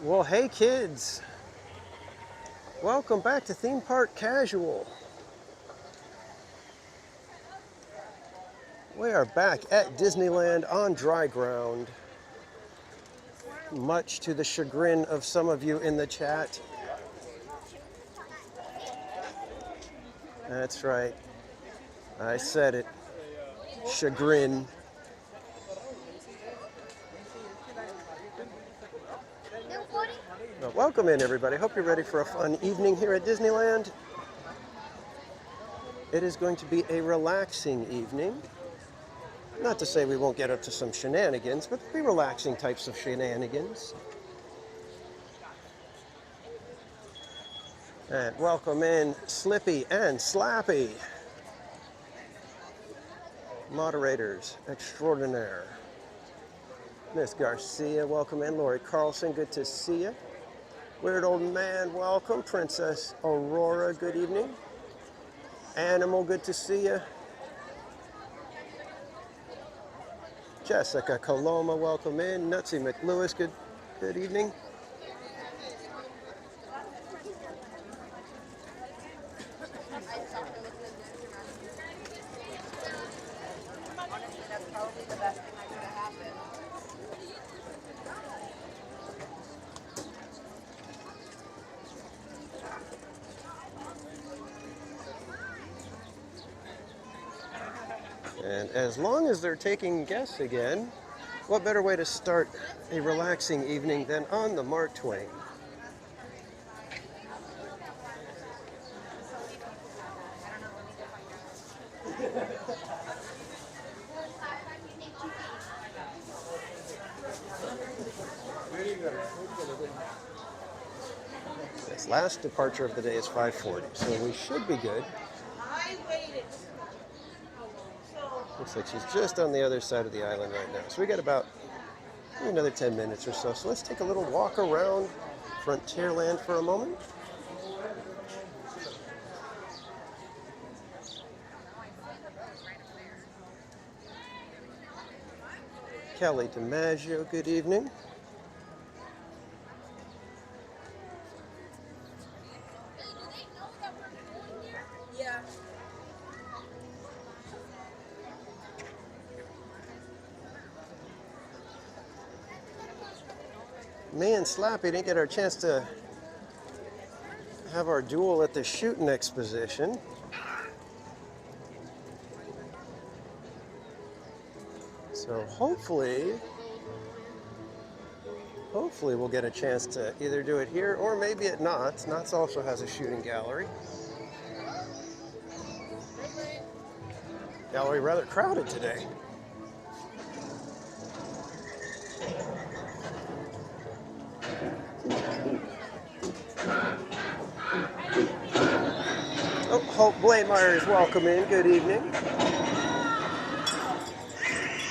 Well, hey kids, welcome back to Theme Park Casual. We are back at Disneyland on dry ground, much to the chagrin of some of you in the chat. That's right, I said it, chagrin. Well, welcome in everybody, hope you're ready for a fun evening here at Disneyland. It is going to be a relaxing evening. Not to say we won't get up to some shenanigans, but be relaxing types of shenanigans. And welcome in Slippy and Slappy. Moderators extraordinaire. Miss Garcia, welcome in. Lori Carlson, good to see you. Weird Old Man, welcome. Princess Aurora, good evening. Animal, good to see you. Jessica Coloma, welcome in. Nutsy McLewis, good evening. And as long as they're taking guests again, what better way to start a relaxing evening than on the Mark Twain? This last departure of the day is 5:40, so we should be good. Looks like she's just on the other side of the island right now. So we got about another 10 minutes or so. So let's take a little walk around Frontierland for a moment. Kelly DiMaggio, good evening. Me and Slappy didn't get our chance to have our duel at the shooting exposition. So hopefully we'll get a chance to either do it here or maybe at Knott's. Knott's also has a shooting gallery. Gallery rather crowded today. Oh, Hope Blameyer is welcome in. Good evening.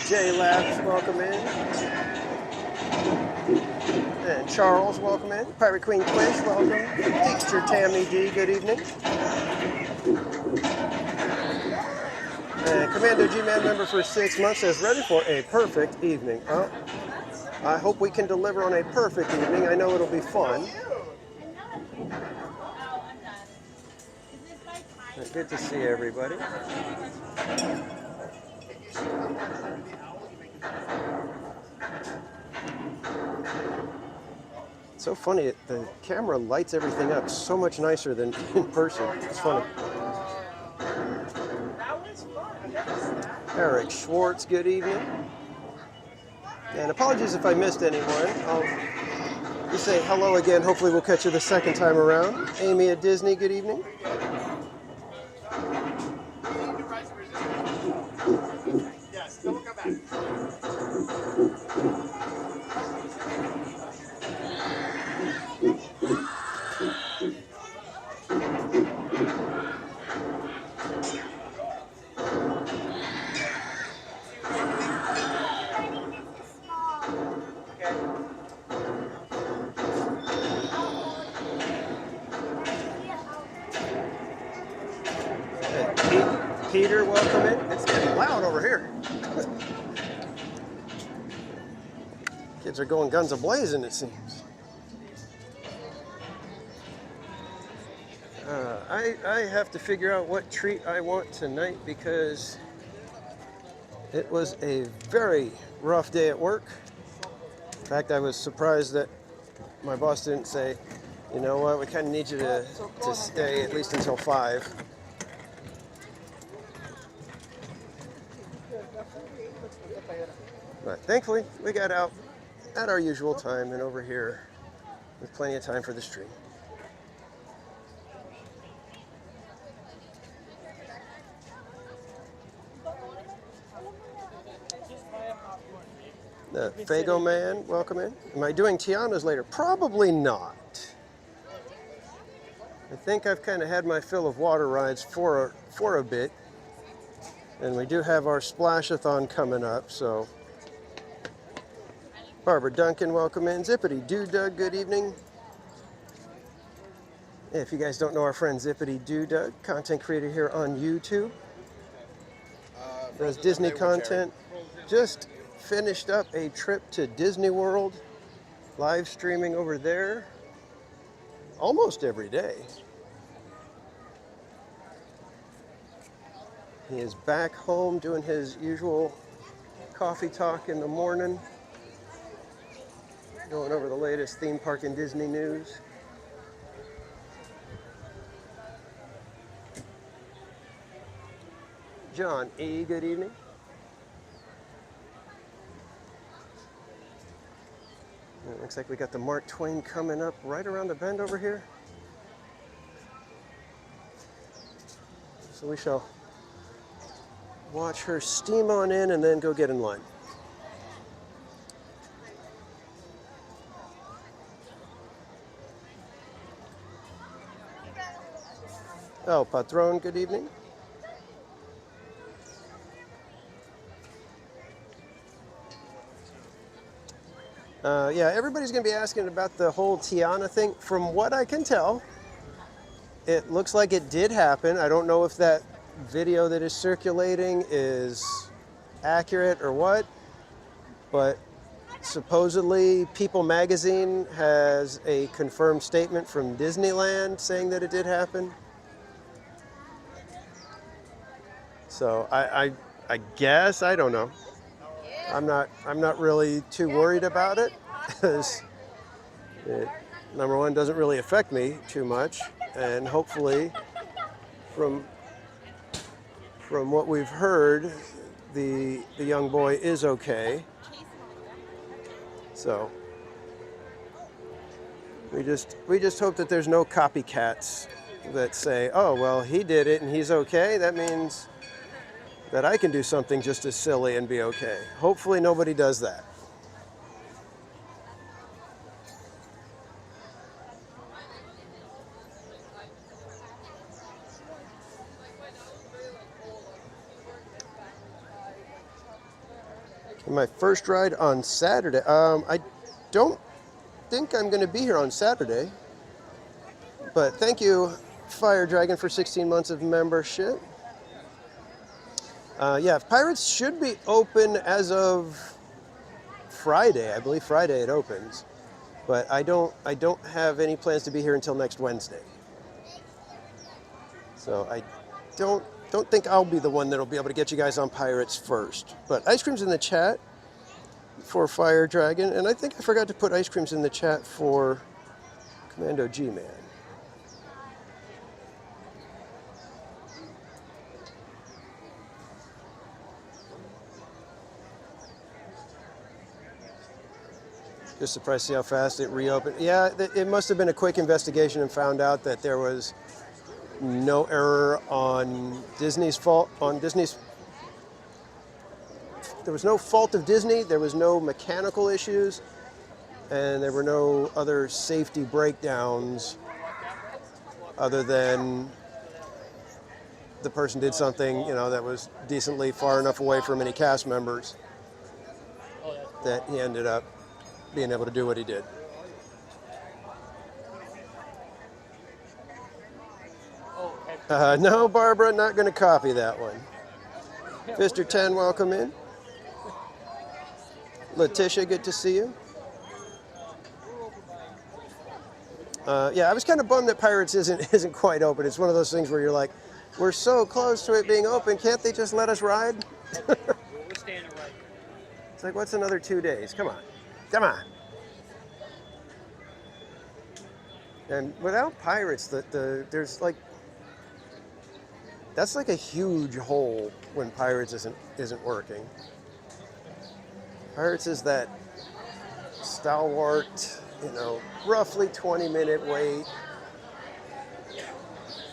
J Labs, welcome in. And Charles, welcome in. Pirate Queen Quish, welcome. Teacher Tammy D, good evening. And Commando G-Man member for 6 months says, ready for a perfect evening. Oh, I hope we can deliver on a perfect evening. I know it'll be fun. Good to see everybody. It's so funny, the camera lights everything up so much nicer than in person. It's funny. Eric Schwartz, good evening. And apologies if I missed anyone. I'll just say hello again. Hopefully we'll catch you the second time around. Amy at Disney, good evening. Peter, welcome in. It's getting loud over here. Kids are going guns a-blazing, it seems. I have to figure out what treat I want tonight because it was a very rough day at work. In fact, I was surprised that my boss didn't say, you know what, we kind of need you to stay at least until 5. But thankfully, we got out at our usual time and over here with plenty of time for the stream. The Fago Man, welcome in. Am I doing Tiana's later? Probably not. I think I've kind of had my fill of water rides for a bit. And we do have our Splashathon coming up, so. Barbara Duncan, welcome in. Zippity Doo Doug, good evening. If you guys don't know our friend Zippity Doo Doug, content creator here on YouTube. Does Disney content. Just finished up a trip to Disney World, live streaming over there almost every day. He is back home doing his usual coffee talk in the morning, going over the latest theme park and Disney news. John E., good evening. It looks like we got the Mark Twain coming up right around the bend over here. So we shall watch her steam on in and then go get in line. Oh, Patron, good evening. Yeah, everybody's going to be asking about the whole Tiana thing. From what I can tell, it looks like it did happen. I don't know if that video that is circulating is accurate or what, but supposedly People Magazine has a confirmed statement from Disneyland saying that it did happen. So I guess, I don't know. I'm not really too worried about it because it, number one, doesn't really affect me too much, and hopefully from what we've heard, the young boy is okay. So we just hope that there's no copycats that say, oh well, he did it and he's okay. That means that I can do something just as silly and be okay. Hopefully nobody does that. My first ride on Saturday. I don't think I'm going to be here on Saturday, but thank you, Fire Dragon, for 16 months of membership. Yeah, Pirates should be open as of Friday. I believe Friday it opens, but I don't have any plans to be here until next Wednesday. So I don't think I'll be the one that'll be able to get you guys on Pirates first. But ice cream's in the chat for Fire Dragon, and I think I forgot to put ice creams in the chat for Commando G-Man. Just surprised to see how fast it reopened. Yeah, it must have been a quick investigation and found out that there was no error on Disney's fault. There was no fault of Disney. There was no mechanical issues, and there were no other safety breakdowns other than the person did something, that was decently far enough away from any cast members that he ended up being able to do what he did. No, Barbara, not going to copy that one. Fister 10, welcome in. Letitia, good to see you. Yeah, I was kind of bummed that Pirates isn't quite open. It's one of those things where you're like, we're so close to it being open. Can't they just let us ride? We're standing right here. It's like, what's another 2 days? Come on. Come on. And without Pirates, there's like, that's like a huge hole when Pirates isn't working. Pirates is that stalwart, roughly 20-minute wait.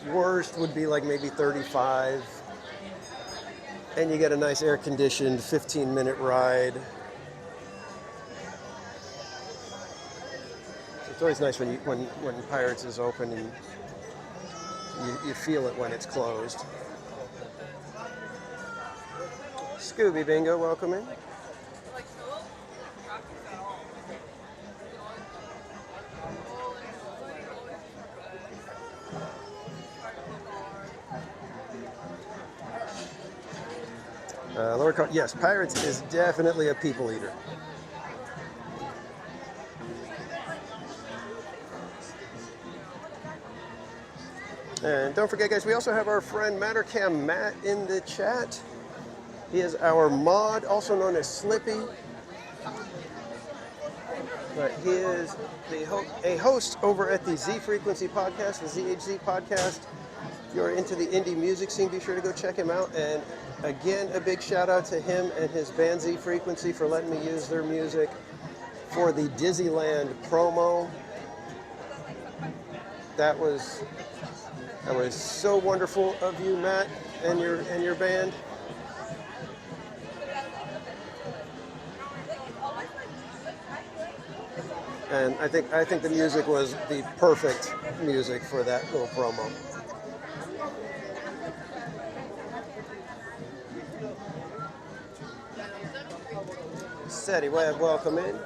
Worst would be like maybe 35. And you get a nice air-conditioned 15-minute ride. It's always nice when Pirates is open and you feel it when it's closed. Scooby Bingo, welcome in. Lord Carl, yes, Pirates is definitely a people eater. And don't forget, guys, we also have our friend Mattercam Matt in the chat. He is our mod, also known as Slippy. But he is a host over at the Z Frequency podcast, the ZHZ podcast. If you're into the indie music scene, be sure to go check him out. And again, a big shout out to him and his band Z Frequency for letting me use their music for the Disneyland promo. That was so wonderful of you, Matt, and your band. And I think the music was the perfect music for that little promo. Seti Webb, welcome in.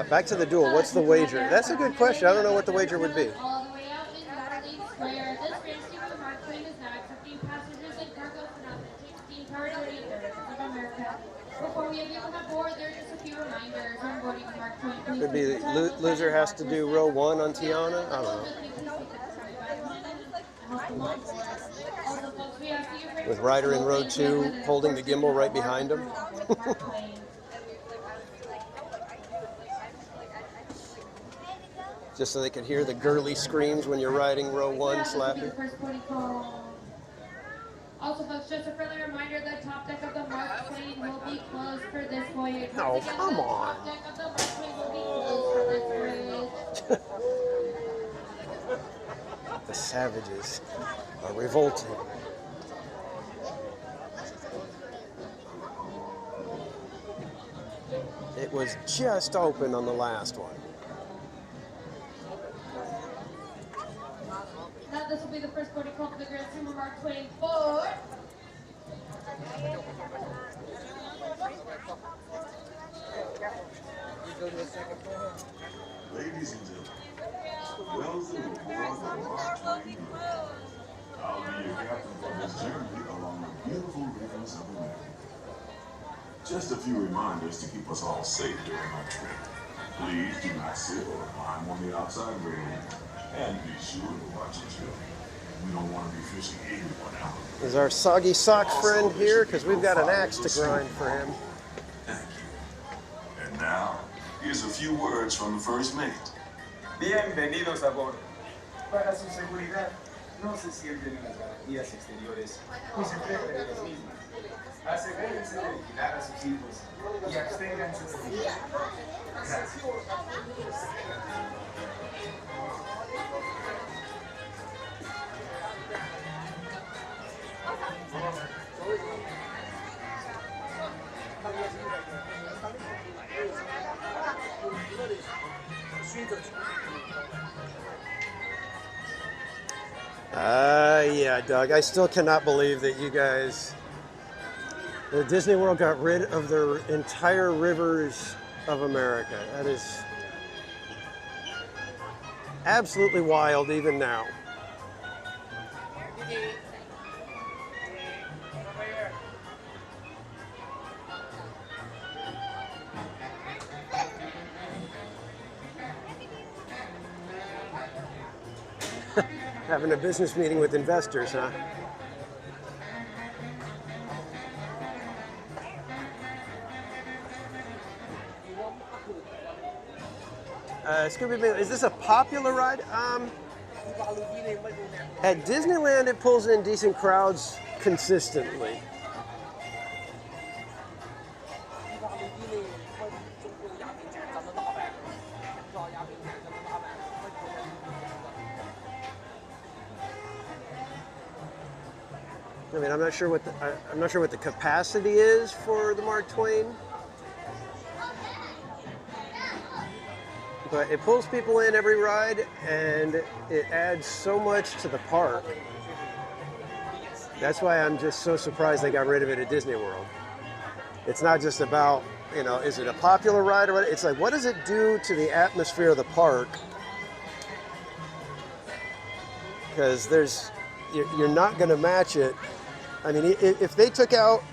Back to the duel. What's the wager? That's a good question. I don't know what the wager would be. All the way out in Battle Square. This grand steamer Mark Twain is now accepting passengers and cargo for now the 16 priority of America. Before we have you come aboard, there are just a few reminders on boarding Mark Twain. Could be the loser has to do row 1 on Tiana. I don't know. With Ryder in row 2 holding the gimbal right behind him. Just so they could hear the girly screams when you're riding row 1 slapping. Also, folks, just a friendly reminder, the top deck of the Mark Twain will be closed for this voyage. Oh, come on. The top deck of the Mark Twain will be closed for this voyage. The savages are revolting. It was just open on the last one. Now this will be the first boarding call for the Grand Steamer Mark Twain 4. Ladies and gentlemen, welcome aboard the Mark Twain. I'll be your captain for this journey along the beautiful rivers of America. Just a few reminders to keep us all safe during our trip. Please do not sit or climb on the outside railing, and be sure to watch your children. We don't want to be fishing anyone out. Is our soggy sock friend here? Because we've got an axe to grind for him. Thank you. And now, here's a few words from the first mate. Bienvenidos a bordo. Para su seguridad, no se sienten en las garantías exteriores ni se trepen en las mismas. Asegúrense de vigilar a sus hijos y absténganse de vivir. Gracias. Yeah, Doug, I still cannot believe that you guys, the Disney World got rid of their entire rivers of America. absolutely wild even now. Having a business meeting with investors, huh? Scooby Doo, is this a popular ride? At Disneyland, it pulls in decent crowds consistently. I mean, I'm not sure what the capacity is for the Mark Twain, but it pulls people in every ride, and it adds so much to the park. That's why I'm just so surprised they got rid of it at Disney World. It's not just about, you know, is it a popular ride or what? It's like, what does it do to the atmosphere of the park? Because you're not going to match it. I mean, if they took out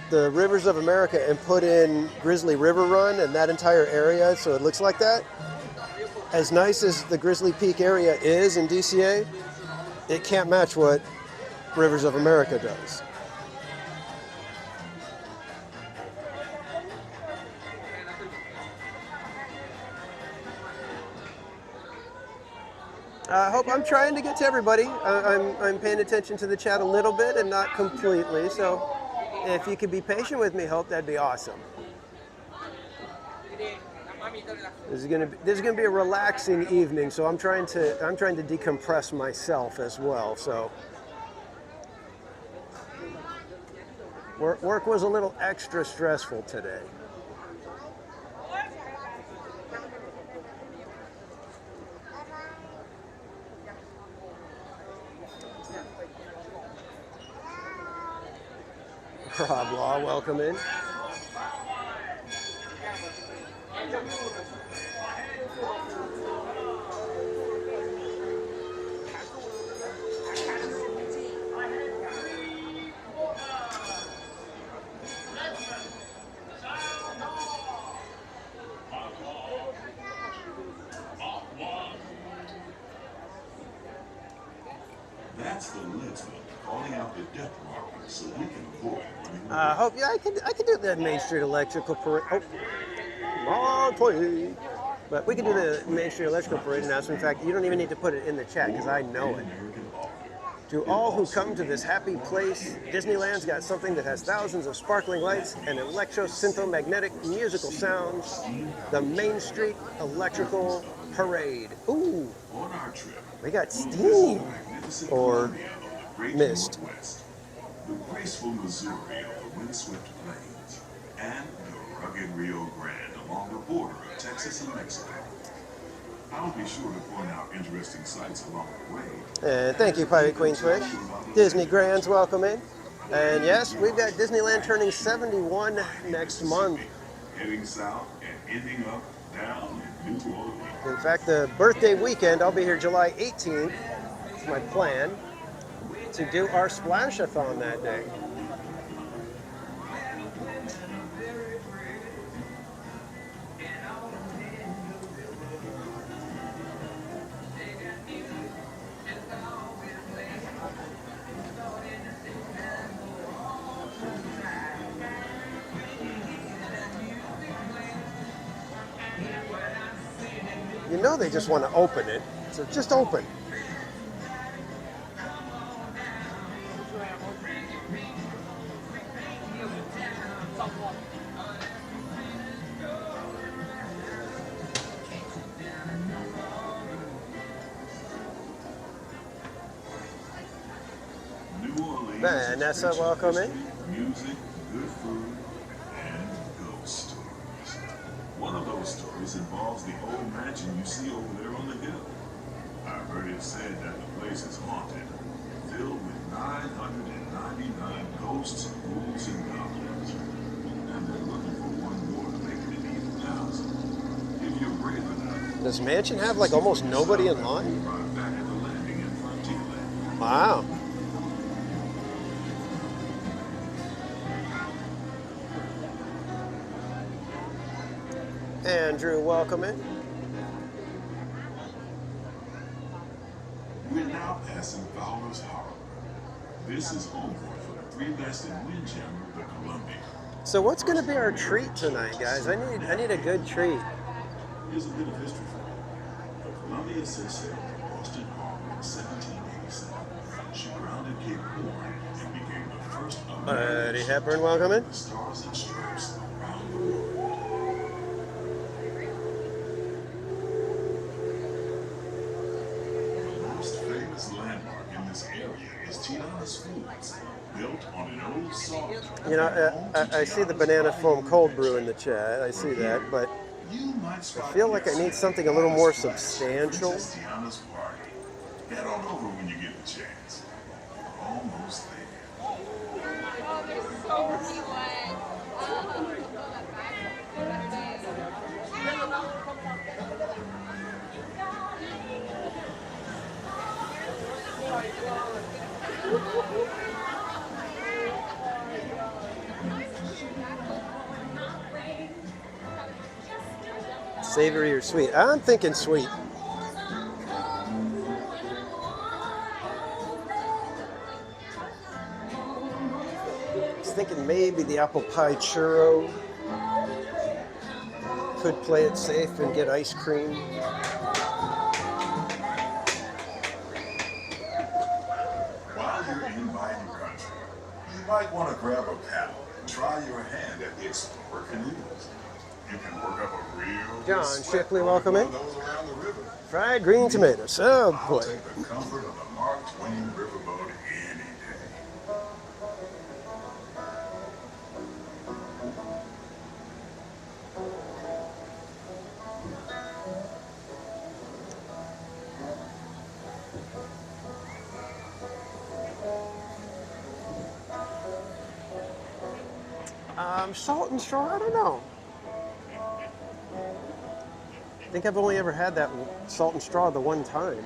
the Rivers of America and put in Grizzly River Run and that entire area so it looks like that, as nice as the Grizzly Peak area is in DCA, it can't match what Rivers of America does. I hope I'm trying to get to everybody. I'm paying attention to the chat a little bit and not completely. So if you could be patient with me, Hope, that'd be awesome. This is gonna be a relaxing evening, so I'm trying to decompress myself as well. So work was a little extra stressful today. Rob Law, welcome in. That's the lidsman calling out the depth markers so we can avoid running away. Hope, yeah, I could do that Main Street Electrical Parade. Oh, wrong place. But we could do the Main Street Electrical Parade announcement. In fact, you don't even need to put it in the chat because I know it. To all who come to this happy place, Disneyland's got something that has thousands of sparkling lights and electro-syntho-magnetic musical sounds. The Main Street Electrical Parade. Ooh, On our trip, we got steam or mist. the graceful Missouri of the windswept plains, and the rugged Rio Grande along the border of Texas and Mexico. I'll be sure to point out interesting sights along the way. And thank you, Pirate Queen Swish. Disney Grands, welcome in. And yes, we've got Disneyland turning 71 next month. Heading south and ending up down in New Orleans. In fact, the birthday weekend, I'll be here July 18th. It's my plan to do our Splash-a-thon that day. You know they just want to open it, so just open. New Orleans. Vanessa, welcome in. Music, good food, and ghost stories. One of those stories involves the old mansion you see over there on the hill. I've heard it said that the place is haunted, filled with 999 ghosts, ghouls, and goblins. And they're looking for one more to make it an even house. If you're brave enough, Does Mansion have like almost nobody in line? Arrive back at the landing in Frontierland. Wow. Andrew, welcome in. We're now passing Fowler's Harbor. This is home port for the three best in windjammer, the Columbia. So what's going to be our treat tonight, guys? I need a good treat. Here's a bit of history for you. The Columbia set sail from Boston Harbor in 1787. She grounded Cape Horn and became the first American Eddie Hepburn, welcome in. with stars and stripes around the world. The most famous landmark in this area is Tiana's Foods, built on an old salt. You know, I see the banana foam cold brew in the chat. I see that, but I feel like I need something a little more substantial. Tiana's party. Head on over when you get the chance. We're almost there. Oh, there's so many ones. Savory or sweet? I'm thinking sweet. I was thinking maybe the apple pie churro. Could play it safe and get ice cream. While you're in Bayou Country, you might want to grab a paddle and try your hand at the Explorer canoes. You can work up a real John sweat Shickley, on welcome one in. of those around the river. Fried green tomatoes. Oh I'll boy. take the comfort of the Mark Twain riverboat any day. Salt and straw, I don't know. I think I've only ever had that salt and straw the one time.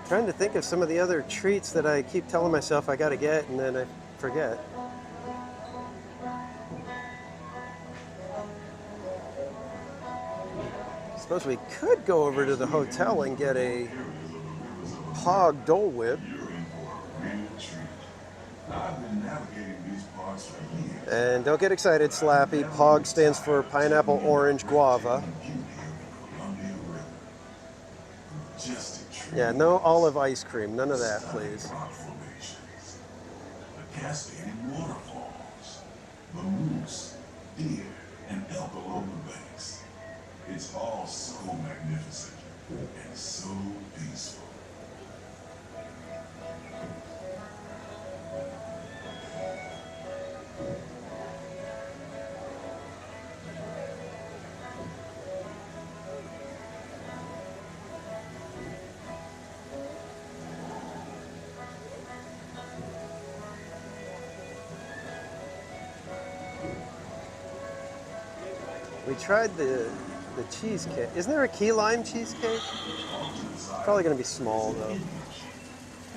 Trying to think of some of the other treats that I keep telling myself I gotta get and then I forget. Suppose we could go over to the hotel and get a hog Dole Whip. You're in for a real treat. I've been navigating these parts for years. And don't get excited, Slappy. POG stands for pineapple, orange, guava. Beauty of the Columbia River. Majestic trees. Yeah, no olive ice cream. None of that, please. Rock formations. The cascading waterfalls. The moose, deer, and elk along the banks. It's all so magnificent and so peaceful. We tried the cheesecake. Isn't there a key lime cheesecake? Probably gonna be small though. And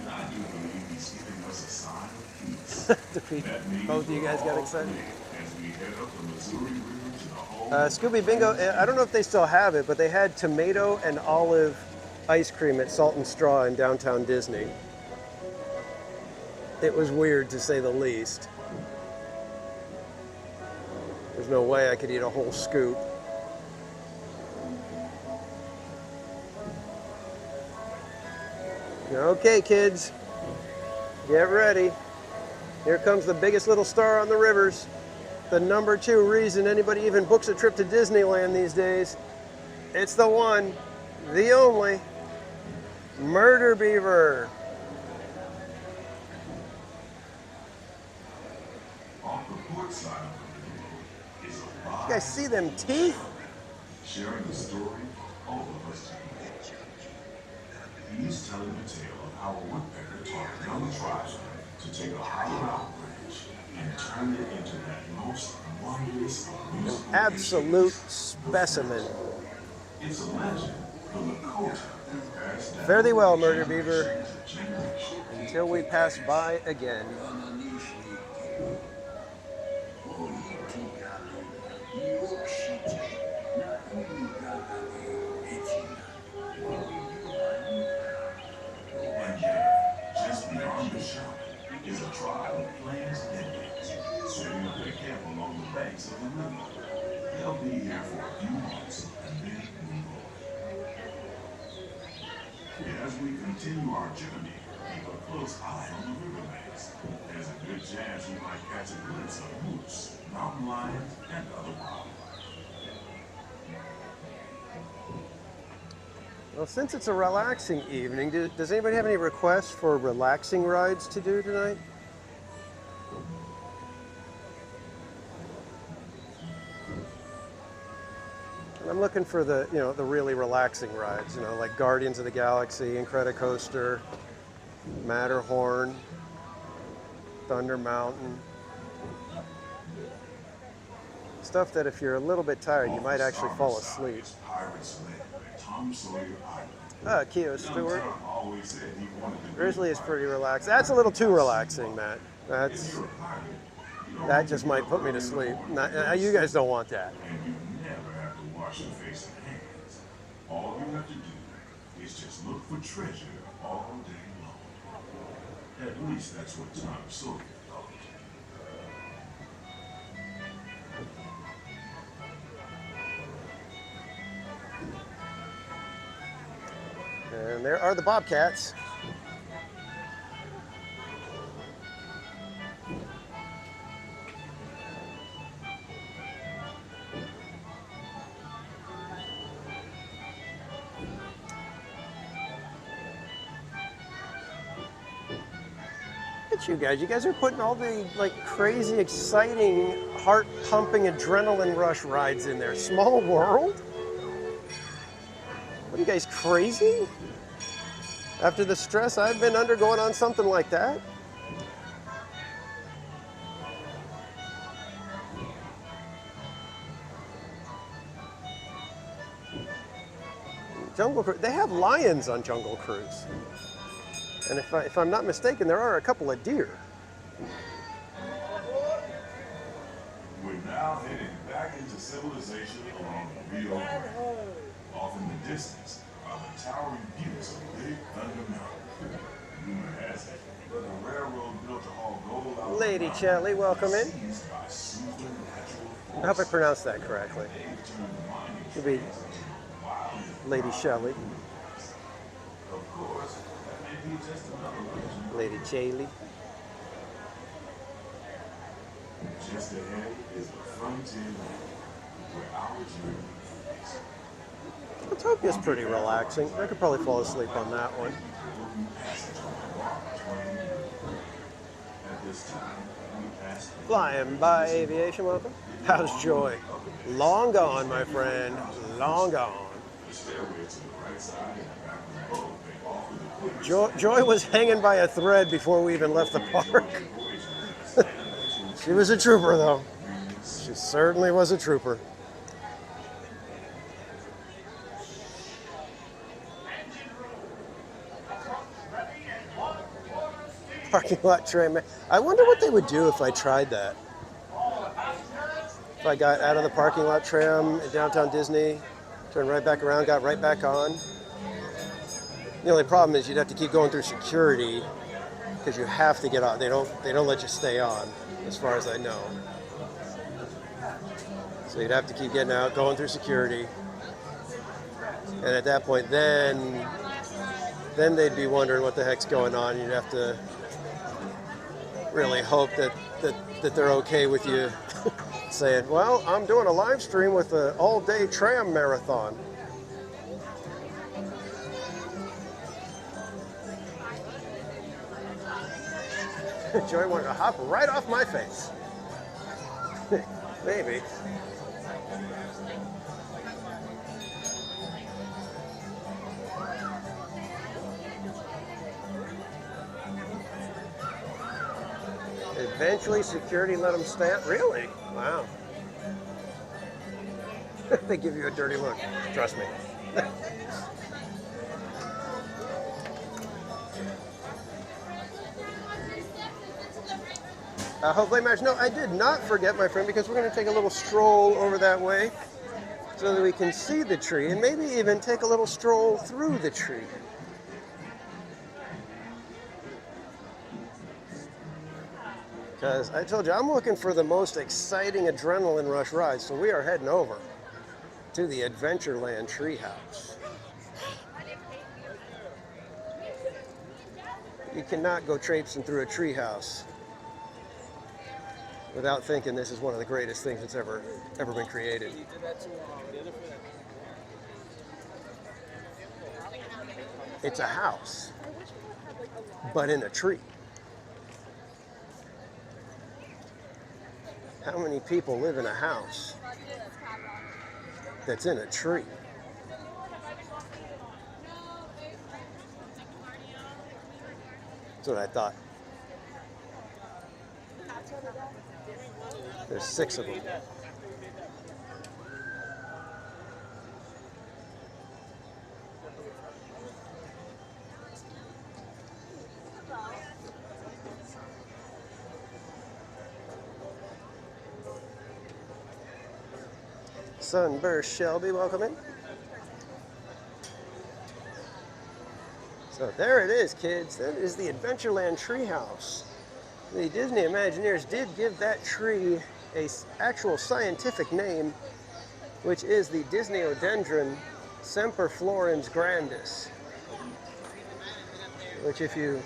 I do believe he's giving us a sign of peace. That means Both of you guys got we're all excited? clear as we head up the Missouri River to the home. Scooby Bingo, I don't know if they still have it, but they had tomato and olive ice cream at Salt and Straw in downtown Disney. It was weird to say the least. There's no way I could eat a whole scoop. Okay, kids, get ready. Here comes the biggest little star on the rivers. The number 2 reason anybody even books a trip to Disneyland these days. It's the one, the only, Murder Beaver. Off the port side of the river is a You guys see them teeth? Sharing the story all of us change. He's telling the tale of how a woodpecker taught a young tribe to take a hollowed-out branch and turn it into that most wondrous of musical Absolute instruments. specimen. It's a legend, the Lakota, passed down Fare thee well, Murder Beaver, generation to generation. until we pass by again. And yet, just beyond the shop is a tribe of Plains Indians, setting up their camp along the banks of the river. They'll be here for a few months and then move on. As we continue our journey, keep a close eye on the riverbanks. There's a good chance we might catch a glimpse of moose, mountain lions, and other wildlife. Well, since it's a relaxing evening, does anybody have any requests for relaxing rides to do tonight? And I'm looking for the, the really relaxing rides, like Guardians of the Galaxy, Incredicoaster, Matterhorn, Thunder Mountain. Stuff that if you're a little bit tired, you might actually fall asleep. Keo Stewart. Grizzly is pretty relaxed. That's a little too relaxing, Matt. That just might put me to sleep. You guys don't want that. And you never have to wash your face and hands. All you have to do is just look for treasure all day long. At least that's what Tom Sawyer thought. And there are the Bobcats. Look at you guys. You guys are putting all the crazy, exciting, heart-pumping adrenaline rush rides in there. Small World? What are you guys, crazy? After the stress I've been undergoing on something like that? Jungle Cruise, they have lions on Jungle Cruise. And if I'm not mistaken, there are a couple of deer. We're now heading back into civilization along the Rio Grande. Off in the distance are the towering buttes of Big Thunder Mountain. Rumor has it that the railroad built to haul gold out Lady Shelley, welcome in. seized by supernatural I hope I forces. pronounced that correctly. They've turned mining It'd be trails into wild Lady Shelley, Of course, that may be just another legend. Lady Chaley. Just ahead is the frontier land, where our journey ends. Utopia's pretty relaxing. I could probably fall asleep on that one. Open passage on the Mark Twain River. At this time, we passed the Flying by Aviation, welcome. How's Joy? Long gone, my friend. Long gone. stairway to the right side and back of the boat. They offer the quick Joy was hanging by a thread before we even left the park. She was a trooper, though. She certainly was a trooper. Parking lot tram. I wonder what they would do if I tried that. If I got out of the parking lot tram at downtown Disney, turned right back around, got right back on. The only problem is you'd have to keep going through security because you have to get on. They don't let you stay on, as far as I know. So you'd have to keep getting out, going through security, and at that point, then they'd be wondering what the heck's going on. You'd have to really hope that they're okay with you saying, "Well, I'm doing a live stream with an all-day tram marathon." Joy wanted to hop right off my face. Maybe. Eventually, security let them stamp. Really? Wow. They give you a dirty look. Trust me. Hopefully, March. No, I did not forget, my friend, because we're going to take a little stroll over that way so that we can see the tree and maybe even take a little stroll through the tree. Because I told you, I'm looking for the most exciting adrenaline rush ride, so we are heading over to the Adventureland Treehouse. You cannot go traipsing through a treehouse without thinking this is one of the greatest things that's ever been created. It's a house, but in a tree. How many people live in a house that's in a tree? That's what I thought. There's 6 of them. Sunburst Shelby, welcome in. So there it is, kids. That is the Adventureland Treehouse. The Disney Imagineers did give that tree an actual scientific name, which is the Disneyodendron semperflorens grandis, which if you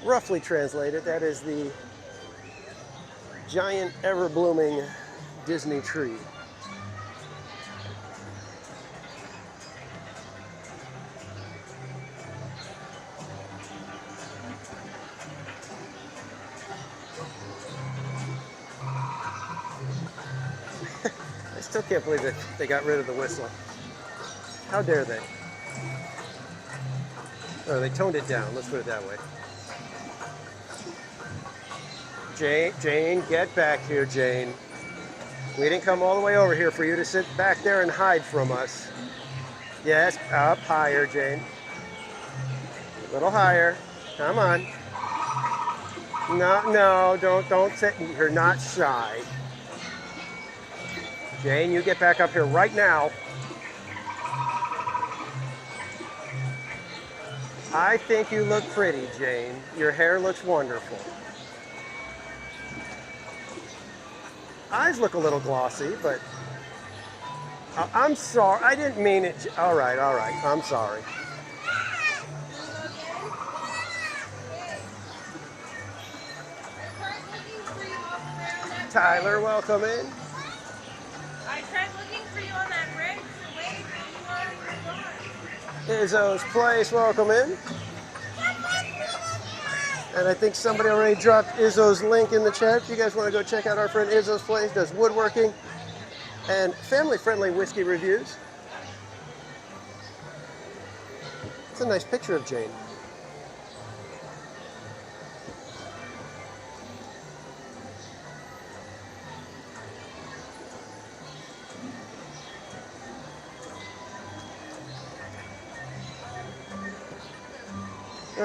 roughly translate it, that is the giant ever-blooming Disney tree. I still can't believe that they got rid of the whistle. How dare they? Oh, they toned it down. Let's put it that way. Jane, get back here, Jane. We didn't come all the way over here for you to sit back there and hide from us. Yes, up higher, Jane. A little higher. Come on. No, don't sit. You're not shy. Jane, you get back up here right now. I think you look pretty, Jane. Your hair looks wonderful. Eyes look a little glossy, but I'm sorry. I didn't mean it. All right. I'm sorry. Tyler, welcome in. I tried looking for you on that bridge to wait, but you weren't Izzo's Place, welcome in. And I think somebody already dropped Izzo's link in the chat. If you guys want to go check out our friend Izzo's Place, does woodworking and family-friendly whiskey reviews. It's a nice picture of Jane.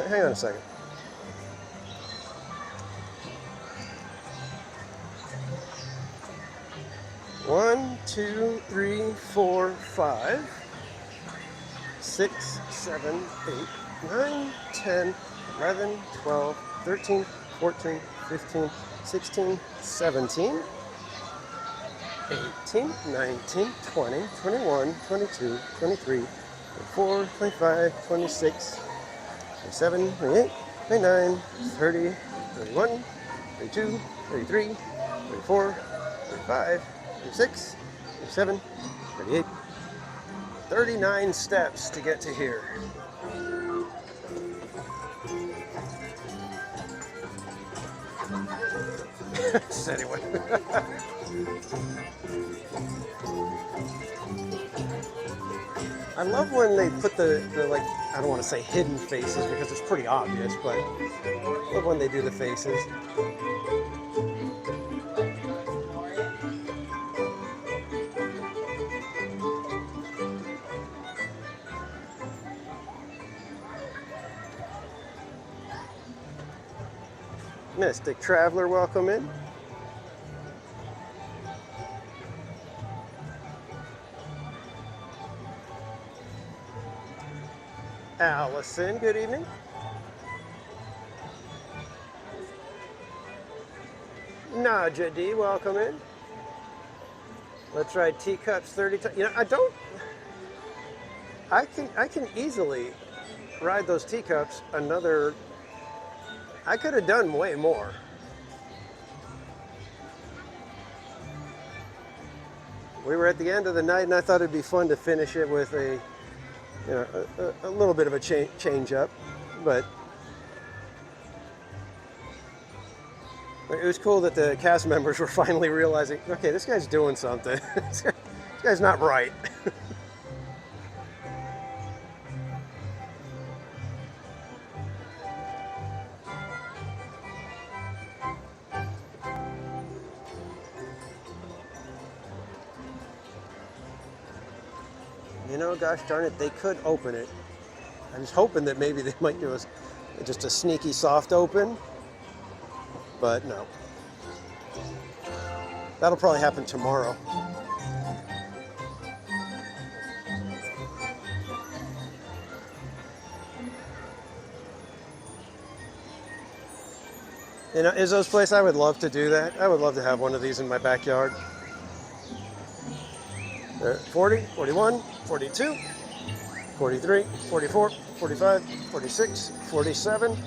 Hang on a second. One, two, three, four, 5, 6, 7, 8, 9, 10, 11, 12, 13, 14, 15, 16, 17, 18, 19, 20, 21, 22, 23, 24, 25, 26, 27, 28, 29, 30, 31, 32, 33, 34, 35, 36, 37, 38, 39 steps to get to here. Said he would. I love when they put the like, I don't want to say hidden faces because it's pretty obvious, but I love when they do the faces. Mystic Traveler, welcome in. Allison, good evening. Naja D, welcome in. Let's ride teacups 30 times. You know, I can easily ride those teacups another. I could have done way more. We were at the end of the night, and I thought it'd be fun to finish it with a little bit of a change up, but it was cool that the cast members were finally realizing, okay, this guy's doing something. This guy's not right. You know, gosh darn it, they could open it. I was hoping that maybe they might do just a sneaky soft open, but no. That'll probably happen tomorrow. You know, Izzo's place, I would love to do that. I would love to have one of these in my backyard. 40, 41, 42, 43, 44, 45, 46, 47.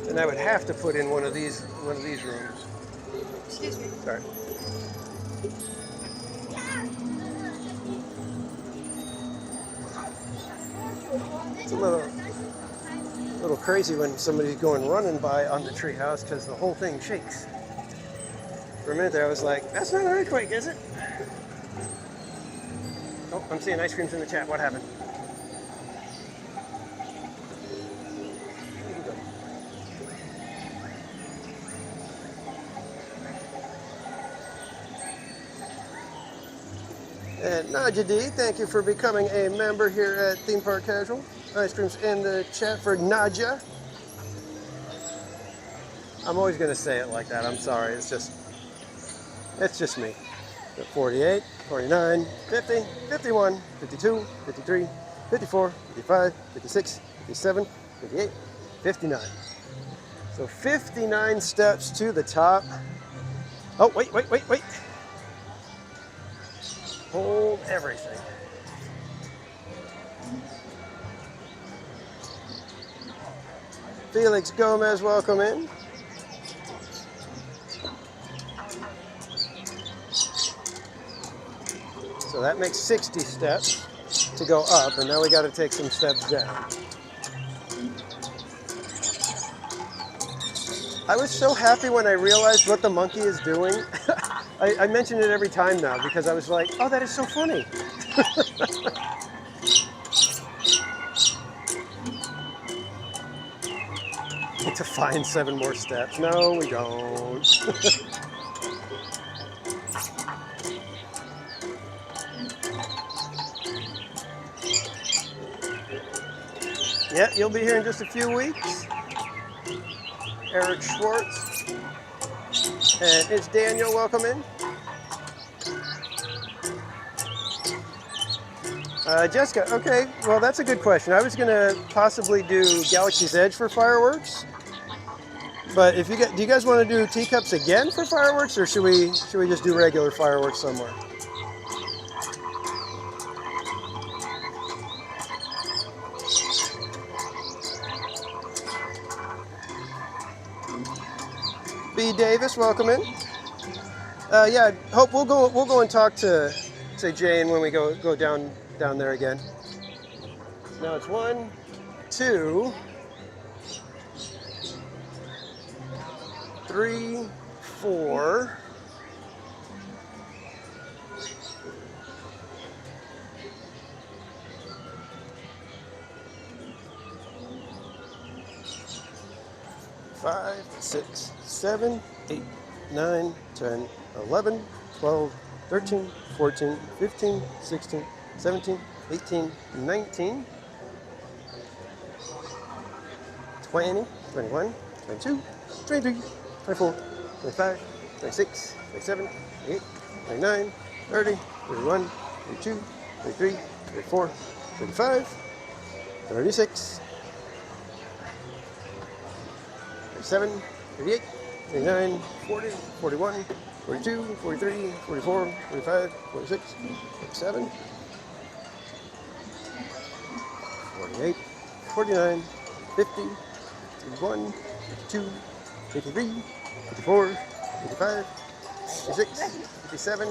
And I would have to put in one of these rooms. Excuse me. Sorry. It's a little crazy when somebody's going running by on the treehouse because the whole thing shakes. For a minute there, I was like, that's not an earthquake, is it? Oh, I'm seeing ice creams in the chat. What happened? And Naja D, thank you for becoming a member here at Theme Park Casual. Ice creams in the chat for Naja. I'm always going to say it like that. I'm sorry. It's just me. 48, 49, 50, 51, 52, 53, 54, 55, 56, 57, 58, 59. So 59 steps to the top. Oh, wait. Hold everything. Felix Gomez, welcome in. So that makes 60 steps to go up, and now we got to take some steps down. I was so happy when I realized what the monkey is doing. I mention it every time now because I was like, oh, that is so funny. Need to find 7 more steps. No, we don't. Yeah, you'll be here in just a few weeks. Eric Schwartz. And it's Daniel, welcome in. Jessica, okay, well that's a good question. I was gonna possibly do Galaxy's Edge for fireworks. But if do you guys want to do teacups again for fireworks, or should we just do regular fireworks somewhere? B. Davis, welcome in. Yeah, hope we'll go and talk to Jane when we go down there again. Now it's 1, 2. 3, 4. 5, 6, 7, 8, 9, 10, 11, 12, 13, 14, 15, 16, 17, 18, 19, 20, 21, 22, 23, 24, 25, 26, 27, 28, 29, 30, 31, 32, 33, 34, 35, 36, 37, 38, 39, 40, 41, 42, 43, 44, 45, 46, 47, 48, 49, 50, 51, 52, 53, 54, 55, 56, 57,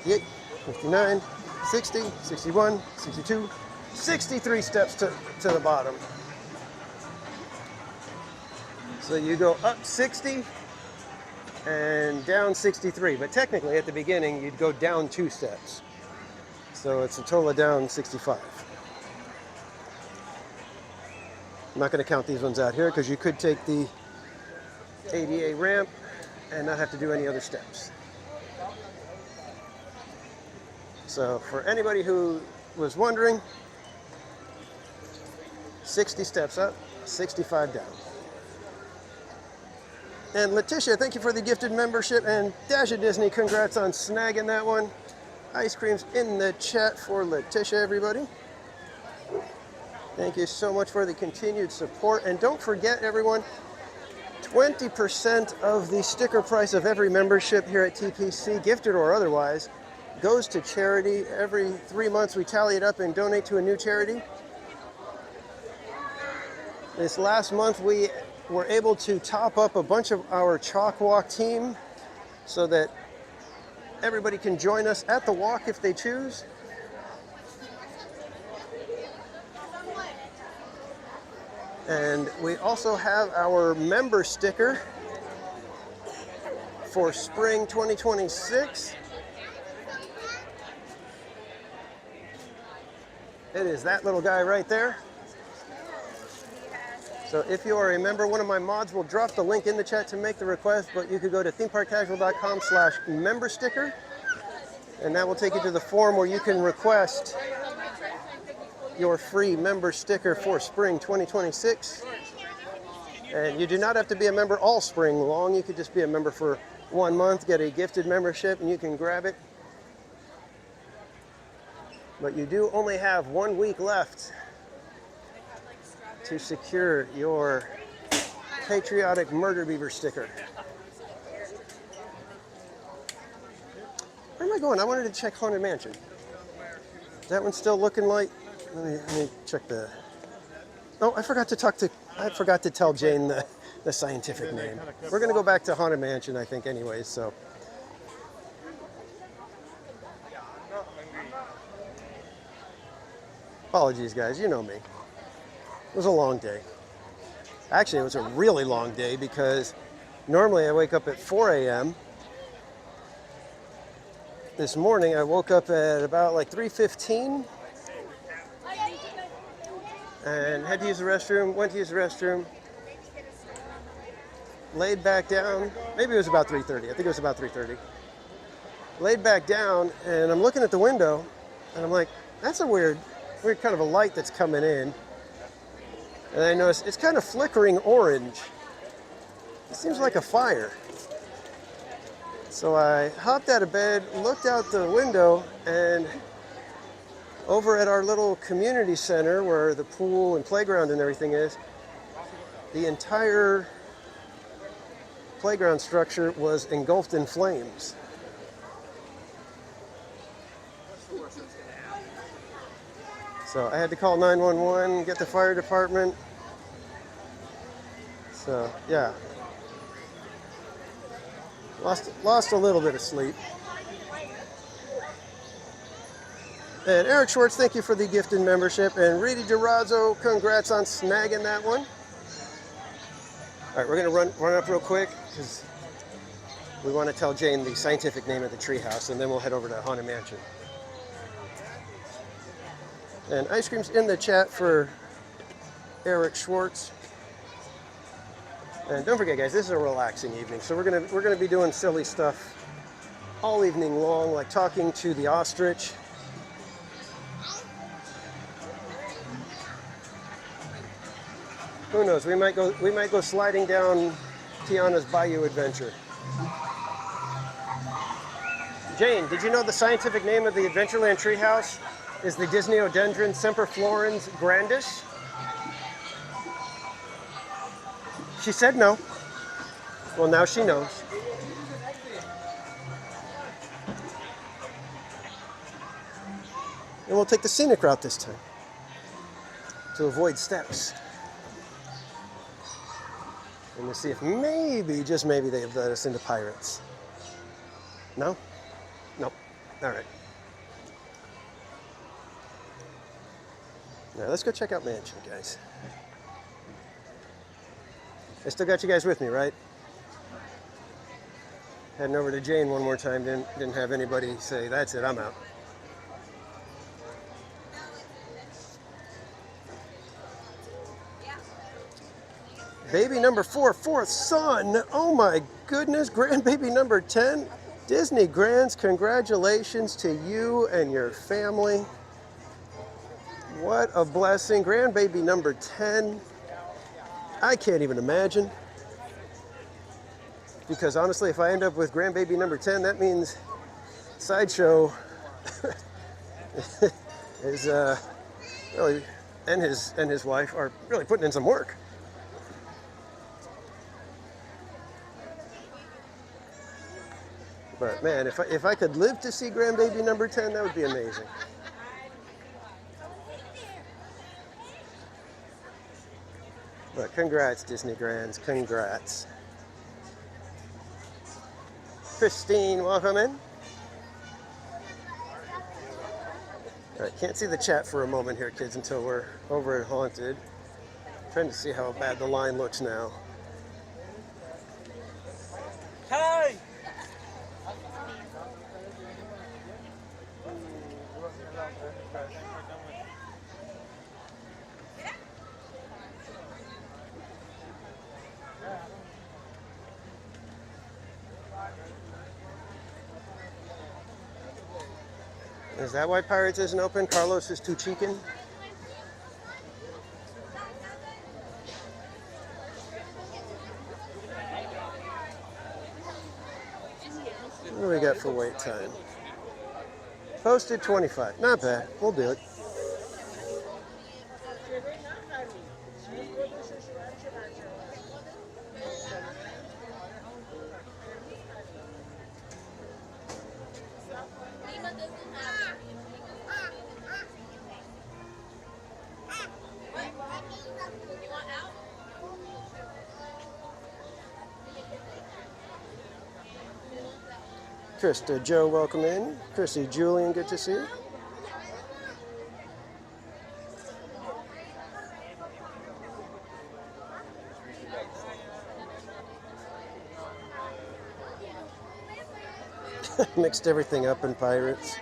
58, 59, 60, 61, 62, 63 steps to the bottom. So you go up 60 and down 63, but technically at the beginning you'd go down 2 steps. So it's a total of down 65. I'm not going to count these ones out here because you could take the ADA ramp and not have to do any other steps. So for anybody who was wondering, 60 steps up, 65 down. And Letitia, thank you for the gifted membership, and Dash of Disney, congrats on snagging that one. Ice creams in the chat for Letitia, everybody. Thank you so much for the continued support. And don't forget, everyone, 20% of the sticker price of every membership here at TPC, gifted or otherwise, goes to charity. Every 3 months we tally it up and donate to a new charity. This last month we were able to top up a bunch of our chalk walk team so that everybody can join us at the walk if they choose. And we also have our member sticker for spring 2026. It is that little guy right there. So if you are a member, one of my mods will drop the link in the chat to make the request, but you could go to themeparkcasual.com/membersticker, and that will take you to the form where you can request your free member sticker for spring 2026. And you do not have to be a member all spring long. You could just be a member for 1 month, get a gifted membership, and you can grab it. But you do only have 1 week left to secure your patriotic murder beaver sticker. Where am I going? I wanted to check Haunted Mansion. Is that one still looking like? Let me check the. Oh, I forgot to tell Jane the scientific name. We're gonna go back to Haunted Mansion, I think, anyways. So. Apologies, guys. You know me. It was a long day. Actually, it was a really long day because normally I wake up at 4 a.m. This morning I woke up at about like 3:15 and had to use the restroom, went to use the restroom, laid back down. Maybe it was about 3:30. I think it was about 3:30. Laid back down and I'm looking at the window and I'm like, that's a weird kind of a light that's coming in. And I noticed it's kind of flickering orange. It seems like a fire. So I hopped out of bed, looked out the window, and over at our little community center where the pool and playground and everything is, the entire playground structure was engulfed in flames. So I had to call 911, get the fire department. So yeah, lost a little bit of sleep. And Eric Schwartz, thank you for the gifted membership. And Reedy Durazzo, congrats on snagging that one. All right, we're going to run up real quick because we want to tell Jane the scientific name of the treehouse, and then we'll head over to Haunted Mansion. And ice cream's in the chat for Eric Schwartz. And don't forget, guys, this is a relaxing evening, so we're gonna be doing silly stuff all evening long, like talking to the ostrich. Who knows? We might go sliding down Tiana's Bayou Adventure. Jane, did you know the scientific name of the Adventureland treehouse is the Disneyodendron semperflorens grandis? She said no. Well, now she knows. And we'll take the scenic route this time to avoid steps. And we'll see if maybe, just maybe, they've let us into Pirates. No? Nope. All right. Now let's go check out Mansion, guys. I still got you guys with me, right? Heading over to Jane one more time, didn't have anybody say, that's it, I'm out. Baby number 4, fourth son. Oh my goodness, grandbaby number 10. Disney Grands, congratulations to you and your family. What a blessing. Grandbaby number 10. I can't even imagine. Because honestly, if I end up with grandbaby number 10, that means Sideshow is really, and his wife are really putting in some work. But man, if I could live to see grandbaby number 10, that would be amazing. But congrats, Disney Grands, congrats. Christine, welcome in. All right, can't see the chat for a moment here, kids, until we're over at Haunted. Trying to see how bad the line looks now. Hey! Is that why Pirates isn't open? Carlos is too cheekin'? What do we got for wait time? Posted 25. Not bad. We'll do it. Krista, Joe, welcome in. Chrissy, Julian, good to see you. Mixed everything up in Pirates.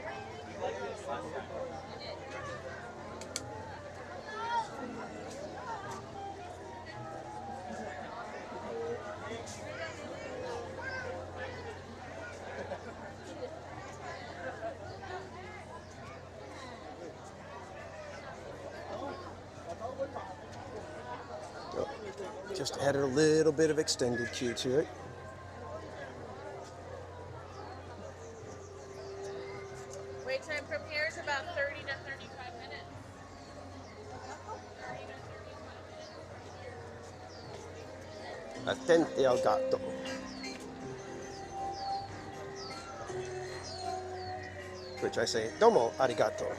Just added a little bit of extended queue to it. Wait time from here is about 30 to 35 minutes. 30 to 35 minutes. Attenti al gatto. Which I say, domo arigato.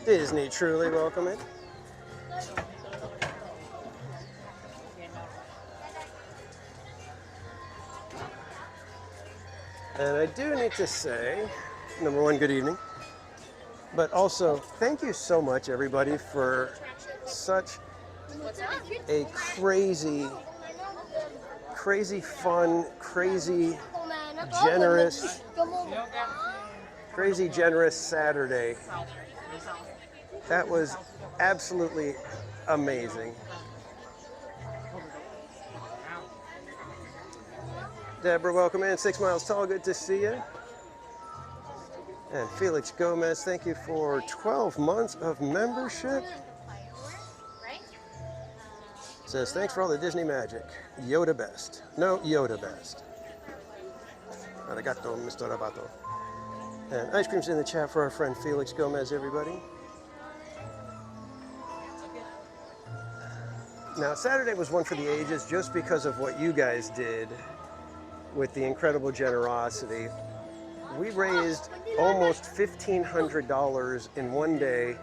Disney truly welcome it. And I do need to say, number one, good evening. But also, thank you so much, everybody, for such a crazy fun, crazy generous Saturday. That was absolutely amazing. Deborah, welcome in. 6 Miles Tall, good to see you. And Felix Gomez, thank you for 12 months of membership. Says, thanks for all the Disney magic. Yoda best. No, Yoda best. Arigato, Mr. Rabato. And ice cream's in the chat for our friend Felix Gomez, everybody. Now, Saturday was one for the ages just because of what you guys did with the incredible generosity. We raised almost $1,500 in one day.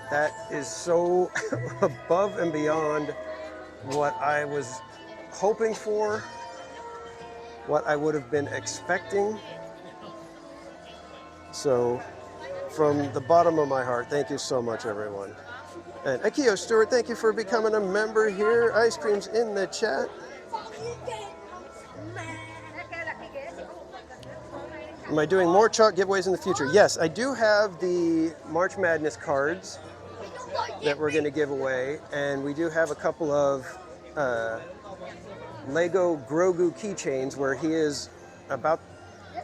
That is so above and beyond what I was hoping for, what I would have been expecting. So, from the bottom of my heart, thank you so much, everyone. And Akio Stewart, thank you for becoming a member here. Ice cream's in the chat. Am I doing more chalk giveaways in the future? Yes, I do have the March Madness cards that we're going to give away, and we do have a couple of Lego Grogu keychains where he is about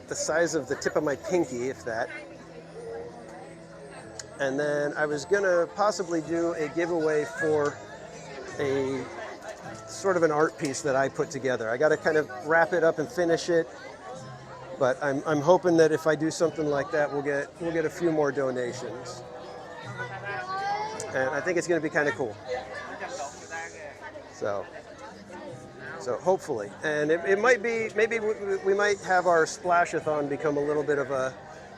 the size of the tip of my pinky, if that. And then I was going to possibly do a giveaway for a sort of an art piece that I put together. I got to kind of wrap it up and finish it. But I'm hoping that if I do something like that, we'll get a few more donations, and I think it's going to be kind of cool. So hopefully, and it might be, maybe we might have our Splashathon become a little bit of a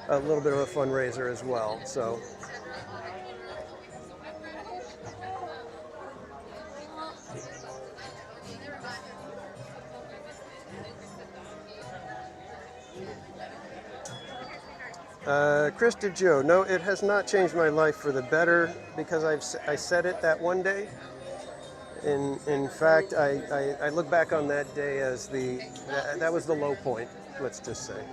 fundraiser as well. So. Krista Joe, no, it has not changed my life for the better because I said it that one day. In fact, I look back on that day as that was the low point, let's just say.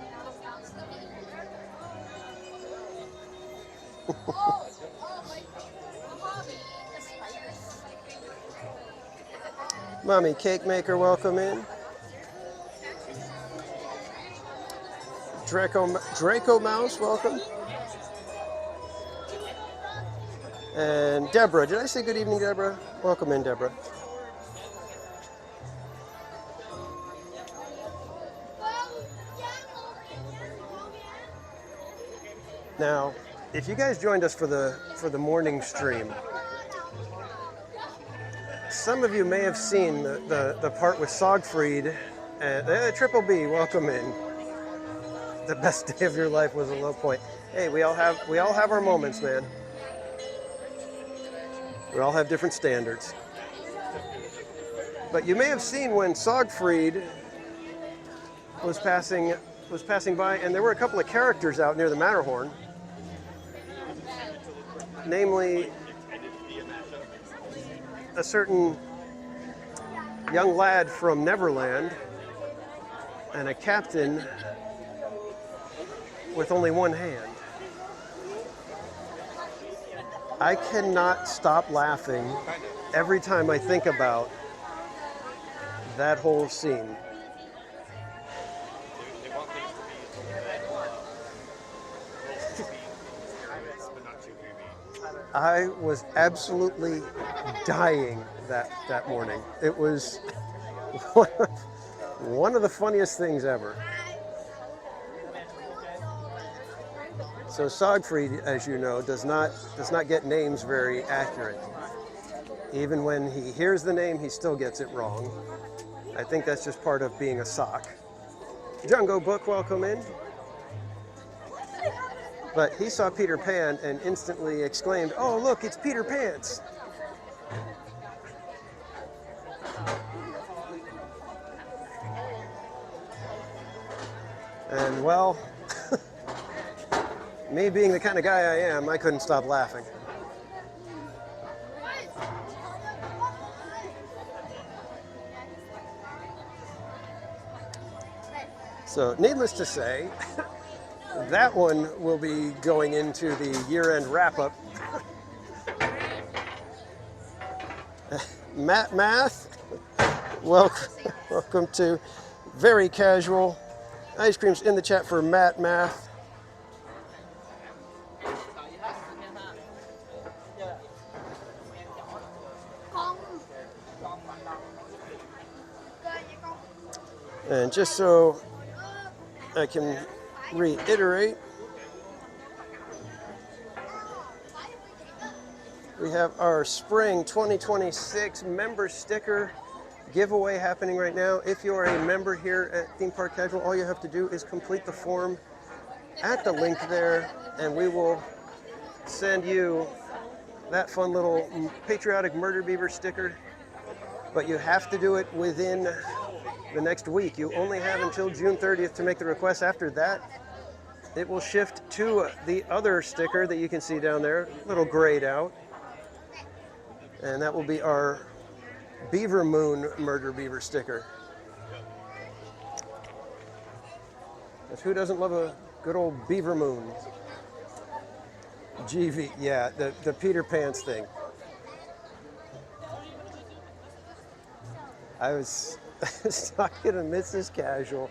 Mommy Cake Maker, welcome in. Draco Mouse, welcome. And Deborah, did I say good evening, Deborah? Welcome in, Deborah. Now, if you guys joined us for the morning stream, some of you may have seen the part with Sogfried and Triple B, welcome in. The best day of your life was a low point. Hey, we all have our moments, man. We all have different standards. But you may have seen when Sogfried was passing by, and there were a couple of characters out near the Matterhorn. Namely, a certain young lad from Neverland and a captain with only one hand. I cannot stop laughing every time I think about that whole scene. I was absolutely dying that morning. It was one of the funniest things ever. So Sogfried, as you know, does not get names very accurate. Even when he hears the name, he still gets it wrong. I think that's just part of being a sock. Jungo Book, welcome in. But he saw Peter Pan and instantly exclaimed, "Oh, look, it's Peter Pants." And well, me being the kind of guy I am, I couldn't stop laughing. So needless to say, that one will be going into the year-end wrap-up. Matt Math, welcome to Very Casual. Ice cream's in the chat for Matt Math. And just so I can reiterate, we have our Spring 2026 member sticker giveaway happening right now. If you are a member here at Theme Park Casual, all you have to do is complete the form at the link there, and we will send you that fun little patriotic murder beaver sticker. But you have to do it within the next week. You only have until June 30th to make the request. After that, it will shift to the other sticker that you can see down there, a little grayed out. And that will be our Beaver Moon Murder Beaver sticker. Because who doesn't love a good old Beaver Moon? GV, yeah, the Peter Pants thing. I was talking to Mrs. Casual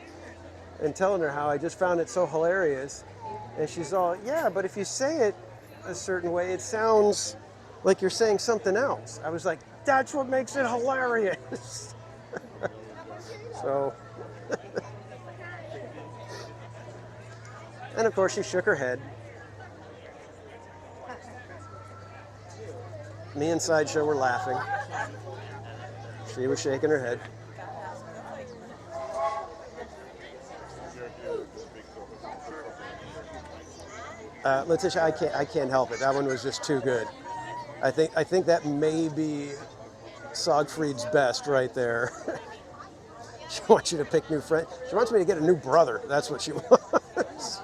and telling her how I just found it so hilarious. And she's all, yeah, but if you say it a certain way, it sounds like you're saying something else. I was like, that's what makes it hilarious. So, and of course she shook her head. Me and Sideshow were laughing. She was shaking her head. Letitia, I can't help it. That one was just too good. I think that may be Sogfried's best right there. She wants you to pick new friends. She wants me to get a new brother. That's what she wants.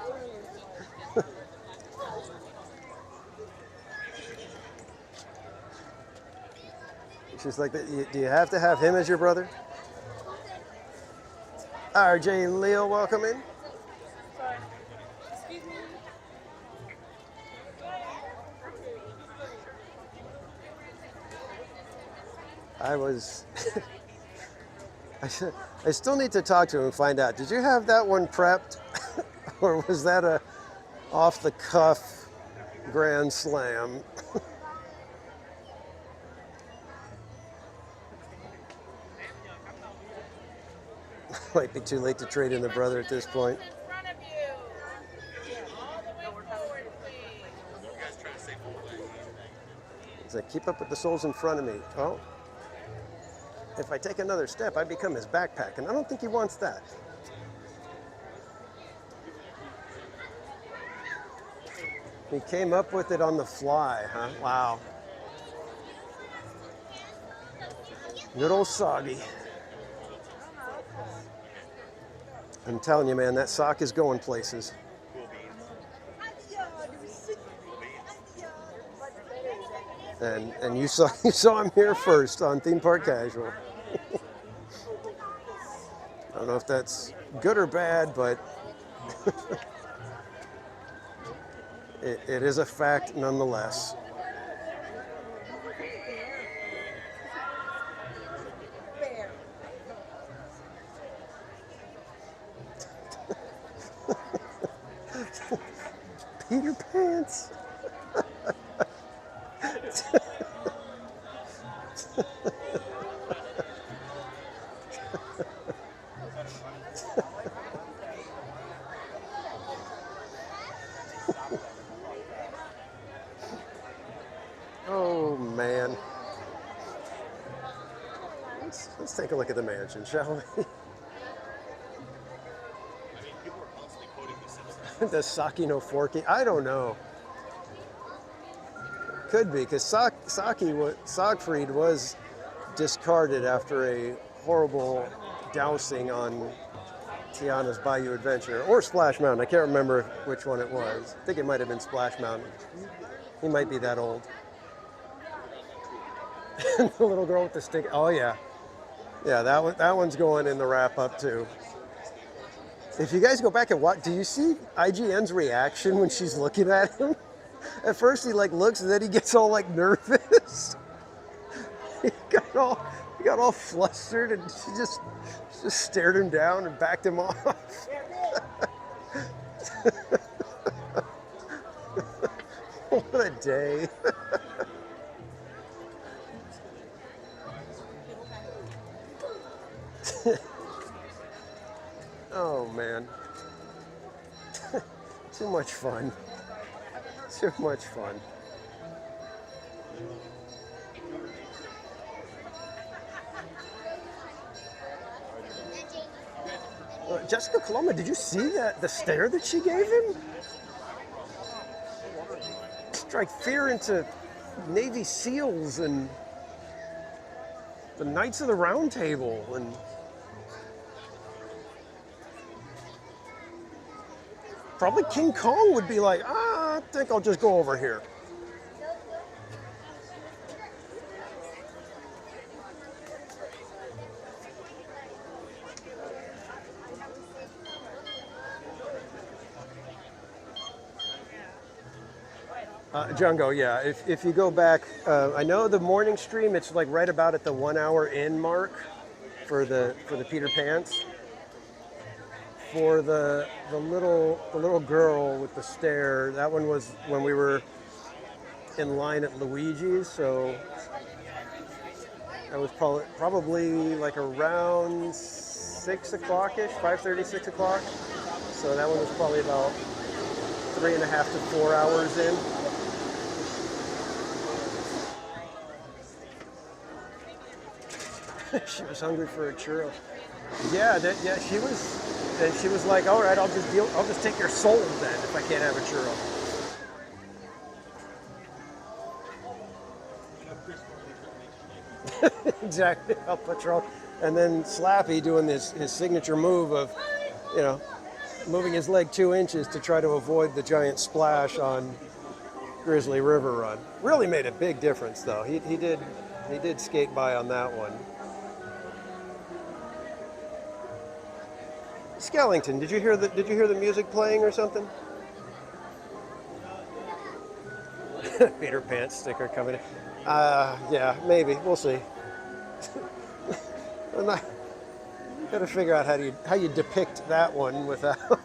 She's like, do you have to have him as your brother? RJ Leo, welcome in. Excuse me. I was, I still need to talk to him and find out. Did you have that one prepped? Or was that a off-the-cuff grand slam? Might be too late to trade in the brother at this point. In front of you. All the way forward, please. He's like, keep up with the souls in front of me. Oh, if I take another step, I become his backpack, and I don't think he wants that. He came up with it on the fly, huh? Wow. Good old Soggy. I'm telling you, man, that sock is going places. And you saw him here first on Theme Park Casual. I don't know if that's good or bad, but it is a fact nonetheless. Peter Pants. Oh man. Let's take a look at the mansion, shall we? The Saki no Forky? I don't know. Could be, because Sogfried was discarded after a horrible dousing on Tiana's Bayou Adventure, or Splash Mountain. I can't remember which one it was. I think it might have been Splash Mountain. He might be that old. The little girl with the stick. Oh yeah, yeah. That one's going in the wrap up too. If you guys go back and watch, do you see IGN's reaction when she's looking at him? At first he like looks and then he gets all like nervous. He got all flustered and she just stared him down and backed him off. What a day. Oh man. Too much fun. Too much fun. Jessica Coloma, did you see the stare that she gave him? Strike fear into Navy SEALs and the Knights of the Round Table and probably King Kong would be like, I think I'll just go over here. Jungo, yeah. If you go back, I know the morning stream. It's like right about at the 1 hour in mark for the Peter Pans. For the little girl with the stare, that one was when we were in line at Luigi's. So that was probably like around 6 o'clock-ish, 5:30, 6 o'clock. So that one was probably about 3.5 to 4 hours in. She was hungry for a churro. Yeah, she was. And she was like, "All right, I'll just take your soul then if I can't have a churro." Exactly, El Patron. And then Slappy doing his signature move of, moving his leg 2 inches to try to avoid the giant splash on Grizzly River Run. Really made a big difference, though. He did skate by on that one. Skellington, did you hear the music playing or something? Peter Pan sticker coming in. Yeah, maybe. We'll see. Gotta figure out how you depict that one without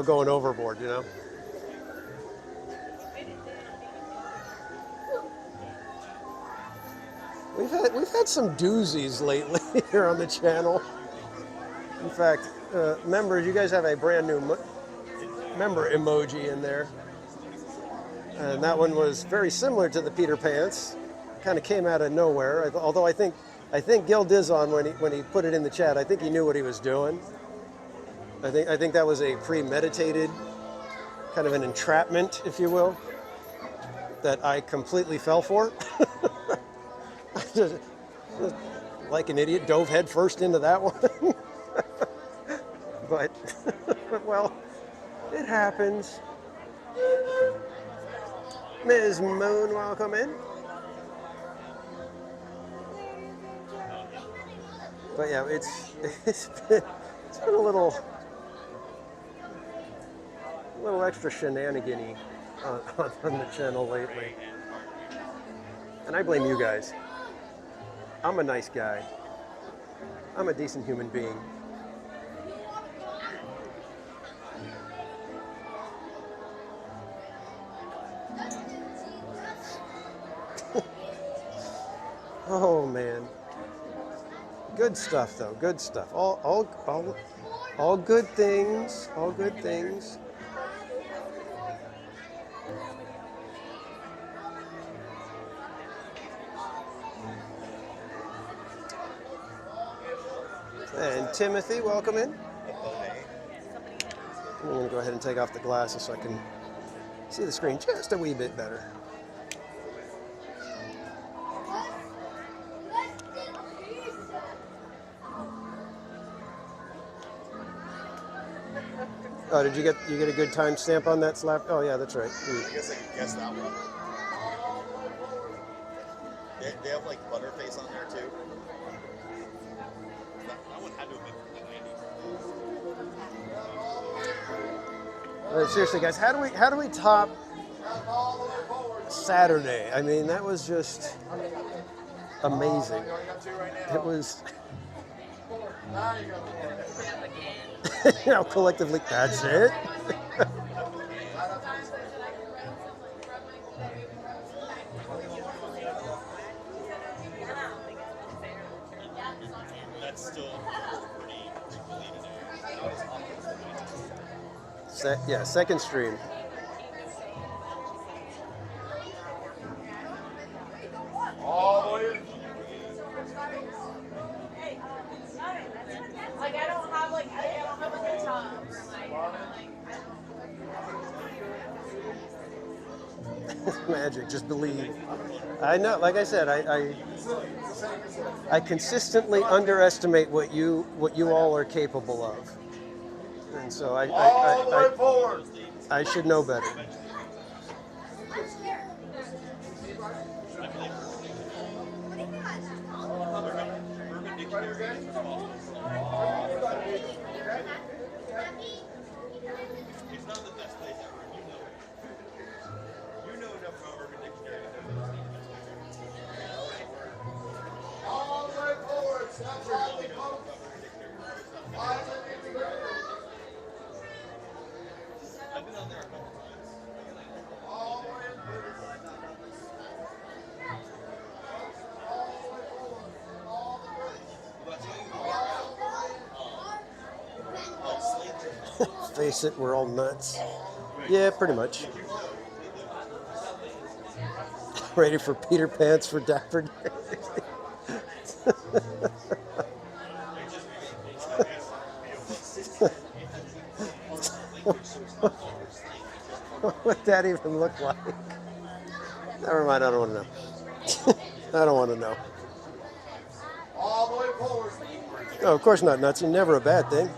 going overboard, We've had some doozies lately here on the channel. In fact, members, you guys have a brand new member emoji in there. And that one was very similar to the Peter Pants. Kind of came out of nowhere. Although I think Gil Dizon, when he put it in the chat, I think he knew what he was doing. I think that was a premeditated kind of an entrapment, if you will, that I completely fell for. Just, like an idiot, dove head first into that one. But, well, it happens. Ms. Moon, welcome in. But yeah, it's been a little extra shenanigan-y on the channel lately. And I blame you guys. I'm a nice guy. I'm a decent human being. Oh man, good stuff though. Good stuff. All good things. All good things. And Timothy, welcome in. I'm going to go ahead and take off the glasses so I can see the screen just a wee bit better. Oh, did you get a good timestamp on that slap? Oh yeah, that's right. I guess I could guess that one. They have like Butterface on there too. That one had to have been from the 90s. Seriously, guys, how do we top Saturday? I mean, that was just amazing. It was, you know, collectively, that's it. That's still pretty believable. Yeah, second stream. Like I don't have like a good time. Magic, just believe. I know, like I said, I consistently underestimate what you all are capable of, and so I should know better. It's not the best place ever. You know enough about Urban Dictionary to know that All the way forward, step forward, folks. I've been on there a couple times. All the way forward. Face it, we're all nuts. Yeah, pretty much. Ready for Peter Pants for Dapper Day. What would that even look like? Never mind, I don't want to know. I don't want to know. All the way forward. No, of course not nuts. Never a bad thing.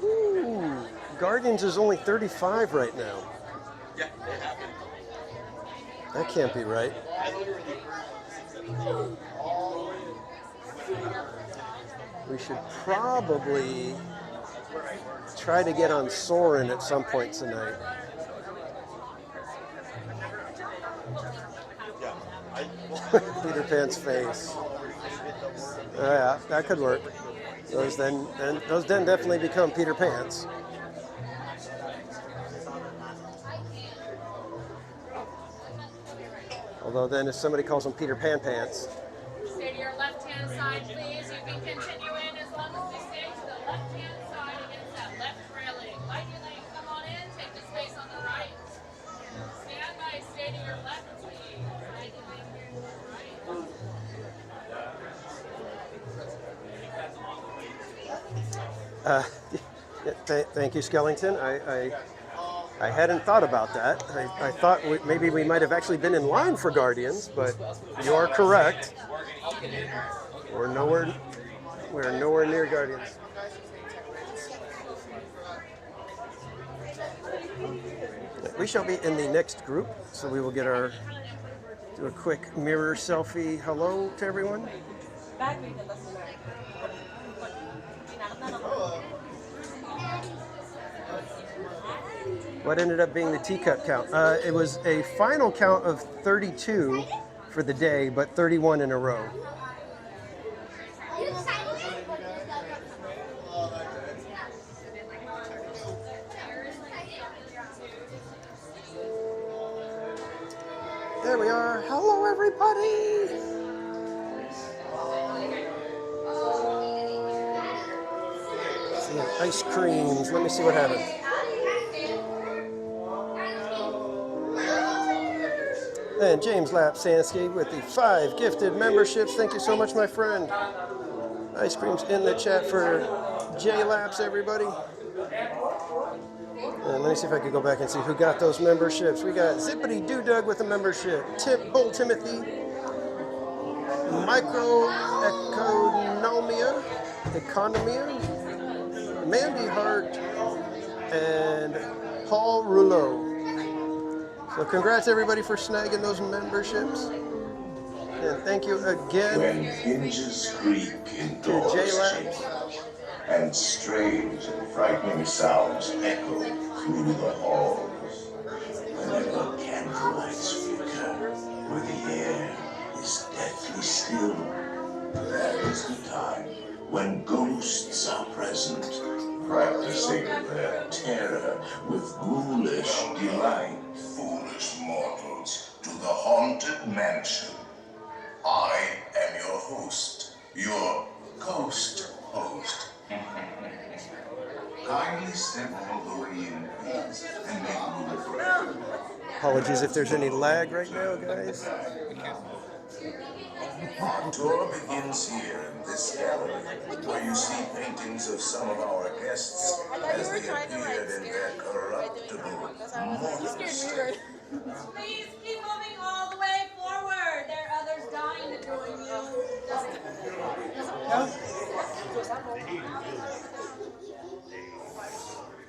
Ooh, Guardians is only 35 right now. Yeah, it happened. That can't be right. We should probably try to get on Soarin' at some point tonight. Peter Pan's face. Yeah, that could work. Those then definitely become Peter Pants. Although then if somebody calls them Peter Pan Pants. Stay to your left-hand side, please. You can continue in as long as we stay to the left-hand side against that left railing. Light your leg, come on in, take the space on the right. Stand by, stay to your left, please. Light your leg here to the right. Thank you, Skellington. I hadn't thought about that. I thought maybe we might have actually been in line for Guardians, but you are correct. We're nowhere near Guardians. We shall be in the next group, so we will do a quick mirror selfie hello to everyone. What ended up being the teacup count? It was a final count of 32 for the day, but 31 in a row. There we are. Hello, everybody. See, ice creams. Let me see what happened. And James Lapsansky with the 5 gifted memberships. Thank you so much, my friend. Ice creams in the chat for J Laps, everybody. And let me see if I could go back and see who got those memberships. We got Zippity Doo Dug with a membership, Bull Timothy, Economia, Mandy Hart, and Paul Rouleau. So congrats everybody for snagging those memberships. And thank you again When hinges creak in to doors J-Labs. change, and strange and frightening sounds echo through the halls. Whenever candlelights flicker, where the air is deathly still, that is the time when ghosts are present, practicing their terror with ghoulish delight. Foolish mortals, to the haunted mansion. I am your host, your ghost host. Kindly step all the way in, please, and make room for everyone. Apologies if there's any lag right now, guys. Our tour begins here in this gallery, where you see paintings of some of our guests as they appeared in their corruptible, mortal state. Please keep moving all the way forward. There are others dying to join you.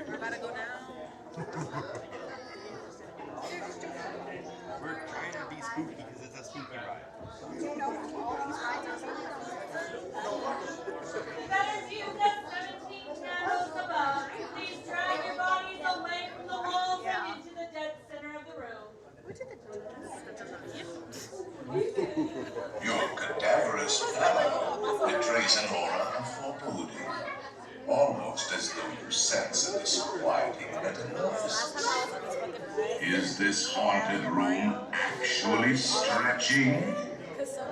We're about to go down. We're trying to be spooky because it's a spooky ride. Better view the 17 shadows above. Please drag your bodies away from the walls and into the dead center of the room. Your cadaverous pallor betrays an aura of foreboding, almost as though you sense a disquieting metamorphosis. Is this haunted room actually stretching?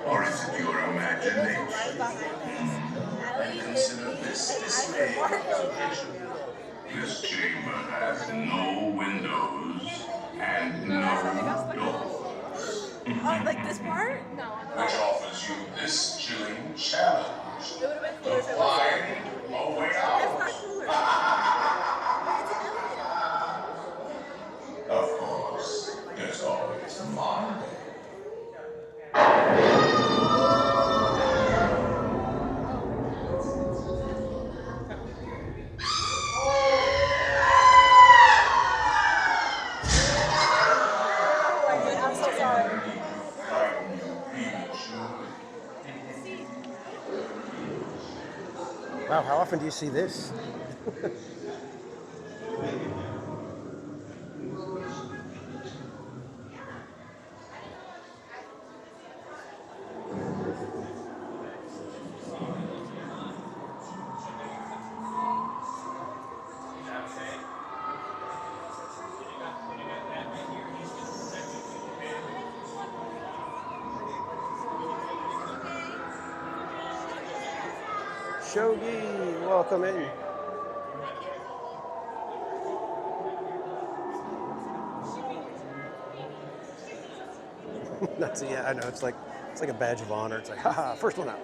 Or is it your imagination? And consider this display observation. This chamber has no windows and no doors. Like this part? No. Which offers you this chilling challenge to find a way out. Of course, there's always Monday. I'm so sorry. Wow, how often do you see this? Shogi, welcome in. That's yeah, I know. It's like a badge of honor. It's like, haha, first one out.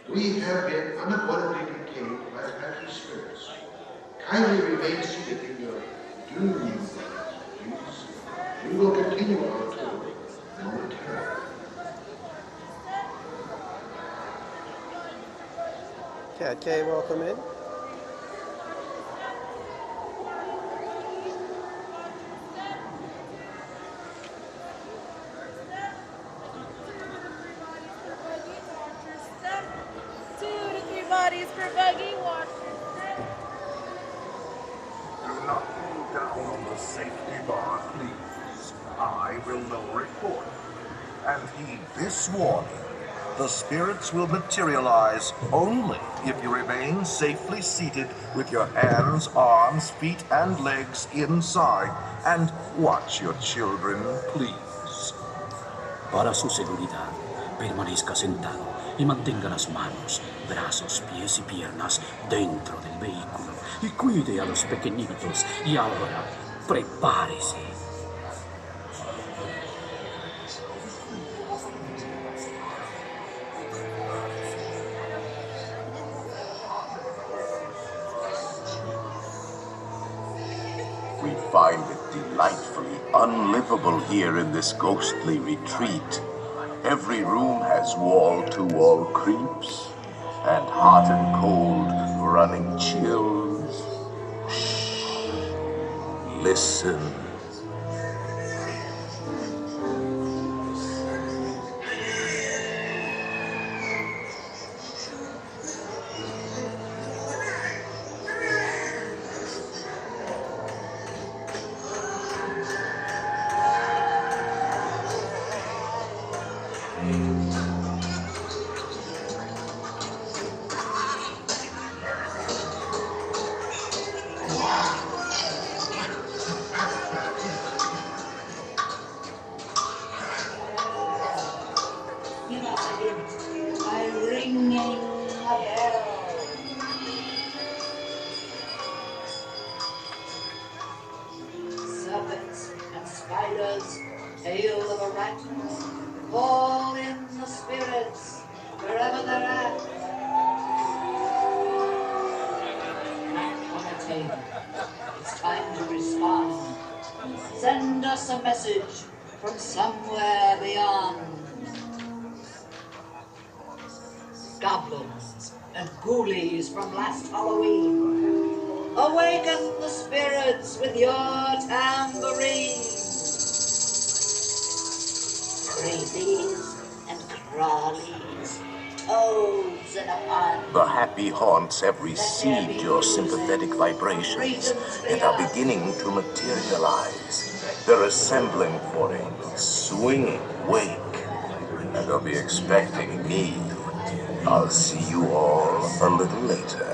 We have been unavoidably detained by Apache spirits. Kindly remain seated in your dunes, please. We will continue our tour momentarily. Cat K, welcome in. Bodies for buggy washer. Do not pull down on the safety bar, please. I will now report and heed this warning. The spirits will materialize only if you remain safely seated with your hands, arms, feet, and legs inside and watch your children, please. Para su seguridad, permanezca sentado y mantenga las manos, brazos, pies y piernas dentro del vehículo y cuide a los pequeñitos. Y ahora, prepárese. We find it delightfully unlivable here in this ghostly retreat. Every room has wall-to-wall creeps, and hot and cold running chills. Shh. Listen. By ringing a bell. Serpents and spiders, tail of a rat, call in the spirits wherever they're at. Back on a table, it's time to respond. Send us a message from somewhere beyond. Goblins and ghoulies from last Halloween, awaken the spirits with your tambourine. Creepies and crawlies, toads in a pond. The happy haunts have received your sympathetic vibrations and are beginning to materialize. They're assembling for a swinging wake, and they'll be expecting me. I'll see you all a little later.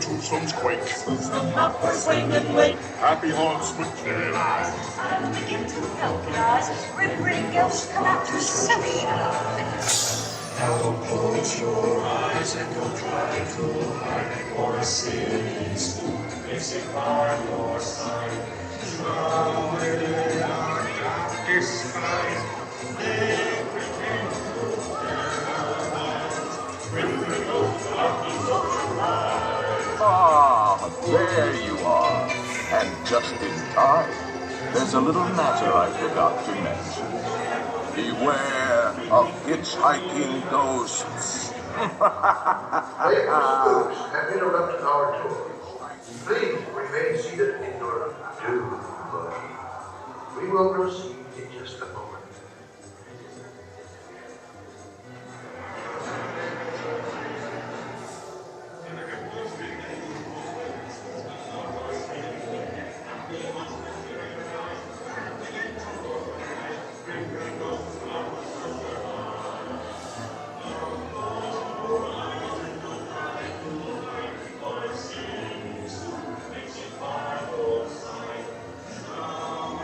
Tombstones quake. Spooks them up for swing and wake. Happy haunts materialize. And begin to alkalize. Ring ghosts come out to socialize. Now don't close your eyes and don't try to hide for a silly spook. It's a car your sign. Smile just in time. There's a little matter I forgot to mention. Beware of hitchhiking ghosts. Latest spooks have interrupted our tour. Please remain seated in your doom buggy. We will proceed in just a moment.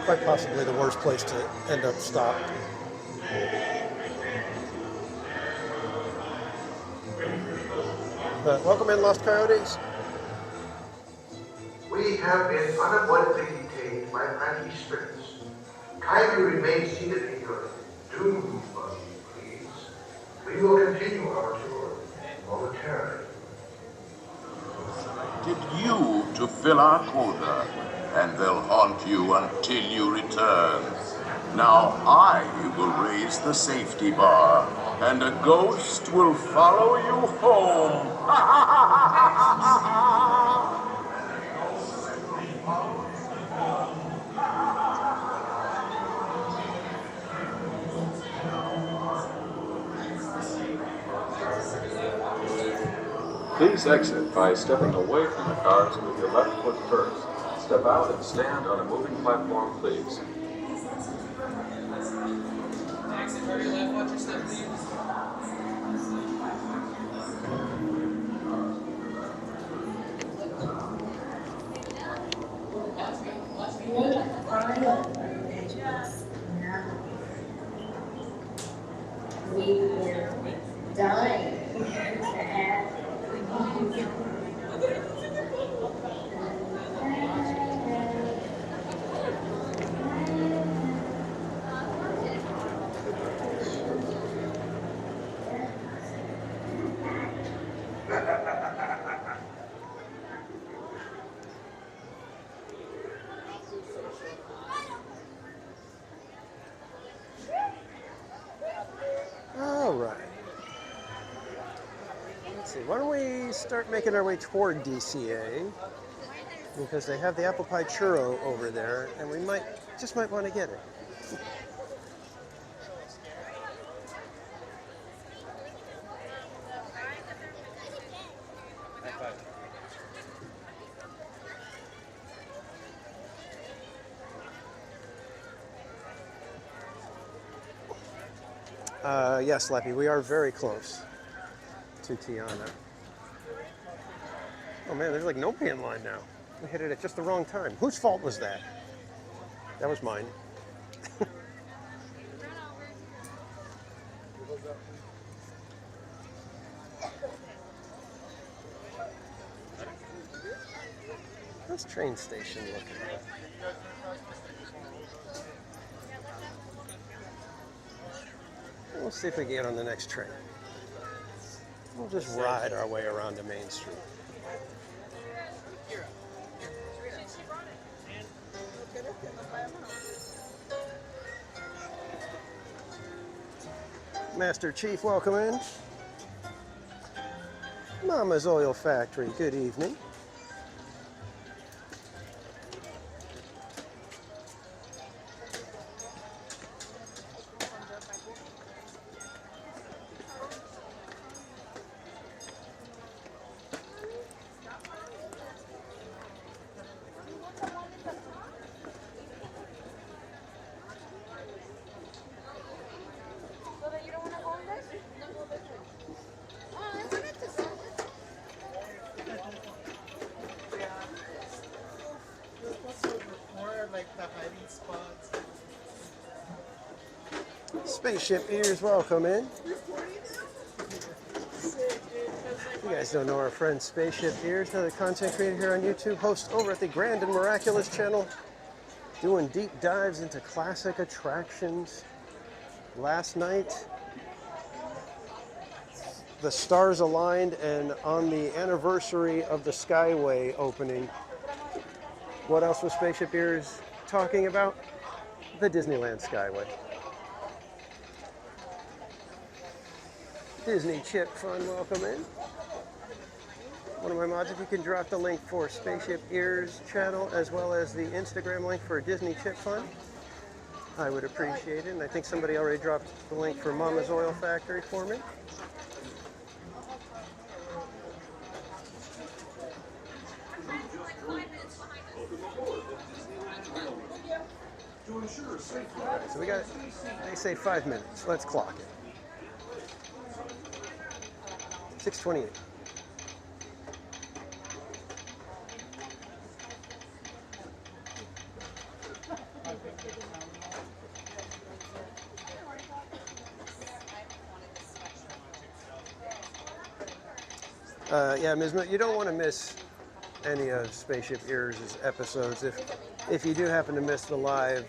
Quite possibly the worst place to end up stopped. But welcome in, Lost Coyotes. We have been unavoidably detained by cranky spirits. Kindly remain seated in your doom buggy, please. We will continue our tour momentarily. Get you to fill our quota, and they'll haunt you until you return. Now I will raise the safety bar, and a ghost will follow you home. Please exit by stepping away from the cars with your left foot first. Step out and stand on a moving platform, please. Exit for your left, watch your step, please. We were dying to have All right. Let's see. Why don't we start making our way toward DCA? Because they have the apple pie churro over there, and we might want to get it. Yes, Leppy, we are very close to Tiana. Oh man, there's like nobody in line now. We hit it at just the wrong time. Whose fault was that? That was mine. How's train station looking? We'll see if we can get on the next train. We'll just ride our way around to Main Street. Master Chief, welcome in. Mama's Oil Factory, good evening. Spaceship Ears, welcome in. You guys don't know our friend Spaceship Ears, another content creator here on YouTube, host over at the Grand and Miraculous channel, doing deep dives into classic attractions. Last night, the stars aligned, and on the anniversary of the Skyway opening, What else was Spaceship Ears talking about? The Disneyland Skyway. Disney Chip Fun, welcome in. One of my mods, if you can drop the link for Spaceship Ears channel as well as the Instagram link for Disney Chip Fun, I would appreciate it. And I think somebody already dropped the link for Mama's Oil Factory for me. All right, so we got, they say 5 minutes. Let's clock it. 6:28. Yeah, Ms. You don't want to miss any of Spaceship Ears' episodes. If you do happen to miss the live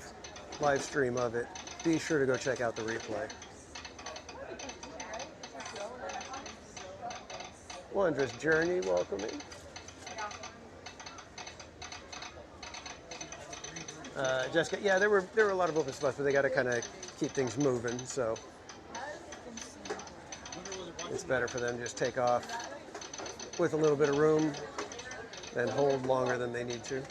stream of it, be sure to go check out the replay. Wondrous Journey, welcome in. Jessica, yeah, there were a lot of open spots, but they got to kind of keep things moving, so it's better for them to just take off with a little bit of room than hold longer than they need to.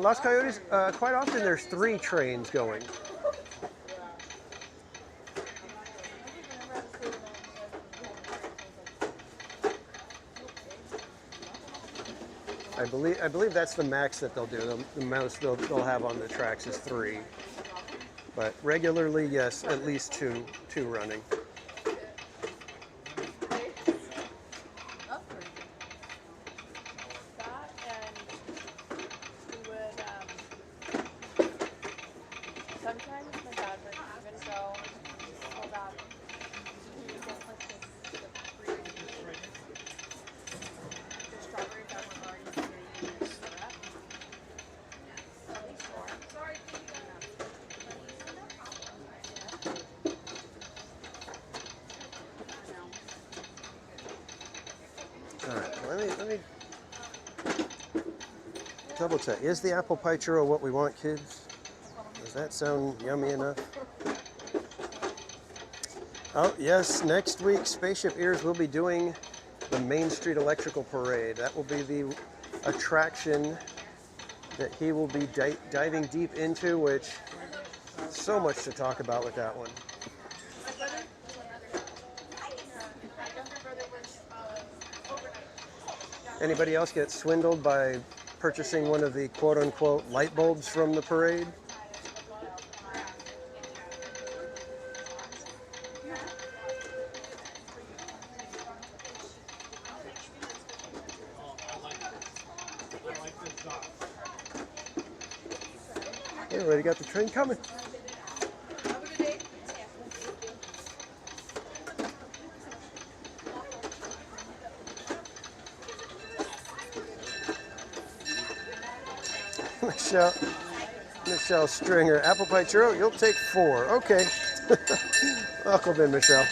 Los Coyotes, quite often there's 3 trains going. I believe that's the max that they'll do. The most they'll have on the tracks is 3. But regularly, yes, at least two running. Let me double check. Is the apple pie churro what we want, kids? Does that sound yummy enough? Oh, yes, next week, Spaceship Ears will be doing the Main Street Electrical Parade. That will be the attraction that he will be diving deep into, which so much to talk about with that one. Anybody else get swindled by purchasing one of the quote-unquote light bulbs from the parade? We already got the train coming. Michelle Stringer, apple pie churro, you'll take 4. Okay. Welcome in, Michelle.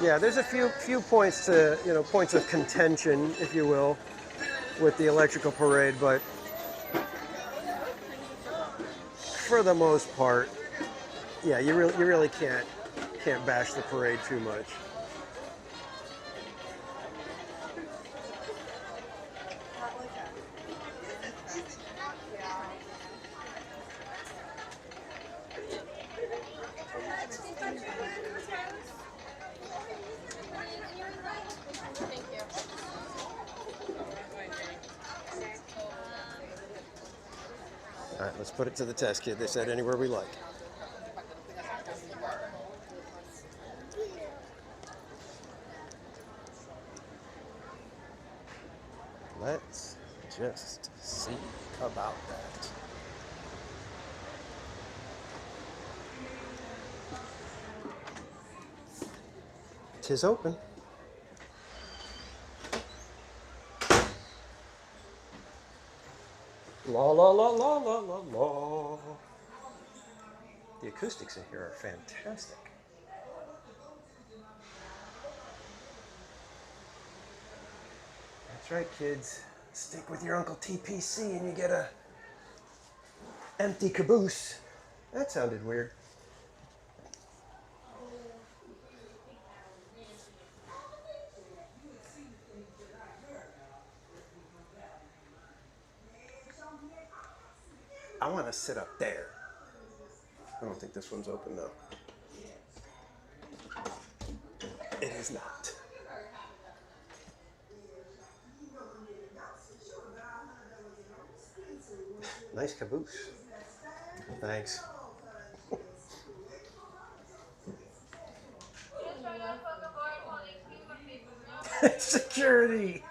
Yeah, there's a few points to, points of contention, if you will, with the electrical parade, but for the most part, yeah, you really can't bash the parade too much. All right, let's put it to the test, kid. They said anywhere we like. Let's just see about that. 'Tis open. La la la la la la la. The acoustics in here are fantastic. That's right, kids. Stick with your Uncle TPC and you get a empty caboose. That sounded weird. I want to sit up there. I don't think this one's open though. It is not. Nice caboose. Thanks. Security.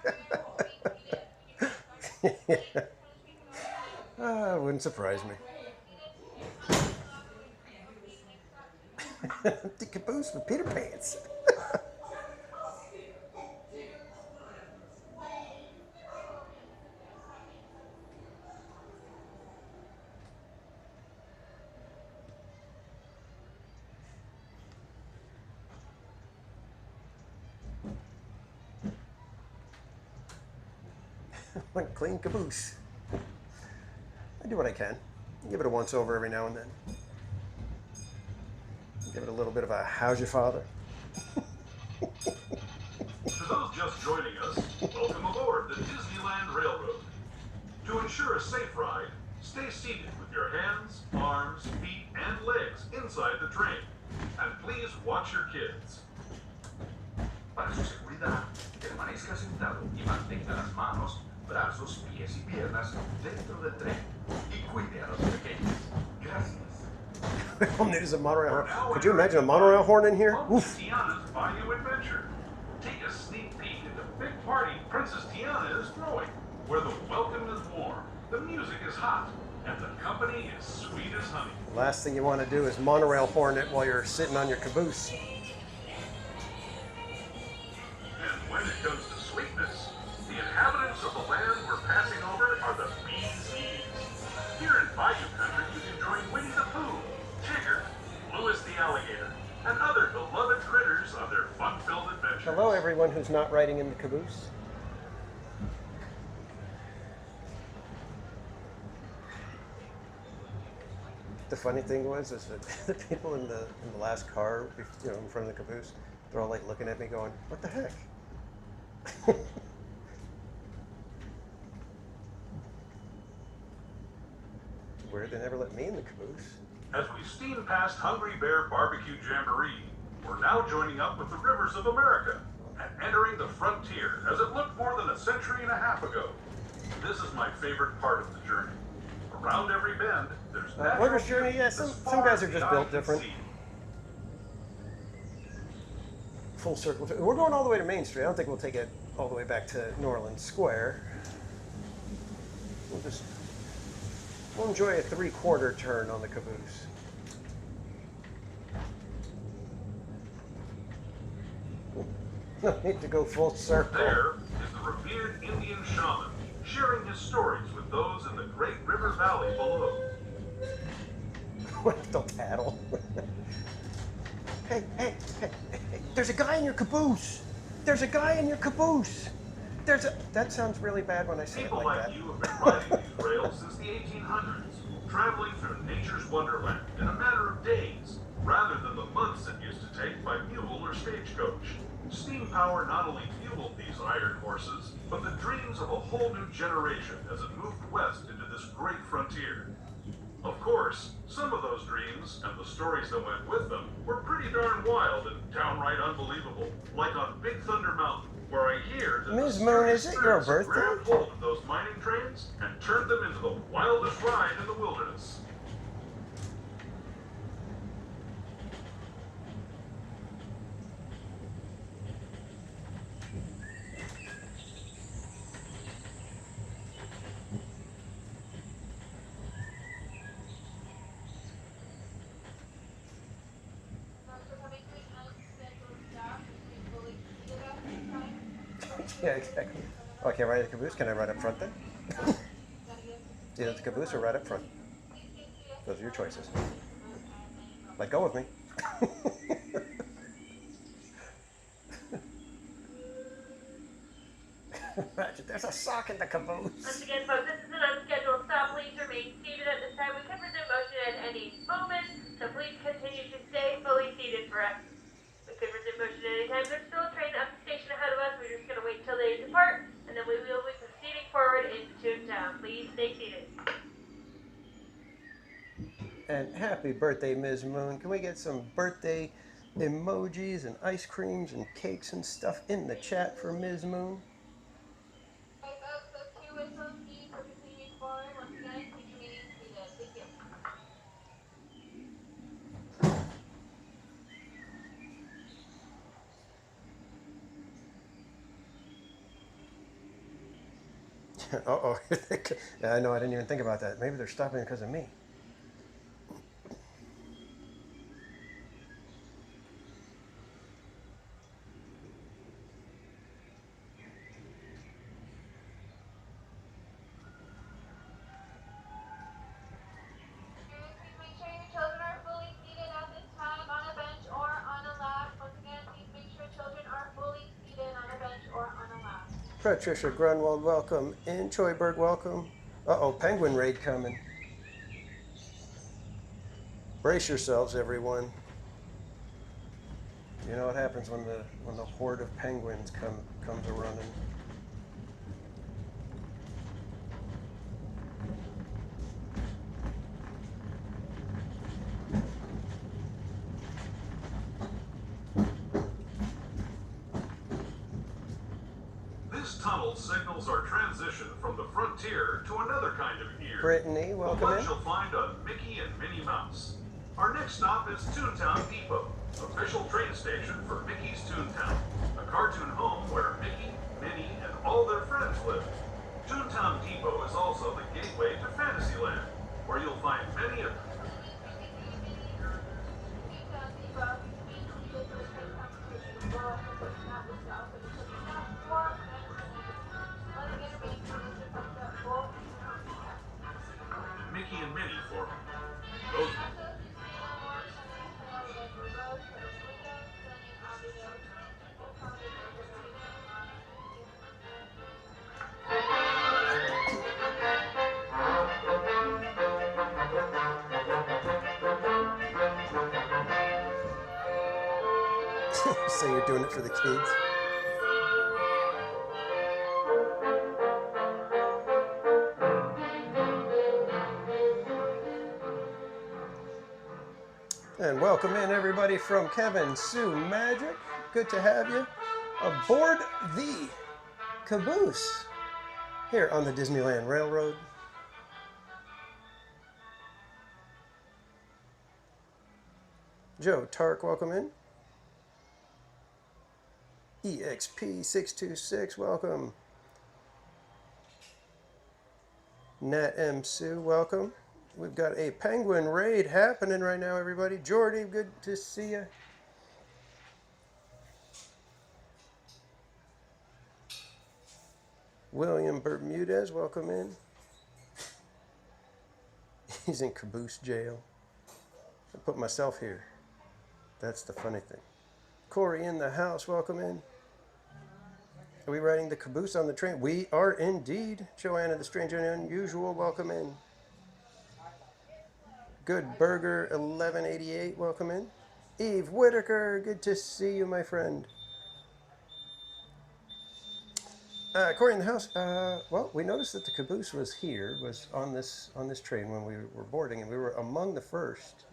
Wouldn't surprise me. The caboose with Peter Pants. One clean caboose. I do what I can. Give it a once over every now and then. Give it a little bit of a how's your father? To those just joining us, welcome aboard the Disneyland Railroad. To ensure a safe ride, stay seated with your hands, arms, feet, and legs inside the train. And please watch your kids. Para su seguridad, permanezca sentado y mantenga las manos, brazos, pies y piernas dentro del tren. Y cuide a los pequeños. Gracias. There's a monorail horn. Could you imagine a monorail horn in here? Oof. Tiana's Bayou Adventure. Take a sneak peek at the big party Princess Tiana is throwing, where the welcome is warm, the music is hot, and the company is sweet as honey. The last thing you want to do is monorail horn it while you're sitting on your caboose. And when it comes to sweetness, the inhabitants of the land we're passing over are the BCs. Here in Bayou Country, you can join Winnie the Pooh, Jigger, Louis the Alligator, and other beloved critters on their fun-filled adventures. Hello, everyone who's not riding in the caboose. The funny thing was is that the people in the last car, you know, in front of the caboose, they're all like looking at me going, "What the heck?" Weird, they never let me in the caboose. As we steam past Hungry Bear Barbecue Jamboree, we're now joining up with the rivers of America and entering the frontier as it looked more than a century and a half ago. This is my favorite part of the journey. Around every bend, there's Lover's Journey, yeah, some guys are just built different. Full circle. We're going all the way to Main Street. I don't think we'll take it all the way back to New Orleans Square. We'll enjoy a 3/4 turn on the caboose. No need to go full circle. There is the revered Indian shaman sharing his stories with those in the Great River Valley below. Don't tattle. Hey, there's a guy in your caboose. There's a guy in your caboose. That sounds really bad when I say People it like like that. you have been riding these rails since the 1800s, traveling through nature's wonderland in a matter of days, rather than the months it used to take by mule or stagecoach. Steam power not only fueled these iron horses, but the dreams of a whole new generation as it moved west into this great frontier. Of course, some of those dreams, and the stories that went with them, were pretty darn wild and downright unbelievable, like on Big Thunder Mountain, where I hear that Ms. the Moon, is it your spirits birthday? grabbed hold of those mining trains and turned them into the wildest ride in the wilderness. Yeah, exactly. Oh, I can't ride the caboose. Can I ride up front then? Either the caboose or ride up front. Those are your choices. Let go of me. Imagine, there's a sock in the caboose. Once again, folks, this is an unscheduled stop. Please remain seated at this time. We can resume motion at any moment, so please continue to stay fully seated for us. We could resume motion at any time. There's still a train up the station ahead of us. We're just going to wait till they depart, and then we will be proceeding forward into Toontown. Please stay seated. And happy birthday, Ms. Moon. Can we get some birthday emojis and ice creams and cakes and stuff in the chat for Ms. Moon? Uh-oh. I know, I didn't even think about that. Maybe they're stopping because of me. Patricia Grunwald, welcome. In Choiberg, welcome. Uh-oh, penguin raid coming. Brace yourselves, everyone. You know what happens when the horde of penguins comes a running. This tunnel signals our transition from the frontier to another kind of ear. Brittany, welcome the one in. you'll find on Mickey and Minnie Mouse. Our next stop is Toontown Depot, official train station for Mickey's Toontown, a cartoon home where Mickey, Minnie, and all their friends live. Toontown Depot is also the gateway to Fantasyland, where you'll find many of Mickey and Minnie for those. So you're doing it for the kids? And welcome in everybody from Kevin Sue Magic. Good to have you aboard the caboose here on the Disneyland Railroad. Joe Tark, welcome in. EXP626, welcome. Nat M. Sue, welcome. We've got a penguin raid happening right now, everybody. Jordy, good to see you. William Bermudez, welcome in. He's in caboose jail. I put myself here. That's the funny thing. Corey in the house, welcome in. Are we riding the caboose on the train? We are indeed. Joanna the Strange and Unusual, welcome in. Good Burger 1188, welcome in. Eve Whitaker, good to see you, my friend. Corey in the house. Well, we noticed that the caboose was here, was on this train when we were boarding, and we were among the first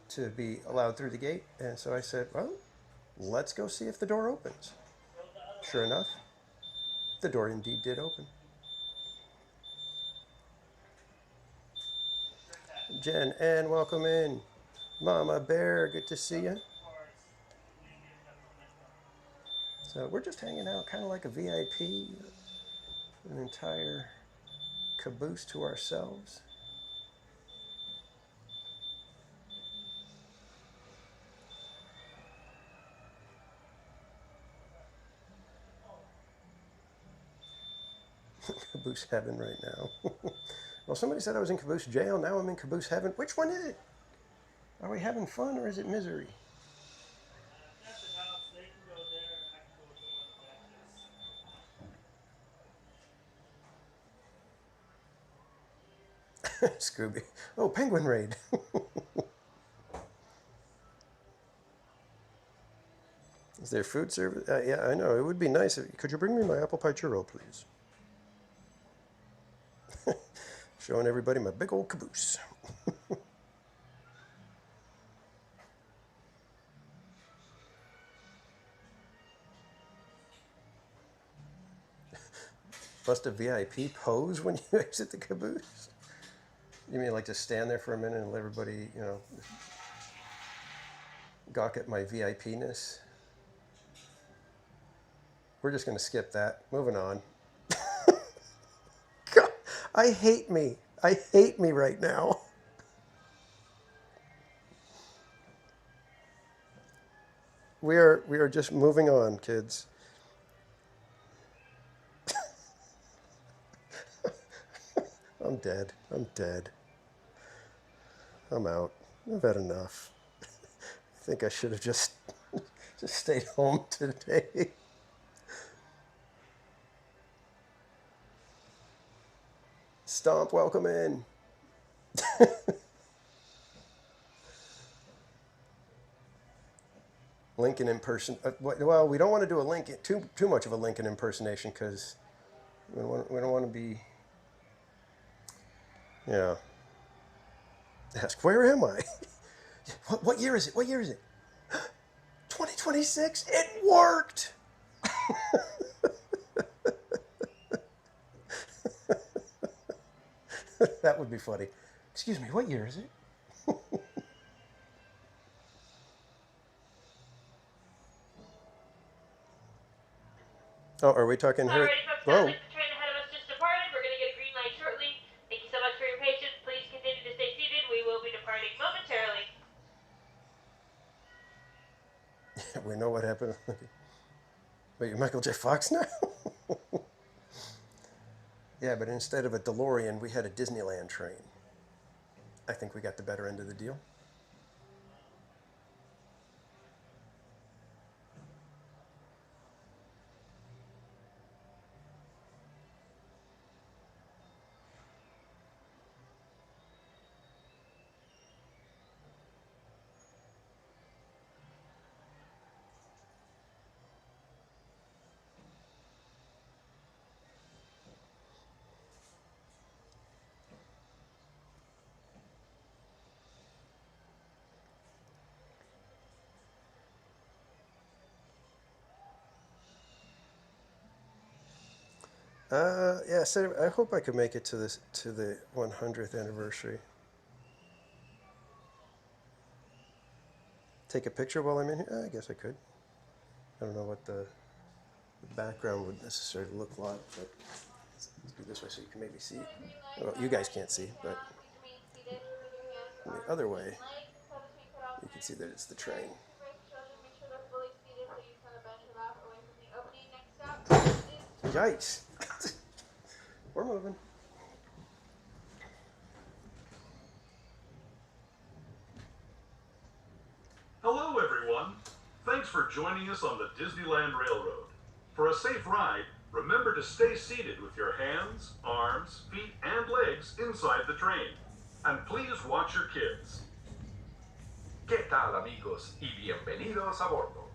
to be allowed through the gate. And so I said, well, let's go see if the door opens. Sure enough, the door indeed did open. Jen Ann, welcome in. Mama Bear, good to see you. So we're just hanging out, kind of like a VIP, an entire caboose to ourselves. Caboose heaven right now. Well, somebody said I was in caboose jail. Now I'm in caboose heaven. Which one is it? Are we having fun or is it misery? Scooby. Oh, penguin raid. Is there food service? Yeah, I know. It would be nice. Could you bring me my apple pie churro, please? Showing everybody my big old caboose. Must a VIP pose when you exit the caboose? You mean like just stand there for a minute and let everybody, you know, gawk at my VIP-ness? We're just going to skip that. Moving on. God, I hate me. I hate me right now. We are just moving on, kids. I'm dead. I'm dead. I'm out. I've had enough. I think I should have just stayed home today. Stomp, welcome in. Lincoln well, we don't want to do a Lincoln too much of a Lincoln impersonation because we don't want to be. Yeah. Ask, where am I? What year is it? What year is it? 2026. It worked. That would be funny. Excuse me. What year is it? Oh, are we talking here? Alrighty, folks, sounds like the train ahead of us just departed. We're going to get a green light shortly. Thank you so much for your patience. Please continue to stay seated. We will be departing momentarily. We know what happened. Wait, you're Michael J. Fox now? Yeah, but instead of a DeLorean, we had a Disneyland train. I think we got the better end of the deal. Yeah, so I hope I could make it to the 100th anniversary. Take a picture while I'm in here? I guess I could. I don't know what the background would necessarily look like, but let's do this way so you can maybe see. Well, you guys can't see, but the other way, you can see that it's the train. Yikes! We're moving. Hello, everyone. Thanks for joining us on the Disneyland Railroad. For a safe ride, remember to stay seated with your hands, arms, feet, and legs inside the train. And please watch your kids. ¿Qué tal, amigos? Y bienvenidos a bordo.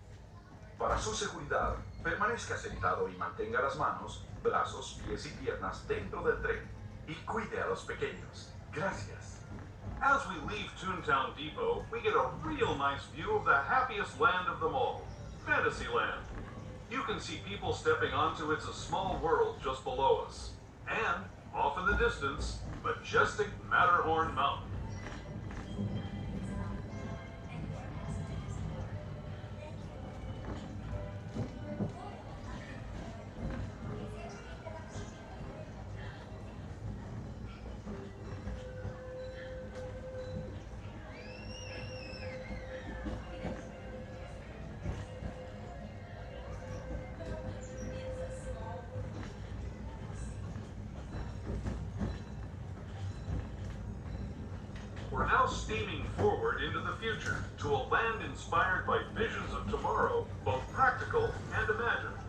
Para su seguridad, permanezca sentado y mantenga las manos, brazos, pies y piernas dentro del tren. Y cuide a los pequeños. Gracias. As we leave Toontown Depot, we get a real nice view of the happiest land of them all, Fantasyland. You can see people stepping onto It's a Small World just below us. And, off in the distance, majestic Matterhorn Mountain. steaming forward into the future to a land inspired by visions of tomorrow, both practical and imagined.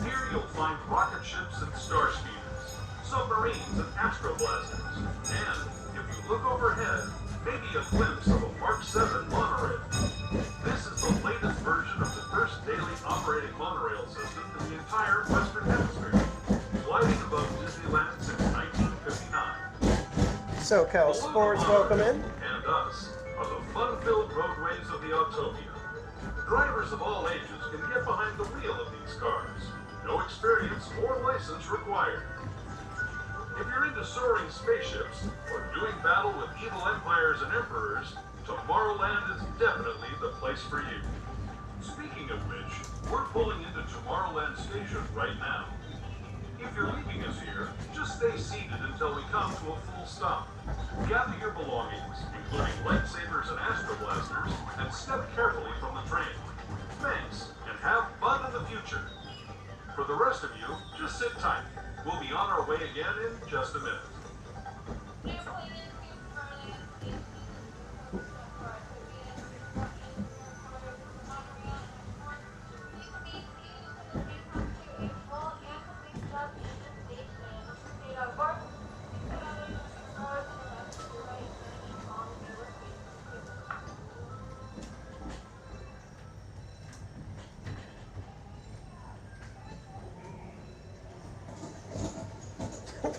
Here you'll find rocket ships and star speeders, submarines and astroblasters, and, if you look overhead, maybe a glimpse of a Mark 7 monorail. This is the latest version of the first daily operating monorail system in the entire Western Hemisphere, gliding above Disneyland since 1959. SoCal Sports, welcome in. And us are the fun-filled roadways of the Autopia. Drivers of all ages can get behind the wheel of these cars. No experience or license required. If you're into soaring spaceships or doing battle with evil empires and emperors, Tomorrowland is definitely the place for you. Speaking of which, we're pulling into Tomorrowland Station right now. If you're leaving us here, just stay seated until we come to a full stop. Gather your belongings, including lightsabers and astroblasters, and step carefully from the train. Thanks, and have fun in the future. For the rest of you, just sit tight. We'll be on our way again in just a minute.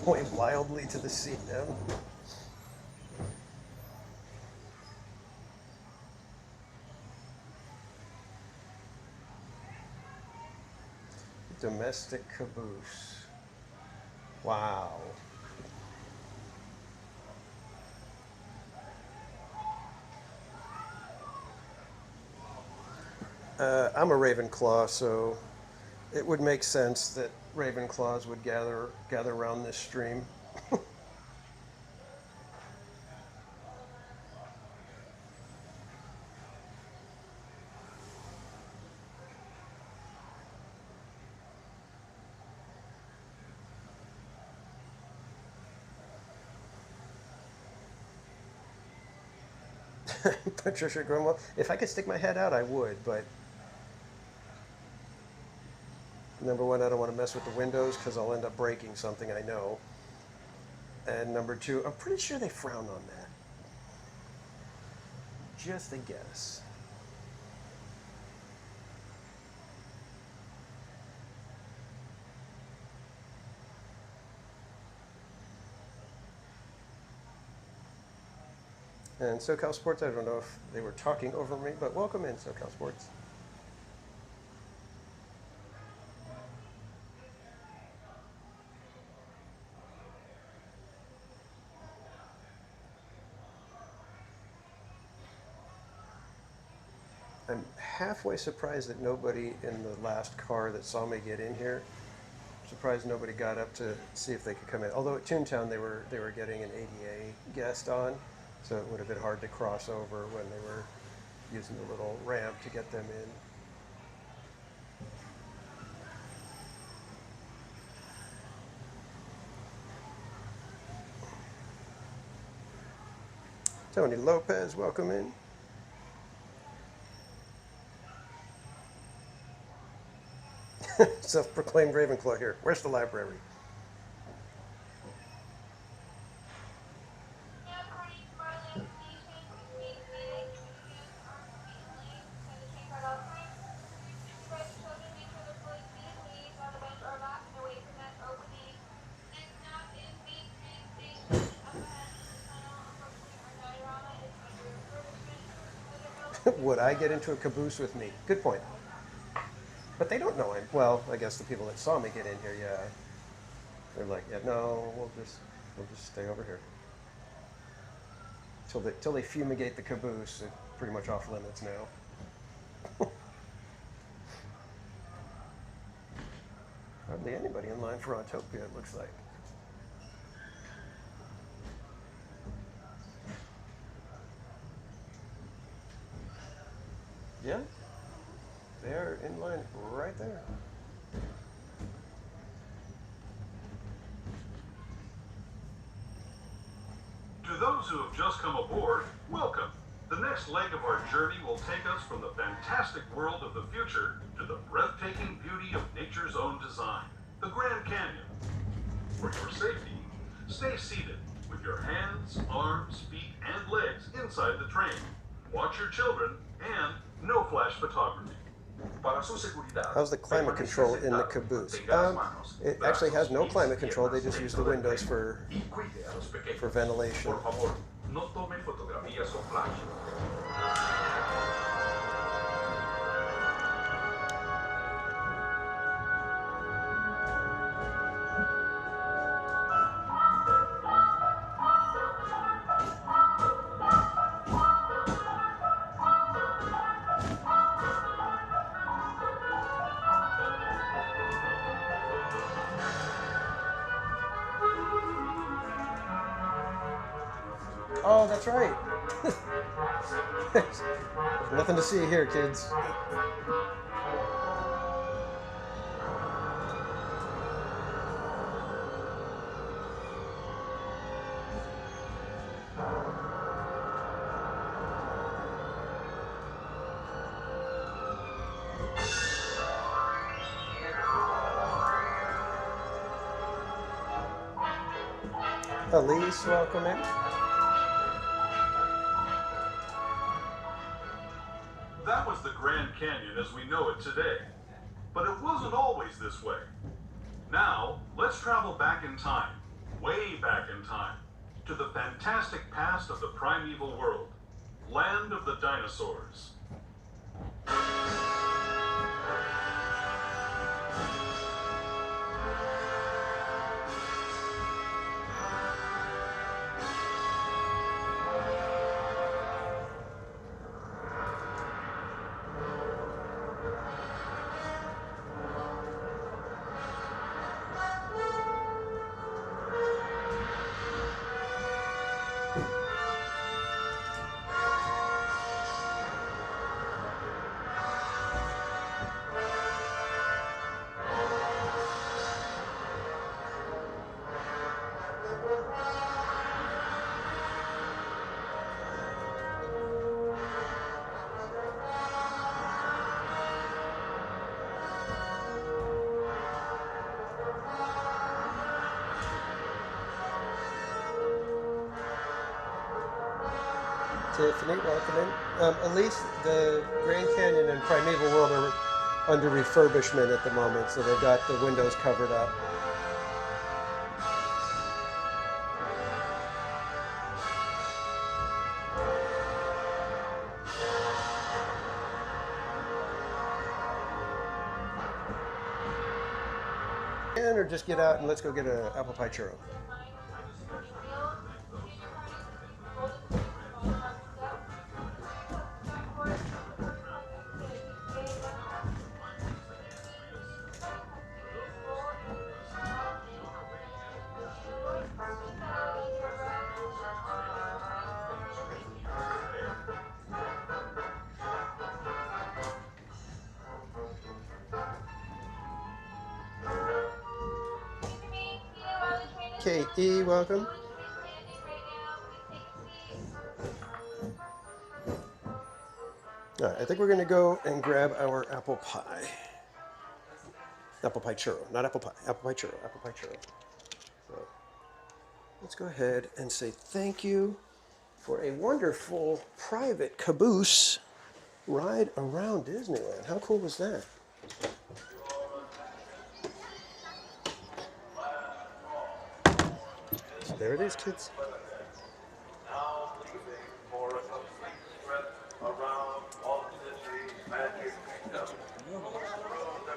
Wave wildly to the seat now. Domestic caboose. Wow. I'm a Ravenclaw, so it would make sense that Ravenclaws would gather around this stream. Patricia Grumwell, if I could stick my head out, I would, but number one, I don't want to mess with the windows because I'll end up breaking something, I know. And number two, I'm pretty sure they frown on that. Just a guess. And SoCal Sports, I don't know if they were talking over me, but welcome in, SoCal Sports. I'm halfway surprised that nobody in the last car that saw me get in here, surprised nobody got up to see if they could come in. Although at Toontown they were getting an ADA guest on, so it would have been hard to cross over when they were using the little ramp to get them in. Tony Lopez, welcome in. Self-proclaimed Ravenclaw here. Where's the library? Would I get into a caboose with me? Good point. But they don't know him. Well, I guess the people that saw me get in here, yeah. They're like, yeah, no, we'll just stay over here. Till they fumigate the caboose, it's pretty much off limits now. Hardly anybody in line for Autopia, it looks like. Yeah, they're in line right there. To those who have just come aboard, welcome. The next leg of our journey will take us from the fantastic world of the future to the breathtaking beauty of nature's own design, the Grand Canyon. For your safety, stay seated with your hands, arms, feet, and legs inside the train. Watch your children and no flash photography. How's the climate control in the caboose? It actually has no climate control. They just use the windows for ventilation. No tome fotografías con flash. Oh, that's right. There's nothing to see here, kids. Elise, welcome in. That was the Grand Canyon as we know it today. But it wasn't always this way. Now, let's travel back in time, way back in time, to the fantastic past of the primeval world, land of the dinosaurs. Tiffany, welcome in. Elise, the Grand Canyon and Primeval World are under refurbishment at the moment, so they've got the windows covered up. Or just get out and let's go get an apple pie churro. K.E., welcome. All right, I think we're going to go and grab our apple pie. Apple pie churro, not apple pie. Apple pie churro, apple pie churro. So let's go ahead and say thank you for a wonderful private caboose ride around Disneyland. How cool was that? So there it is, kids.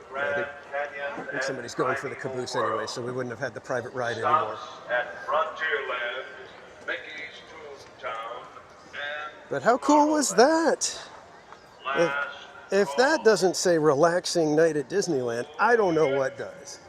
I think somebody's going for the caboose anyway, so we wouldn't have had the private ride anymore. But how cool was that? If that doesn't say relaxing night at Disneyland, I don't know what does.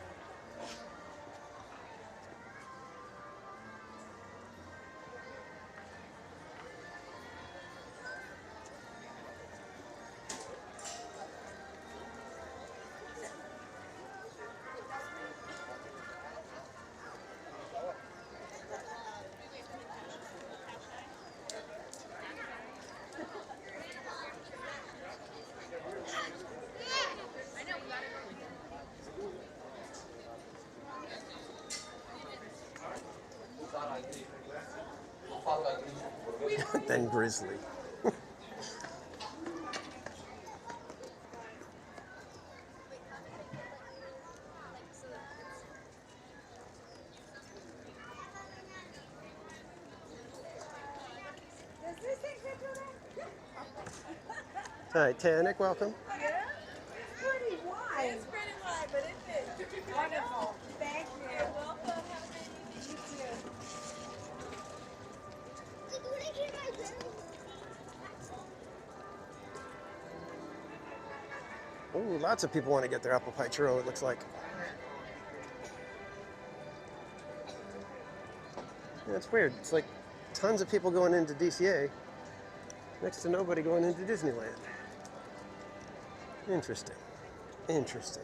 than grizzly. Titanic, welcome. Yeah? It's pretty wide. It's pretty wide, but it's wonderful. Thank you. You're welcome. Have a great evening. You too. Ooh, lots of people want to get their apple pie churro, it looks like. Yeah, it's weird. It's like tons of people going into DCA, next to nobody going into Disneyland. Interesting. Interesting.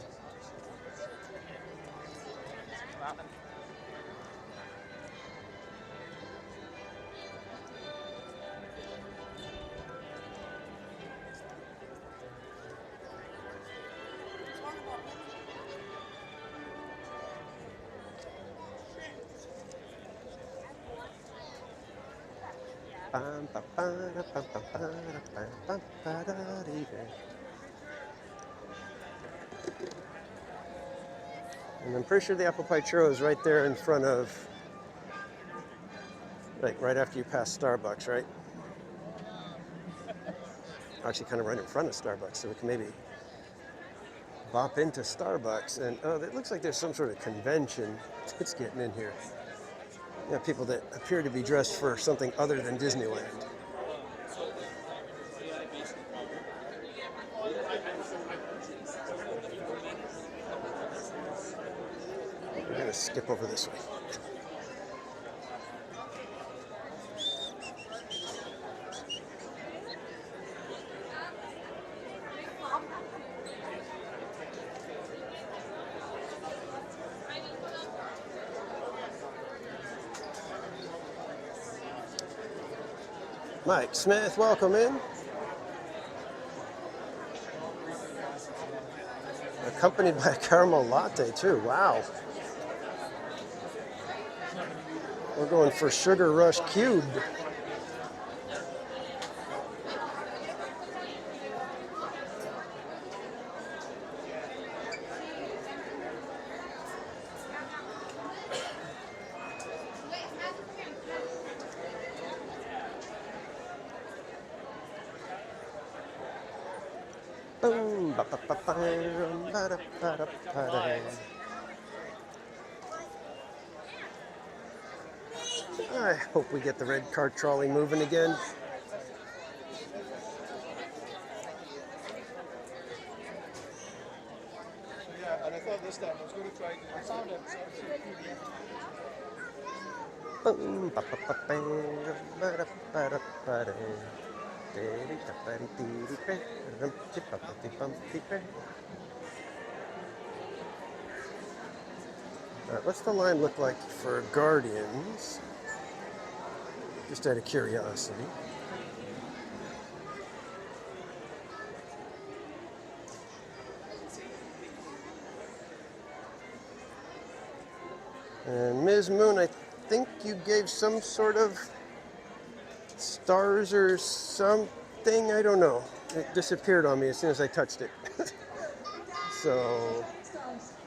And I'm pretty sure the apple pie churro is right there in front of, like right after you pass Starbucks, right? Actually kind of right in front of Starbucks, so we can maybe bop into Starbucks. And oh, it looks like there's some sort of convention that's getting in here. Yeah, people that appear to be dressed for something other than Disneyland. We're gonna skip over this way. Mike Smith, welcome in. Accompanied by a caramel latte too, wow. We're going for Sugar Rush Cubed. Boom, ba ba ba ba ba da ba da ba da. I hope we get the red cart trolley moving again. Yeah, and I thought this time I was going to try it. I found it. Boom, ba ba ba ba da ba da ba da. All right, what's the line look like for Guardians? Just out of curiosity. And Ms. Moon, I think you gave some sort of stars or something, I don't know. It disappeared on me as soon as I touched it. So,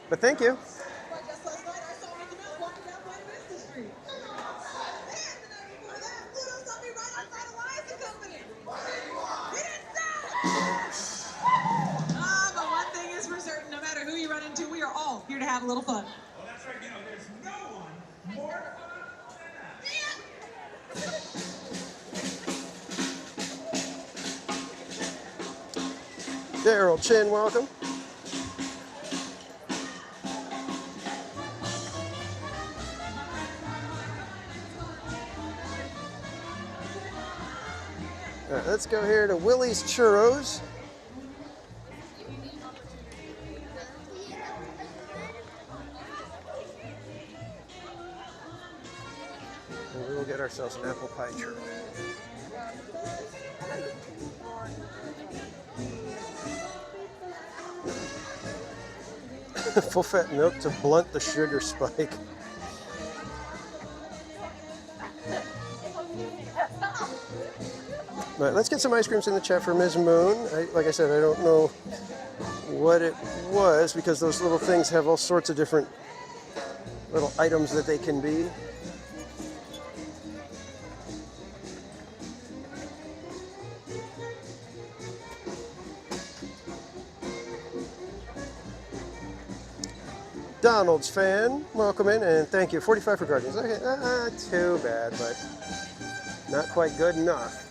but thank you. But one thing is for certain, no matter who you run into, we are all here to have a little fun. Well, that's right. You know, there's no one more fun than us. Daryl Chin, welcome. All right, let's go here to Willie's Churros. And we will get ourselves an apple pie churro. Full fat milk to blunt the sugar spike. But let's get some ice creams in the chat for Ms. Moon. Like I said, I don't know what it was because those little things have all sorts of different little items that they can be. Donald's fan, welcome in and thank you. 45 for Guardians. Okay, too bad, but not quite good enough.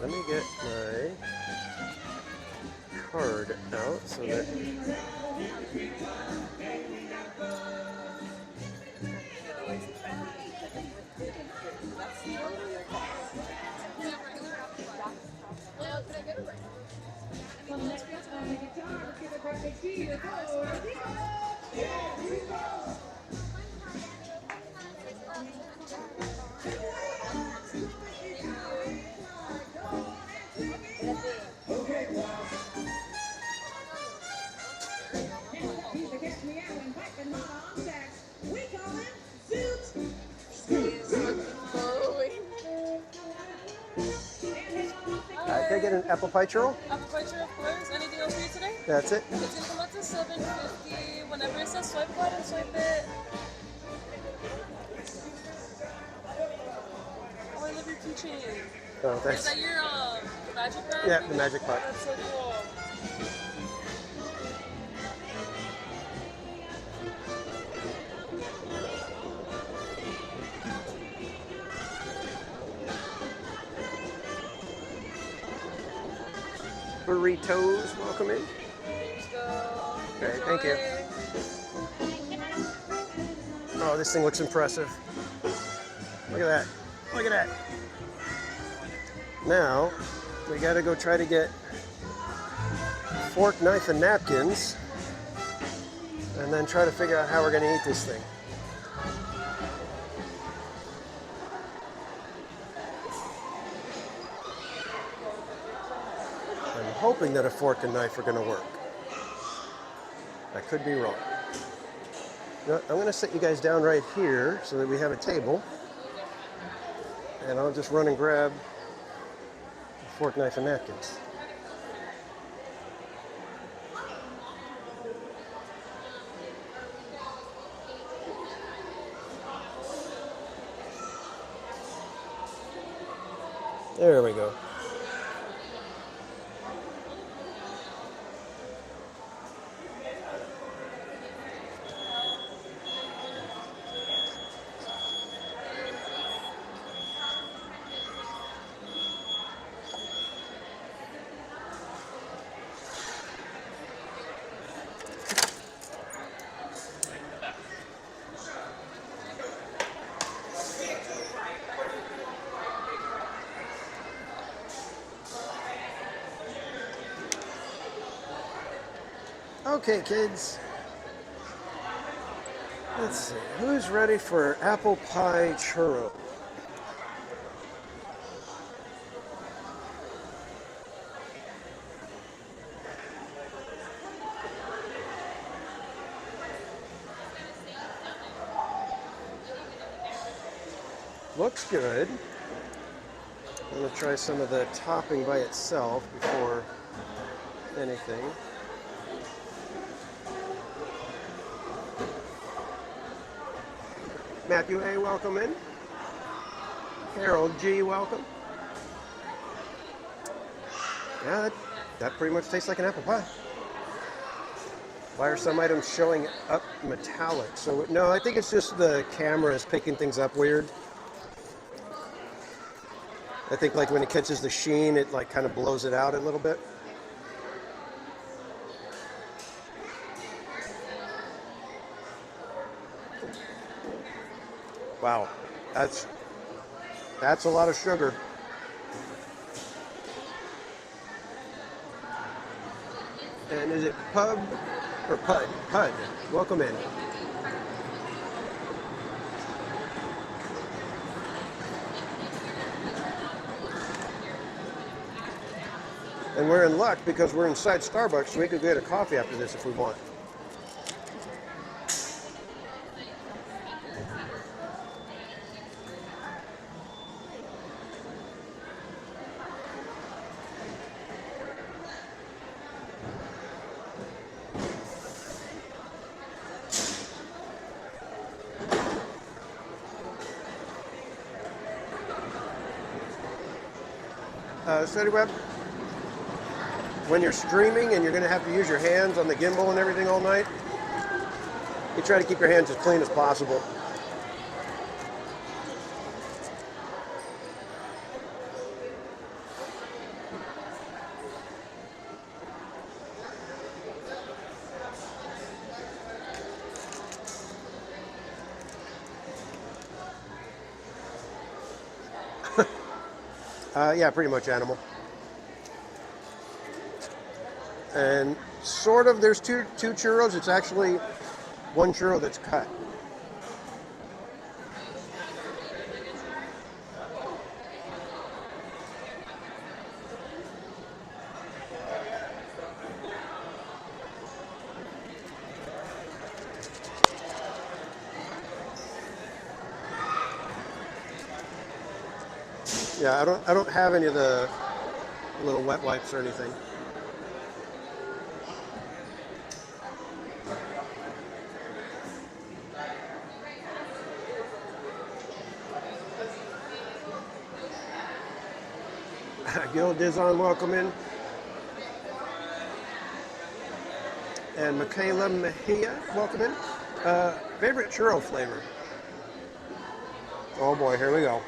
Let me get my card out so that can I get an apple pie churro? Apple pie churro, of course. Anything else for you today? That's it. It's gonna come out to $7.50. Whenever it says swipe, go ahead and swipe it. Oh, I love your keychain. Oh, thanks. Is that your magic bag? Yeah, the magic part. That's so cool. Burritos, welcome in. Okay, thank you. Oh, this thing looks impressive. Look at that. Look at that. Now, we gotta go try to get fork, knife, and napkins, and then try to figure out how we're gonna eat this thing. I'm hoping that a fork and knife are gonna work. I could be wrong. No, I'm gonna set you guys down right here so that we have a table. And I'll just run and grab a fork, knife, and napkins. There we go. Okay, kids. Let's see. Who's ready for apple pie churro? Looks good. I'm going to try some of the topping by itself before anything. Matthew A, welcome in. Harold G, welcome. Yeah, that pretty much tastes like an apple pie. Why are some items showing up metallic? So, no, I think it's just the camera is picking things up weird. I think like when it catches the sheen, it like kind of blows it out a little bit. Wow, that's a lot of sugar. And is it Pub or Pud? Pud, welcome in. And we're in luck because we're inside Starbucks, so we could get a coffee after this if we want. Study Web, when you're streaming and you're going to have to use your hands on the gimbal and everything all night, you try to keep your hands as clean as possible. Yeah, pretty much animal. And sort of, there's two churros. It's actually one churro that's cut. Yeah, I don't have any of the little wet wipes or anything. Gil Dizon, welcome in. And Michaela Mejia, welcome in. Favorite churro flavor? Oh boy, here we go.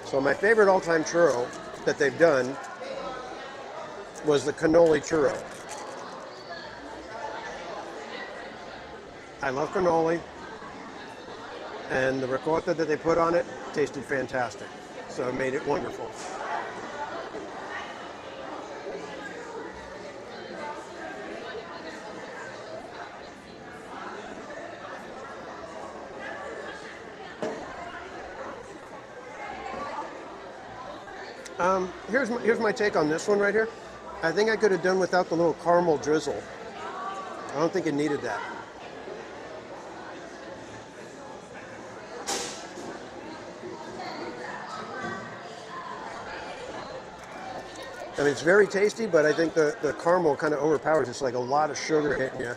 So my favorite all-time churro that they've done was the cannoli churro. I love cannoli, and the ricotta that they put on it tasted fantastic. So it made it wonderful. Here's my take on this one right here. I think I could have done without the little caramel drizzle. I don't think it needed that. I mean, it's very tasty, but I think the caramel kind of overpowers. It's like a lot of sugar hitting you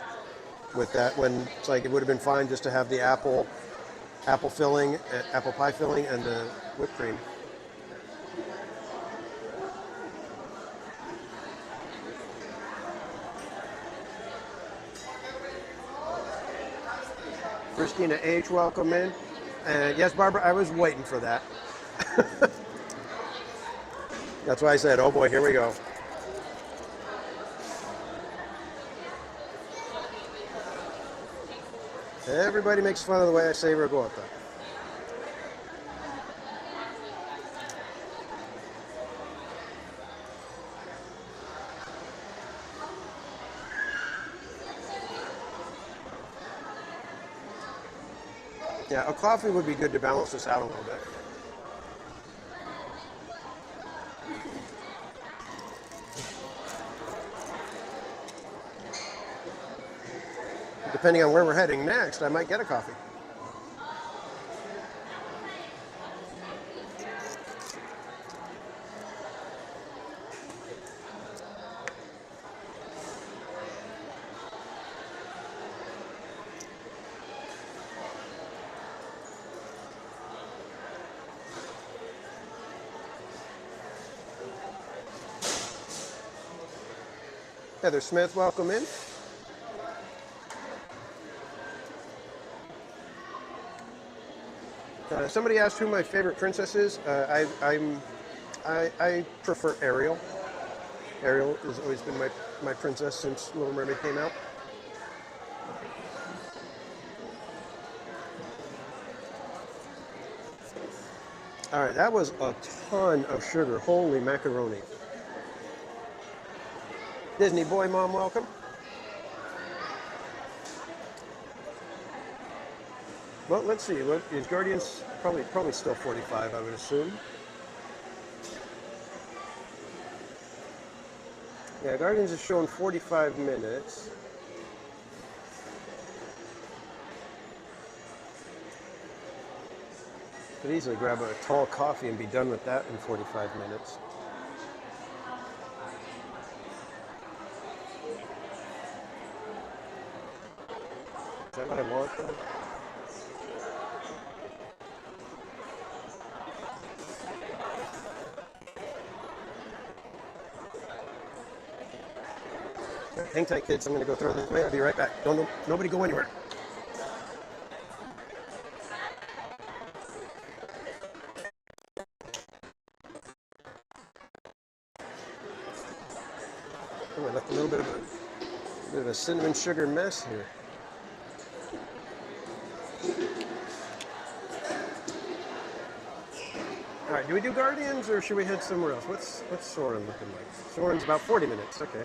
with that, when it's like it would have been fine just to have the apple filling, apple pie filling, and the whipped cream. Christina H., welcome in. And yes, Barbara, I was waiting for that. That's why I said, oh boy, here we go. Everybody makes fun of the way I say ricotta. Yeah, a coffee would be good to balance this out a little bit. Depending on where we're heading next, I might get a coffee. Heather Smith, welcome in. Somebody asked who my favorite princess is. I prefer Ariel. Ariel has always been my princess since Little Mermaid came out. All right, that was a ton of sugar. Holy macaroni. Disney Boy Mom, welcome. Well, let's see. Is Guardians probably still 45, I would assume. Yeah, Guardians is showing 45 minutes. Could easily grab a tall coffee and be done with that in 45 minutes. Is that what I want? Hang tight, kids. I'm going to go throw this away. I'll be right back. Nobody go anywhere. Oh, I left a little bit of a cinnamon sugar mess here. All right, do we do Guardians or should we head somewhere else? What's Soarin' looking like? Soarin's about 40 minutes. Okay.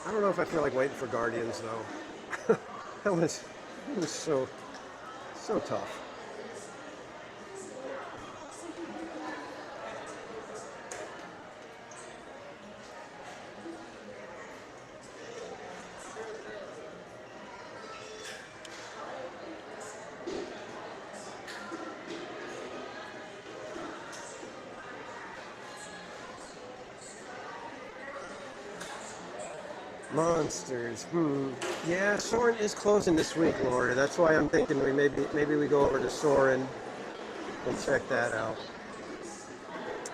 I don't know if I feel like waiting for Guardians though. It was so tough. Monsters. Yeah, Soarin' is closing this week, Laura. That's why I'm thinking maybe we go over to Soarin' and check that out.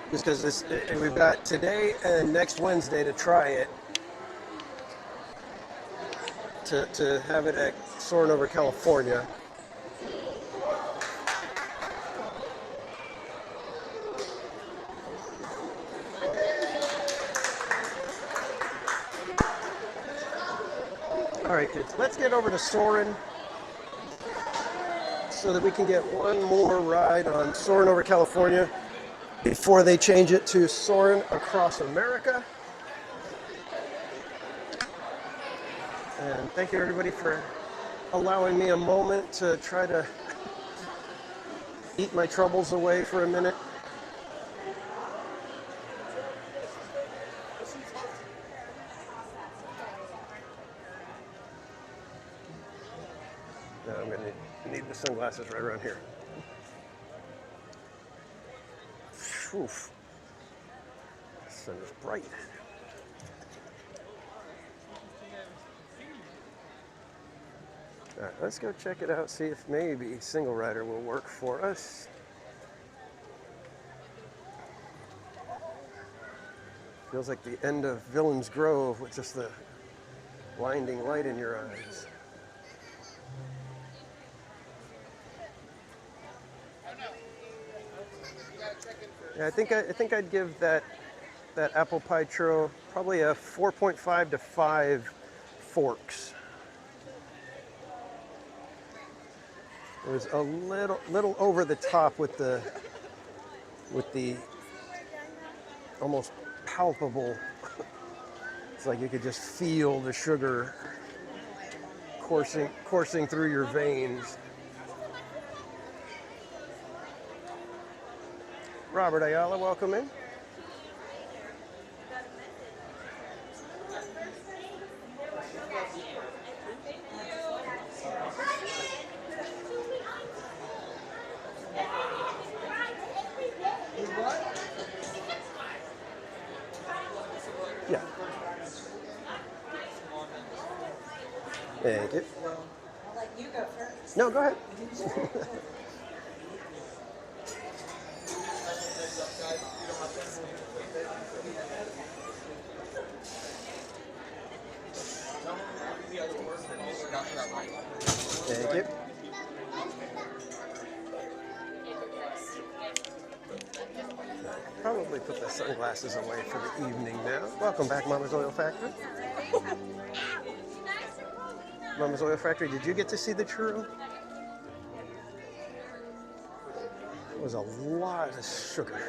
Just because we've got today and next Wednesday to try it. To have it at Soarin' over California. All right, kids, let's get over to Soarin' so that we can get one more ride on Soarin' over California before they change it to Soarin' across America. And thank you, everybody, for allowing me a moment to try to eat my troubles away for a minute. I'm going to need the sunglasses right around here. Oof. The sun is bright. All right, let's go check it out, see if maybe single rider will work for us. Feels like the end of Villain's Grove with just the blinding light in your eyes. Yeah, I think I'd give that apple pie churro probably a 4.5 to 5 forks. It was a little over the top with the almost palpable. It's like you could just feel the sugar coursing through your veins. Robert Ayala, welcome in. Yeah. Thank you. I'll let you go first. No, go ahead. Thank you. Probably put the sunglasses away for the evening now. Welcome back, Mama's Oil Factory. Mama's Oil Factory, did you get to see the churro? It was a lot of sugar.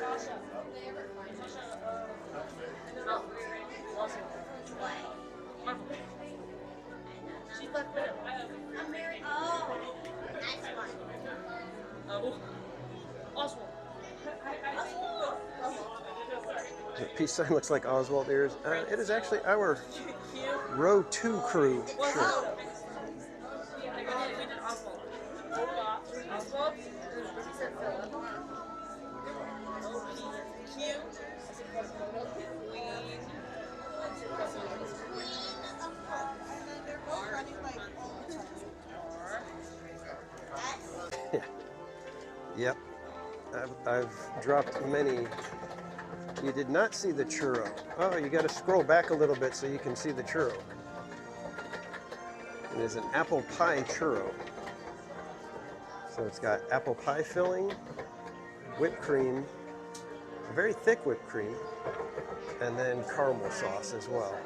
The peace sign looks like Oswald ears. It is actually our row 2 crew shirt. Yep, I've dropped many. You did not see the churro. Oh, you got to scroll back a little bit so you can see the churro. It is an apple pie churro. So it's got apple pie filling, whipped cream, very thick whipped cream, and then caramel sauce as well.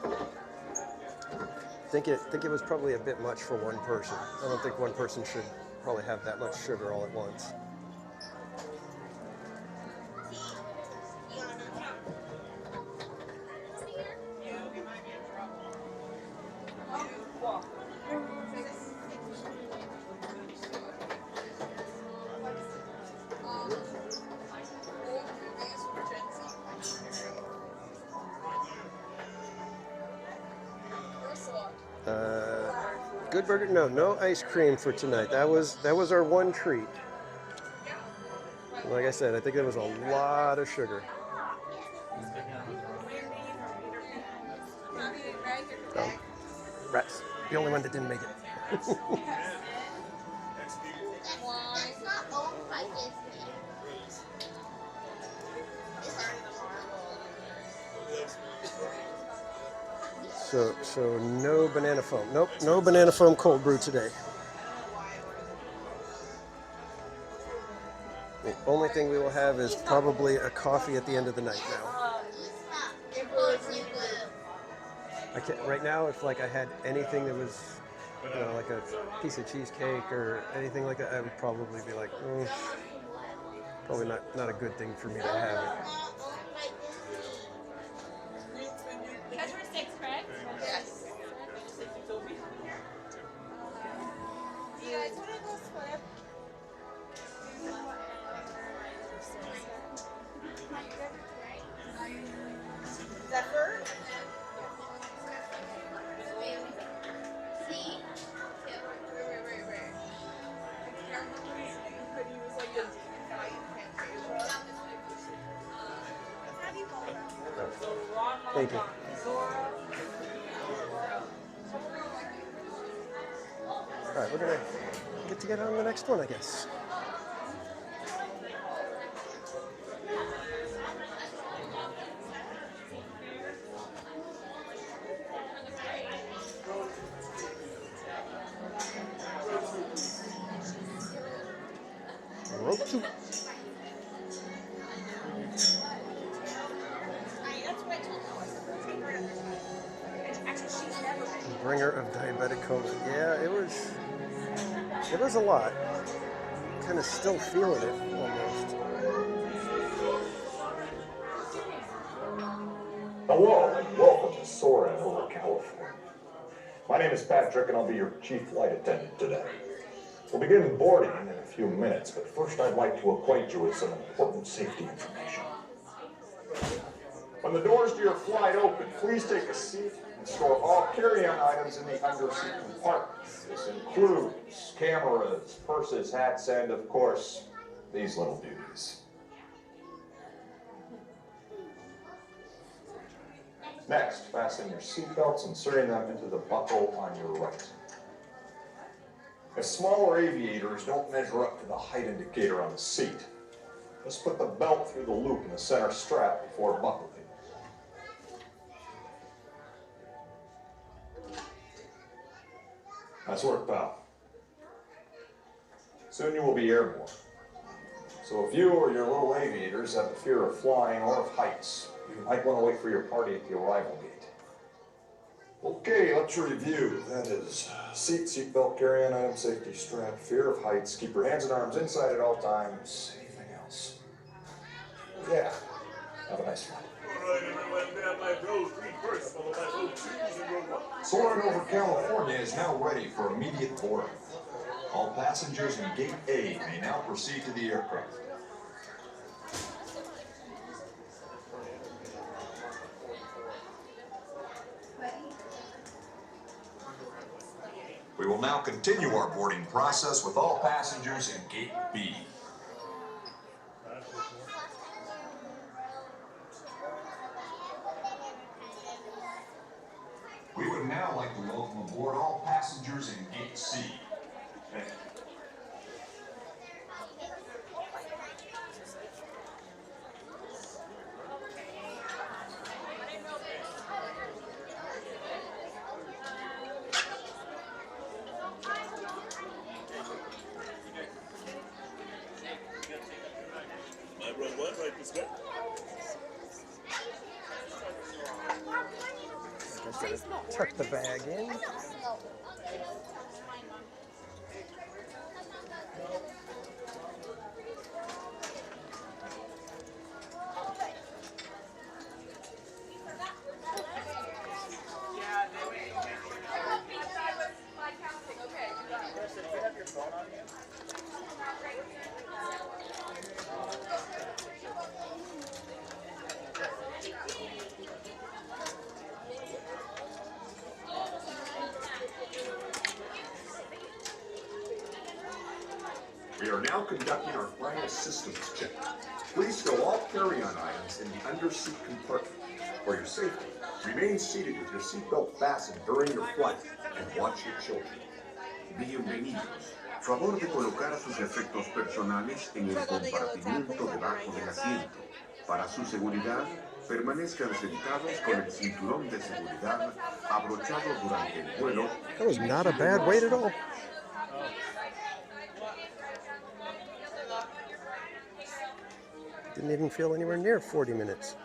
I think it was probably a bit much for one person. I don't think one person should probably have that much sugar all at once. Good burger? No ice cream for tonight. That was our one treat. Like I said, I think there was a lot of sugar. Oh, rats. The only one that didn't make it. So no banana foam. Nope, no banana foam cold brew today. The only thing we will have is probably a coffee at the end of the night now. I can't, right now, if like I had anything that was, you know, like a piece of cheesecake or anything like that, I would probably be like, probably not a good thing for me to have it. You guys were 6, correct? Yes. Do you guys want to go swim? Zephyr? Thank you. All right, we're gonna get on the next one, I guess. Rope two. Bringer of diabetic coma. Yeah, it was a lot. Kind of still feeling it almost. Hello and welcome to Soarin' over California. My name is Patrick and I'll be your chief flight attendant today. We'll begin boarding in a few minutes, but first I'd like to acquaint you with some important safety information. When the doors to your flight open, please take a seat and store all carry-on items in the underseat compartment. This includes cameras, purses, hats, and of course, these little beauties. Next, fasten your seatbelts, inserting them into the buckle on your right. If smaller aviators don't measure up to the height indicator on the seat, just put the belt through the loop in the center strap before buckling. Nice work, pal. Soon you will be airborne. So if you or your little aviators have a fear of flying or of heights, you might want to wait for your party at the arrival gate. Okay, let's review. That is seatbelt, carry-on item, safety strap, fear of heights, keep your hands and arms inside at all times. Anything else? Yeah. Have a nice flight. Alright, everyone, grab my row 3 first, followed by row 2s and row 1. Soarin' over California is now ready for immediate boarding. All passengers in Gate A may now proceed to the aircraft. We will now continue our boarding process with all passengers in Gate B. We would now like to welcome aboard all passengers in Gate C. Row 1, right this way. I'm gonna tuck the bag in. We are now conducting our final systems check. Please stow all carry-on items in the under-seat compartment. For your safety, remain seated with your seatbelt fastened during your flight and watch your children. Bienvenidos. Favor de colocar sus efectos personales en el compartimiento debajo del asiento. Para su seguridad, permanezcan sentados con el cinturón de seguridad abrochado durante el vuelo. That was not a bad wait at all. Didn't even feel anywhere near 40 minutes.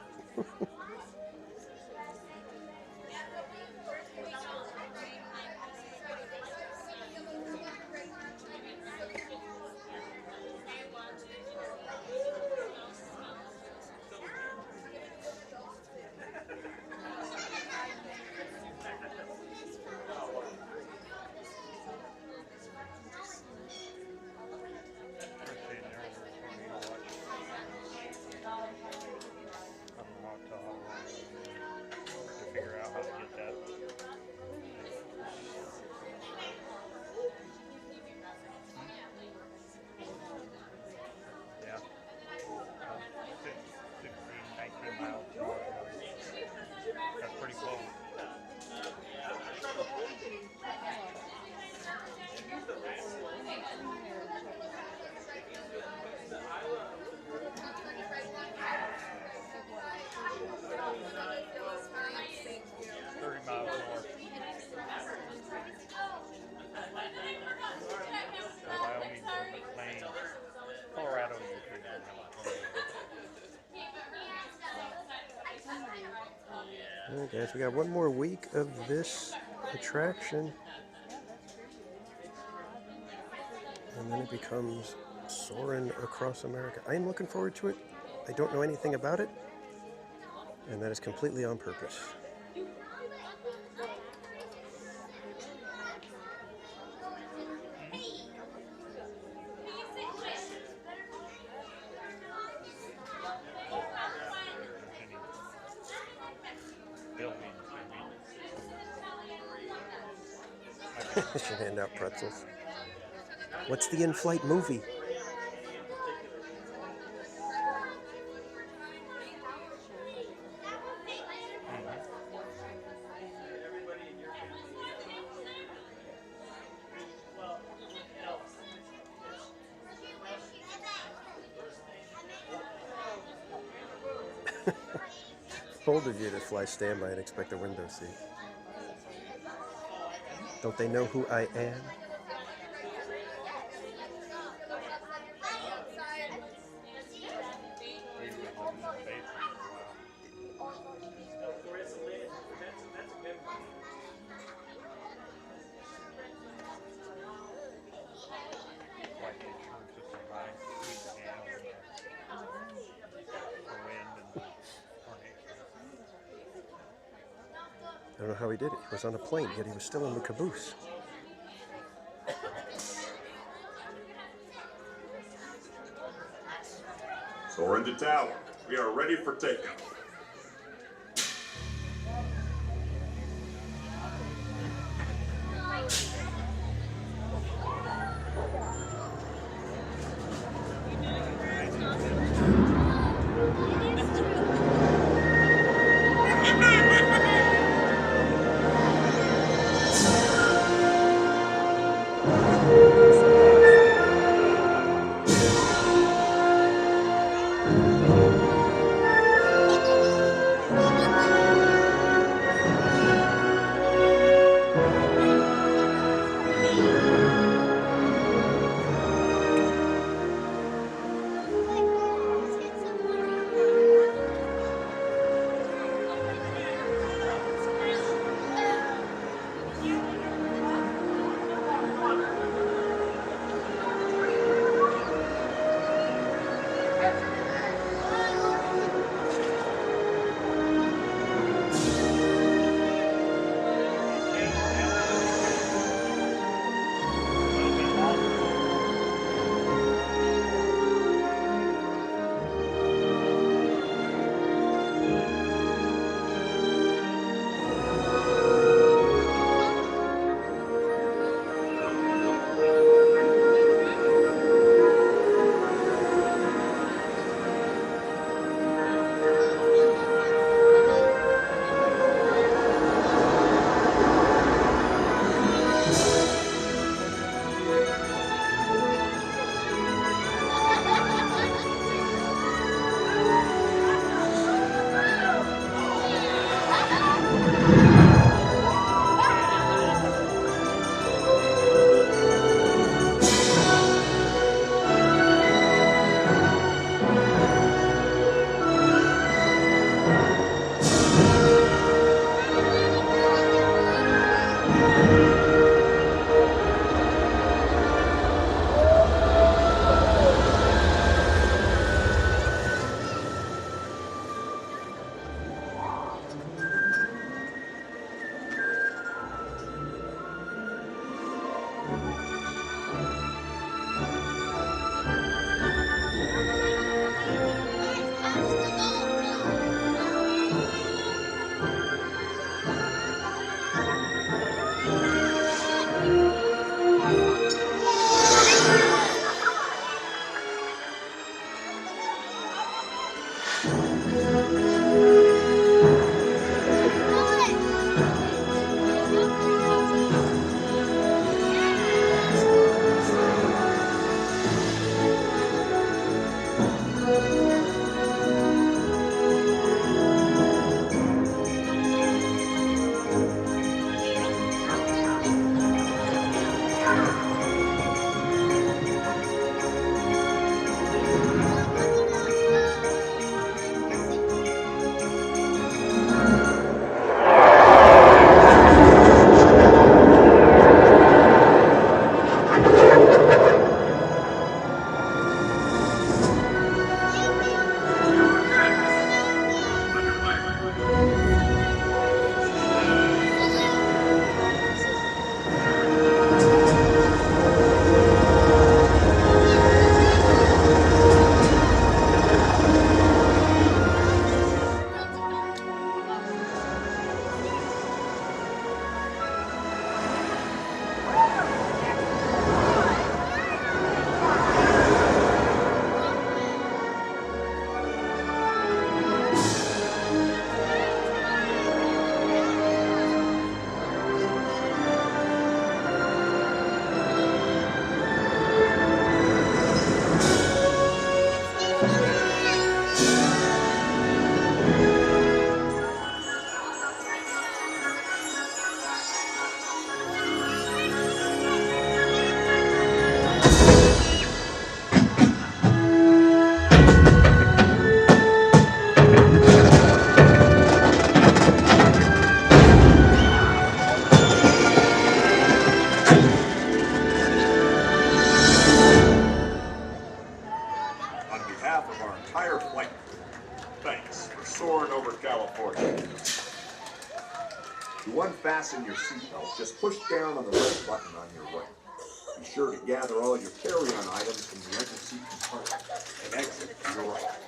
Okay, guys, we got one more week of this attraction, and then it becomes Soarin' Across America. I am looking forward to it. I don't know anything about it, and that is completely on purpose. Should hand out pretzels. What's the in-flight movie? Bold of you to fly standby and expect a window seat. Don't they know who I am? I don't know how he did it. He was on a plane, yet he was still in the caboose. Soarin' to tower. We are ready for takeoff. To unfasten your seatbelt, just push down on the red button on your right. Be sure to gather all your carry-on items from the edge of seat compartment and exit to your right.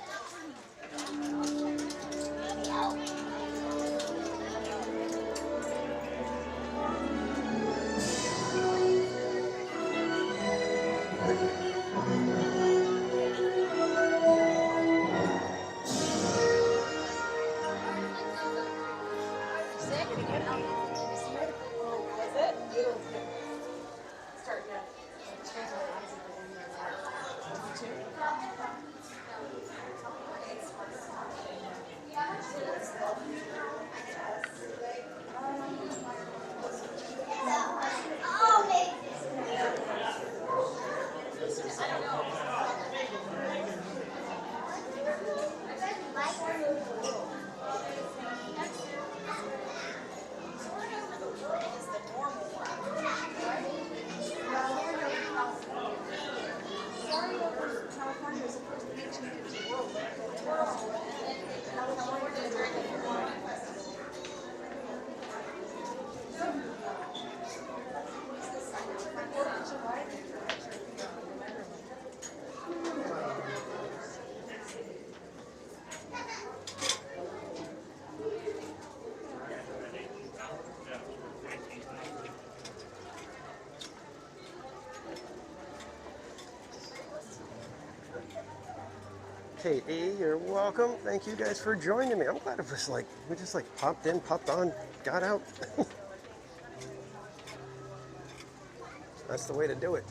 KE, you're welcome. Thank you guys for joining me. I'm glad it was like, we just like popped in, popped on, got out. That's the way to do it.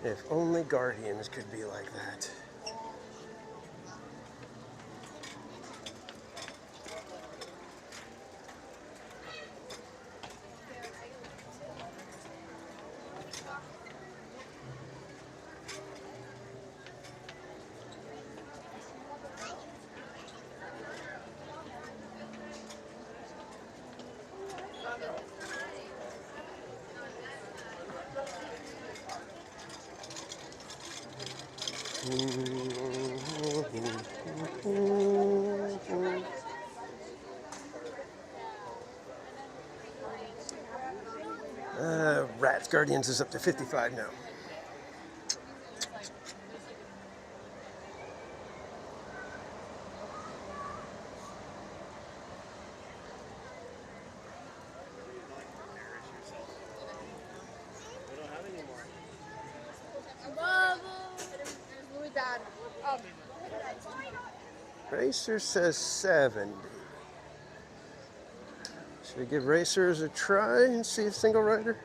If only Guardians could be like that. Rats Guardians is up to 55 now. Racer says 70. Should we give Racers a try and see if single rider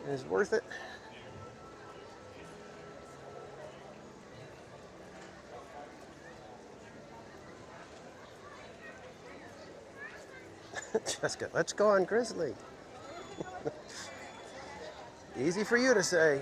is worth it? Jessica, let's go on Grizzly. Easy for you to say.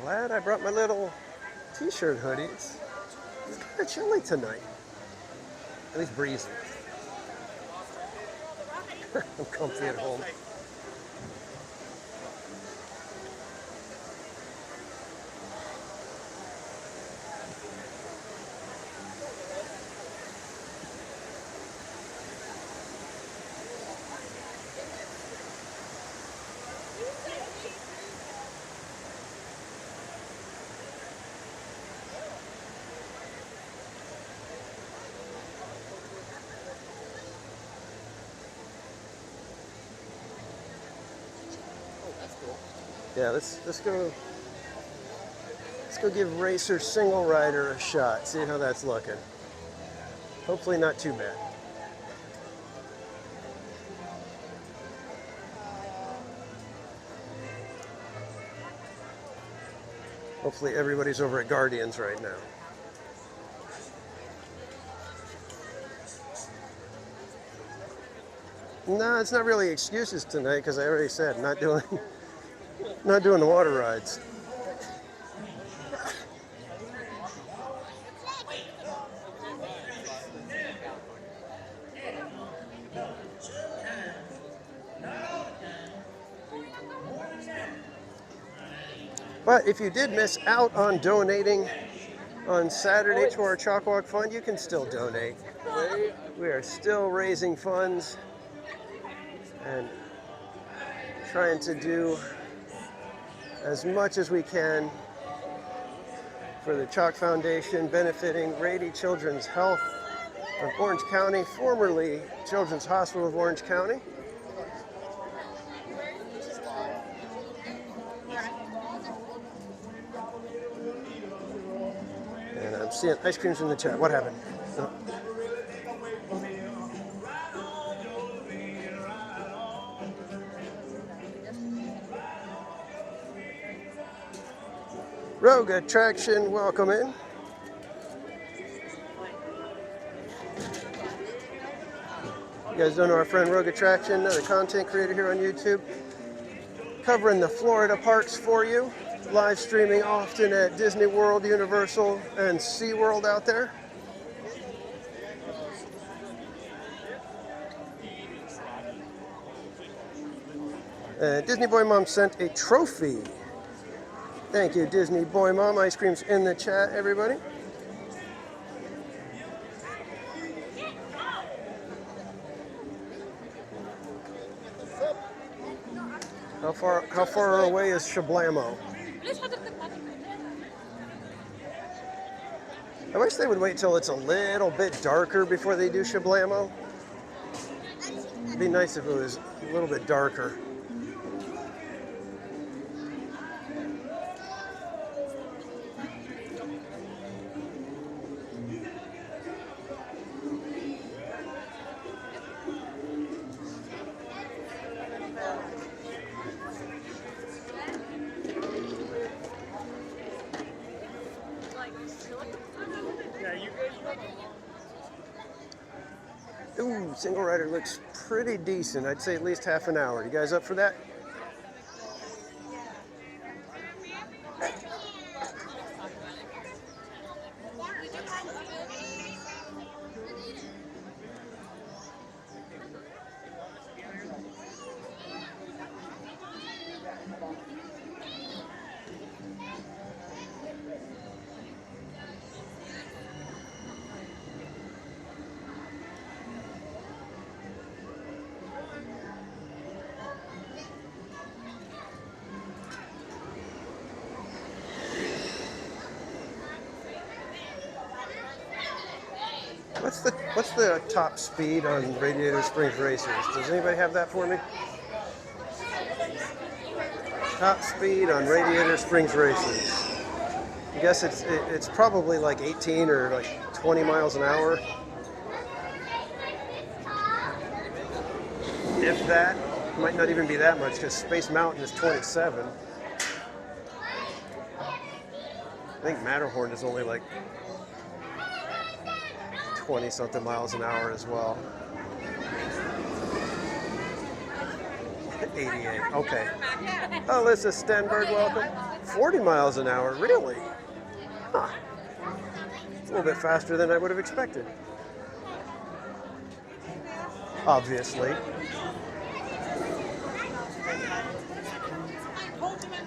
Glad I brought my little t-shirt hoodie. It's kind of chilly tonight. At least breezy. I'm comfy at home. Yeah, let's go give Racer single rider a shot. See how that's looking. Hopefully not too bad. Hopefully everybody's over at Guardians right now. No, it's not really excuses tonight because I already said not doing the water rides. But if you did miss out on donating on Saturday to our Chalk Walk Fund, you can still donate. We are still raising funds and trying to do as much as we can for the Chalk Foundation, benefiting Rady Children's Health of Orange County, formerly Children's Hospital of Orange County. And I'm seeing ice creams in the chat. What happened? Oh. Rogue Attraction, welcome in. You guys don't know our friend Rogue Attraction, another content creator here on YouTube, covering the Florida parks for you, live streaming often at Disney World, Universal, and SeaWorld out there. Disney Boy Mom sent a trophy. Thank you, Disney Boy Mom. Ice cream's in the chat, everybody. How far away is Shablamo? I wish they would wait till it's a little bit darker before they do Shablamo. It'd be nice if it was a little bit darker. Ooh, single rider looks pretty decent. I'd say at least half an hour. You guys up for that? What's the top speed on Radiator Springs Racers? Does anybody have that for me? Top speed on Radiator Springs Racers. I guess it's probably like 18 or like 20 miles an hour. If that, might not even be that much because Space Mountain is 27. I think Matterhorn is only like 20-something miles an hour as well. 88, okay. Alyssa Stenberg, welcome. 40 miles an hour, really? Huh. It's a little bit faster than I would have expected. Obviously.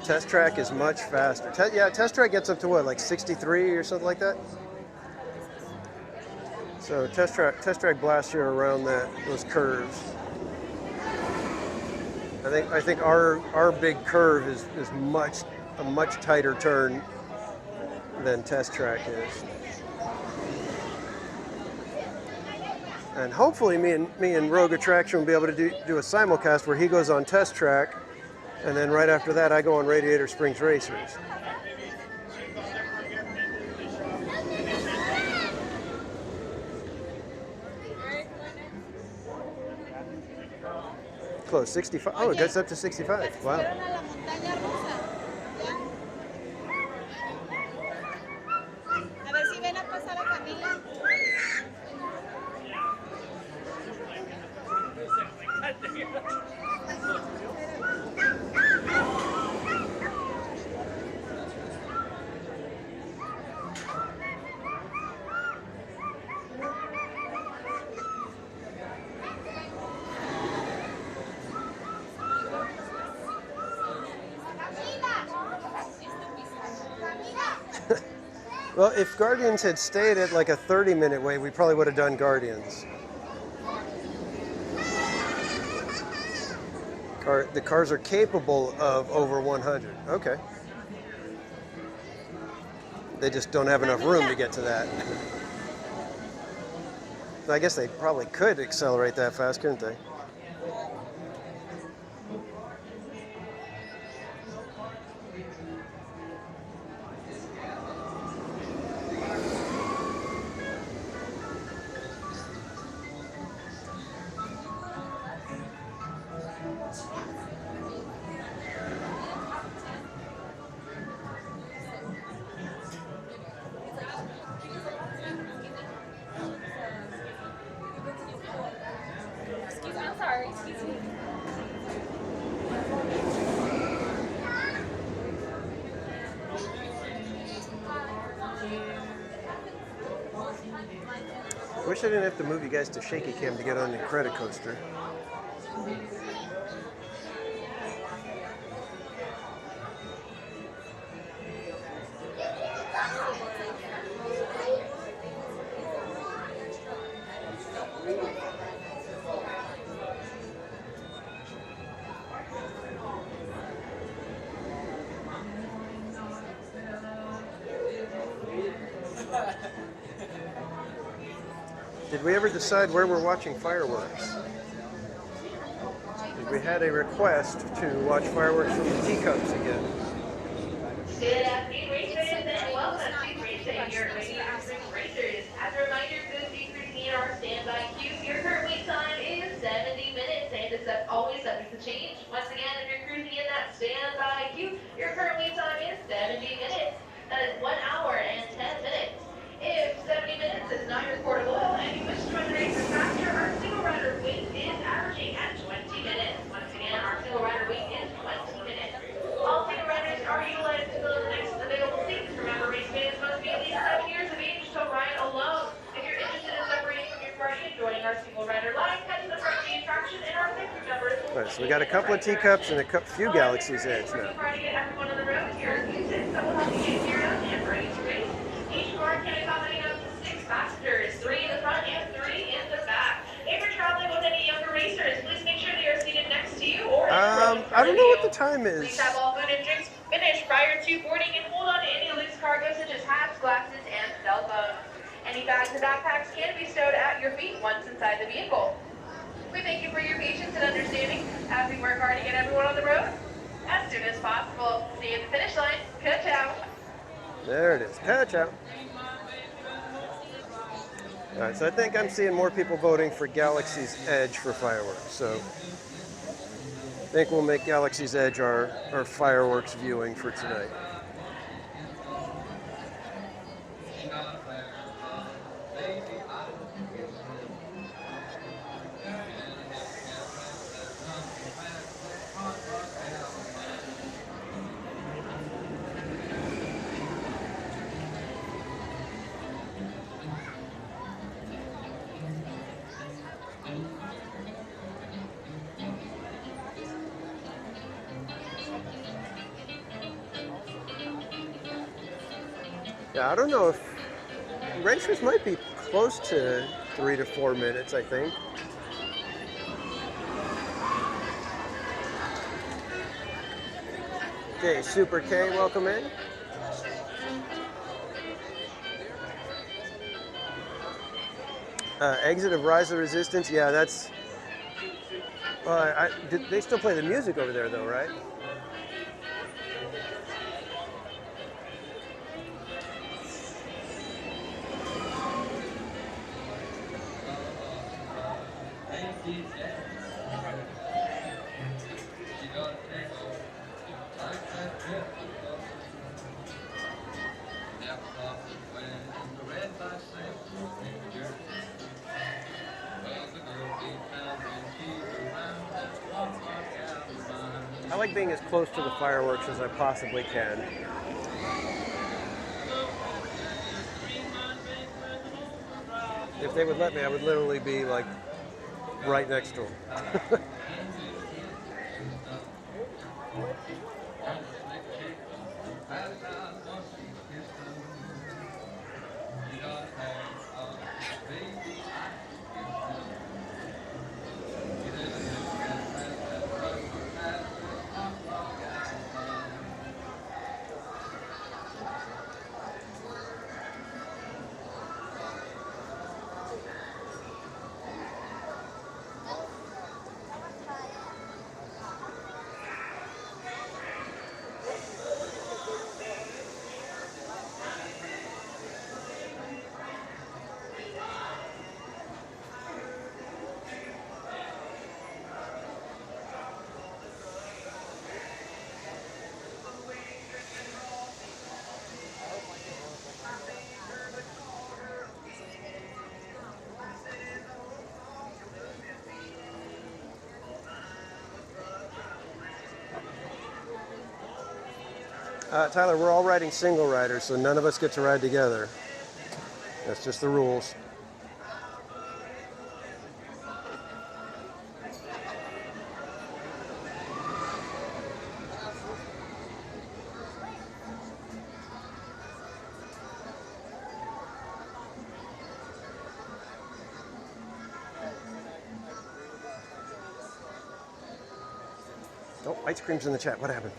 Test Track is much faster. Test Track gets up to what, like 63 or something like that? So Test Track blasts you around those curves. I think our big curve is a much tighter turn than Test Track is. And hopefully me and Rogue Attraction will be able to do a simulcast where he goes on Test Track, and then right after that I go on Radiator Springs Racers. Close, 65. Oh, it gets up to 65. Wow. Well, if Guardians had stayed at like a 30-minute wait, we probably would have done Guardians. The cars are capable of over 100. Okay. They just don't have enough room to get to that. I guess they probably could accelerate that fast, couldn't they? Wish I didn't have to move you guys to shaky cam to get on the credit coaster. Did we ever decide where we're watching fireworks? We had a request to watch fireworks from the teacups again. Good afternoon, racers, and welcome to Race Your Racers. As a reminder, please be cruising in our standby queue. Your current wait time is 70 minutes, and it's always subject to change. Once again, if you're cruising in that standby queue, your current wait time is 70 minutes. That is 1 hour and 10 minutes. If 70 minutes is not your quart of oil and you wish to run the races faster, our single rider wait is averaging at 20 minutes. Once again, our single rider wait is 20 minutes. All single riders are utilized to fill the next available seats. Remember, race fans must be at least 7 years of age to ride alone. If you're interested in separating from your party and joining our single rider line, head to the front of the attraction and our picture number. All right, so we got a couple of teacups and a few Galaxy's Edge now. Friday to everyone on the road, here are music that will help you get geared up and ready to race. Each car can accommodate up to 6 passengers, 3 in the front and 3 in the back. If you're traveling with any younger racers, please make sure they are seated next to you or I don't know what the time is. Please have all food and drinks finished prior to boarding and hold on to any loose cargo such as hats, glasses, and cell phones. Any bags and backpacks can be stowed at your feet once inside the vehicle. We thank you for your patience and understanding as we work hard to get everyone on the road as soon as possible. See you at the finish line. Ka-chow. There it is. Catch out. All right, so I think I'm seeing more people voting for Galaxy's Edge for fireworks. So I think we'll make Galaxy's Edge our fireworks viewing for tonight. Yeah, I don't know if racers might be close to 3 to 4 minutes, I think. Okay, Super K, welcome in. Exit of Rise of Resistance, yeah, that's... they still play the music over there, though, right? I like being as close to the fireworks as I possibly can. If they would let me, I would literally be like right next to them. Tyler, we're all riding single riders, so none of us get to ride together. That's just the rules. Oh, ice cream's in the chat. What happened?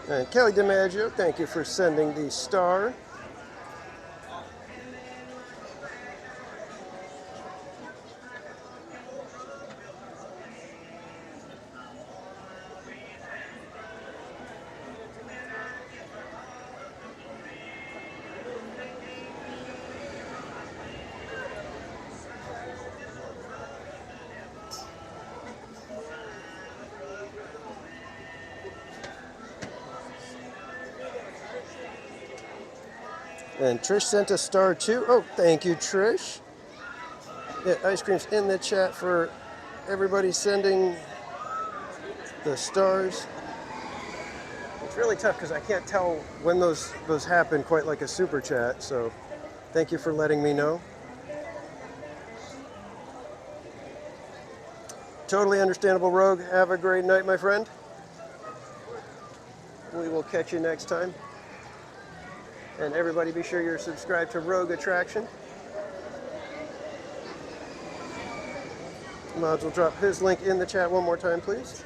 And Kelly DiMaggio, thank you for sending the star. And Trish sent a star too. Oh, thank you, Trish. Yeah, ice cream's in the chat for everybody sending the stars. It's really tough because I can't tell when those happen quite like a super chat. So thank you for letting me know. Totally understandable, Rogue. Have a great night, my friend. We will catch you next time. And everybody be sure you're subscribed to Rogue Attraction. Mods will drop his link in the chat one more time, please.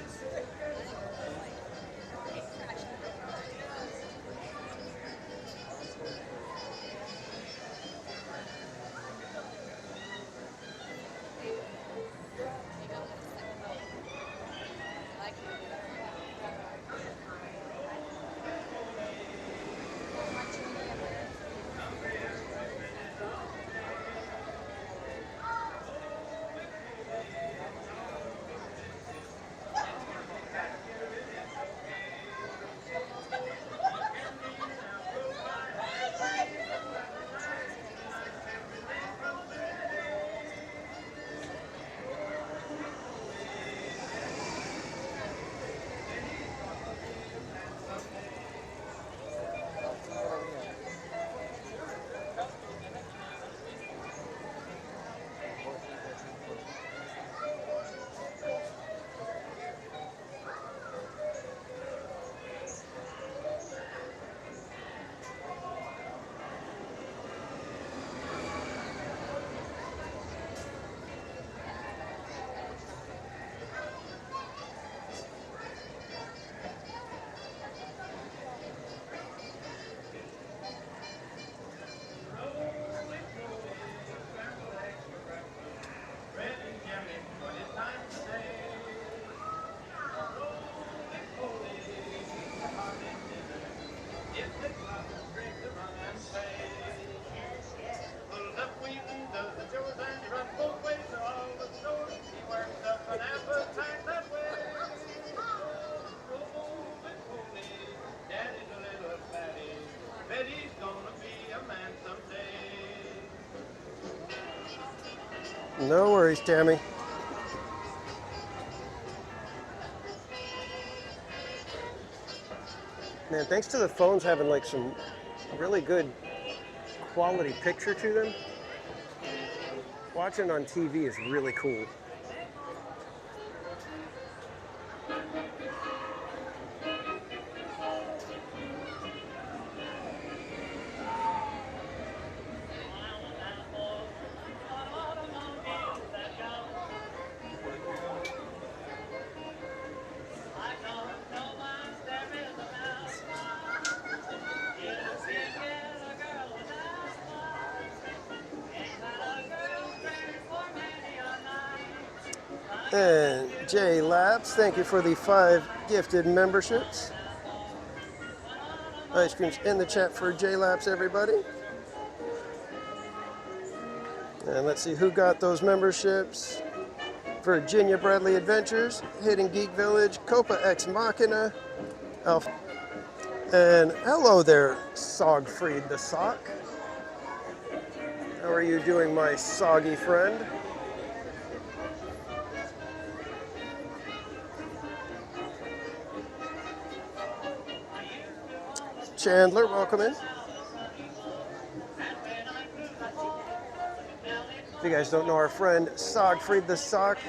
No worries, Tammy. Man, thanks to the phones having like some really good quality picture to them, watching on TV is really cool. And J Labs, thank you for the 5 gifted memberships. Ice cream's in the chat for J Labs, everybody. And let's see who got those memberships. Virginia Bradley Adventures, Hidden Geek Village, Copa Ex Machina, Alpha. And hello there, Sogfried the Sock. How are you doing, my soggy friend? Chandler, welcome in. If you guys don't know our friend Sogfried the Sock,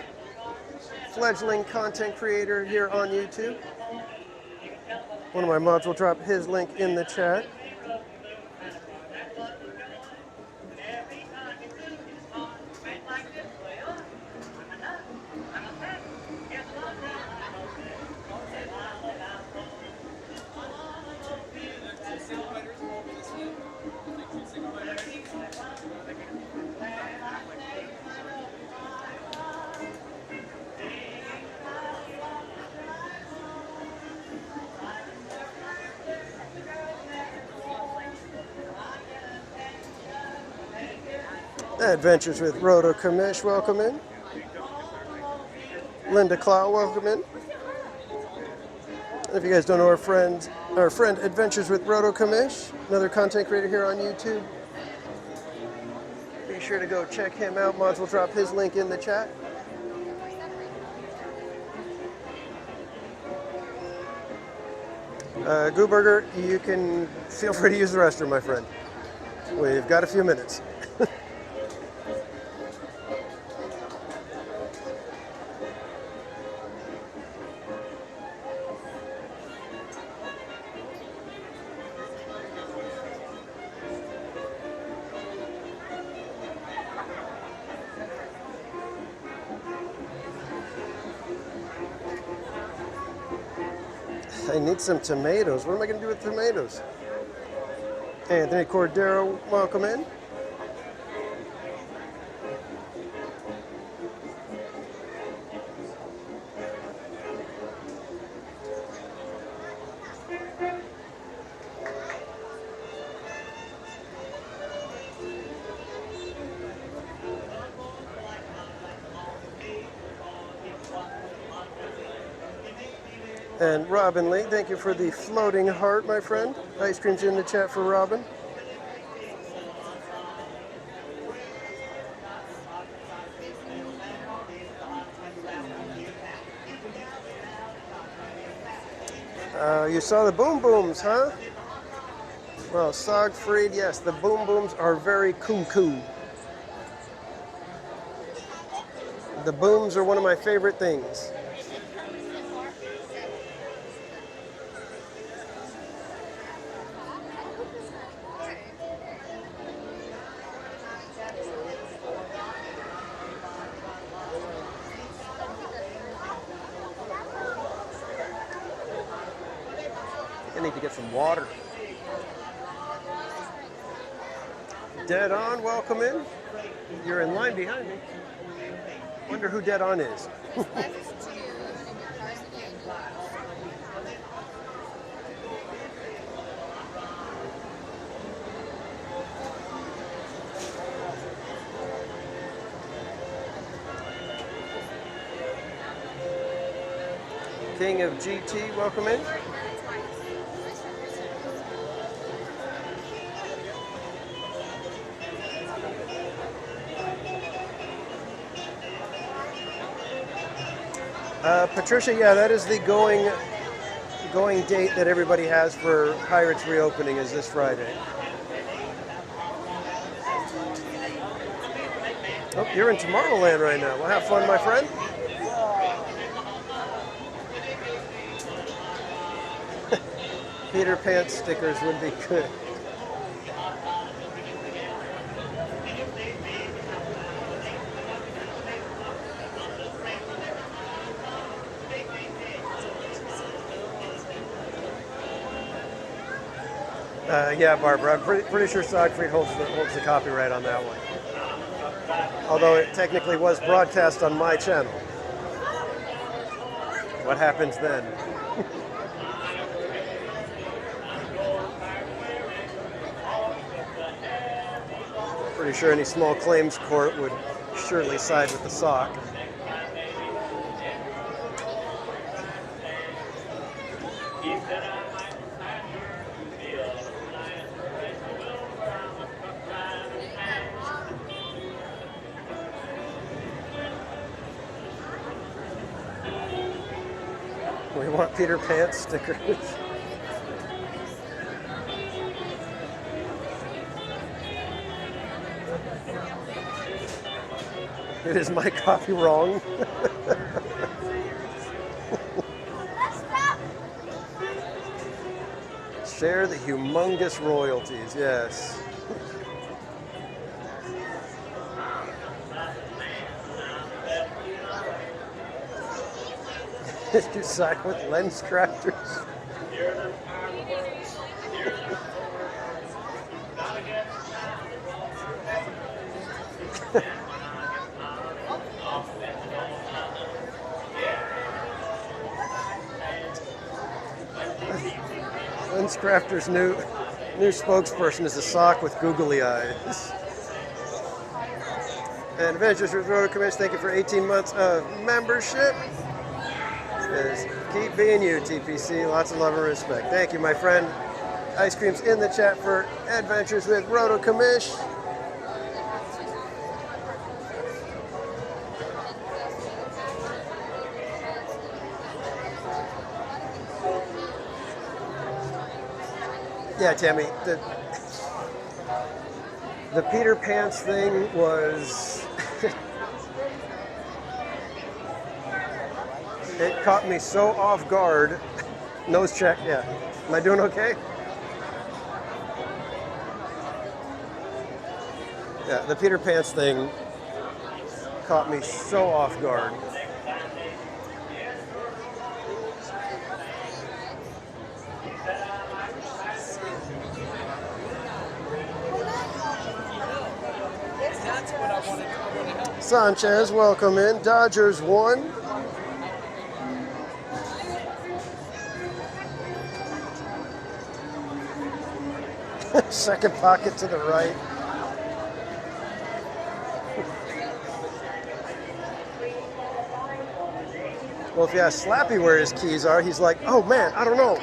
fledgling content creator here on YouTube. One of my mods will drop his link in the chat. Adventures with Roto Commish, welcome in. Linda Clow, welcome in. If you guys don't know our friend Adventures with Roto Commish, another content creator here on YouTube, be sure to go check him out. Mods will drop his link in the chat. Gooburger, you can feel free to use the restroom, my friend. We've got a few minutes. I need some tomatoes. What am I going to do with tomatoes? Anthony Cordero, welcome in. And Robin Lee, thank you for the floating heart, my friend. Ice cream's in the chat for Robin. You saw the boom booms, huh? Well, Sogfried, yes, the boom booms are very cool. The booms are one of my favorite things. I need to get some water. Dead On, welcome in. You're in line behind me. Wonder who Dead On is. King of GT, welcome in. Patricia, yeah, that is the going date that everybody has for Pirates reopening is this Friday. Oh, you're in Tomorrowland right now. Well, have fun, my friend. Peter Pan stickers would be good. Yeah, Barbara, I'm pretty sure Sogfried holds the copyright on that one. Although it technically was broadcast on my channel. What happens then? Pretty sure any small claims court would surely side with the sock. We want Peter Pan stickers. Is my copy wrong? Share the humongous royalties, yes. Did you side with lens crafters? Lens Crafter's new spokesperson is a sock with googly eyes. And Adventures with Roto Commission, thank you for 18 months of membership. Says, keep being you, TPC. Lots of love and respect. Thank you, my friend. Ice cream's in the chat for Adventures with Roto Commish. Yeah, Tammy, the Peter Pants thing was, it caught me so off guard. Nose check, yeah. Am I doing okay? Yeah, the Peter Pants thing caught me so off guard. Sanchez, welcome in. Dodgers 1. Second pocket to the right. Well, if you ask Slappy where his keys are, he's like, oh man, I don't know.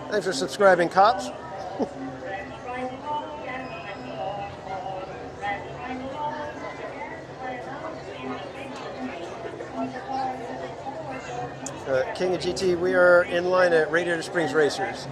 Thanks for subscribing, cops. King of GT, we are in line at Radiator Springs Racers.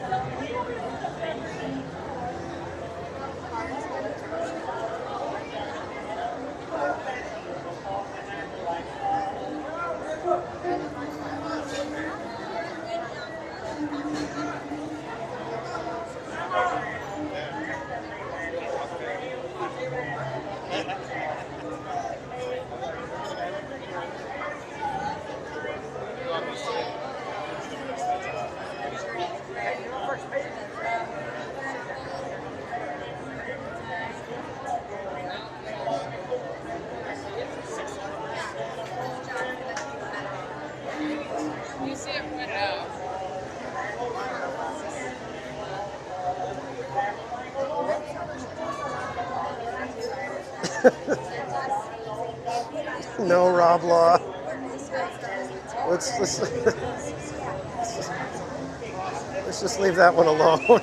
You see it right out. No, Rob Law. Let's just leave that one alone.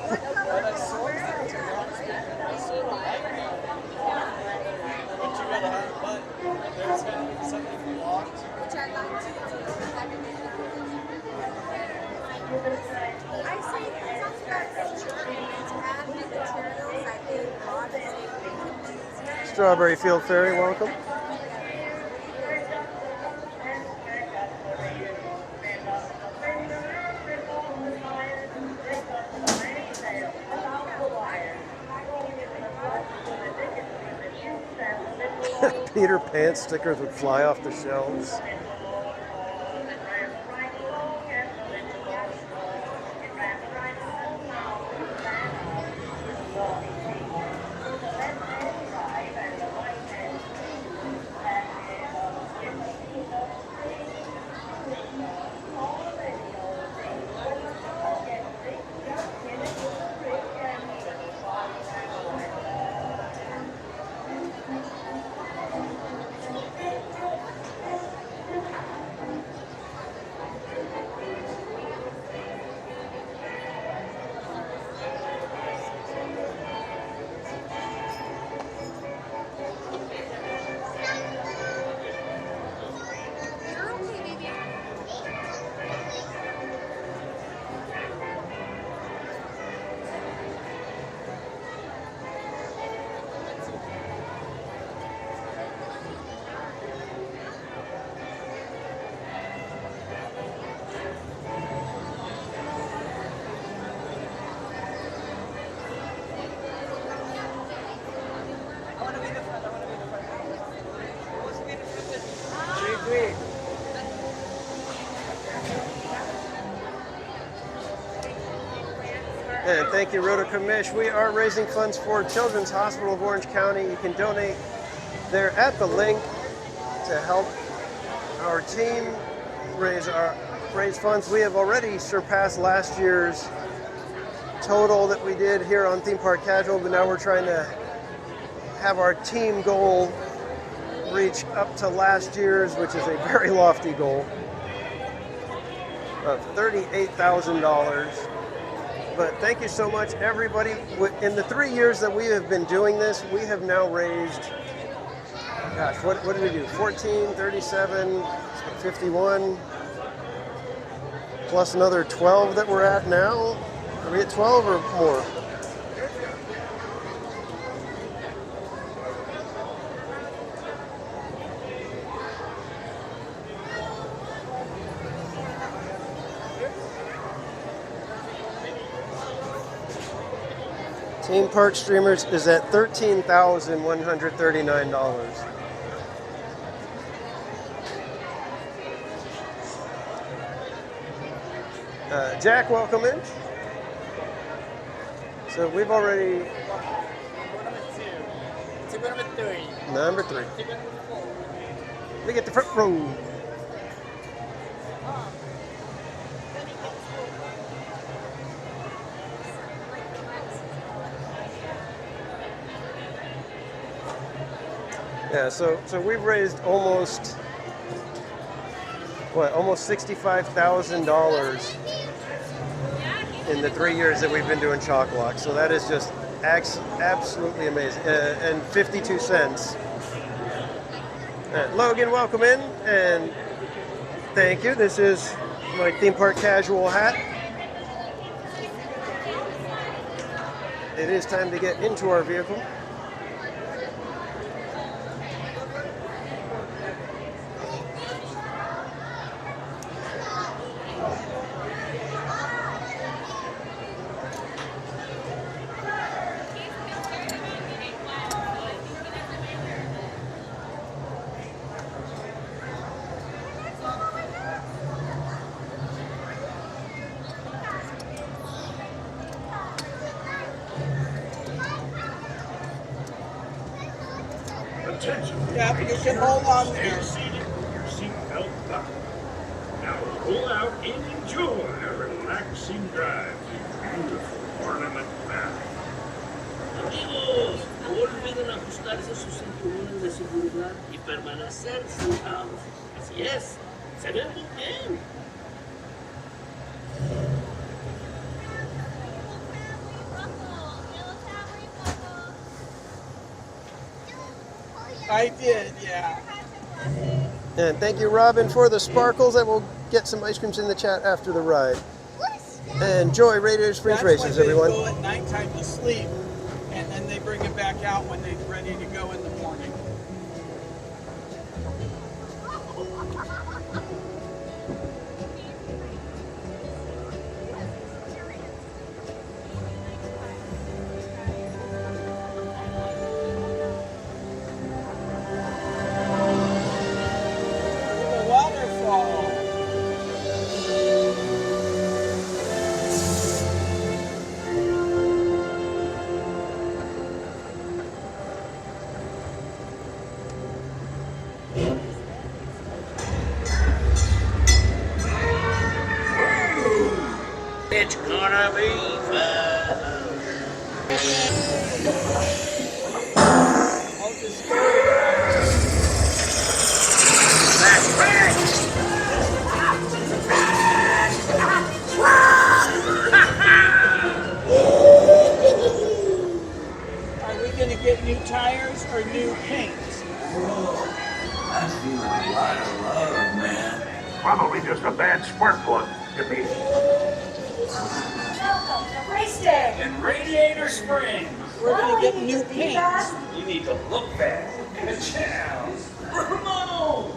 Strawberry Field Fairy, welcome. Peter Pan stickers would fly off the shelves. And thank you, Roto Commish. We are raising funds for Children's Hospital of Orange County. You can donate they're at the link to help our team raise funds. We have already surpassed last year's total that we did here on Theme Park Casual, but now we're trying to have our team goal reach up to last year's, which is a very lofty goal of $38,000. But thank you so much, everybody. In the 3 years that we have been doing this, we have now raised, gosh, what did we do? 14, 37, 51, plus another 12 that we're at now. Are we at 12 or more? Theme Park Streamers is at $13,139. Jack, welcome in. So we've already... Number 3. We get the front row. Yeah, so we've raised almost $65,000 in the 3 years that we've been doing Chalk Walk. So that is just absolutely amazing. And 52 cents. Logan, welcome in, and thank you. This is my Theme Park Casual hat. It is time to get into our vehicle. Yeah, but you can hold on there. Your seatbelt buckled. Now pull out and enjoy a relaxing drive through beautiful Ornament Valley. Amigos, no olviden ajustarse sus cinturones de seguridad y permanecer sentados. Así es, se ven muy bien. I did, yeah. And thank you, Robin, for the sparkles. I will get some ice creams in the chat after the ride. And enjoy Radiator Springs races, everyone. They go at nighttime to sleep, and then they bring it back out when they're ready to go in the morning. It's gonna be fun. That's right. Are we going to get new tires or new paint? I'm feeling a lot of love, man. Probably just a bad spark plug. Welcome to race day. In Radiator Springs. We're going to get new paint. You need to look fast. Ka-chow. Ramon!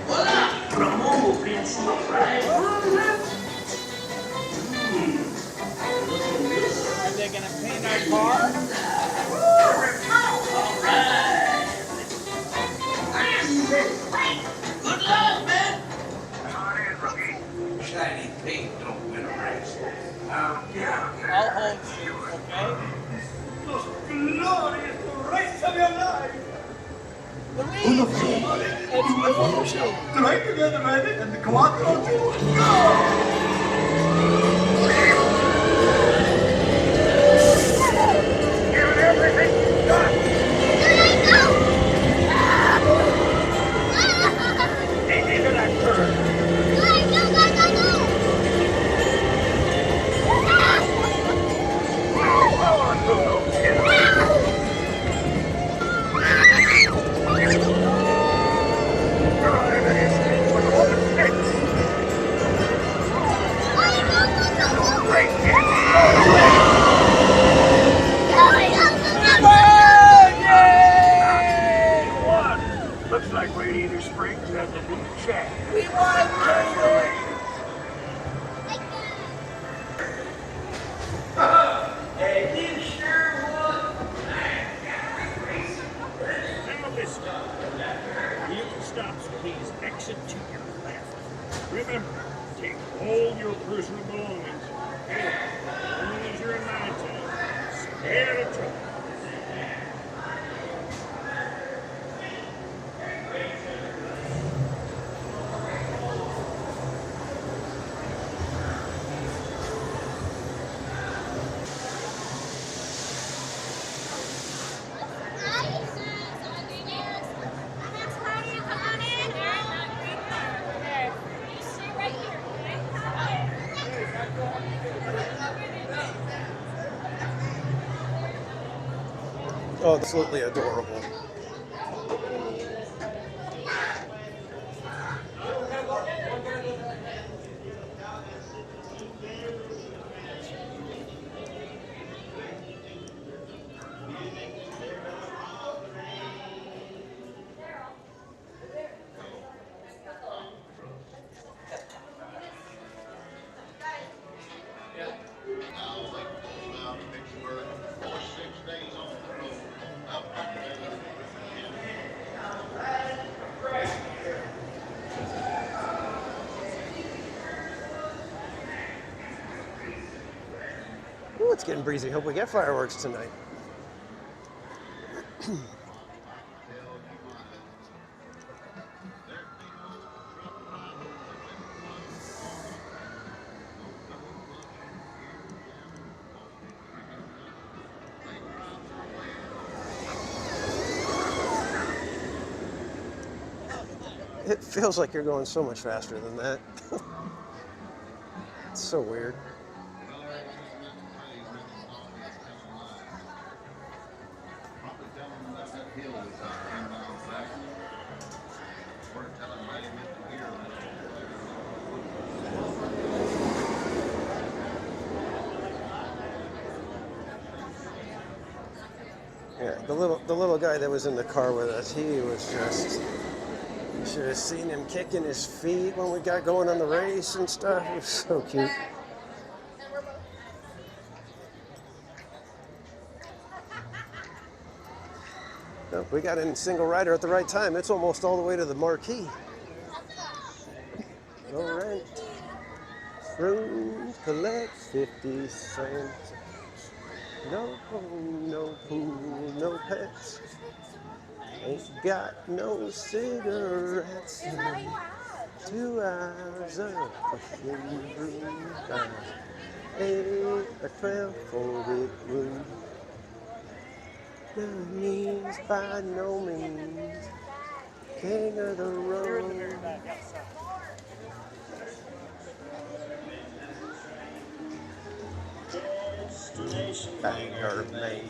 Hola, Ramon will finish my ride. Are they going to paint our car? All right. Good luck, man. Come on in, rookie. shiny paint don't win a race. I'll hold you, okay? Los glorious race of your life! Luigi! It's Luigi! Right together, ready, and the commando to go! Give everything you got! Take me to that curve! Power to those enemies! Looks like Radiator Springs has a new champ. We won, Katie! And you sure would. Now listen. Vehicle stops, please exit to your left. Remember, take all your personal belongings. Hey, as long as you're in my town, stay out of trouble. Oh, absolutely adorable. Ooh, it's getting breezy. Hope we get fireworks tonight. It feels like you're going so much faster than that. It's so weird. Yeah, the little guy that was in the car with us, he was just, you should have seen him kicking his feet when we got going on the race and stuff. It was so cute. No, we got in single rider at the right time. It's almost all the way to the marquee. No rent. Room collect 50 cents. No home, no pool, no pets. Ain't got no cigarettes. 2 hours of pushing through time. 8 or 12 folded room. No means by no means. King of the road. Bangor, Maine.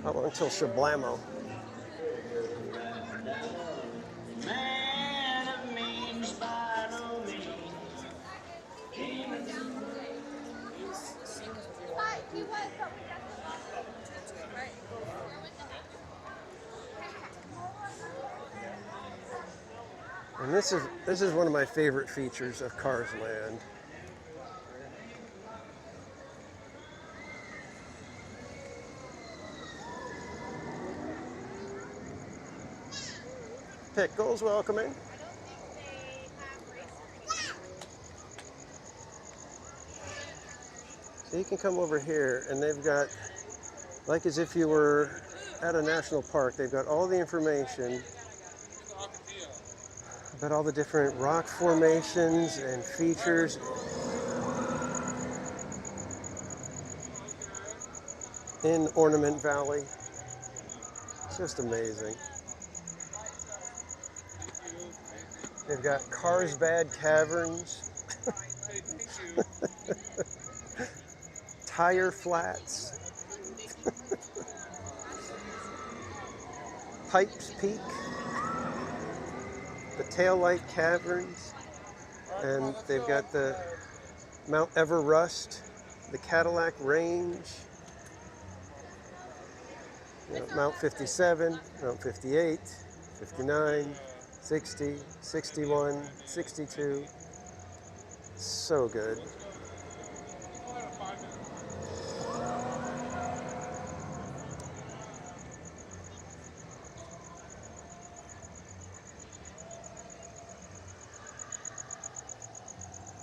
How long until Shablamo? And this is one of my favorite features of Cars Land. Pickles, welcome in. So you can come over here, and they've got, like as if you were at a national park, they've got all the information about all the different rock formations and features. In Ornament Valley. It's just amazing. They've got Carlsbad Caverns, Tire Flats, Pipes Peak, the Taillight Caverns, and they've got the Mount Everest, the Cadillac Range, Mount 57, Mount 58, 59, 60, 61, 62. So good.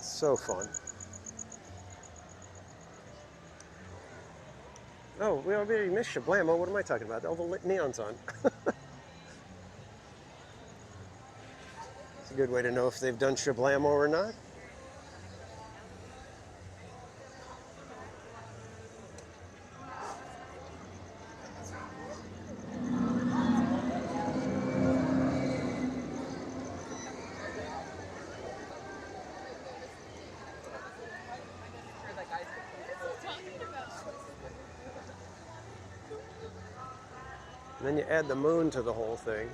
So fun. Oh, we already missed Shablamo. What am I talking about? All the neon's on. It's a good way to know if they've done Shablamo or not. And then you add the moon to the whole thing.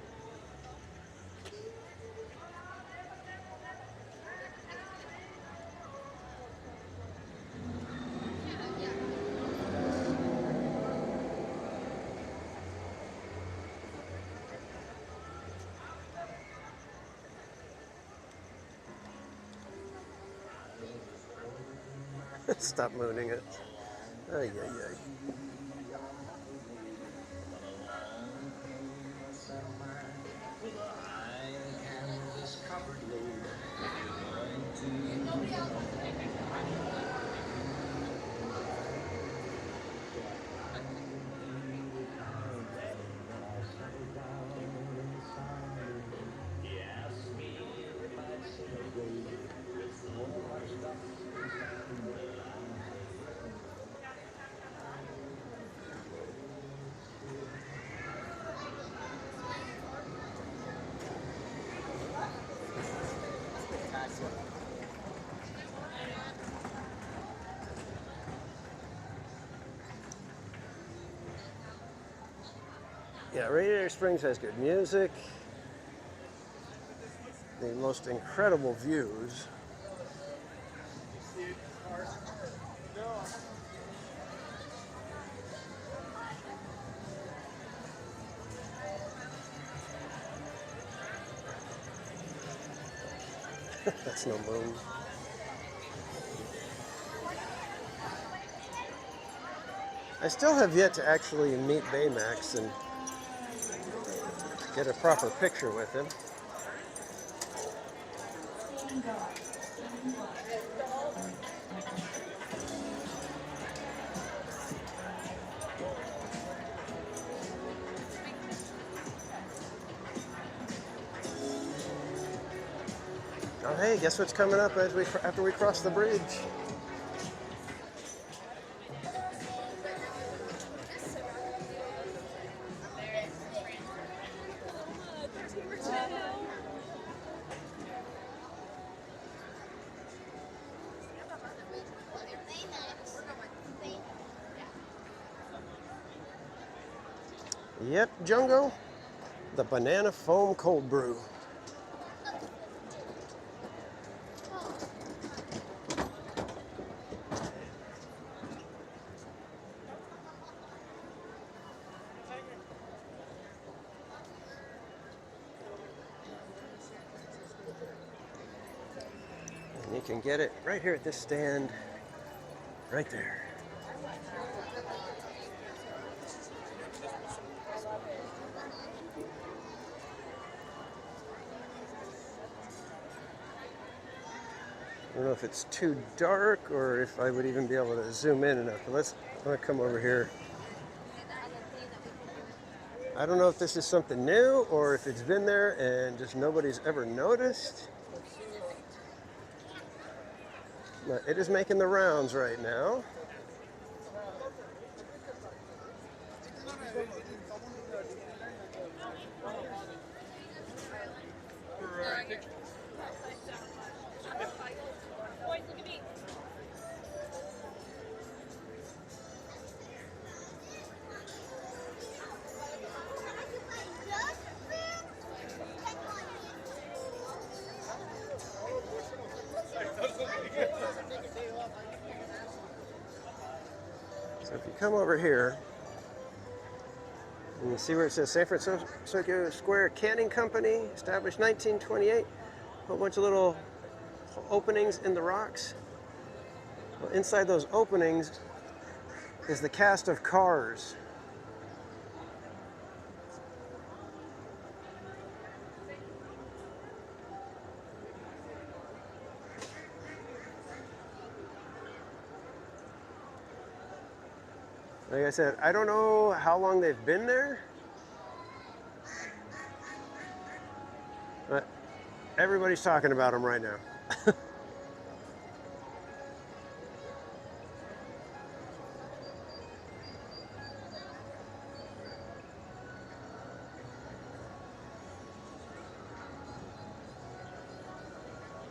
Stop mooning it. Ay, ay, ay. Yeah, Radiator Springs has good music, the most incredible views. That's no moon. I still have yet to actually meet Baymax and get a proper picture with him. Oh, hey, guess what's coming up after we cross the bridge? Yep, Jungo, the banana foam cold brew. And you can get it right here at this stand, right there. don't know if it's too dark or if I would even be able to zoom in enough. But I'm gonna come over here. I don't know if this is something new or if it's been there and just nobody's ever noticed. But it is making the rounds right now. So if you come over here, and you see where it says San Francisco Square Canning Company, established 1928, a whole bunch of little openings in the rocks. Well, inside those openings is the cast of cars. Like I said, I don't know how long they've been there, but everybody's talking about them right now.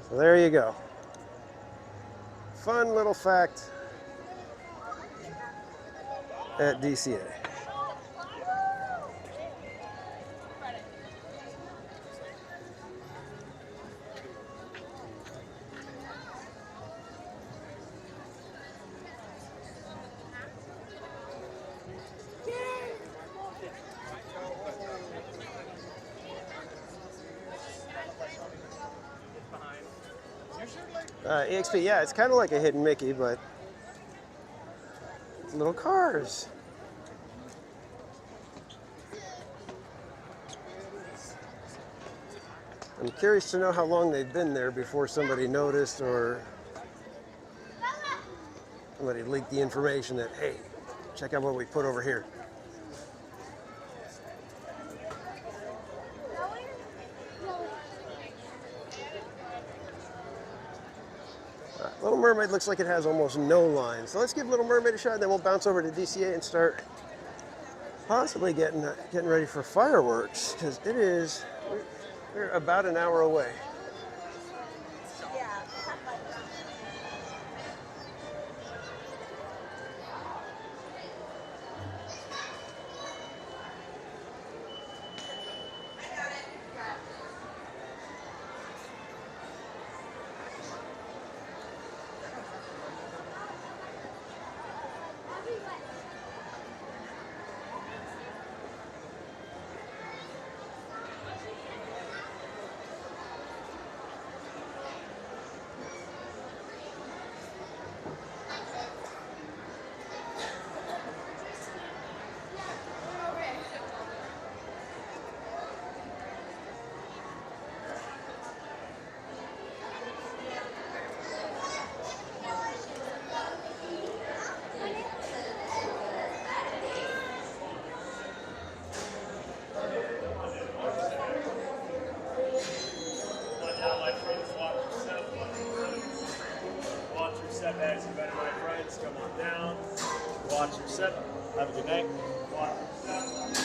So there you go. Fun little fact at DCA. EXP, yeah, it's kind of like a hidden Mickey, but it's little cars. I'm curious to know how long they've been there before somebody noticed or somebody leaked the information that, hey, check out what we put over here. Little Mermaid looks like it has almost no lines. So let's give Little Mermaid a shot, then we'll bounce over to DCA and start possibly getting ready for fireworks, because we're about an hour away. Watch your set. Have a good night. Watch your set.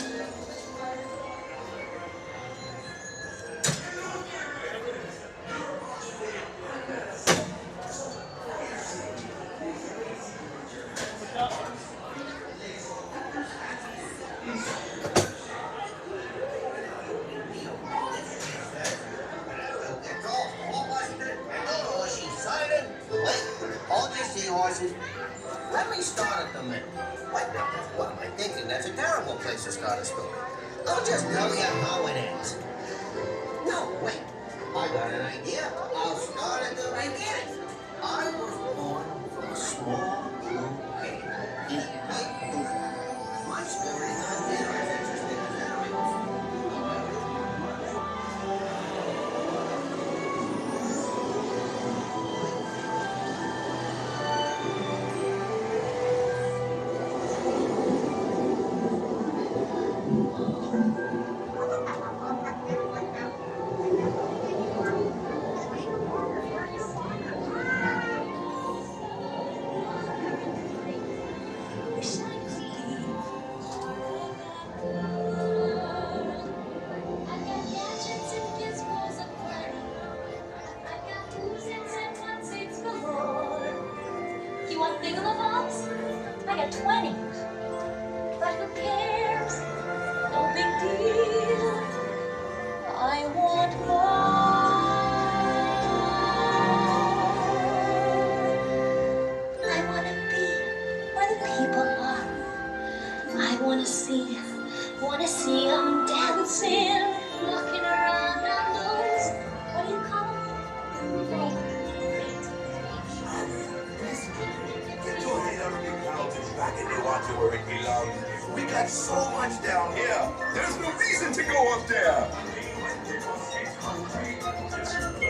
Let me start at the middle. Wait, now, what am I thinking? That's a terrible place to start a story. I'll just tell you how it ends. No, wait. I got an idea. I'll start at the beginning. I was born from a small blue egg in a big pool. My story is not near as interesting as Ariel's. You want thingamabobbs? I got 20. But who cares? No big deal. I want more. I want to be where the people are. I want to see them dancing, walking around on those, what do you call them? Get your head up and count it back in the water where it belongs. We got so much down here. There's no reason to go up there.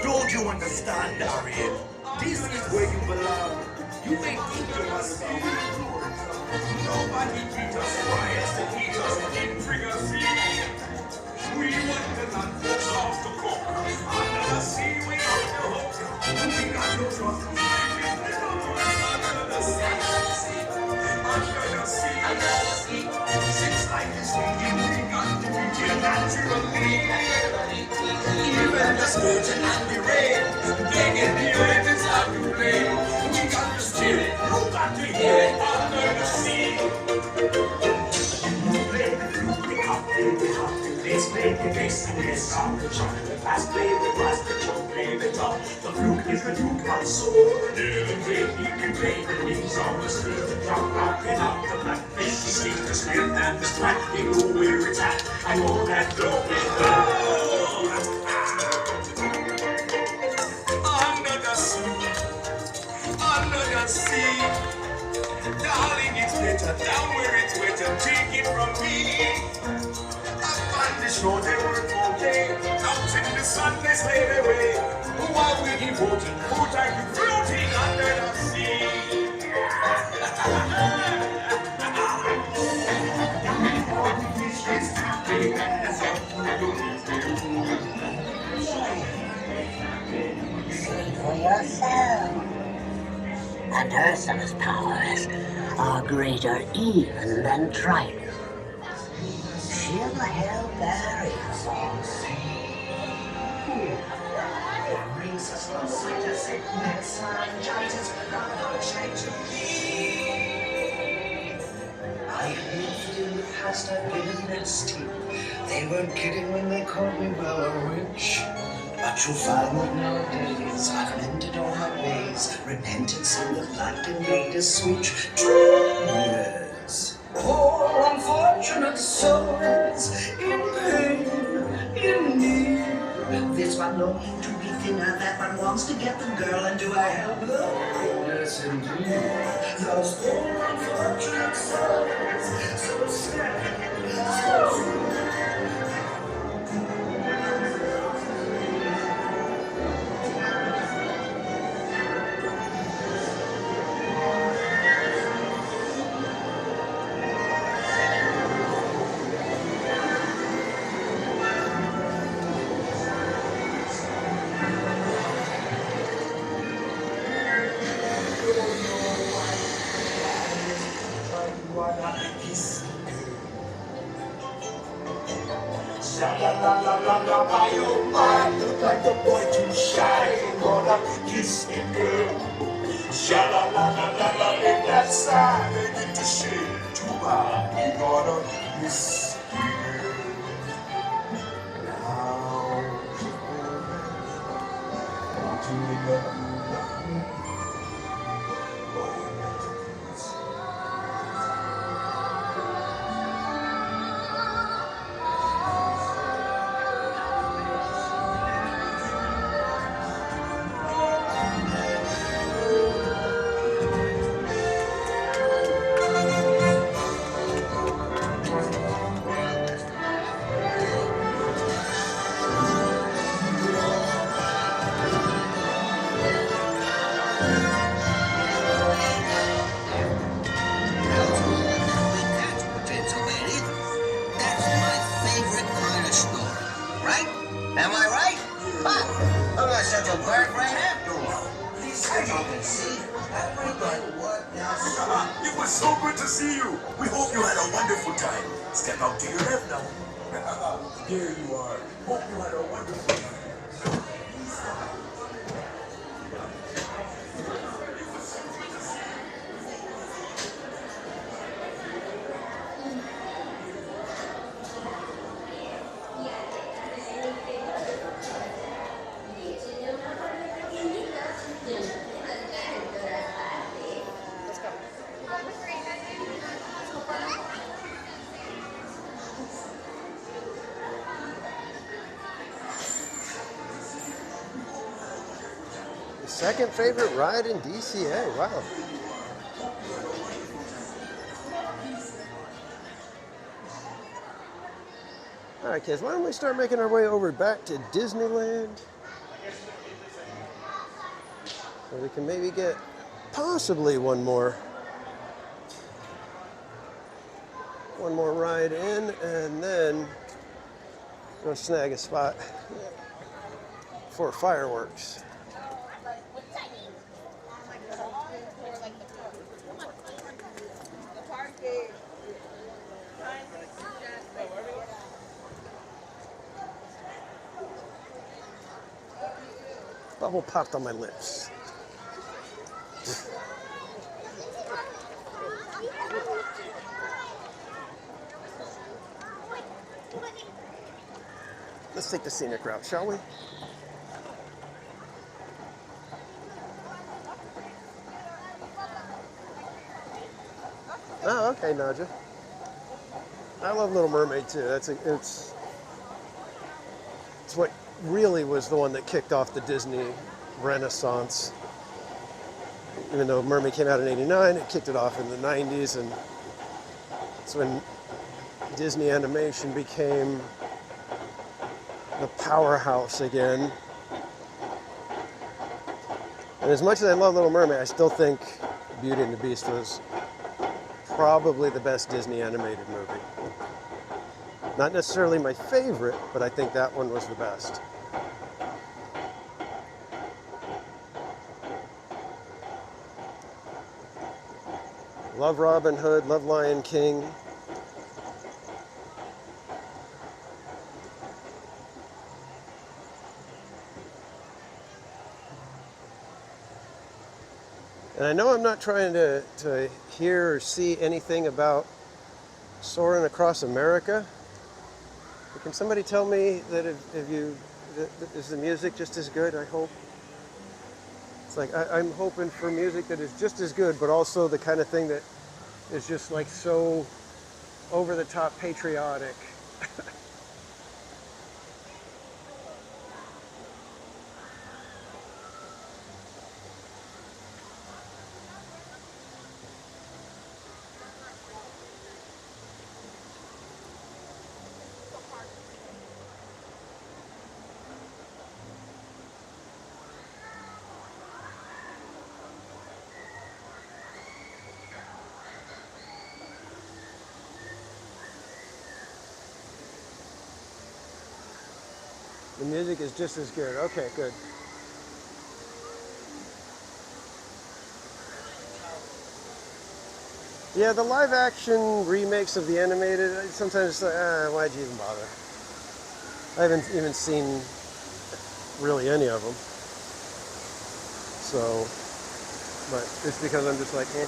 Don't you understand, Harriet? This is where you belong. You may think you must be. Nobody treats us right to teach us intricacy. We want the land folks off the cook. Under the sea, we on the hook. We got no trust. Under the sea. Under the sea. Under the sea. Since life is fleeting, we got to be here naturally. Even the sturgeon and the rain, they get here if it's not too late. We got to steer it, you got to hear it under the sea. Play the flute, the hop, the bass, play the bass, and the song, the chop, the bass, play the brass, the chop, play the top. The flute is the Duke of soul. The great, he can play the wings on the street, the drum, rocking up the blackfish, the snake, the snare, and the strap. They know where it's at, I know that flow will go. Under the sea, darling, it's better down where it's wetter. Take it from me. Up on the shore they work all day, out in the sun they slay their way. While we're devoting, food are you floating under the sea. See for yourself. And Ursula's powers are greater even than Triton. She'll help Arius on sea. It brings us no sweeter sickness, meningitis, change of me. I lived in the past, I've been in their steam. They weren't kidding when they called me well a witch. But you'll find that nowadays I've mended all my ways. Repentance in the blood and made a switch. Yes. Poor unfortunate souls in pain, in need. This one longing to be thinner, that one wants to get the girl, and do I help her? Yes, indeed. Those poor unfortunate souls, so sad, so Sha-la-la-la-la-la, my oh my, look like the boy too shy, gonna kiss me, girl. Sha-la-la-la-la-la, in that side, they get to shade too high, you gonna miss me, girl. Now, to the was so good to see you. We hope you had a wonderful time. Step out to your left now. There you are. Hope you had a wonderful time. Second favorite ride in DCA. Wow. All right, kids, why don't we start making our way over back to Disneyland? So we can maybe get possibly one more ride in, and then go snag a spot for fireworks. Bubble popped on my lips. Let's take the scenic route, shall we? Oh, okay, Nadja. I love Little Mermaid too. It's what really was the one that kicked off the Disney Renaissance. Even though Mermaid came out in '89, it kicked it off in the '90s, and it's when Disney animation became the powerhouse again. And as much as I love Little Mermaid, I still think Beauty and the Beast was probably the best Disney animated movie. Not necessarily my favorite, but I think that one was the best. Love Robin Hood, love Lion King. And I know I'm not trying to hear or see anything about Soaring Across America. But can somebody tell me that is the music just as good, I hope? It's like, I'm hoping for music that is just as good, but also the kind of thing that is just like so over the top patriotic. The music is just as good. Okay, good. Yeah, the live action remakes of the animated, sometimes it's like, why'd you even bother? I haven't even seen really any of them. So, but it's because I'm just like, eh.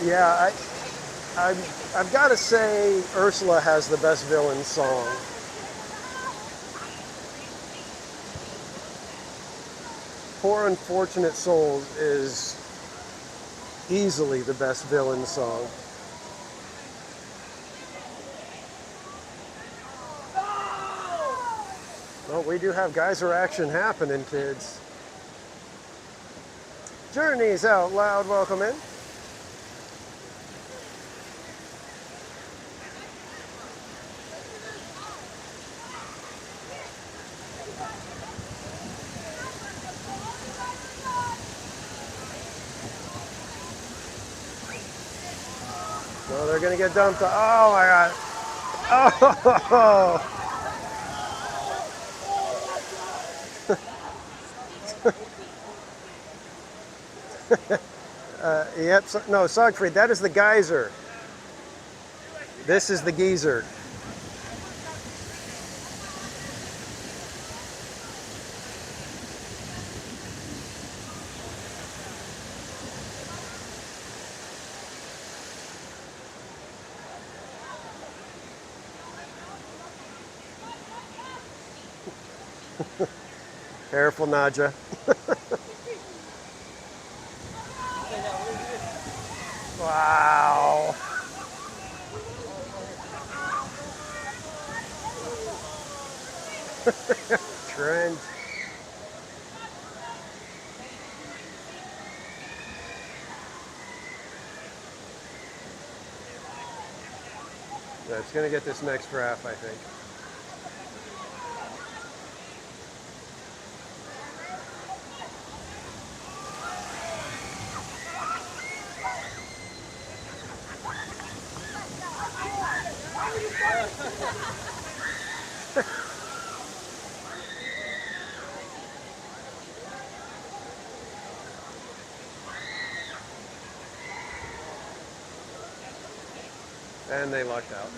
Yeah, I've got to say Ursula has the best villain song. Poor Unfortunate Souls is easily the best villain song. Well, we do have geyser action happening, kids. Journeys Out Loud, welcome in. No, they're gonna get dumped. Oh my God. Oh. Yep, so, no, Siegfried, that is the geyser. This is the geyser. Careful, Nadja. Wow. Trend. It's going to get this next raft, I think. And they lucked out.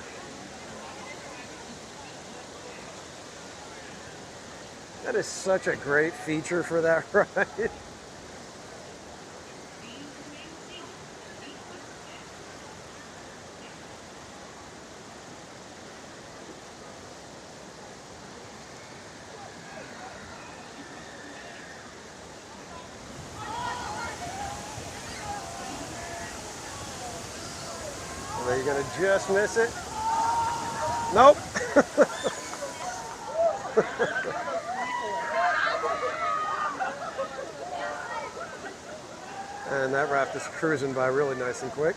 That is such a great feature for that ride. Are you gonna just miss it? Nope. And that raft is cruising by really nice and quick.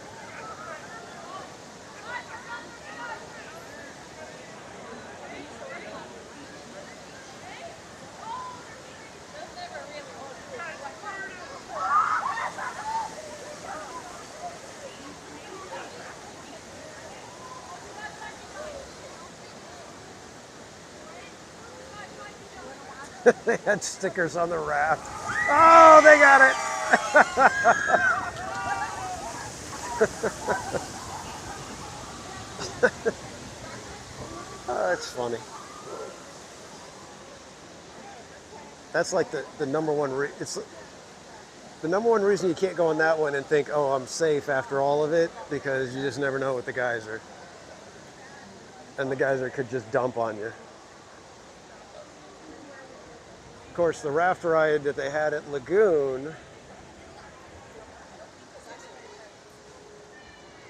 They had stickers on the raft. Oh, they got it. Oh, that's funny. That's like the number one it's the number one reason you can't go on that one and think, oh, I'm safe after all of it, because you just never know with the geyser. And the geyser could just dump on you. Of course, the raft ride that they had at Lagoon,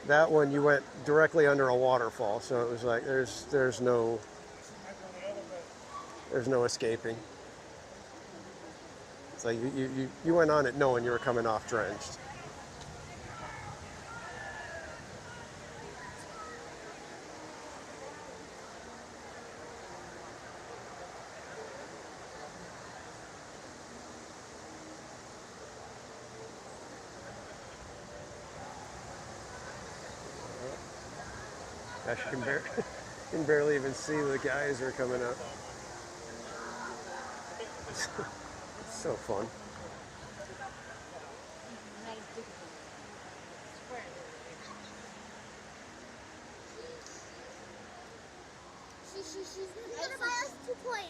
that one you went directly under a waterfall, so it was like there's no escaping. It's like you went on it knowing you were coming off drenched. Gosh, you can barely even see the geyser coming up. It's so fun. She's gonna buy us 2 toys.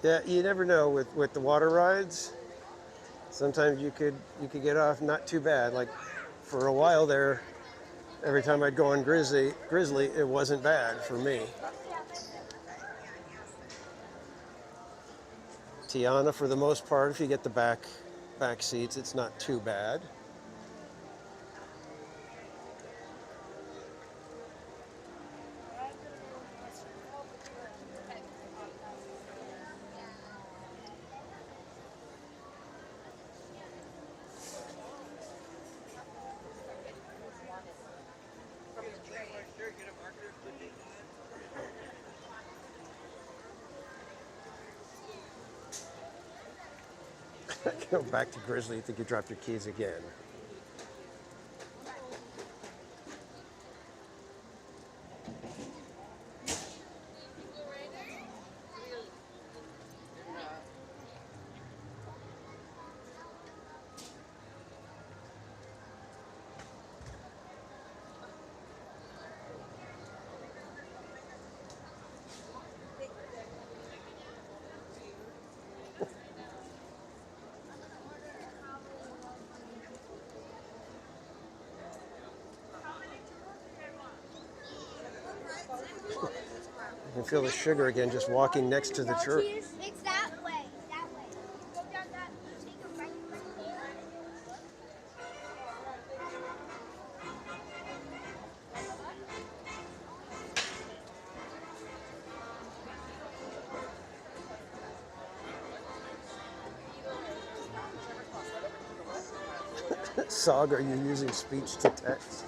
Yeah, you never know with the water rides. Sometimes you could get off not too bad. Like for a while there, every time I'd go on Grizzly, it wasn't bad for me. Tiana, for the most part, if you get the back seats, it's not too bad. Go back to Grizzly. You think you dropped your keys again? You can feel the sugar again just walking next to the church. It's that way. That way. Go down that. Take a right there. Sog, are you using speech to text?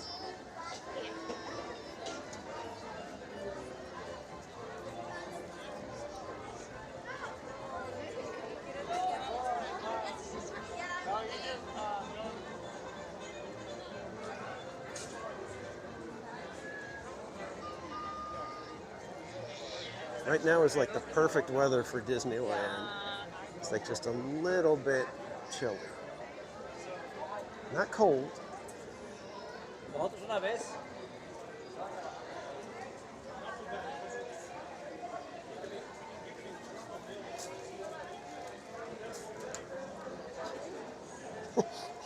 Right now is like the perfect weather for Disneyland. It's like just a little bit chilly. Not cold. Nosotros una vez.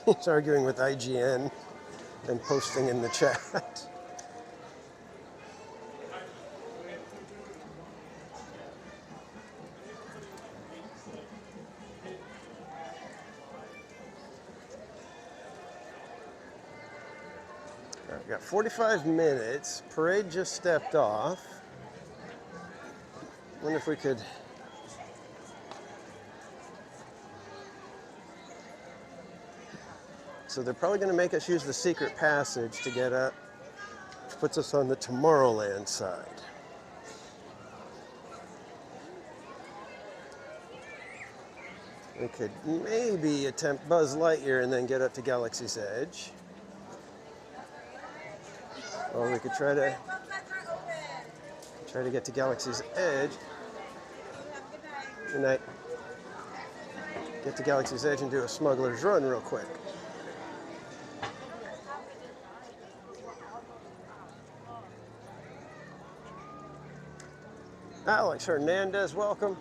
He's arguing with IGN and posting in the chat. All right, we got 45 minutes. Parade just stepped off. Wonder if we could. So they're probably going to make us use the secret passage to get up, which puts us on the Tomorrowland side. We could maybe attempt Buzz Lightyear and then get up to Galaxy's Edge. Or we could try to get to Galaxy's Edge. Good night. Get to Galaxy's Edge and do a smuggler's run real quick. Alex Hernandez, welcome.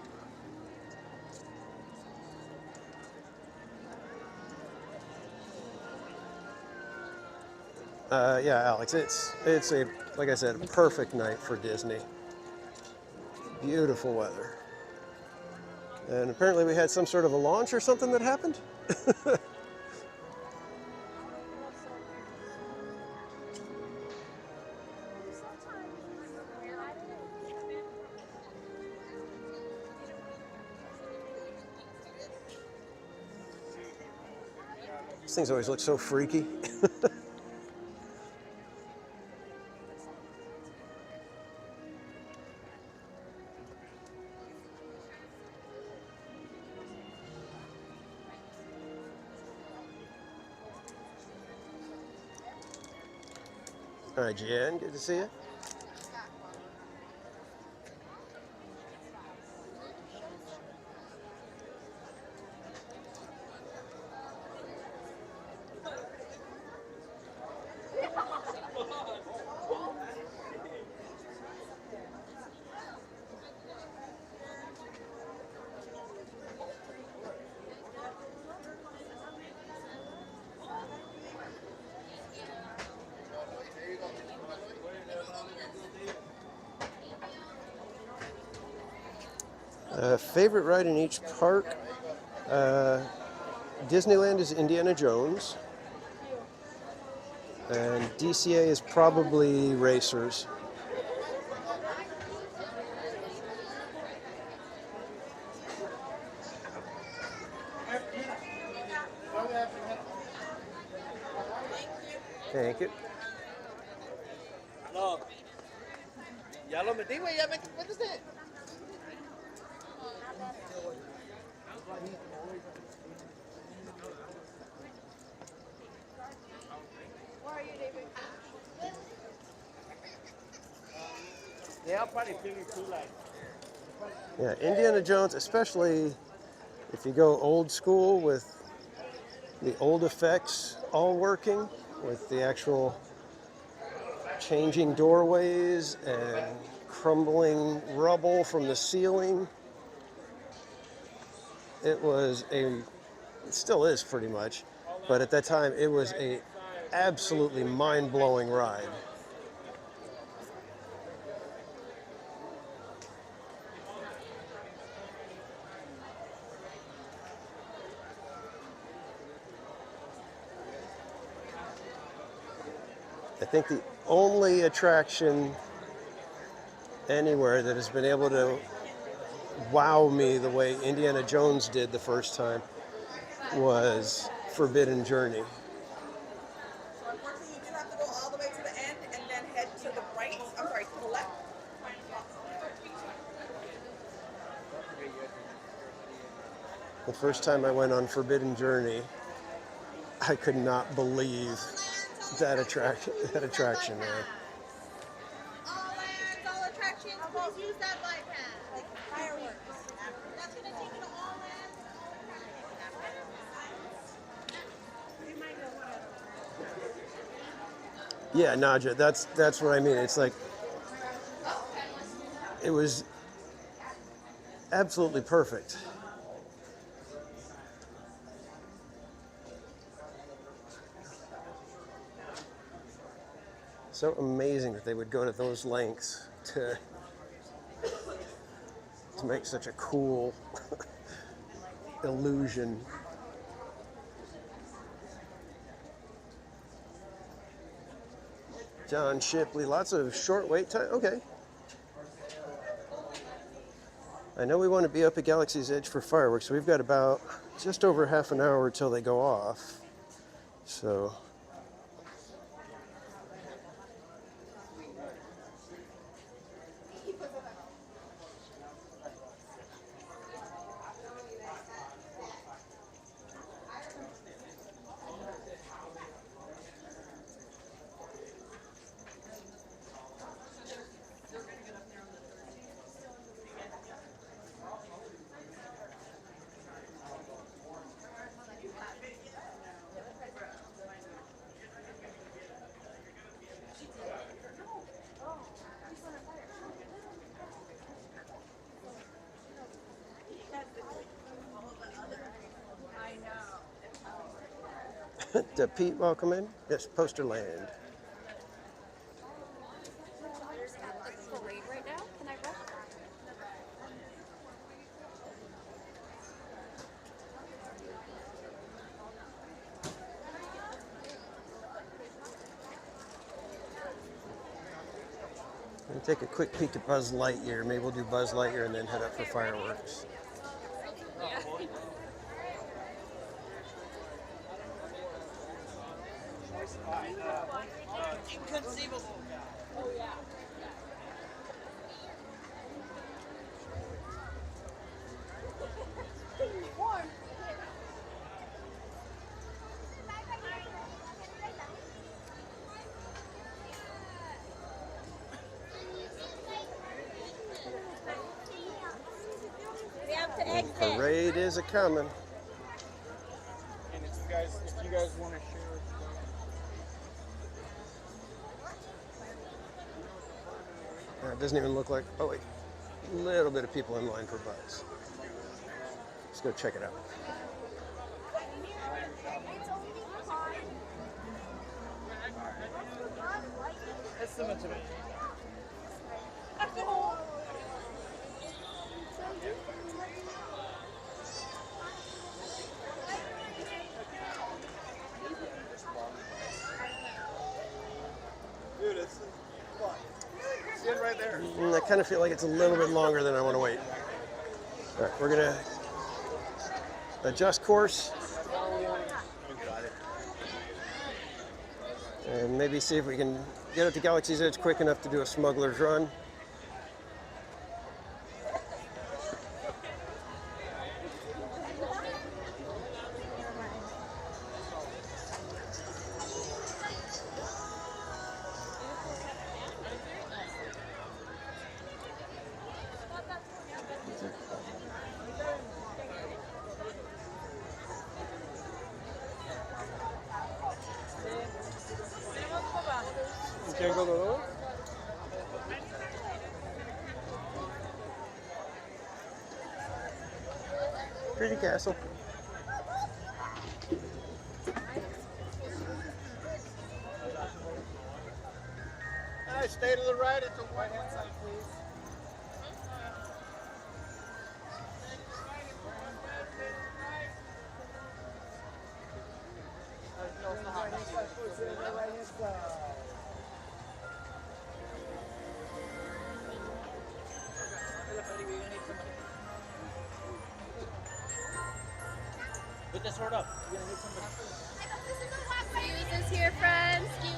Yeah, Alex, it's a, like I said, a perfect night for Disney. Beautiful weather. And apparently we had some sort of a launch or something that happened. These things always look so freaky. All right, Jen, good to see you. Favorite ride in each park? Disneyland is Indiana Jones. And DCA is probably Racers. Thank you. No. Ya lo metí, güey, ya me métese. Yeah, I'll probably figure too, like. Yeah, Indiana Jones, especially if you go old school with the old effects all working, with the actual changing doorways and crumbling rubble from the ceiling. It still is pretty much, but at that time it was a absolutely mind-blowing ride. I think the only attraction anywhere that has been able to wow me the way Indiana Jones did the first time was Forbidden Journey. So unfortunately, you do have to go all the way to the end and then head to the right. I'm sorry, to the left. The first time I went on Forbidden Journey, I could not believe that attraction there. All lands, all attractions, please use that bypass. Like fireworks. That's going to take you to all lands. You might know what. Yeah, Naja, that's what I mean. It's like, it was absolutely perfect. So amazing that they would go to those lengths to make such a cool illusion. John Shipley, lots of short wait time. Okay. I know we want to be up at Galaxy's Edge for fireworks, so we've got about just over half an hour till they go off. So Did Pete welcome in? Yes, Poster Land. There's a parade right now. Can I rush? We'll take a quick peek at Buzz Lightyear. Maybe we'll do Buzz Lightyear and then head up for fireworks. Inconceivable. Oh, yeah. We have to The exit. parade is a coming. And if you guys want to share. It doesn't even look like, oh wait, a little bit of people in line for Buzz. Let's go check it out. That's so much of it. Dude, it's fun. See it right there. I kind of feel like it's a little bit longer than I want to wait. All right, we're gonna adjust course and maybe see if we can get up to Galaxy's Edge quick enough to do a smuggler's run. Can't go the other way? Pretty castle. Stay to the right at the right-hand side, please. Put the sword up. You're gonna need somebody. Excuse us here, friends. Excuse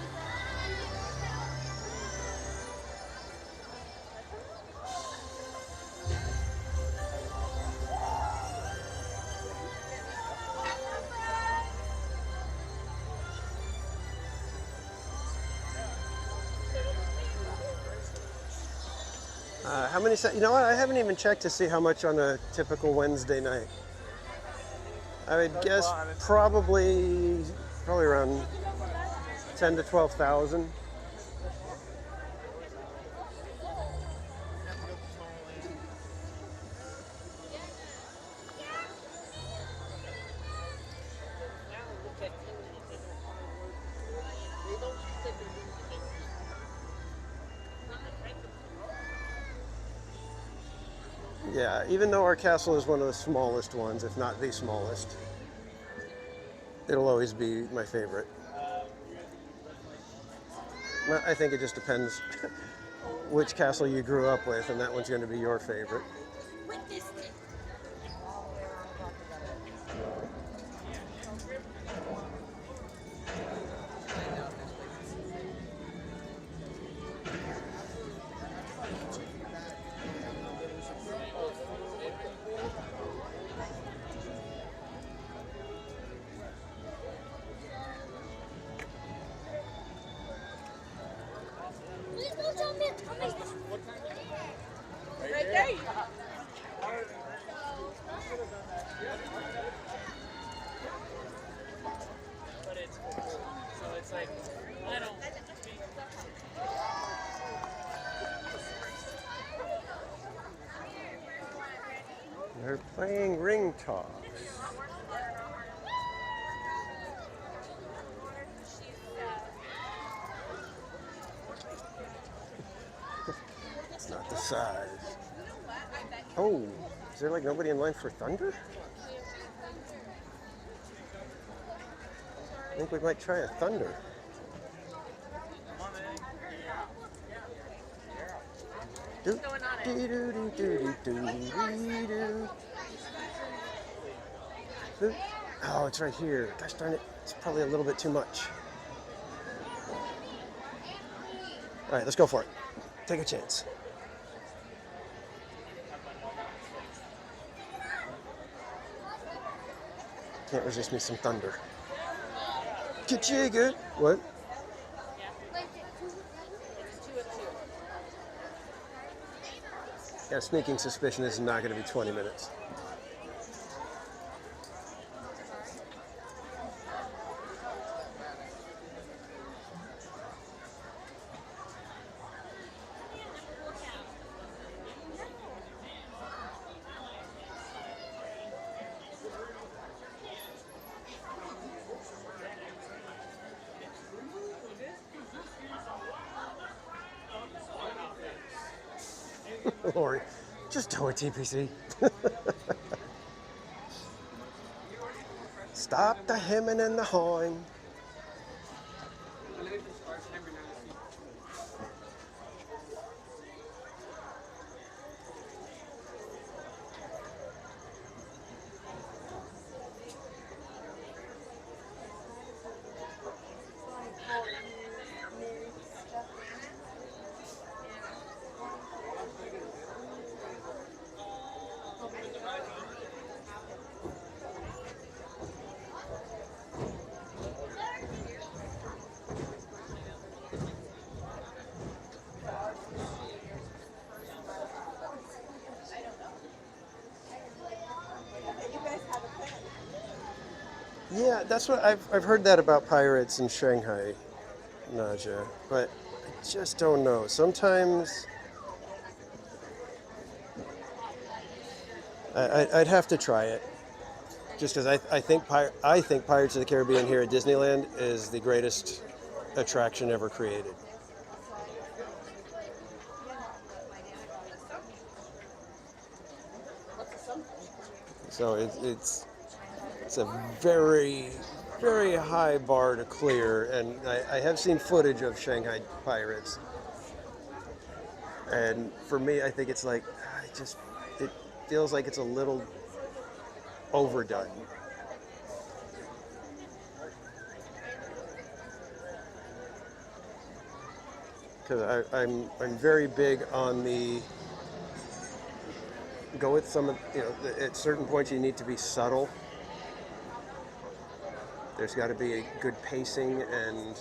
How many? You know what? I haven't even checked to see how much on a typical Wednesday night. I would guess probably around 10 to 12,000. Yeah, even though our castle is one of the smallest ones, if not the smallest, it'll always be my favorite. Well, I think it just depends which castle you grew up with, and that one's going to be your favorite. Right there. But it's so it's like I don't. They're playing ring toss. It's not the size. Oh, is there like nobody in line for Thunder? I think we might try a Thunder. Do, do, do, do, do, do, do. Do. Oh, it's right here. Gosh darn it. It's probably a little bit too much. All right, let's go for it. Take a chance. Can't resist me some Thunder. Ka-chigga. What? Yeah, sneaking suspicion is not going to be 20 minutes. Lori, just do it, TPC. Stop the hemming and the hawing. Yeah, that's what I've heard that about pirates in Shanghai, Naja, but I just don't know. Sometimes I'd have to try it, just because I think Pirates of the Caribbean here at Disneyland is the greatest attraction ever created. So it's a very, very high bar to clear, and I have seen footage of Shanghai Pirates, and for me, I think it's like, it feels like it's a little overdone. Because I'm very big on the go with some of, at certain points you need to be subtle. There's got to be a good pacing, and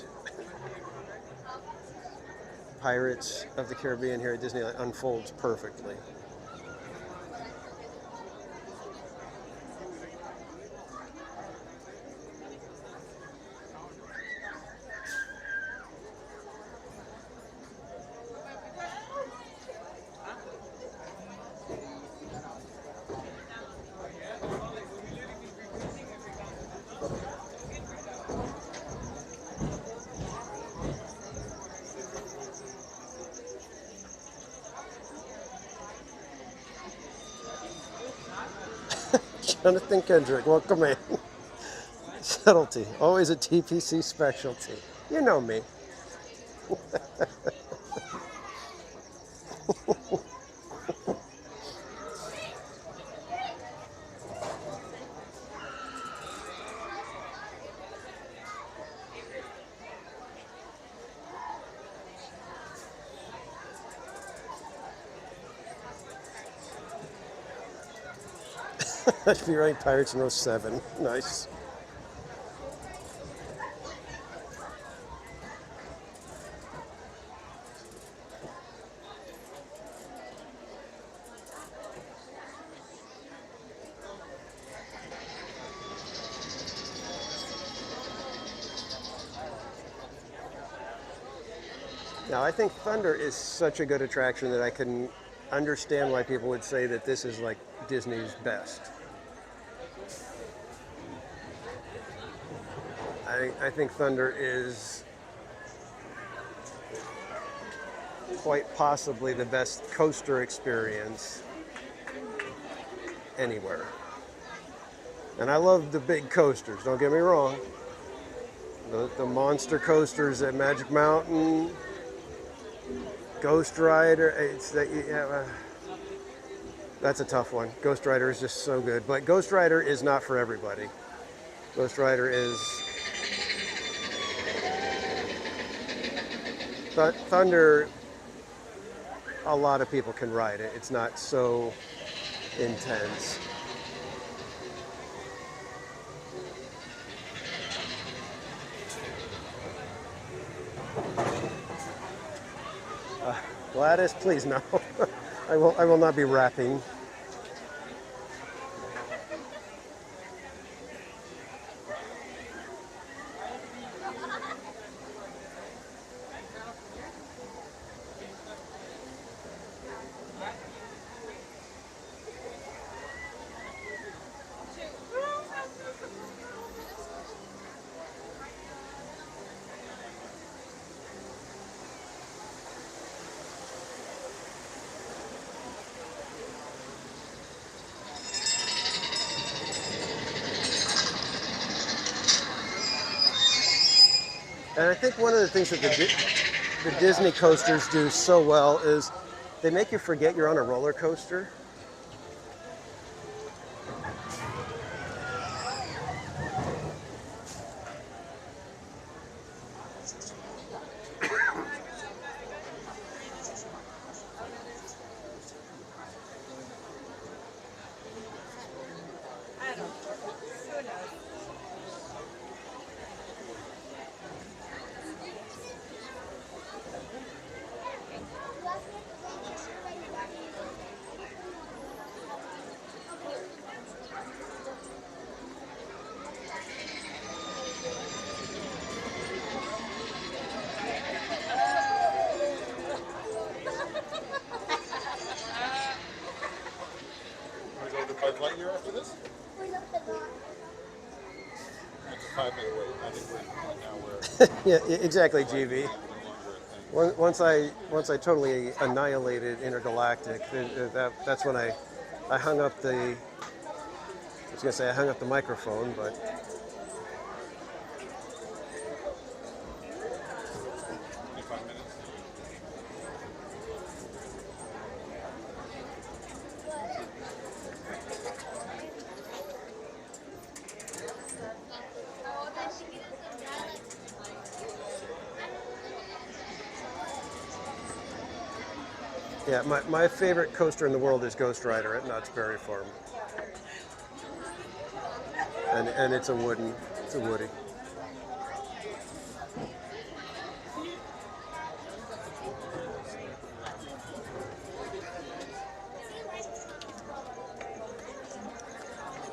Pirates of the Caribbean here at Disneyland unfolds perfectly. Jonathan Kendrick, welcome in. Subtlety, always a TPC specialty. You know me. I should be writing Pirates in 07. Nice. Now, I think Thunder is such a good attraction that I can understand why people would say that this is like Disney's best. I think Thunder is quite possibly the best coaster experience anywhere. And I love the big coasters, don't get me wrong. The monster coasters at Magic Mountain, Ghost Rider, that's a tough one. Ghost Rider is just so good, but Ghost Rider is not for everybody. Ghost Rider is... Thunder, a lot of people can ride it. It's not so intense. Gladys, please no. I will not be rapping. And I think one of the things that the Disney coasters do so well is they make you forget you're on a roller coaster. flight here after this? It's a 5-minute wait. I think we're now Yeah, exactly, GB. Once I totally annihilated Intergalactic, that's when I hung up the. I was gonna say I hung up the microphone, but. Yeah, my favorite coaster in the world is Ghost Rider at Knott's Berry Farm. And it's a Woody.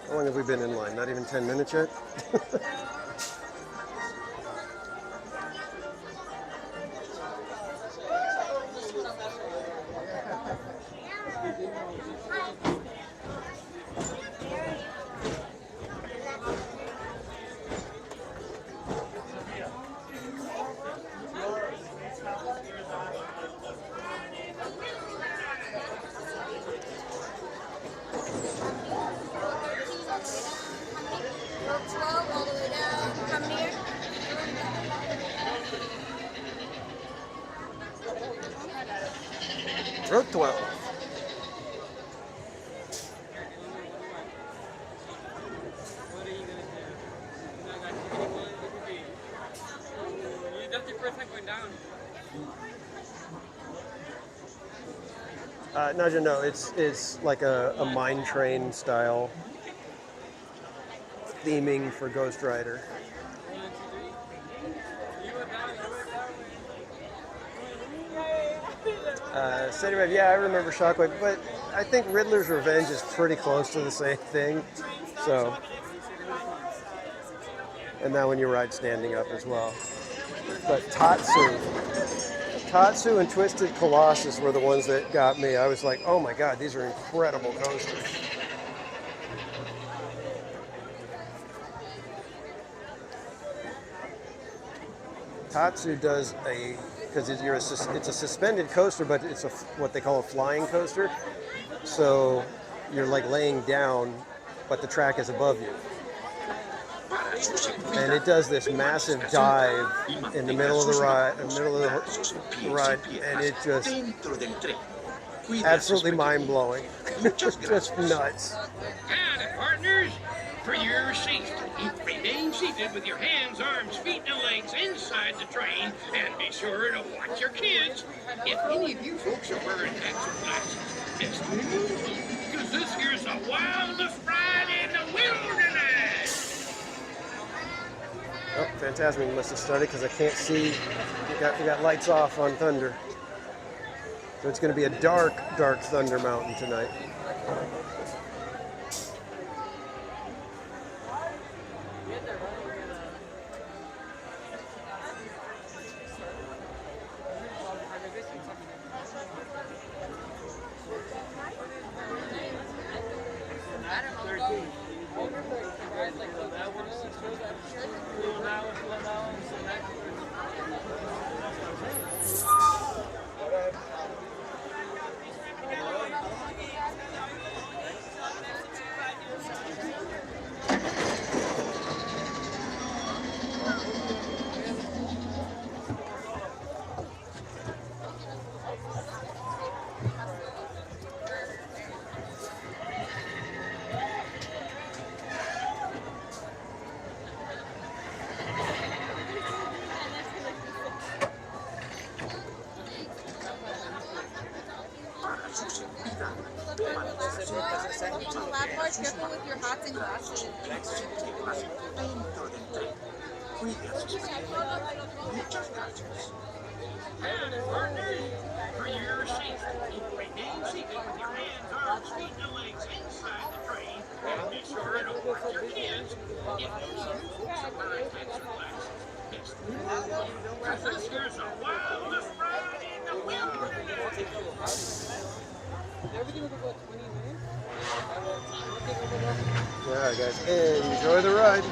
How long have we been in line? Not even 10 minutes yet? Road 12. No, it's like a mine train style theming for Ghost Rider. Steady Rev, yeah, I remember Shockwave, but I think Riddler's Revenge is pretty close to the same thing. So, and that one you ride standing up as well. But Tatsu and Twisted Colossus were the ones that got me. I was like, oh my god, these are incredible coasters. Tatsu does because it's a suspended coaster, but it's what they call a flying coaster. So you're like laying down, but the track is above you. And it does this massive dive in the middle of the ride, and it just absolutely mind-blowing. Just nuts. And partners, for your safety, remain seated with your hands, arms, feet, and legs inside the train, and be sure to watch your kids. If any of you folks are wearing extra glasses, best remove them, because this here's the wildest ride in the wilderness. Oh, Phantasmic must have started because I can't see. We got lights off on Thunder. So it's going to be a dark Thunder Mountain tonight. Careful with your hats and glasses. And partners, for your safety, remain seated with your hands, arms, feet, and legs inside the train, and be sure to watch your kids. If any of you folks are wearing extra glasses, best remove them, because this here's the wildest ride in the wilderness. Everything was about 20 minutes. All right, guys, enjoy the ride.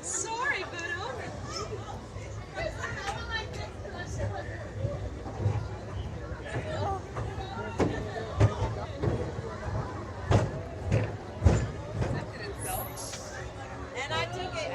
Sorry, Boodle. And I took it.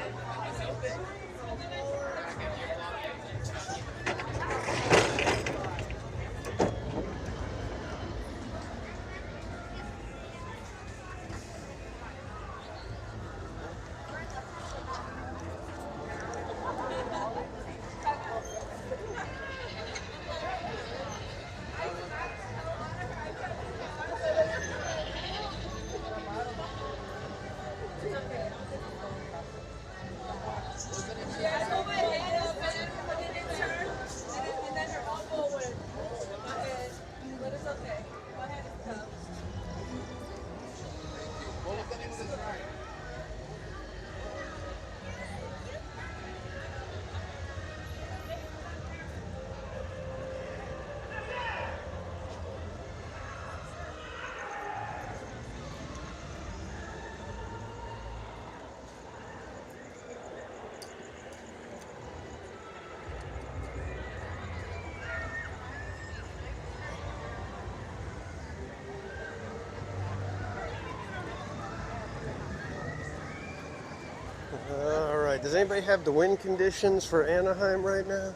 All right, does anybody have the wind conditions for Anaheim right now?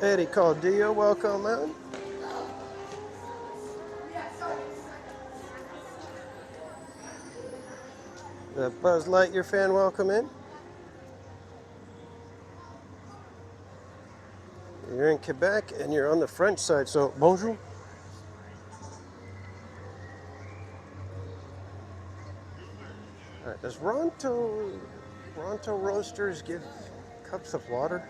Eddie Caldillo, welcome in. The Buzz Lightyear fan, welcome in. You're in Quebec and you're on the French side, so bonjour. All right, does Ronto Roasters give cups of water?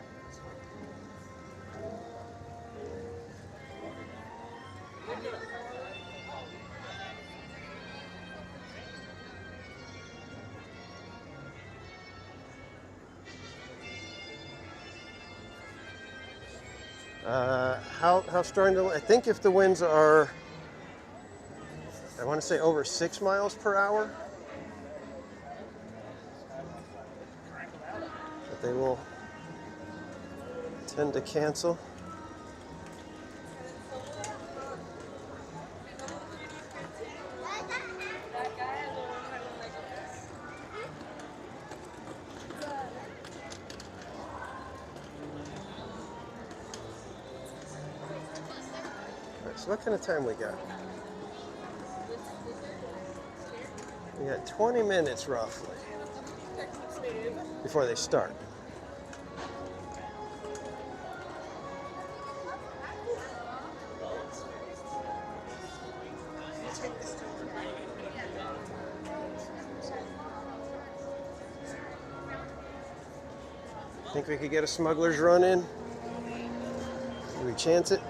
How strong I think if the winds are, I want to say over 6 miles per hour, that they will tend to cancel. So what kind of time we got? We got 20 minutes roughly before they start. Think we could get a smuggler's run in? Do we chance it?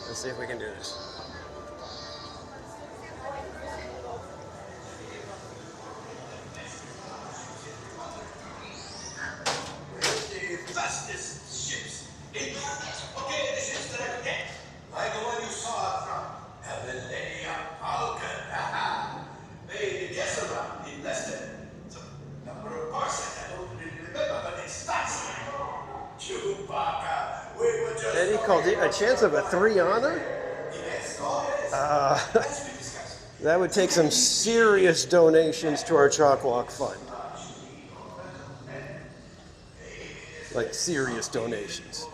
Let's see if we can do this. The fastest ships in okay, the ships that I could get. Like the one you saw from the Millennium Falcon. They guess around in less than some number of parsecs. I don't really remember, but it's fast. Chewbacca, we were just Eddie called it a chance of a 3-honor? That would take some serious donations to our Chalk Walk Fund. Like serious donations.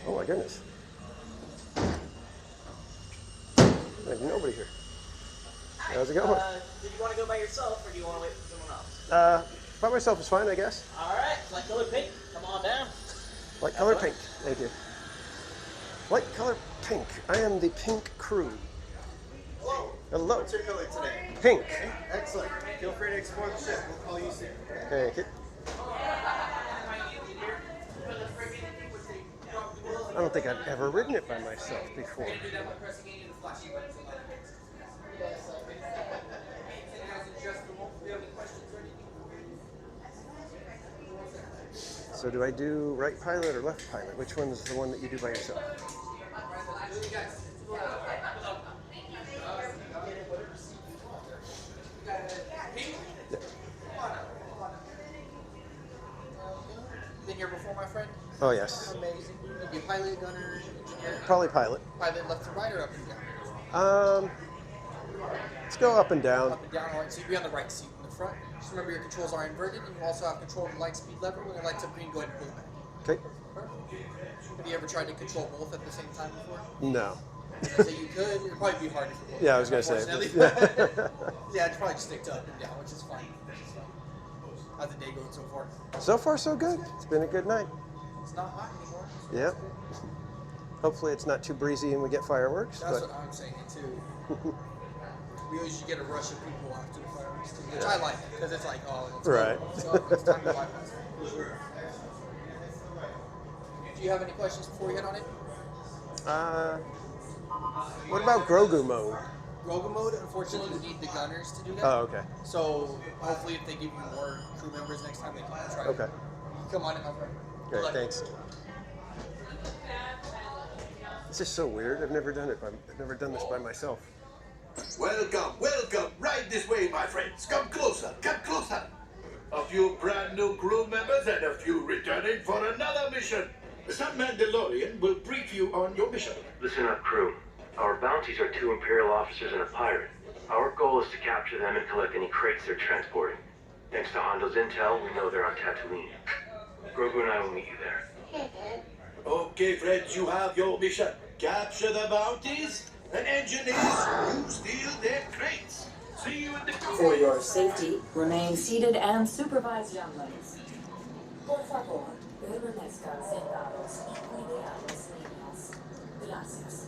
Oh my goodness. There's nobody here. How's it going? Did you want to go by yourself or do you want to wait for someone else? By myself is fine, I guess. Alright, light color pink, come on down. Light color pink, thank you. Light color pink. I am the pink crew. Hello. Hello. What's your color today? Pink. Excellent. Feel free to explore the ship. We'll call you soon. Thank you. I don't think I've ever ridden it by myself before. So do I do right pilot or left pilot? Which one is the one that you do by yourself? Been here before, my friend? Oh, yes. Amazing. You pilot, gunner, engineer? Probably pilot. Pilot left to right or up and down? Let's go up and down. Up and down, all right. So you'll be on the right seat in the front. Just remember your controls are inverted, and you also have control of the light speed lever. When the lights up green, go ahead and pull it back. Okay. Have you ever tried to control both at the same time before? No. So you could. It'd probably be hard if you were. Yeah, I was going to say. Yeah, I'd probably just stick to up and down, which is fine. How's the day going so far? So far, so good. It's been a good night. It's not hot anymore. Yep. Hopefully it's not too breezy and we get fireworks. That's but... what I'm saying too. We always get a rush of people after the fireworks too, which I like because it's like, oh, it's right. It's time to buy one. Do you have any questions before we head on in? What about Grogu mode? Grogu mode, unfortunately, you need the gunners to do that. Oh, okay. So hopefully, if they give you more crew members next time, they can try. Okay. Come on in, my friend. Great, thanks. This is so weird. I've never done this by myself. Welcome, welcome. Right this way, my friends. Come closer, come closer. A few brand new crew members and a few returning for another mission. Some Mandalorian will brief you on your mission. Listen up, crew. Our bounties are 2 Imperial officers and a pirate. Our goal is to capture them and collect any crates they're transporting. Thanks to Hondo's intel, we know they're on Tatooine. Grogu and I will meet you there. Okay, friends, you have your mission. Capture the bounties, and engineers, you steal their crates. See you in the For your safety, remain seated and supervise younglings. Por favor, permanezcan sentados y cuide a los niños. Gracias.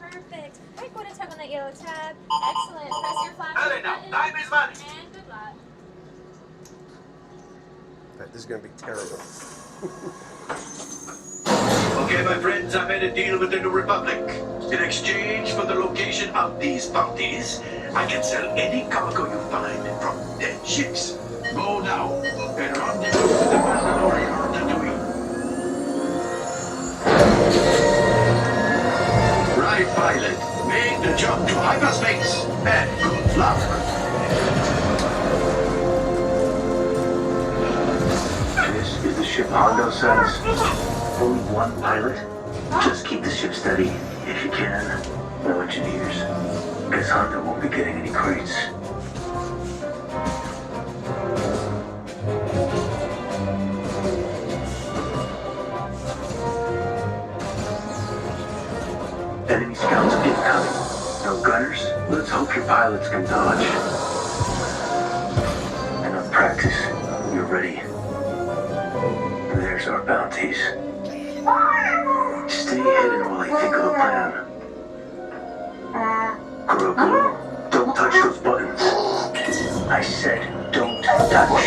Perfect. Right, go to tug on that yellow tab. Excellent. Press your flashlight button. Time is money. And good luck. Right, this is going to be terrible. Okay, my friends, I made a deal with the New Republic. In exchange for the location of these bounties, I can sell any cargo you find from dead ships. Go now and rendezvous with the Mandalorian on Tatooine. Right, pilot. Make the jump to hyperspace. And good luck. This is the ship Hondo sends. Only 1 pilot. Just keep the ship steady, if you can. No engineers. Guess Hondo won't be getting any crates. Enemy scouts incoming. No gunners? Let's hope your pilots can dodge. Enough practice. You're ready. There's our bounties. Stay hidden while I think of a plan. Grogu, don't touch those buttons. I said don't touch.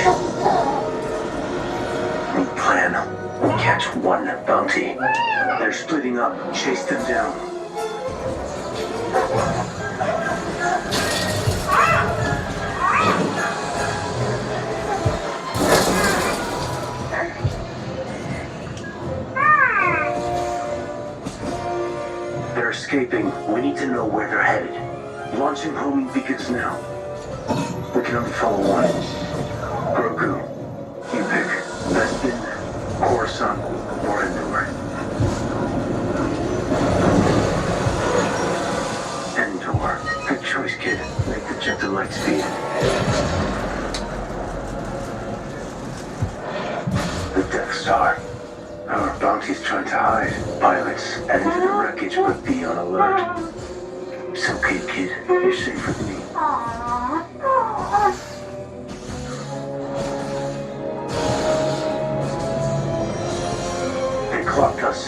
New plan. Catch 1 bounty. They're splitting up. Chase them down. They're escaping. We need to know where they're headed. Launching homing beacons now. We can only follow 1. Grogu, you pick. Bespin, Coruscant, or Endor. Endor. Good choice, kid. Make the jet to light speed. The Death Star. Our bounty's trying to hide. Pilots head into the wreckage, but be on alert. It's okay, kid. You're safe with me. They clocked us.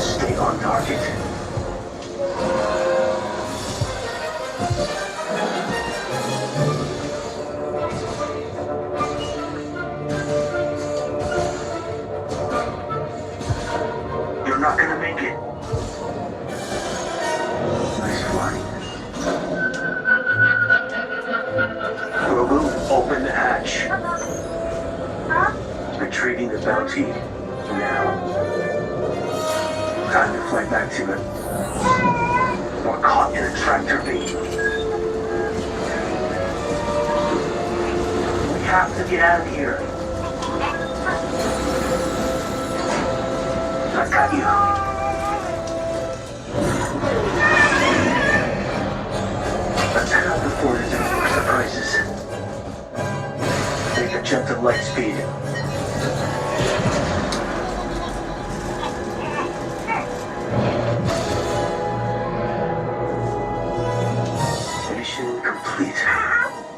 Stay on target. You're not gonna make it. Nice flying. Grogu, open the hatch. Retrieving the bounty. Now. Time to fly back to it. We're caught in a tractor beam. We have to get out of here. I got you. Let's head out before there's any more surprises. Take a jet to light speed. Mission complete.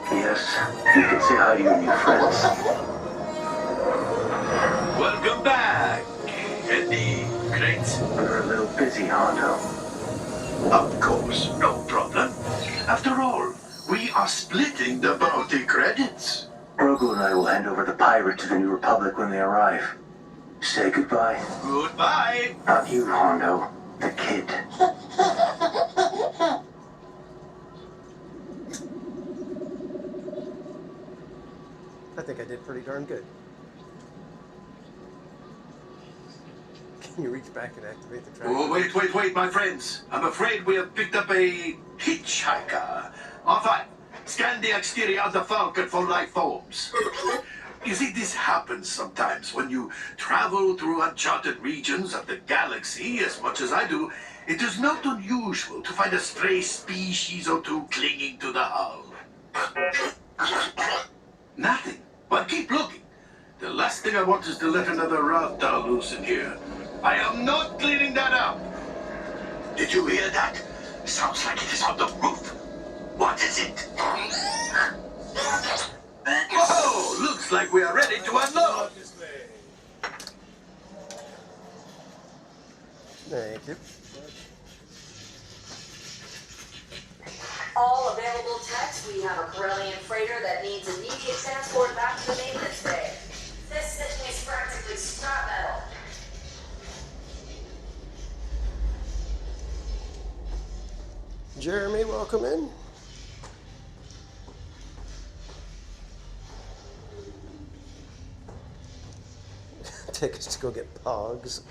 Yes, you can say hi to your new friends. Welcome back. Any crates? We're a little busy, Hondo. Of course, no problem. After all, We are splitting the bounty credits. Grogu and I will hand over the pirate to the New Republic when they arrive. Say goodbye. Goodbye. Not you, Hondo. The kid. I think I did pretty darn good. Can you reach back and activate the tracker? Oh, wait, my friends. I'm afraid we have picked up a hitchhiker. Enfin, scan the exterior of the Falcon for life forms. You see, this happens sometimes when you travel through uncharted regions of the galaxy as much as I do. It is not unusual to find a stray species or two clinging to the hull. Nothing, but keep looking. The last thing I want is to let another Rathdal loose in here. I am not cleaning that up. Did you hear that? Sounds like it is on the roof. What is it? Oh, looks like we are ready to unload. Thank you. All available techs, we have a Corellian freighter that needs immediate transport back to the maintenance bay. This thing is practically scrap metal. Jeremy, welcome in. Take us to go get pogs.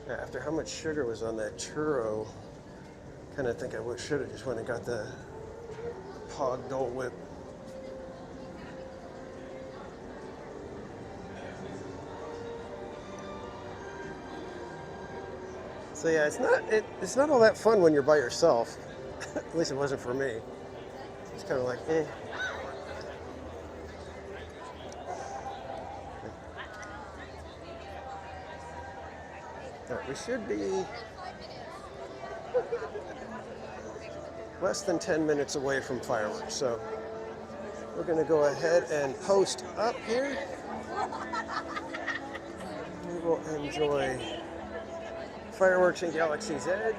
After how much sugar was on that churro, kind of think I should have just went and got the Pog Dole Whip. So yeah, it's not all that fun when you're by yourself. At least it wasn't for me. It's kind of like, eh. Right, we should be less than 10 minutes away from fireworks, so we're going to go ahead and post up here. We will enjoy fireworks in Galaxy's Edge.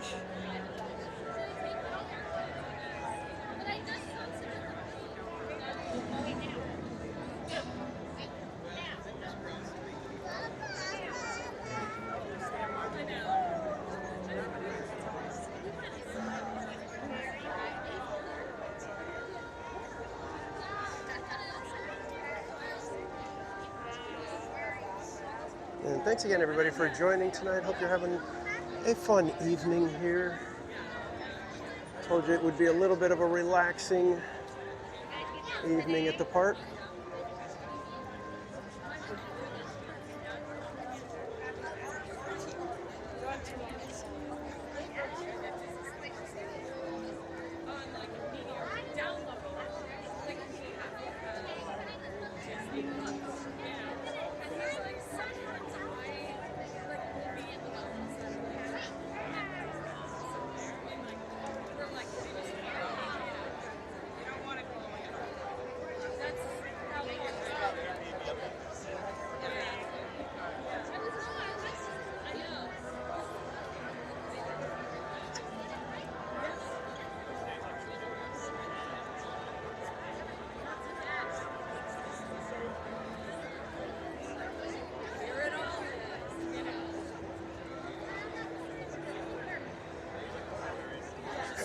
And thanks again, everybody, for joining tonight. Hope you're having a fun evening here. Told you it would be a little bit of a relaxing evening at the park.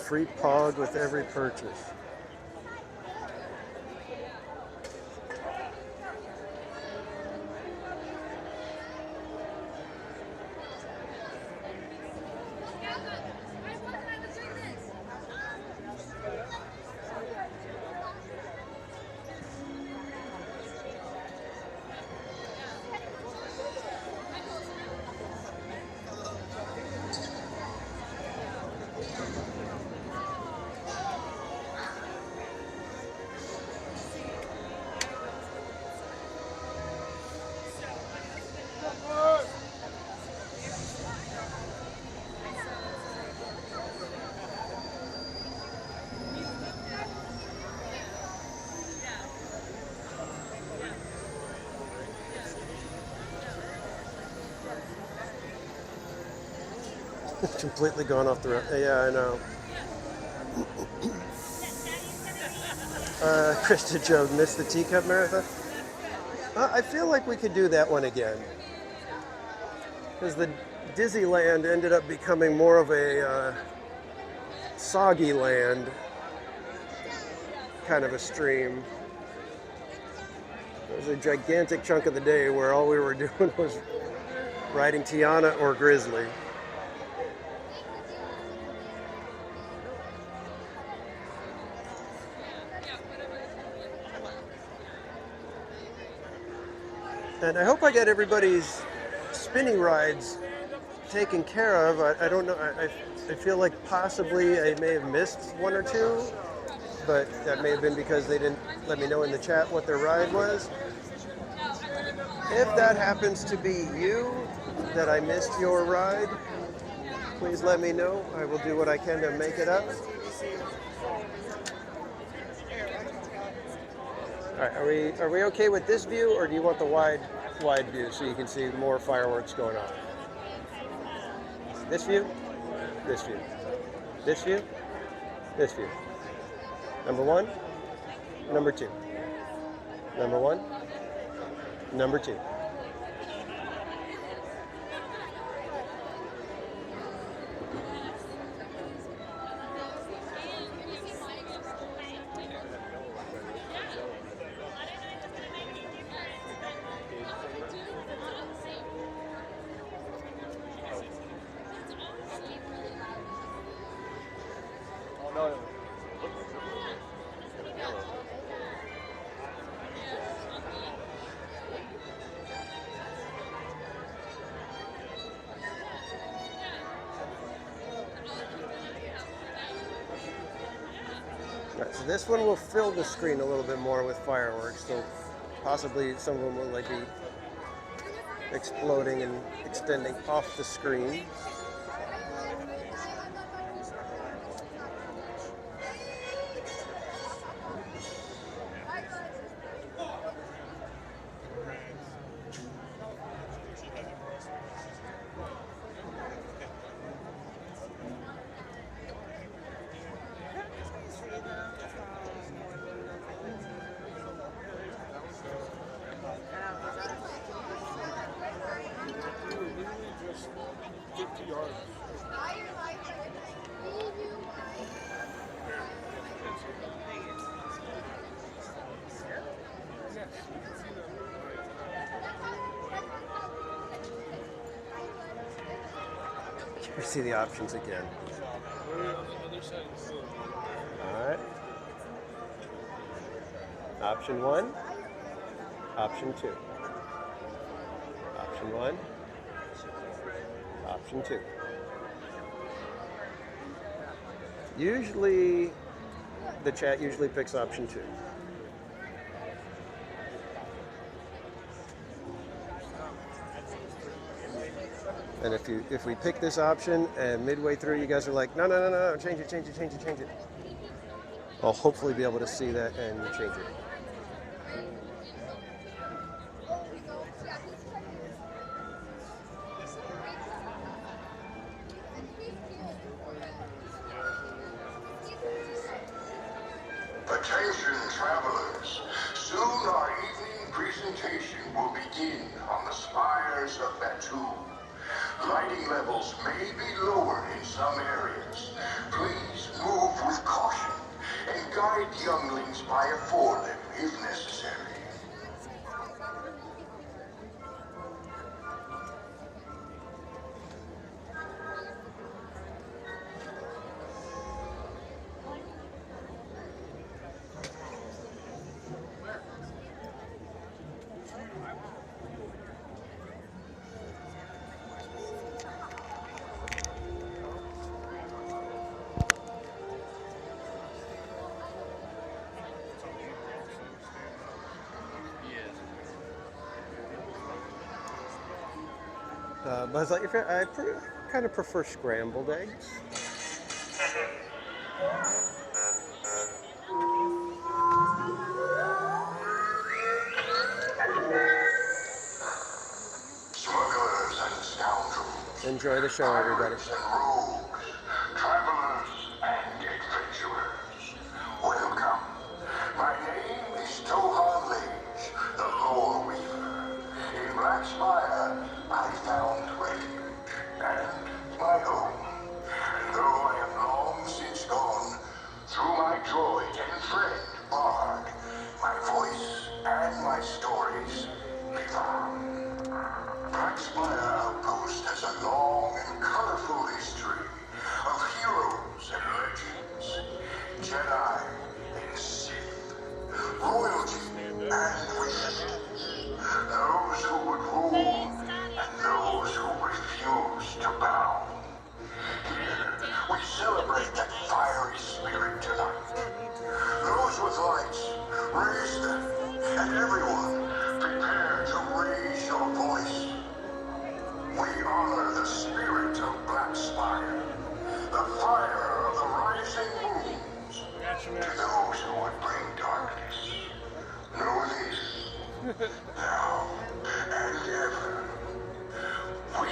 Free Pog with every purchase. Completely gone off the road. Yeah, I know. Krista Joe missed the teacup marathon. I feel like we could do that one again. Because the Disneyland ended up becoming more of a soggy land kind of a stream. There was a gigantic chunk of the day where all we were doing was riding Tiana or Grizzly. And I hope I got everybody's spinning rides taken care of. I don't know. I feel like possibly I may have missed one or two, but that may have been because they didn't let me know in the chat what their ride was. If that happens to be you, that I missed your ride, please let me know. I will do what I can to make it up. All right, are we okay with this view, or do you want the wide view so you can see more fireworks going on? This view, this view, this view, this view. Number one, number two. Number one, number two. Right, so this one will fill the screen a little bit more with fireworks, so possibly some of them will like be exploding and extending off the screen. See the options again. All right. Option one, option two. Option one, option two. Usually, the chat usually picks option two. And if we pick this option and midway through you guys are like, no, change it. I'll hopefully be able to see that and change it. Attention travelers, soon our evening presentation will begin on the spires of Batu. Lighting levels may be lower in some areas. Please move with caution and guide younglings by a forelimb if necessary. Buzz Lightyear, I kind of prefer scrambled eggs. Smugglers and scoundrels. Enjoy the show, everybody. Travelers and adventurers, welcome. My name is Tohan Lage, the Lore Weaver. In Black Spire, I found refuge and my home. And though I am long since gone, through my droid and friend, Bard, my voice and my stories live on. Black Spire Outpost has a long and colorful history of heroes and legends, Jedi and Sith, royalty and resistance, those who would rule and those who refuse to bow. Here, we celebrate that fiery spirit tonight. Those with lights, raise them, and everyone, prepare to raise your voice. We honor the spirit of Black Spire, the fire of the rising moons. To those who would bring darkness, know this, now and ever, we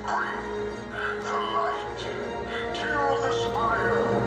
bring the light to the spire.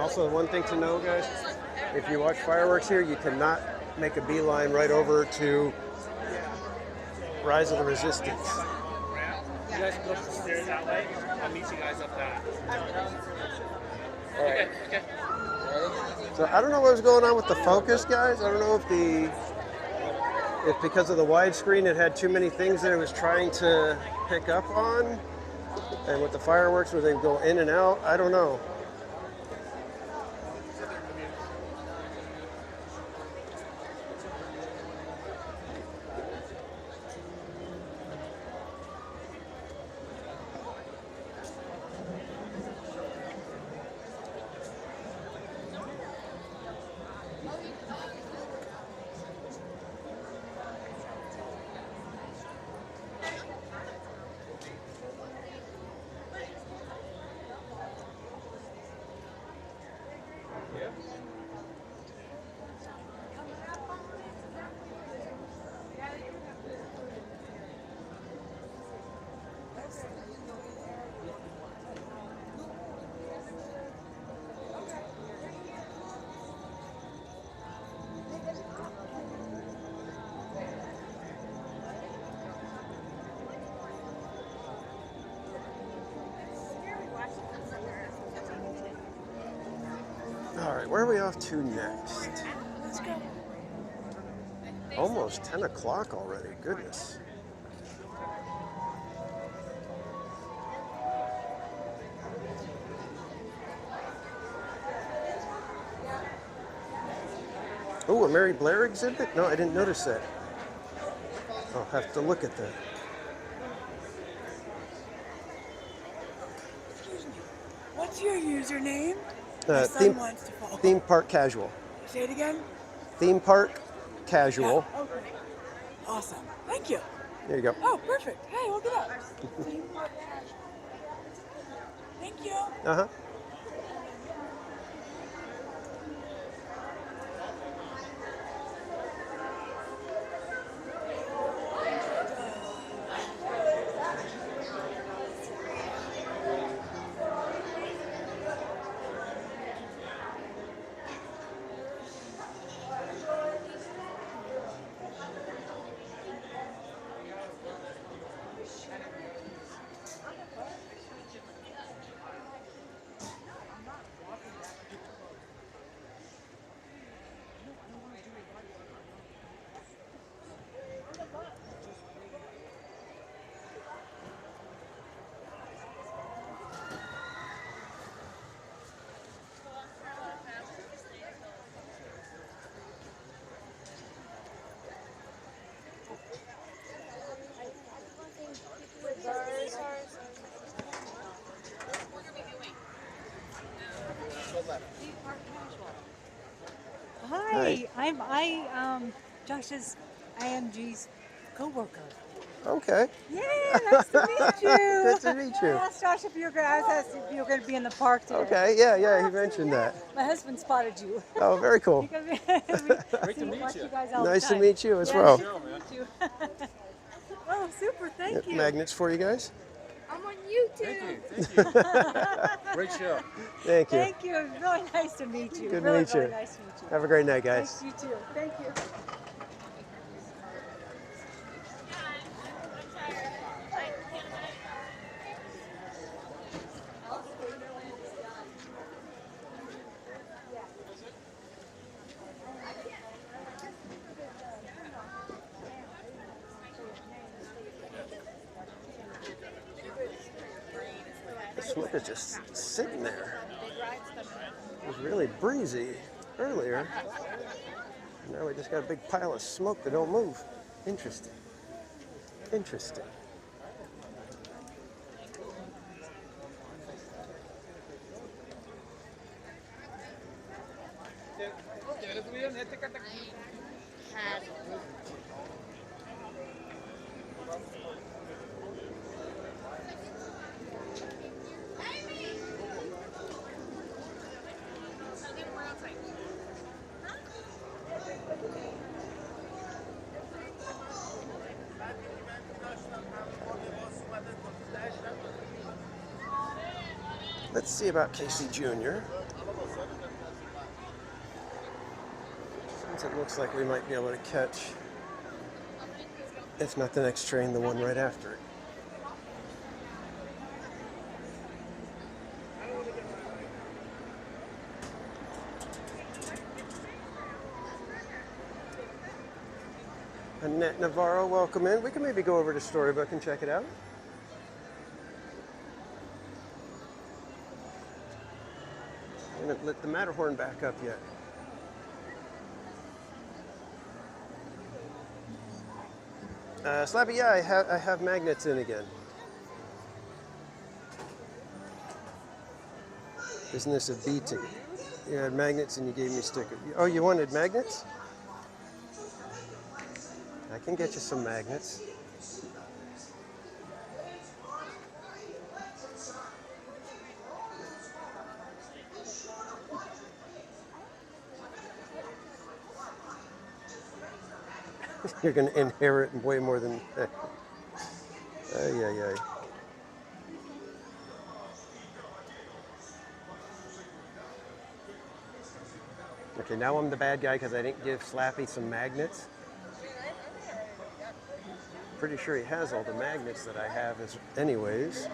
Also, one thing to know, guys, if you watch fireworks here, you cannot make a beeline right over to Rise of the Resistance. You guys can go up the stairs that way. I'll meet you guys up that. All right. Okay. So I don't know what was going on with the focus, guys. I don't know if because of the widescreen it had too many things that it was trying to pick up on, and with the fireworks where they go in and out, I don't know. All right, where are we off to next? Let's go. Almost 10 o'clock already, goodness. Oh, a Mary Blair exhibit? No, I didn't notice that. I'll have to look at that. What's your username? My son wants to follow. Theme Park Casual. Say it again. Theme Park Casual. Yeah. Okay. Awesome. Thank you. There you go. Oh, perfect. Hey, look at that. Thank you. Uh-huh. Hi, I'm Josh's IMG's co-worker. Okay. Yeah, nice to meet you. Good to meet you. I asked Josh if you were going to be in the park today. Okay, yeah, he mentioned that. My husband spotted you. Oh, very cool. Great to meet you. Nice to meet you as Yeah, well. nice to meet you. Oh, super, thank you. Magnets for you guys. I'm on YouTube. Thank you. Great show. Thank you. Thank you. Really nice to meet you. Good to really, meet you. Really nice to meet you. Have a great night, guys. Thanks, you too. Thank you. The smoke is just sitting there. It was really breezy earlier. Now we just got a big pile of smoke that don't move. Interesting. Interesting. Let's see about Casey Jr. since it looks like we might be able to catch, if not the next train, the one right after it. Annette Navarro, welcome in. We can maybe go over to Storybook and check it out. I haven't lit the Matterhorn back up yet. Slappy, yeah, I have magnets in again. Isn't this a B ticket? You had magnets and you gave me stickers. Oh, you wanted magnets? I can get you some magnets. You're going to inherit way more than... Ay, ay, ay. Okay, now I'm the bad guy because I didn't give Slappy some magnets. Pretty sure he has all the magnets that I have anyways.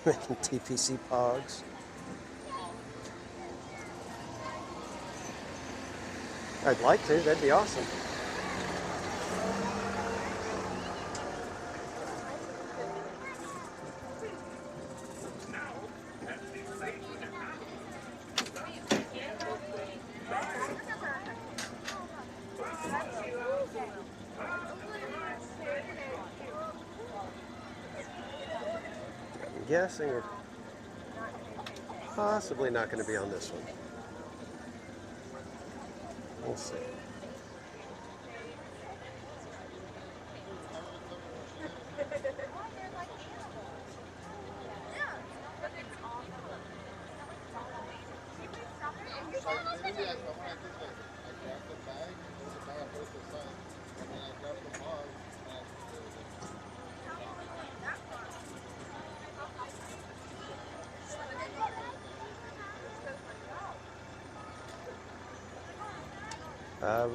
Making TPC pogs. I'd like to, that'd be awesome. I'm guessing we're possibly not going to be on this one. We'll see.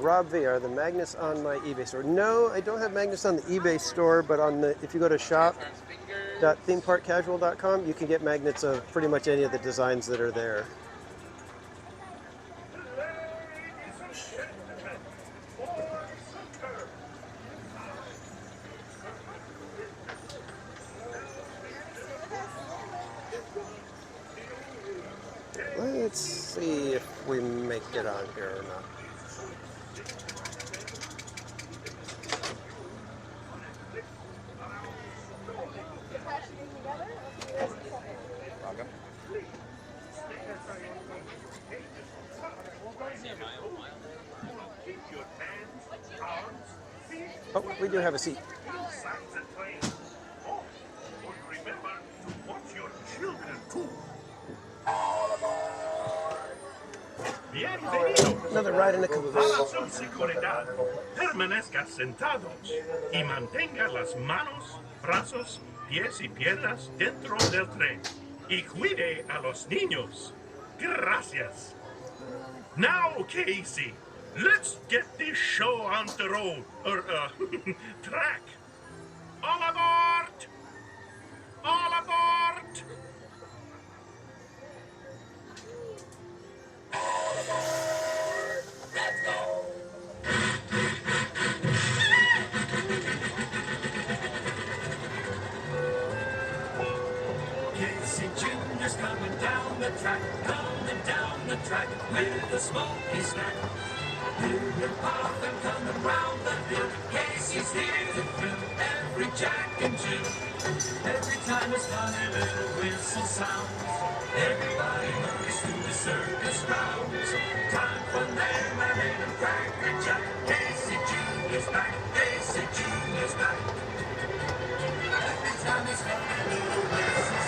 Rob V, are the magnets on my eBay store? No, I don't have magnets on the eBay store, but on the if you go to shop.themeparkcasual.com, you can get magnets of pretty much any of the designs that are there. Let's see if we make it on here or not. Oh, we do have a seat. Another ride in a caboose. Para su seguridad, permanezca sentados y mantenga las manos, brazos, pies y piernas dentro del tren y cuide a los niños. Gracias. Now, Casey, let's get this show on the road, or track. All aboard! All aboard! Let's go! Casey Jr.'s coming down the track with a smoky snack. New and pop and coming round the hill. Casey's here to fill every Jack and Jill. Every time his funny little whistle sounds, everybody hurries to the circus grounds. Time for lemonade and cracker jack. Casey Jr.'s back. Casey Jr.'s back. Every time his funny little whistle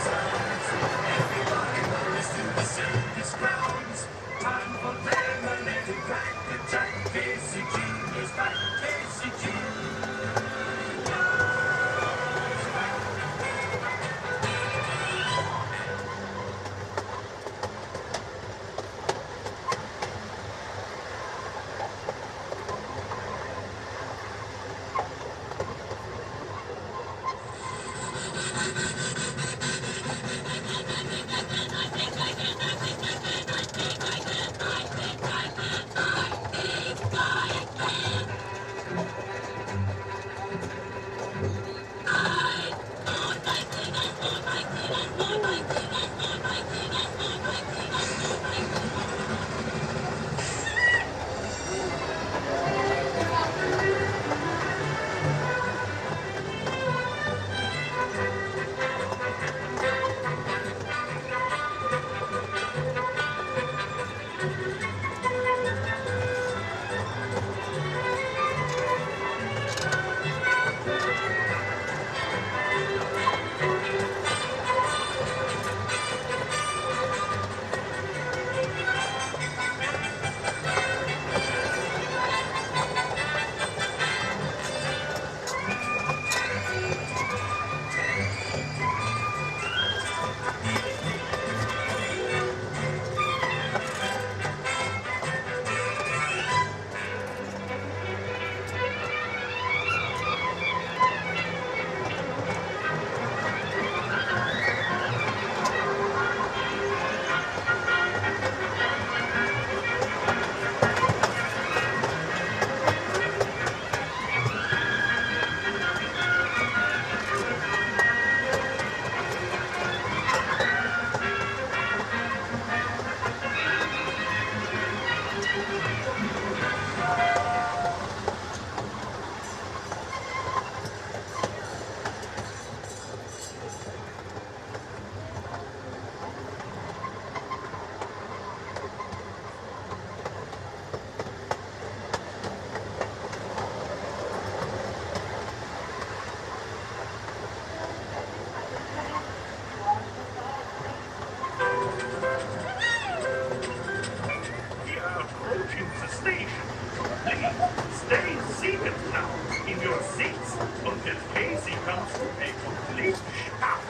Stay seated now in your seats until Casey comes for a complete shout.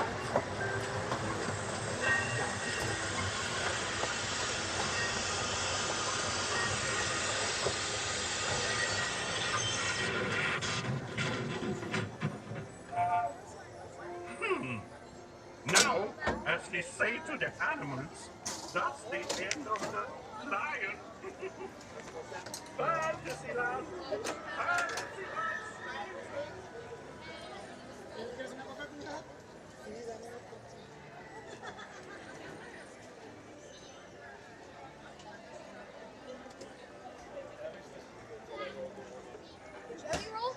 Now, as we say to the animals, that's the end of the lion. Bye, Disneyland. Bye, Disneyland. Jelly roll?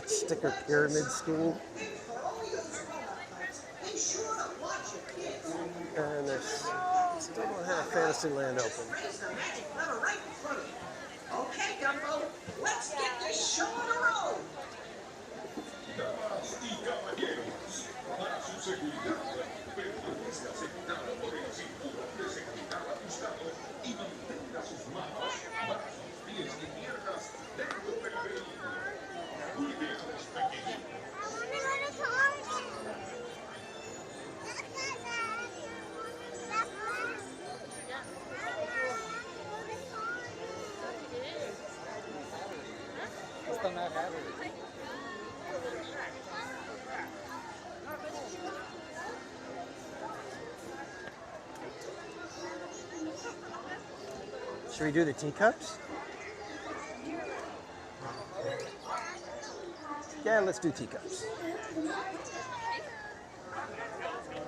Sticker pyramid scheme. And they still don't have Fantasyland open. Okay, Dumbo, let's get this show on the road. Damas y caballeros, para su seguridad, permanezca sentado por el cinturón de seguridad ajustado y mantenga sus manos, brazos, pies y piernas dentro del vehículo. Cuide a los pequeños. Still not having it. Should we do the teacups? Yeah, let's do teacups.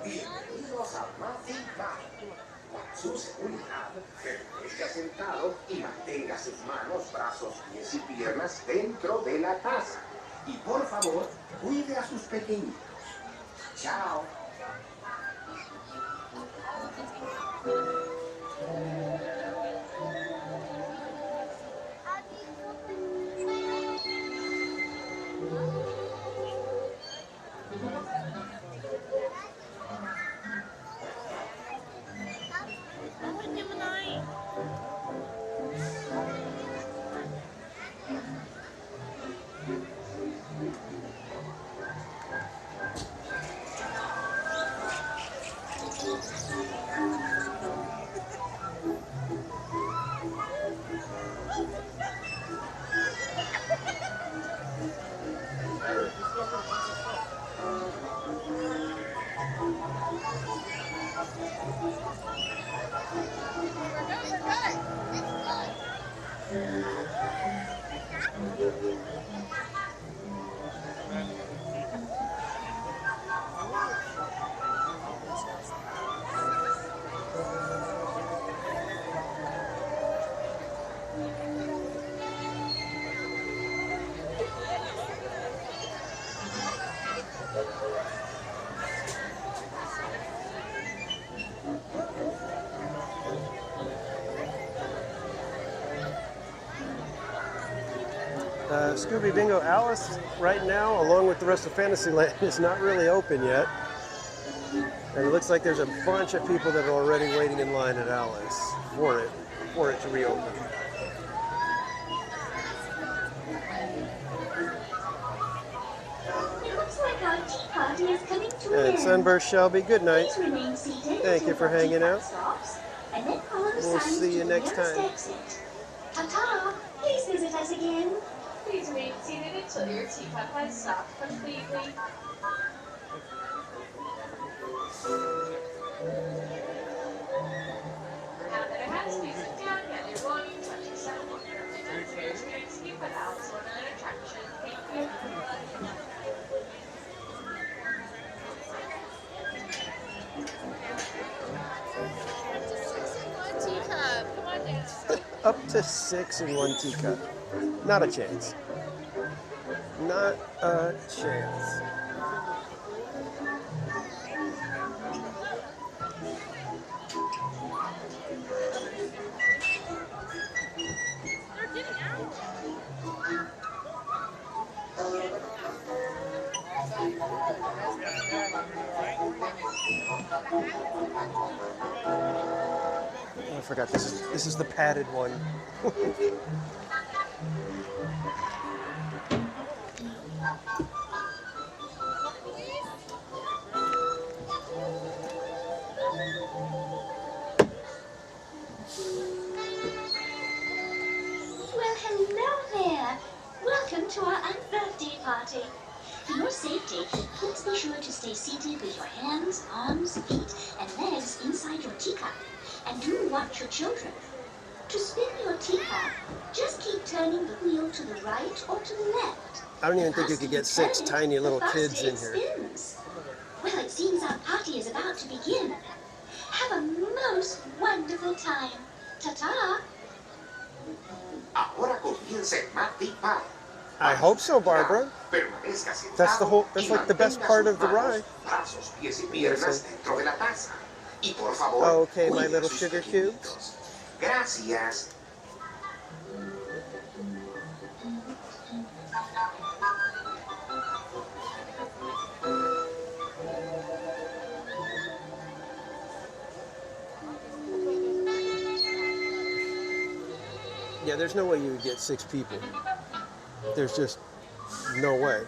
Bienvenidos a Muffin Valley. Para su seguridad, permanezca sentado y mantenga sus manos, brazos, pies y piernas dentro de la taza. Y por favor, cuide a sus pequeñitos. Chao. Scooby Bingo Alice right now, along with the rest of Fantasyland, is not really open yet. And it looks like there's a bunch of people that are already waiting in line at Alice for it to reopen. Looks like our tea party is coming to an And end. Sunburst Shelby, good night. Please remain seated Thank you until for the hanging teacup out. stops, and then follow the We'll signs see to you the next nearest time. exit. Ta-ta! Please visit us again. Please remain seated until your teacup has stopped completely. Now that it has facing down, get your volume touch your sound. Remember your drinks keep it out so another attraction. Thank you. Teacup. Come on down. Up to 6 in one teacup. Not a chance. Not a chance. forgot this is the padded one. Well, hello there. Welcome to our birthday party. For your safety, please be sure to stay seated with your hands, arms, feet, and legs inside your teacup. And do watch your children. To spin your teacup, just keep turning the wheel to the right or to the left. I don't even think you could get 6 tiny little kids in here. Spins. Well, it seems our party is about to begin. Have a most wonderful time. Ta-ta! Ahora comienza el Matic Party. I hope so, Barbara. Permanezca sentado That's y like the best mantenga part sus of the manos, ride. brazos, pies y piernas dentro de la taza. Y por favor, Okay, my cuide a little sus sugar pequeñitos. cubes. Gracias. Yeah, there's no way you would get 6 people. There's just no way.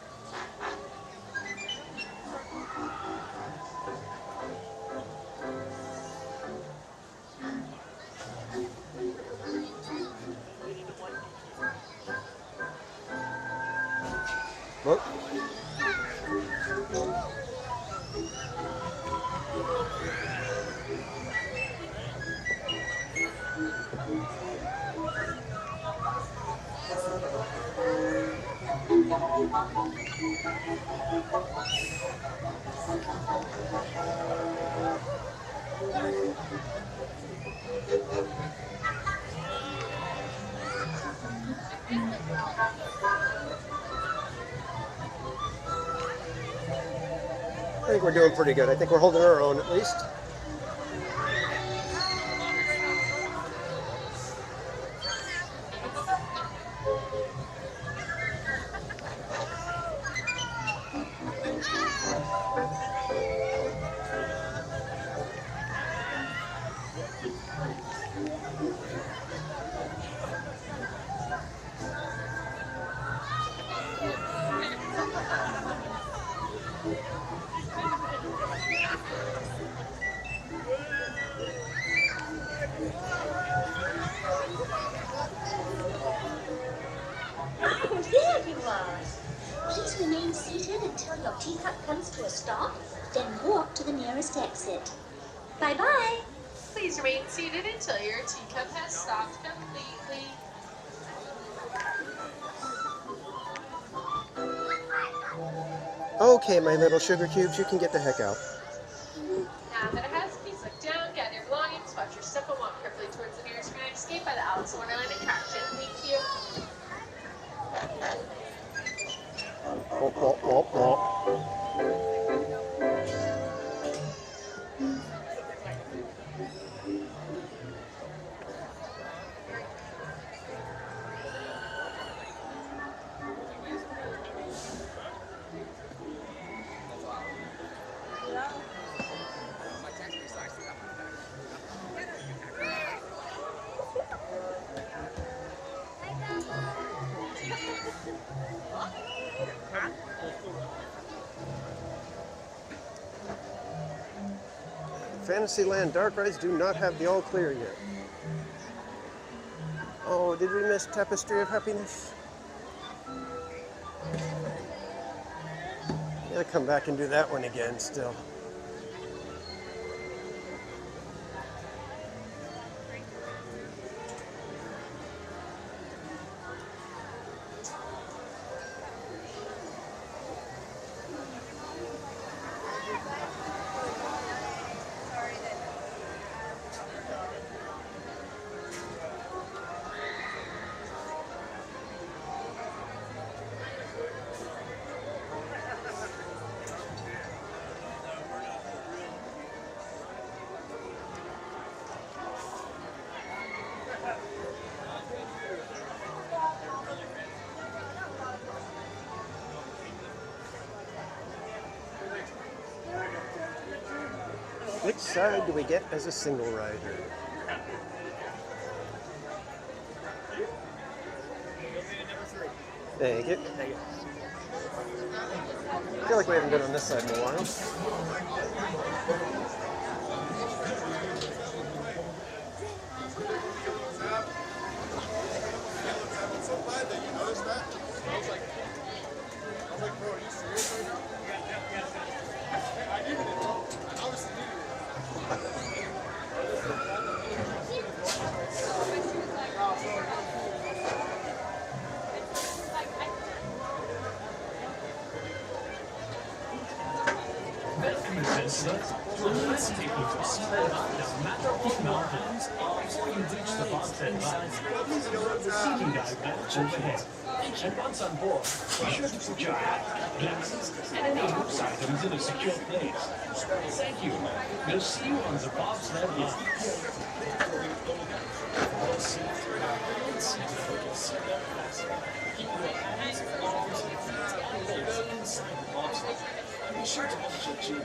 Well, I think we're doing pretty good. I think we're holding our own at least. Oh, there you are. Please remain seated until your teacup comes to a stop, then walk to the nearest exit. Bye-bye. Please remain seated until your teacup has stopped completely. Okay, my little sugar cubes, you can get the heck out. Now that it has, please look down, gather your belongings, watch your step, and walk carefully towards the nearest grand escape by the Alice in Wonderland attraction. Thank you. Womp, womp, womp, womp. Fantasyland dark rides do not have the all clear yet. Oh, did we miss Tapestry of Happiness? Gotta come back and do that one again still. Which side do we get as a single rider? Thank you. Thank you. I feel like we haven't been on this side in a while. Let's take you to see the Matterhorn Mountains before you reach the bobsled line. Please observe the seating diagram overhead. And once on board, be sure to put your hat, glasses, and any loose items in a secure place. Thank you. We'll see you on the bobsled line. Keep your hands, arms, feet, and legs inside the bobsled. And be sure to watch your chin.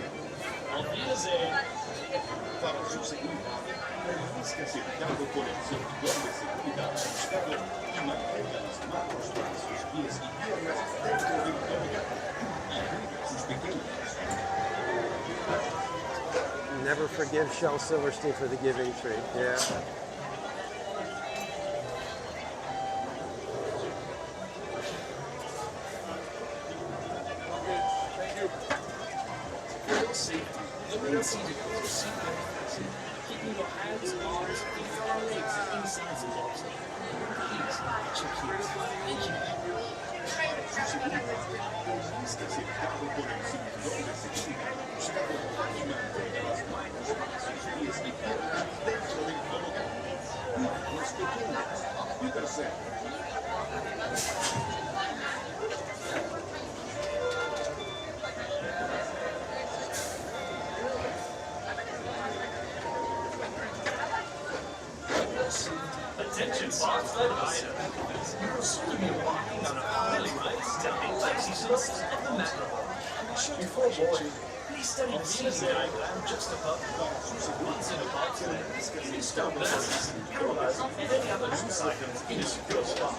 Auf Wiedersehen. Para su seguridad, permanezca sentado con el cinturón de seguridad ajustado y mantenga las manos, brazos, pies y piernas dentro del tobogán. Y cuide sus pequeños. Never forgive Shel Silverstein for the giving tree. Yeah. Remain seated with your seatbelt fastened, keeping your hands, arms, feet, and legs inside the bobsled. Please watch your kids. Thank you. Su seguridad, permanezca sentado con el cinturón de seguridad ajustado y mantenga las manos, brazos, pies y piernas dentro del tobogán. Cuide los pequeños. Cuídase. Attention, bobsled riders. You will soon be embarking on a thrilling ride stepping fancy slopes of the Matterhorn. Before boarding, please study the seating diagram just above you. Once in a bobsled, please stow glasses, cameras, and any other loose items in a secure spot.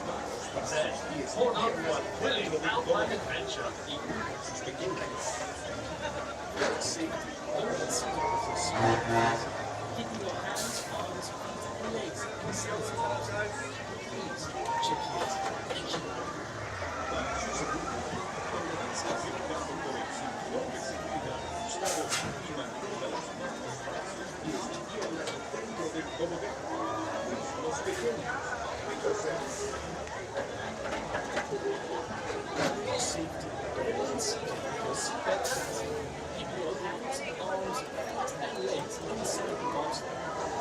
Then, hold on to a thrilling alpine adventure. Safety, always seated with your seatbelt fastened, keeping your hands, arms, feet, and legs inside the bobsled. Please watch your kids. Thank you. Safety, always seated with your seatbelt fastened, keeping your hands, arms, feet, and legs inside the bobsled.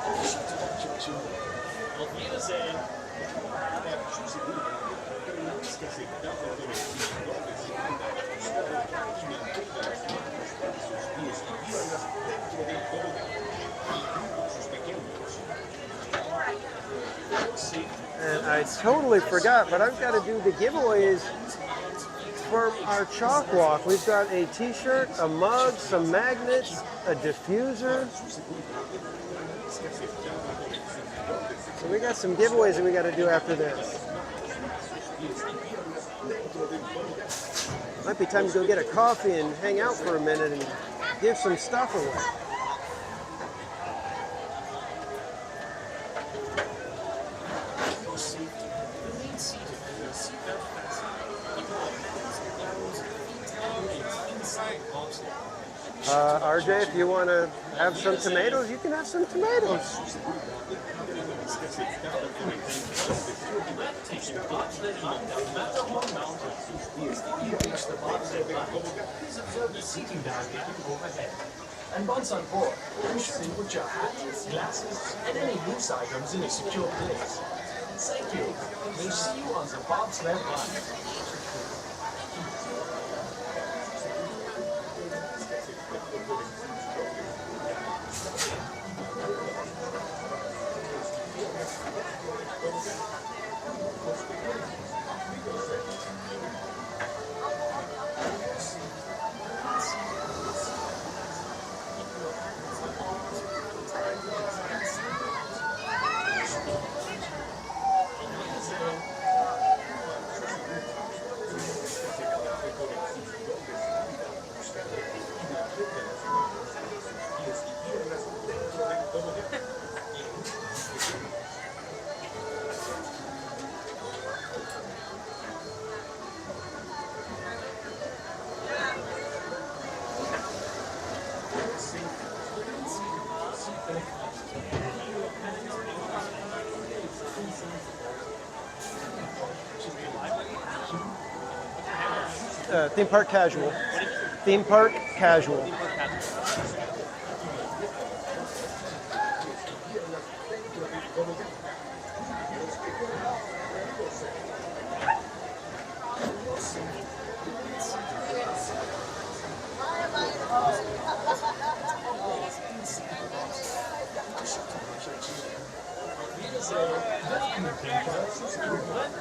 And be sure to watch your children. Auf Wiedersehen. And I totally forgot, but I've got to do the giveaways for our chalk walk. We've got a t-shirt, a mug, some magnets, a diffuser. So we got some giveaways that we got to do after this. Might be time to go get a coffee and hang out for a minute and give some stuff away. RJ, if you want to have some tomatoes, you can have some tomatoes. Seating diagram overhead. And once on board, be sure to put your hat, glasses, and any loose items in a secure place. Thank you. We'll see you on the bobsled line. theme park casual. Theme park casual.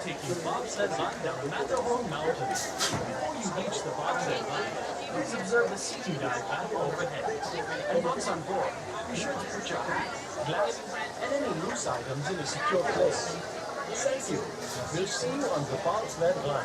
Taking bobsled line down Matterhorn Mountain. Before you reach the bobsled line, please observe the seating guide back overhead. And once on board, be sure to put your hat, glasses, and any loose items in a secure place. Thank you. We'll see you on the bobsled line.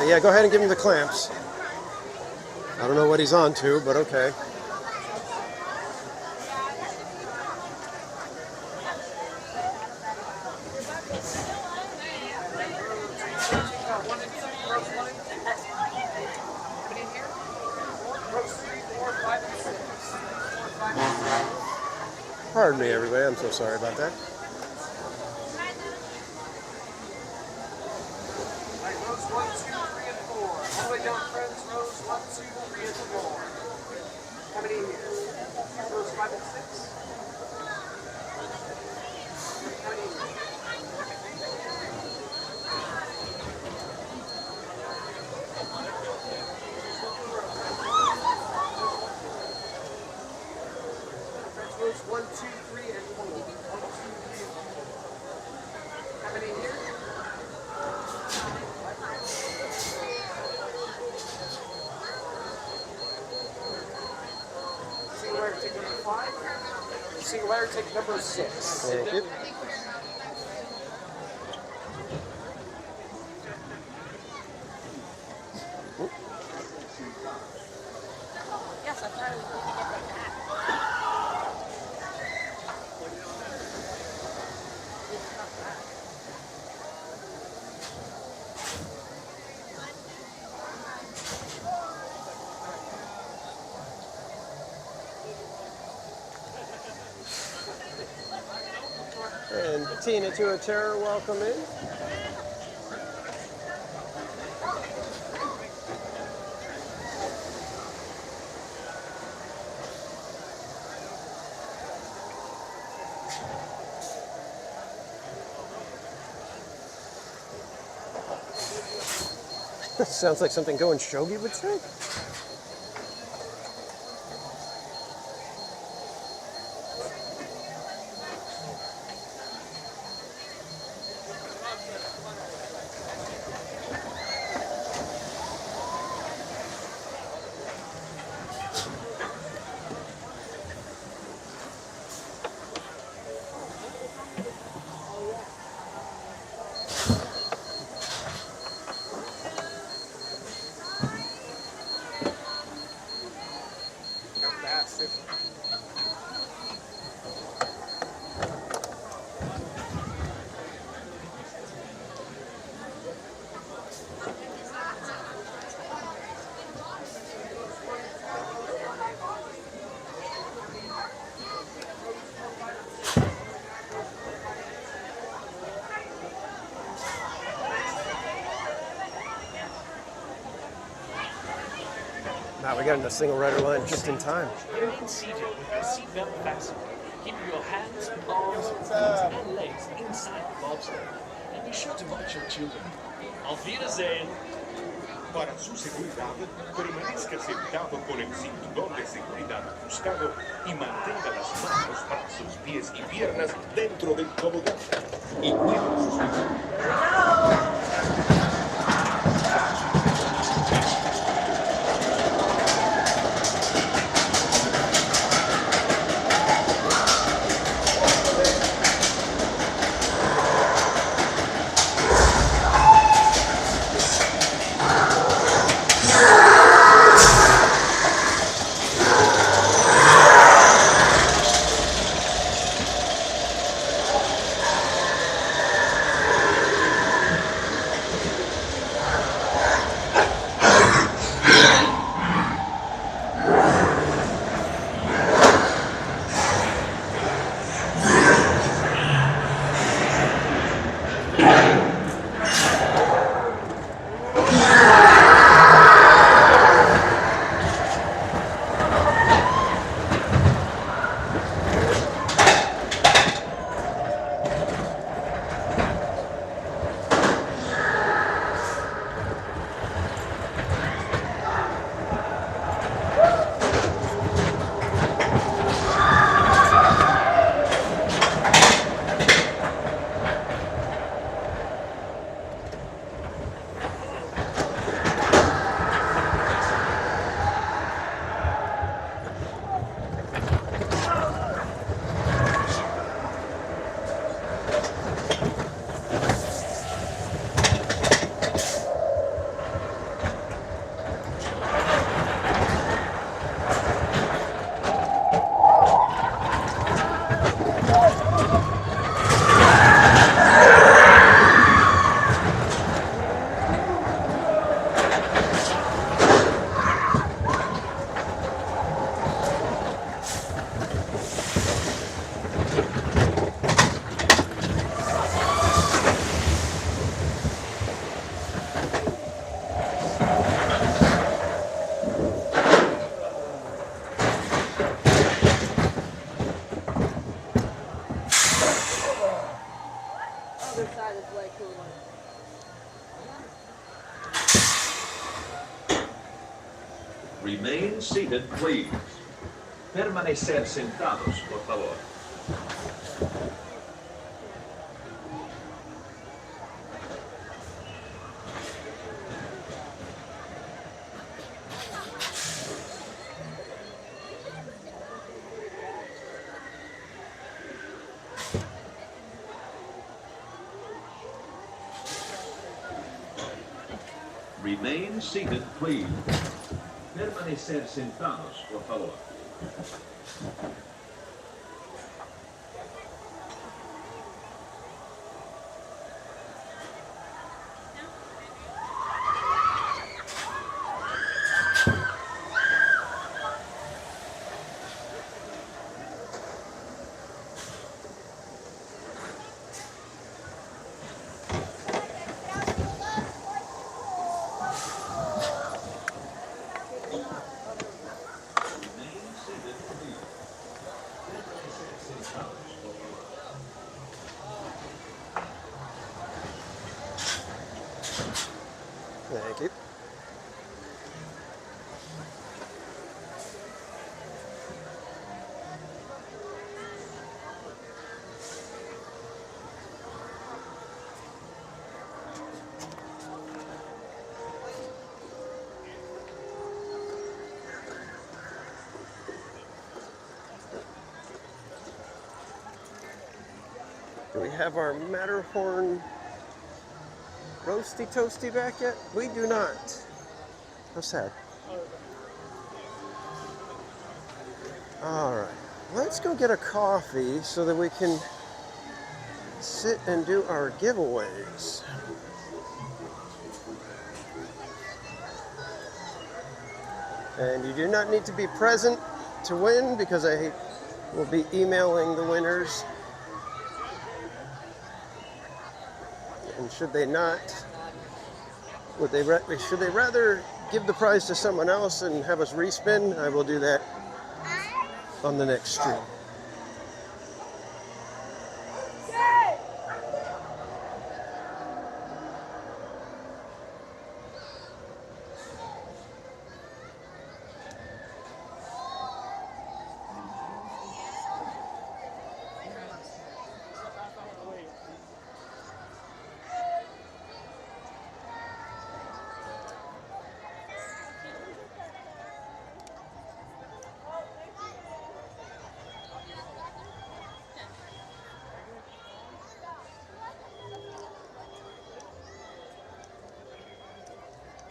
Yeah, go ahead and give him the clamps. I don't know what he's on to, but okay. Pardon me, everybody. I'm so sorry about that. Take number 6. Thank you. Yes, I thought it was going to get the back. And Tina to a Terror, welcome in. Sounds like something Go and Shogi would say. We got in the single rider line just in time. Remain seated with your seatbelt fastened. Keep your hands, arms, feet, and legs inside the bobsled. And be sure to watch your children. Auf Wiedersehen! Para su seguridad, permanezca sentado con el cinturón de seguridad ajustado y mantenga las manos, brazos, pies y piernas dentro del tobogán. Y cuide sus Remain seated, please. Permanecer sentados, por favor. Remain seated, please. Permanecer sentados, por favor. Thank you. Do we have our Matterhorn roasty toasty back yet? We do not. How sad. All right, let's go get a coffee so that we can sit and do our giveaways. And you do not need to be present to win because I will be emailing the winners. And should they not, should they rather give the prize to someone else and have us respin, I will do that on the next stream.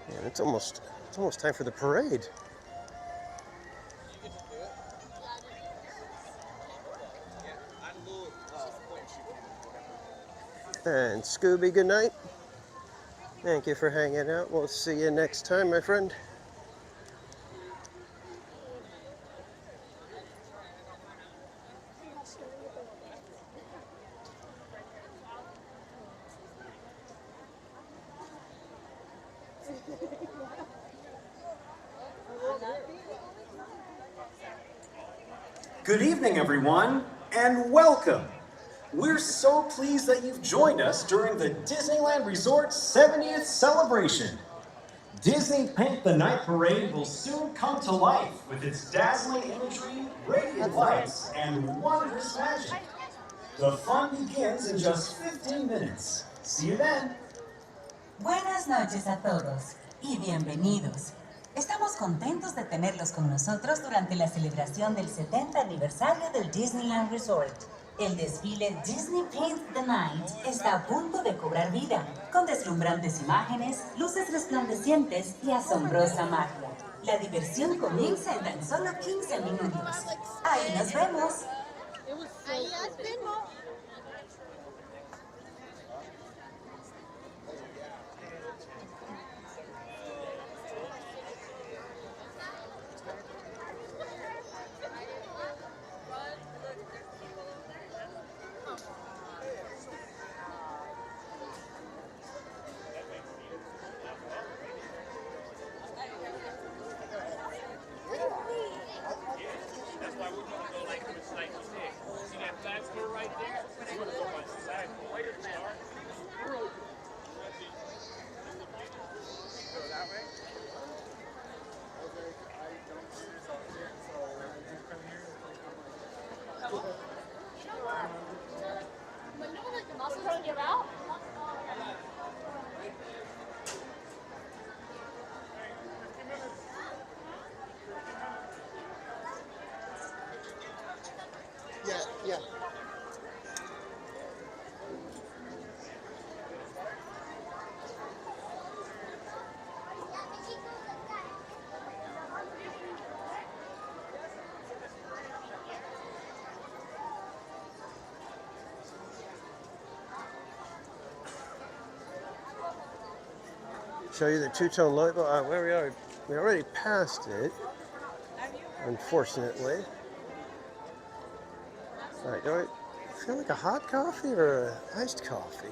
Yeah, it's almost time for the parade. And Scooby, good night. Thank you for hanging out. We'll see you next time, my friend. Good evening, everyone, and welcome. We're so pleased that you've joined us during the Disneyland Resort's 70th celebration. Disney Paint the Night Parade will soon come to life with its dazzling imagery, radiant lights, and wondrous magic. The fun begins in just 15 minutes. See you then. Buenas noches a todos y bienvenidos. Estamos contentos de tenerlos con nosotros durante la celebración del 70 aniversario del Disneyland Resort. El desfile Disney Paint the Night está a punto de cobrar vida, con deslumbrantes imágenes, luces resplandecientes y asombrosa magia. La diversión comienza en tan solo 15 minutos. Ahí nos vemos. Yeah. Show you the two-tone light bulb. Where we are, we already passed it, unfortunately. All right, do I feel like a hot coffee or an iced coffee?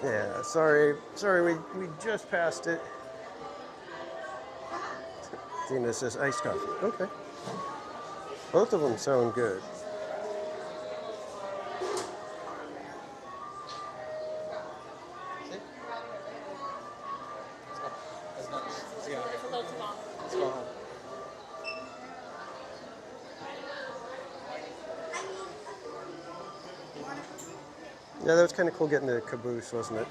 Yeah, sorry, we just passed it. Dina says iced coffee. Okay. Both of them sound good. Yeah, that was kind of cool getting the caboose, wasn't it?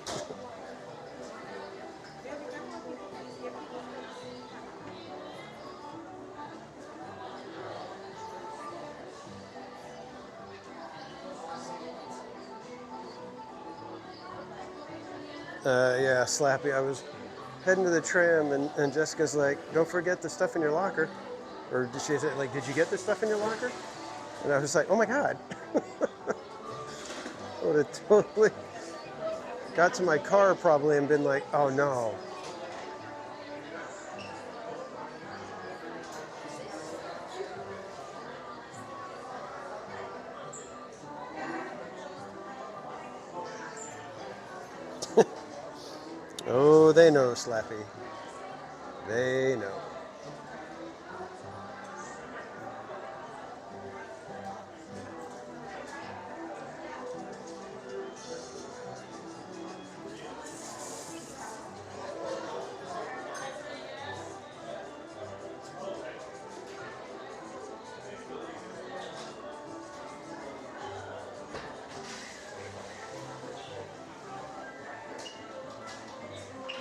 Yeah, Slappy. I was heading to the tram, and Jessica's like, "Don't forget the stuff in your locker." Or did she say, like, did you get this stuff in your locker? And I was like, oh my God. I would have totally got to my car probably and been like, oh no. Oh, they know, Slappy. They know.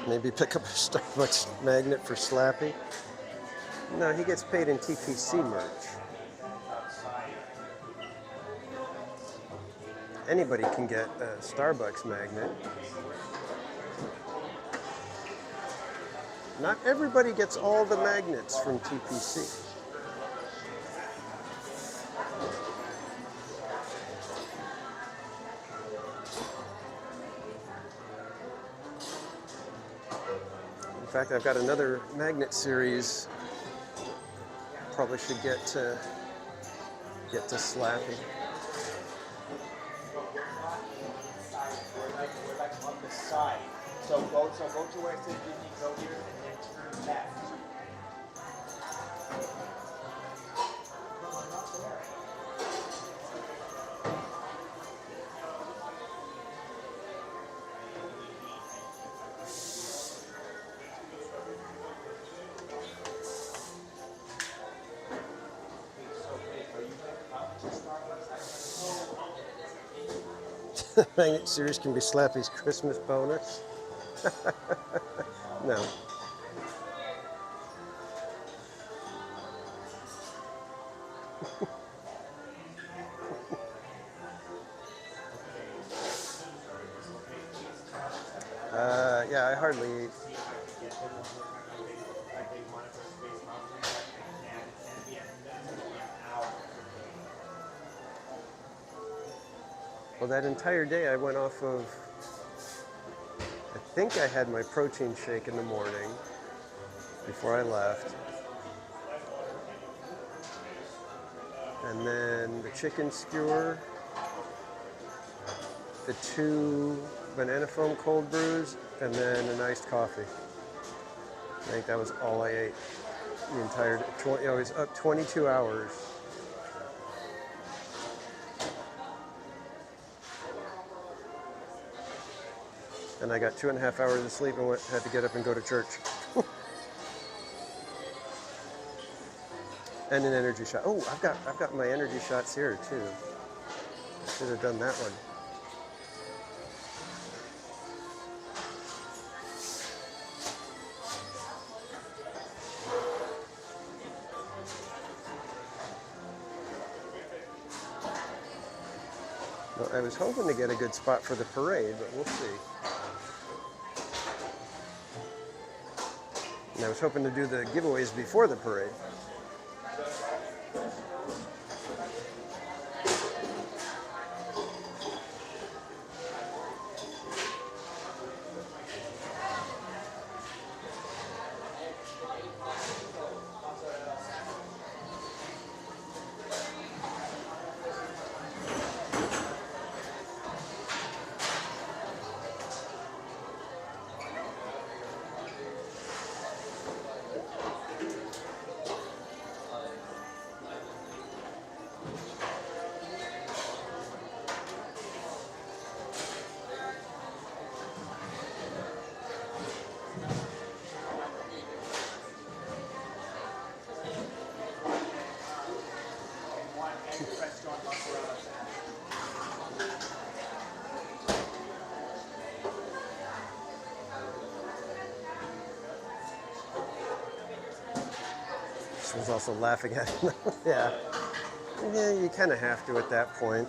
Maybe pick up a Starbucks magnet for Slappy. No, he gets paid in TPC merch. Anybody can get a Starbucks magnet. Not everybody gets all the magnets from TPC. In fact, I've got another magnet series. Probably should get to Slappy. We're like on the side. So go to where it says Disney, go here and then turn left. Magnet series can be Slappy's Christmas bonus. No. Yeah, I hardly eat. Well, that entire day I went off of, I think I had my protein shake in the morning before I left. And then the chicken skewer, the 2 banana foam cold brews, and then an iced coffee. I think that was all I ate the entire day. I was up 22 hours. And I got 2.5 hours of sleep and had to get up and go to church. And an energy shot. Oh, I've got my energy shots here too. Should have done that one. Well, I was hoping to get a good spot for the parade, but we'll see. And I was hoping to do the giveaways before the parade. She was also laughing at him. Yeah. Yeah, you kind of have to at that point.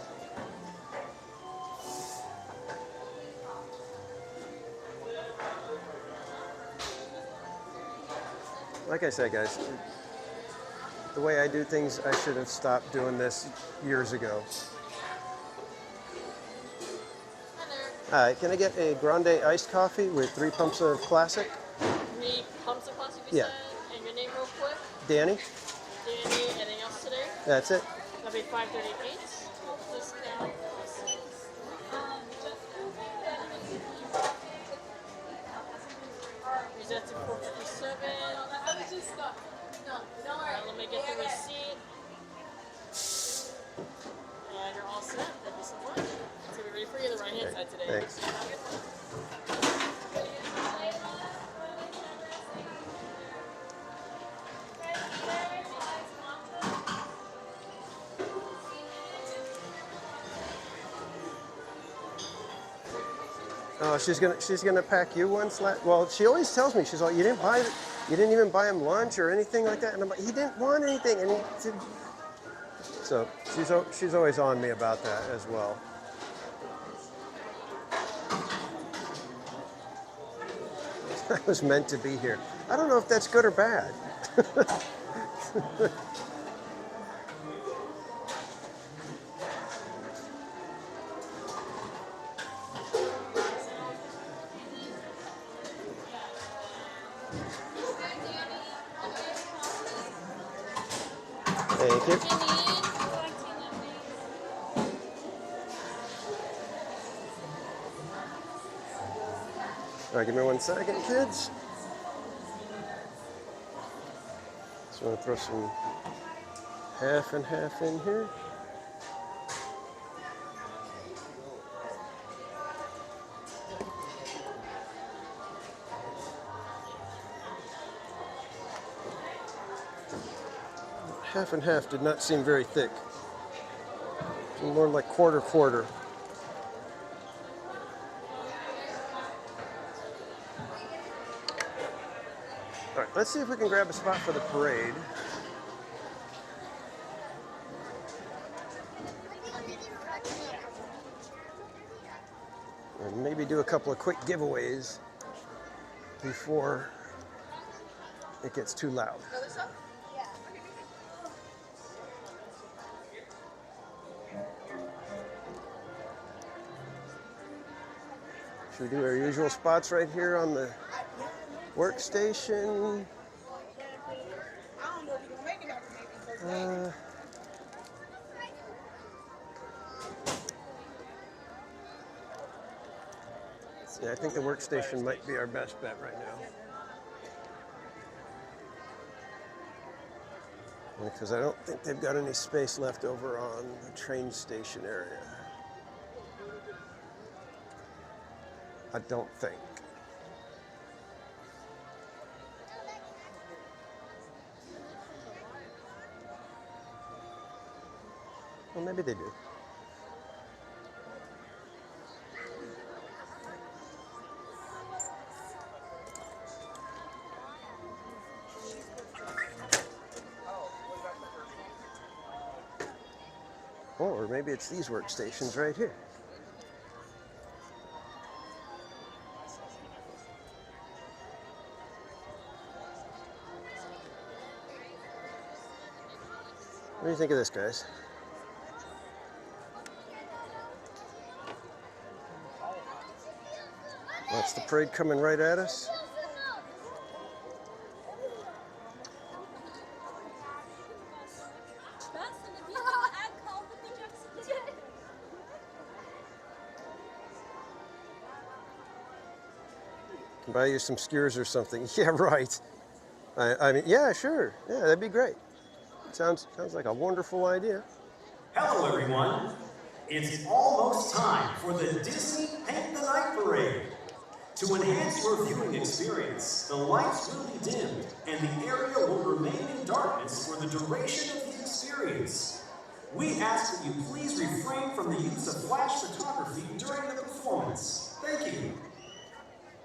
Like I said, guys, the way I do things, I should have stopped doing this years ago. Hi, can I get a grande iced coffee with 3 pumps of classic? 3 pumps of classic, you said? And your name real quick? Danny? Danny, anything else today? That's it. That'll be $5.38. Discount. Is that to $4.57? Alright, let me get the receipt. And you're all set. Thank you so much. It's gonna be ready for you the right hand side today. Thanks. Oh, she's gonna pack you one slab. Well, she always tells me, she's like, you didn't even buy him lunch or anything like that. And I'm like, he didn't want anything, and he did. So she's always on me about that as well. I was meant to be here. I don't know if that's good or bad. Thank you. All right, give me 1 second, kids. Just want to throw some half and half in here. Half and half did not seem very thick. More like quarter. All right, let's see if we can grab a spot for the parade. And maybe do a couple of quick giveaways before it gets too loud. Should we do our usual spots right here on the workstation? Yeah, I think the workstation might be our best bet right now. Because I don't think they've got any space left over on the train station area. I don't think. Well, maybe they do. Or maybe it's these workstations right here. What do you think of this, guys? That's the parade coming right at us. Can buy you some skewers or something. Yeah, right. I mean, yeah, sure. Yeah, that'd be great. Sounds like a wonderful idea. Hello, everyone. It's almost time for the Disney Paint the Night Parade. To enhance your viewing experience, the lights will be dimmed and the area will remain in darkness for the duration of the experience. We ask that you please refrain from the use of flash photography during the performance. Thank you.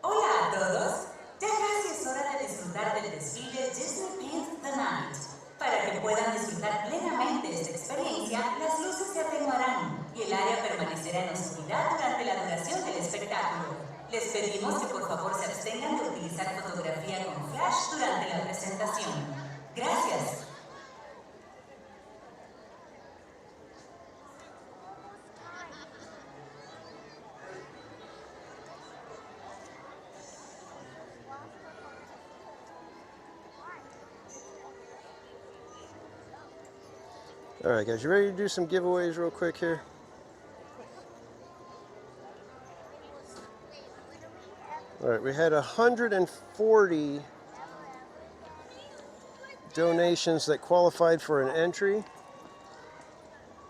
Hola a todos. Ya casi es hora de disfrutar del desfile Disney Paint the Night. Para que puedan disfrutar plenamente de esta experiencia, las luces se atenuarán y el área permanecerá en oscuridad durante la duración del espectáculo. Les pedimos que por favor se abstengan de utilizar fotografía con flash durante la presentación. Gracias. All right, guys, you ready to do some giveaways real quick here? All right, we had 140 donations that qualified for an entry.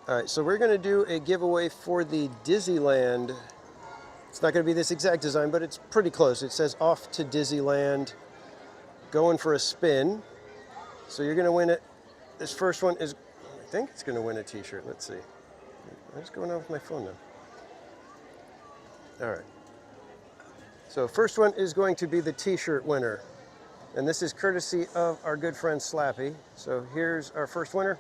All right, so we're going to do a giveaway for the Disneyland. It's not going to be this exact design, but it's pretty close. It says off to Disneyland, going for a spin. So you're going to win it. This first one is, I think it's going to win a t-shirt. Let's see. What's going on with my phone now? All right. So first one is going to be the t-shirt winner. And this is courtesy of our good friend Slappy. So here's our first winner.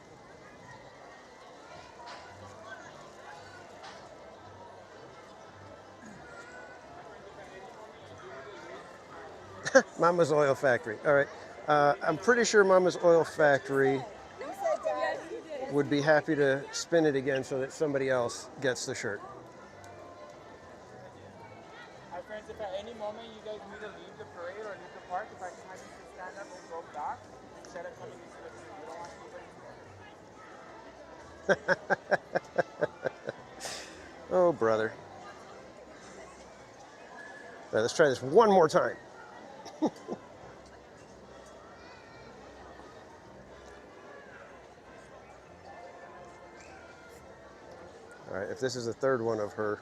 Mama's Oil Factory. All right. I'm pretty sure Mama's Oil Factory would be happy to spin it again so that somebody else gets the shirt. Hi friends, if at any moment you guys need to leave the parade or leave the park, if I can have you just stand up and go back instead of coming into the queue. You don't want anybody. Oh, brother. All right, let's try this one more time. All right, if this is the third one of her.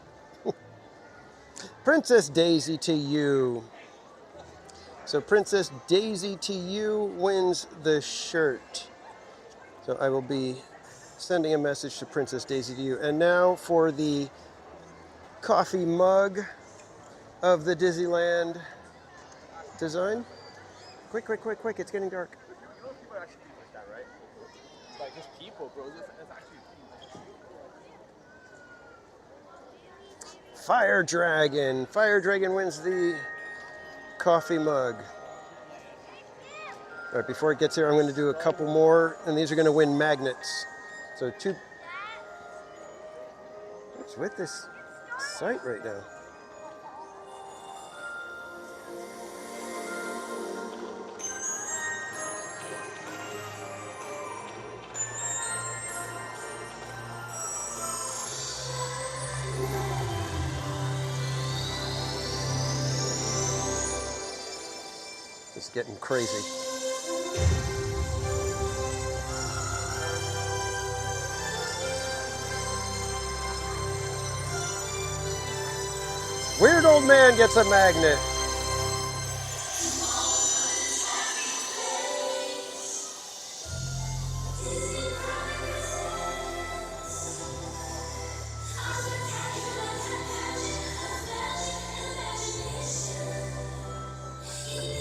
Princess Daisy to you. So Princess Daisy to you wins the shirt. So I will be sending a message to Princess Daisy to you. And now for the coffee mug of the Disneyland design. Quick, quick, quick, quick, it's getting dark. You know people actually do like that, right? It's like just people, bro. It's actually people. Fire Dragon. Fire Dragon wins the coffee mug. All right, before it gets here, I'm going to do a couple more, and these are going to win magnets. So two. What's with this site right now? It's getting crazy. Weird old man gets a magnet.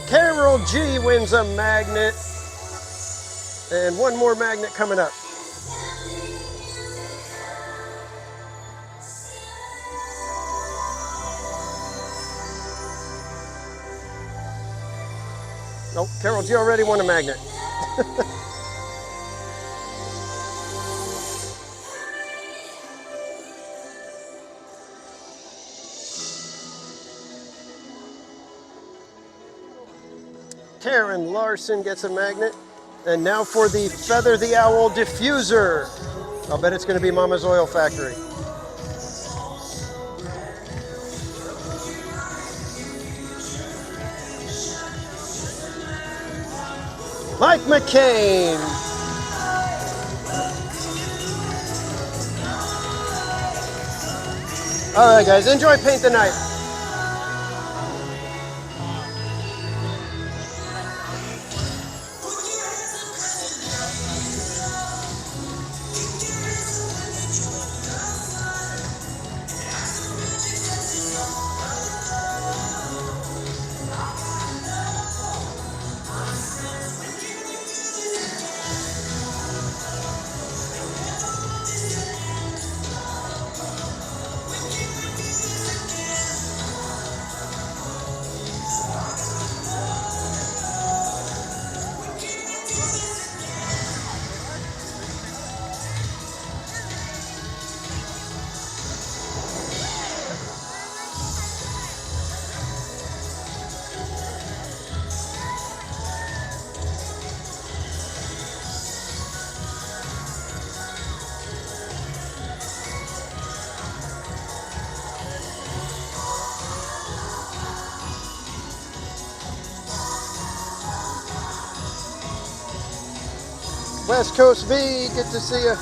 Carol G wins a magnet. And one more magnet coming up. Oh, Carol G already won a magnet. Karen Larson gets a magnet. And now for the Feather the Owl diffuser. I'll bet it's going to be Mama's Oil Factory. Mike McCain. All right, guys, enjoy Paint the Night. West Coast V, good to see you.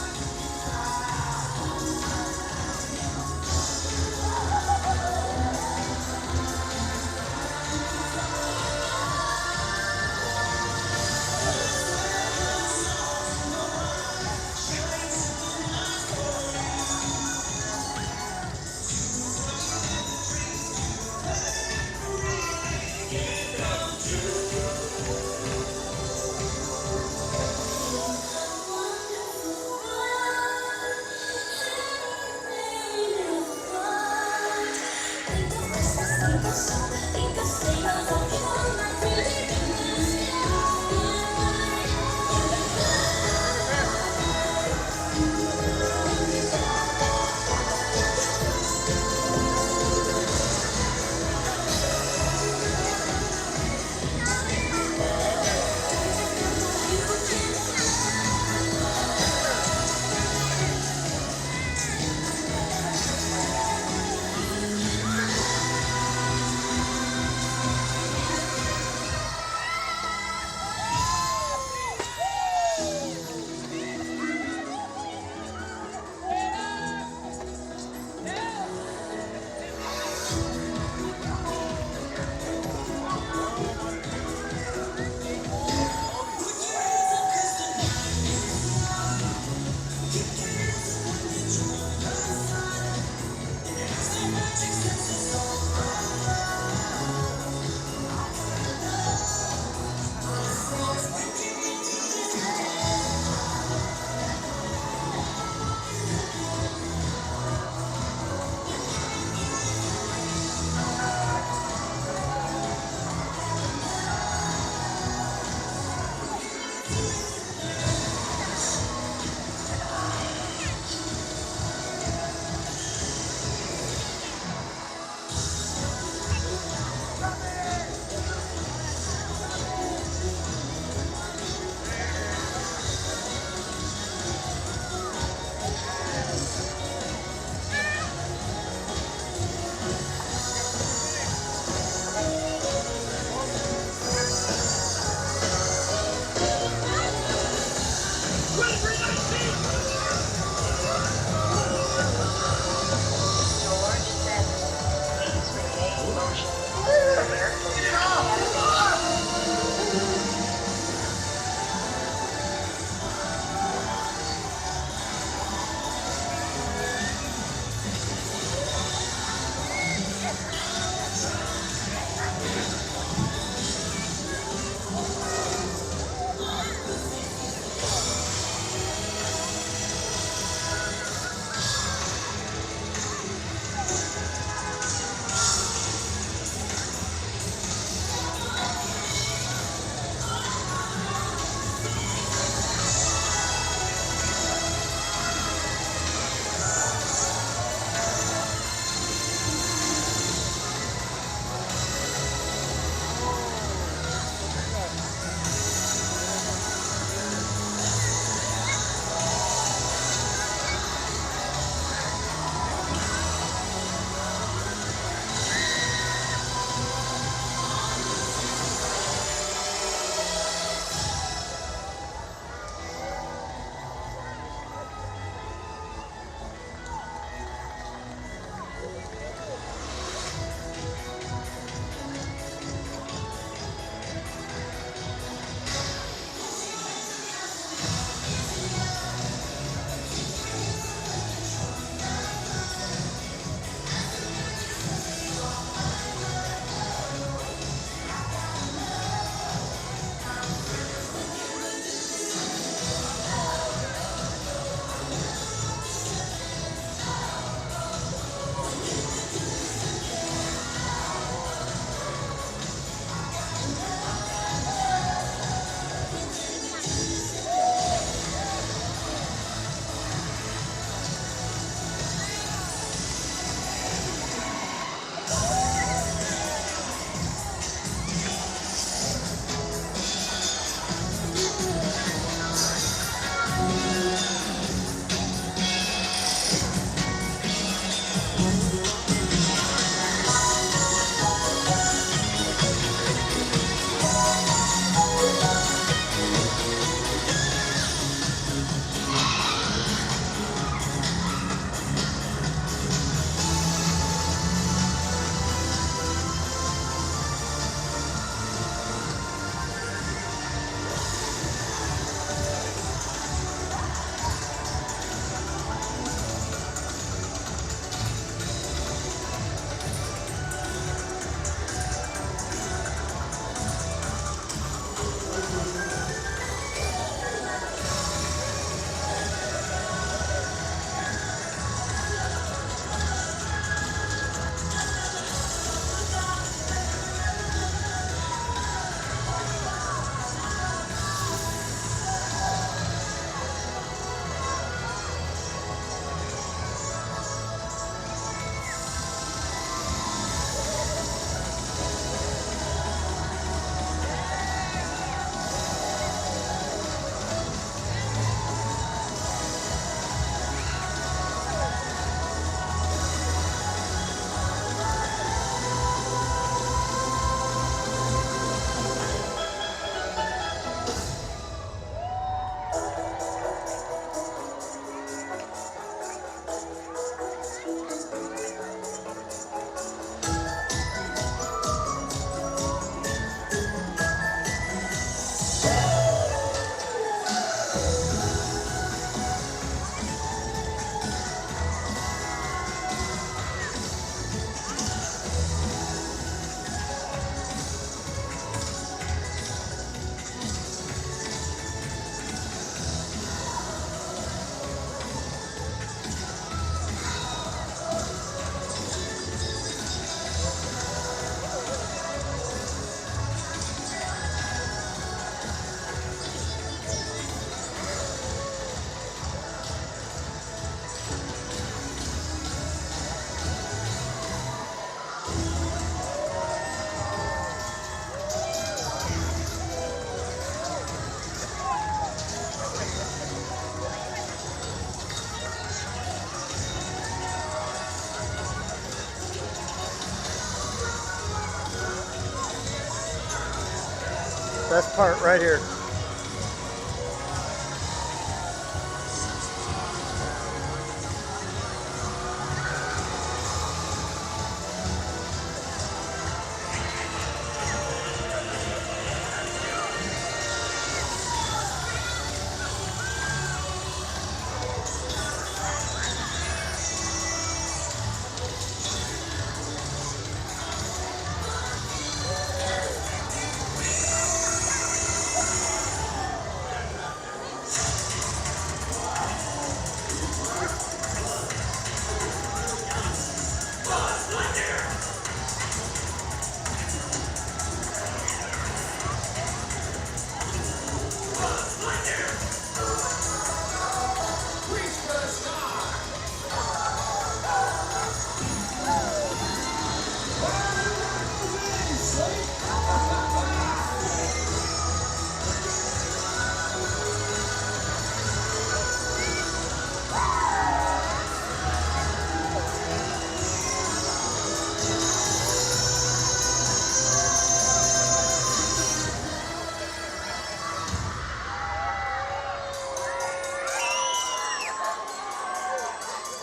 Best part right here.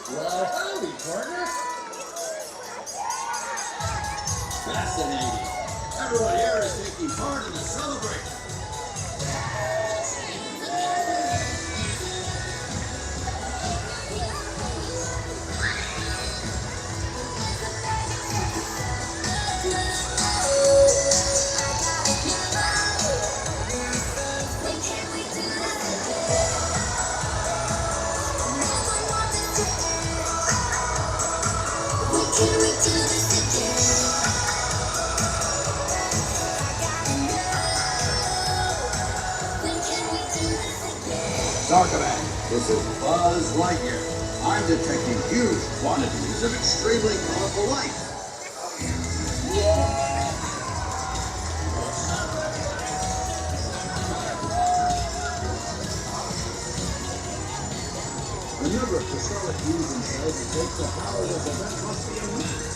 Well, howdy, partner. Fascinating. Everyone here is taking part in the celebration. Darkaman, this is Buzz Lightyear. I'm detecting huge quantities of extremely powerful light. The number of crystallic fusion cells it takes to power this event must be immense.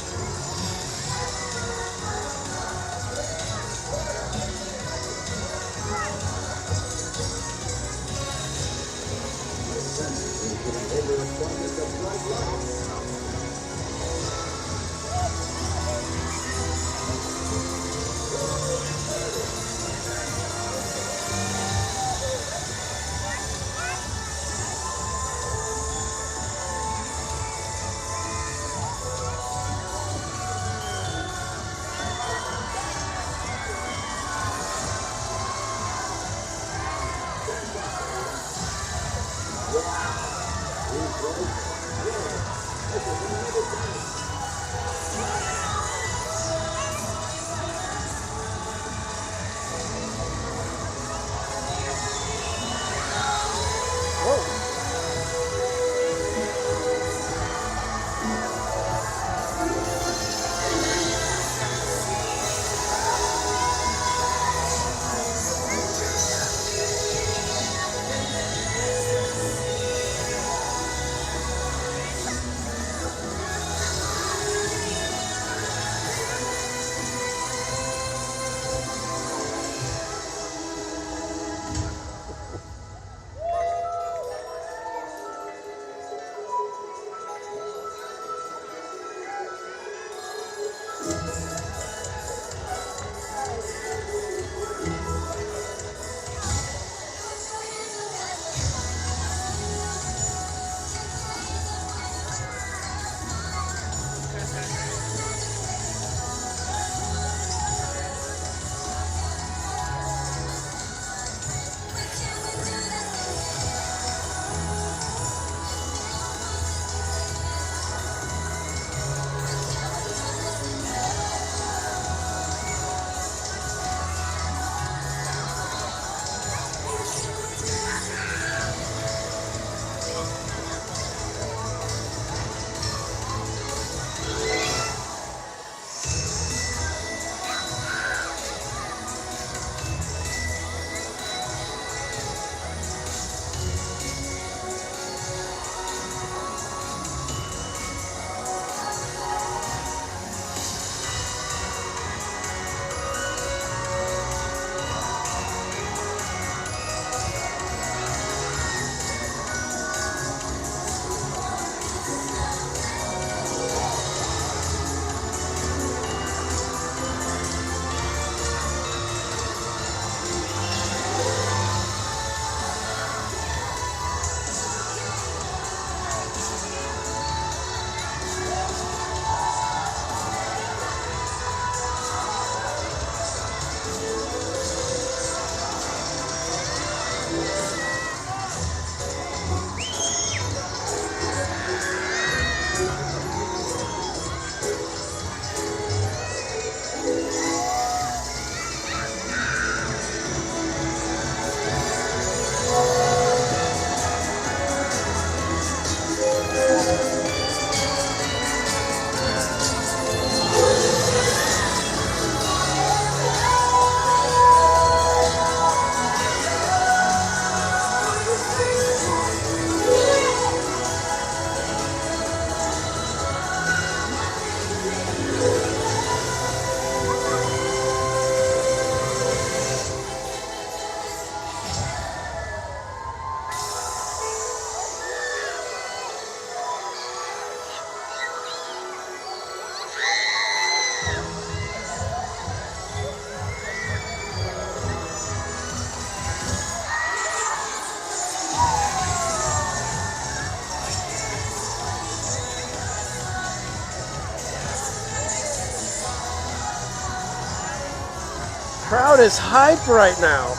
crowd is hyped right now.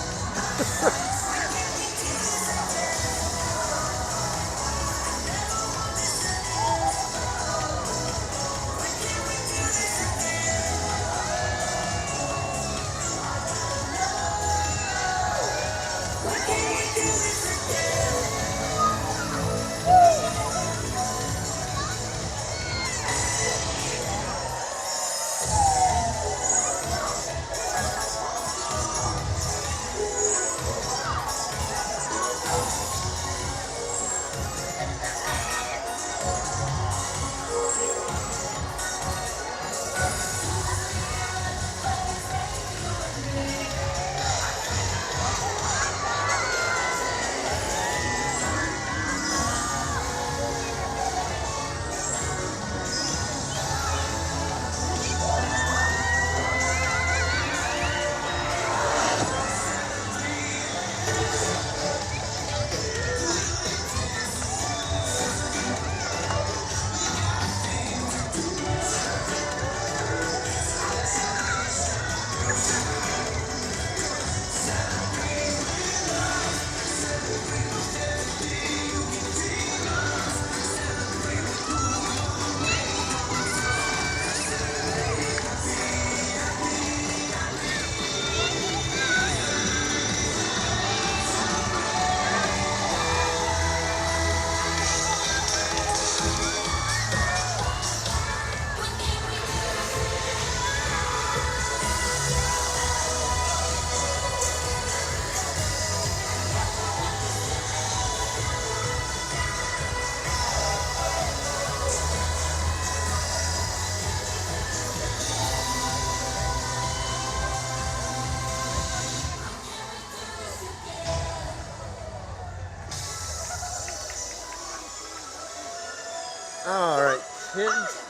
All right, kids.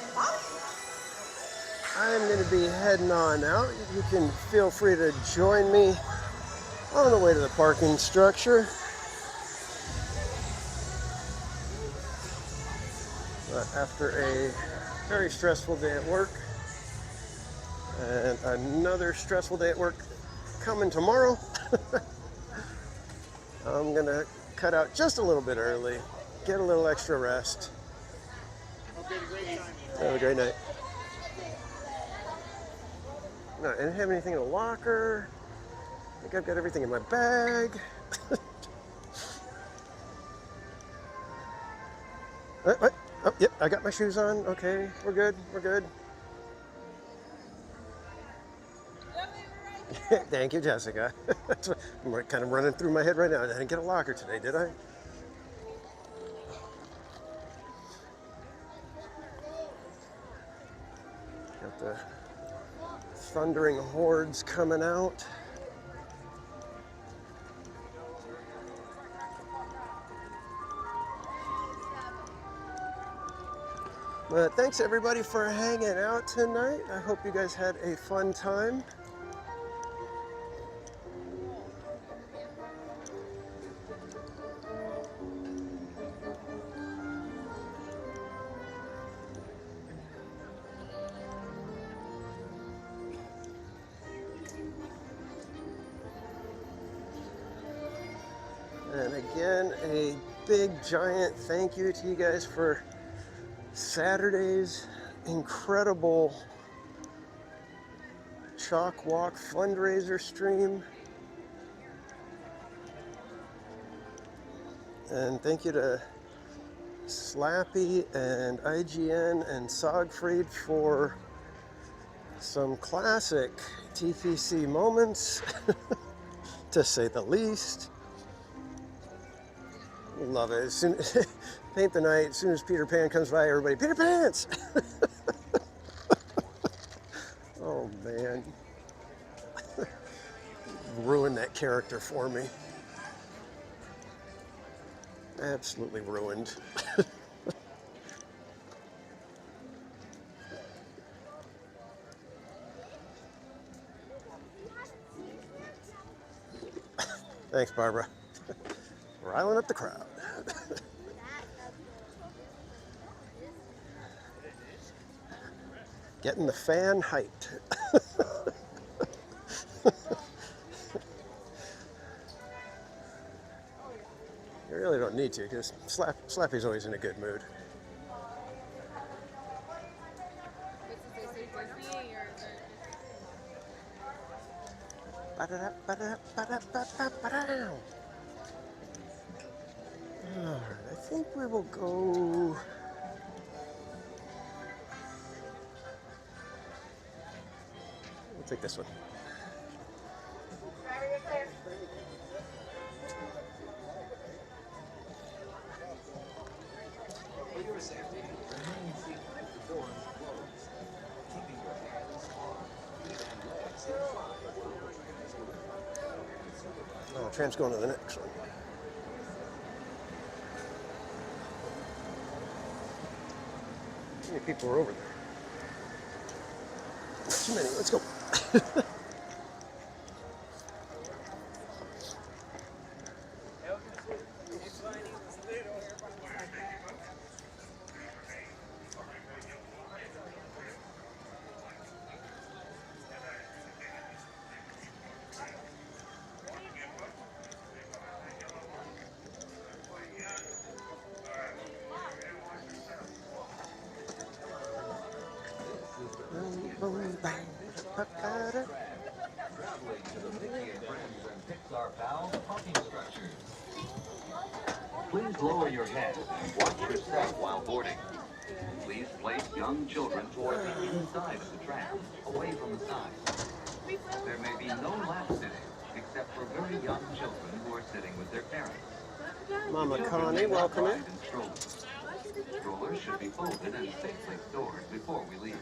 I'm going to be heading on out. You can feel free to join me on the way to the parking structure. But after a very stressful day at work and another stressful day at work coming tomorrow, I'm going to cut out just a little bit early, get a little extra rest. Have a great night. No, I didn't have anything in the locker. I think I've got everything in my bag. What? Oh, yep, I got my shoes on. Okay, we're good. We're good. Thank you, Jessica. That's what I'm kind of running through my head right now. I didn't get a locker today, did I? Got the thundering hordes coming out. But thanks everybody for hanging out tonight. I hope you guys had a fun time. And again, a big giant thank you to you guys for Saturday's incredible Chalk Walk fundraiser stream. And thank you to Slappy and IGN and Sogfried for some classic TPC moments, to say the least. Love it. As soon paint the night, as soon as Peter Pan comes by, everybody, Peter Pants! Oh man. Ruined that character for me. Absolutely ruined. Thanks, Barbara. Riling up the crowd. Getting the fan hyped. really don't need to because Slappy's always in a good mood. Alright, I think we will go. We'll take this one. Oh, tram's going to the next one. How many people are over there? Too many, let's go. Traveling to the Mickey and Friends and Pixar Pals parking structures. Please lower your head and watch your step while boarding. Please place young children toward the inside of the tram, away from the sides. There may be no lap sitting, except for very young children who are sitting with their parents. Mama Connie, welcome in. Strollers should be folded and safely stored before we leave.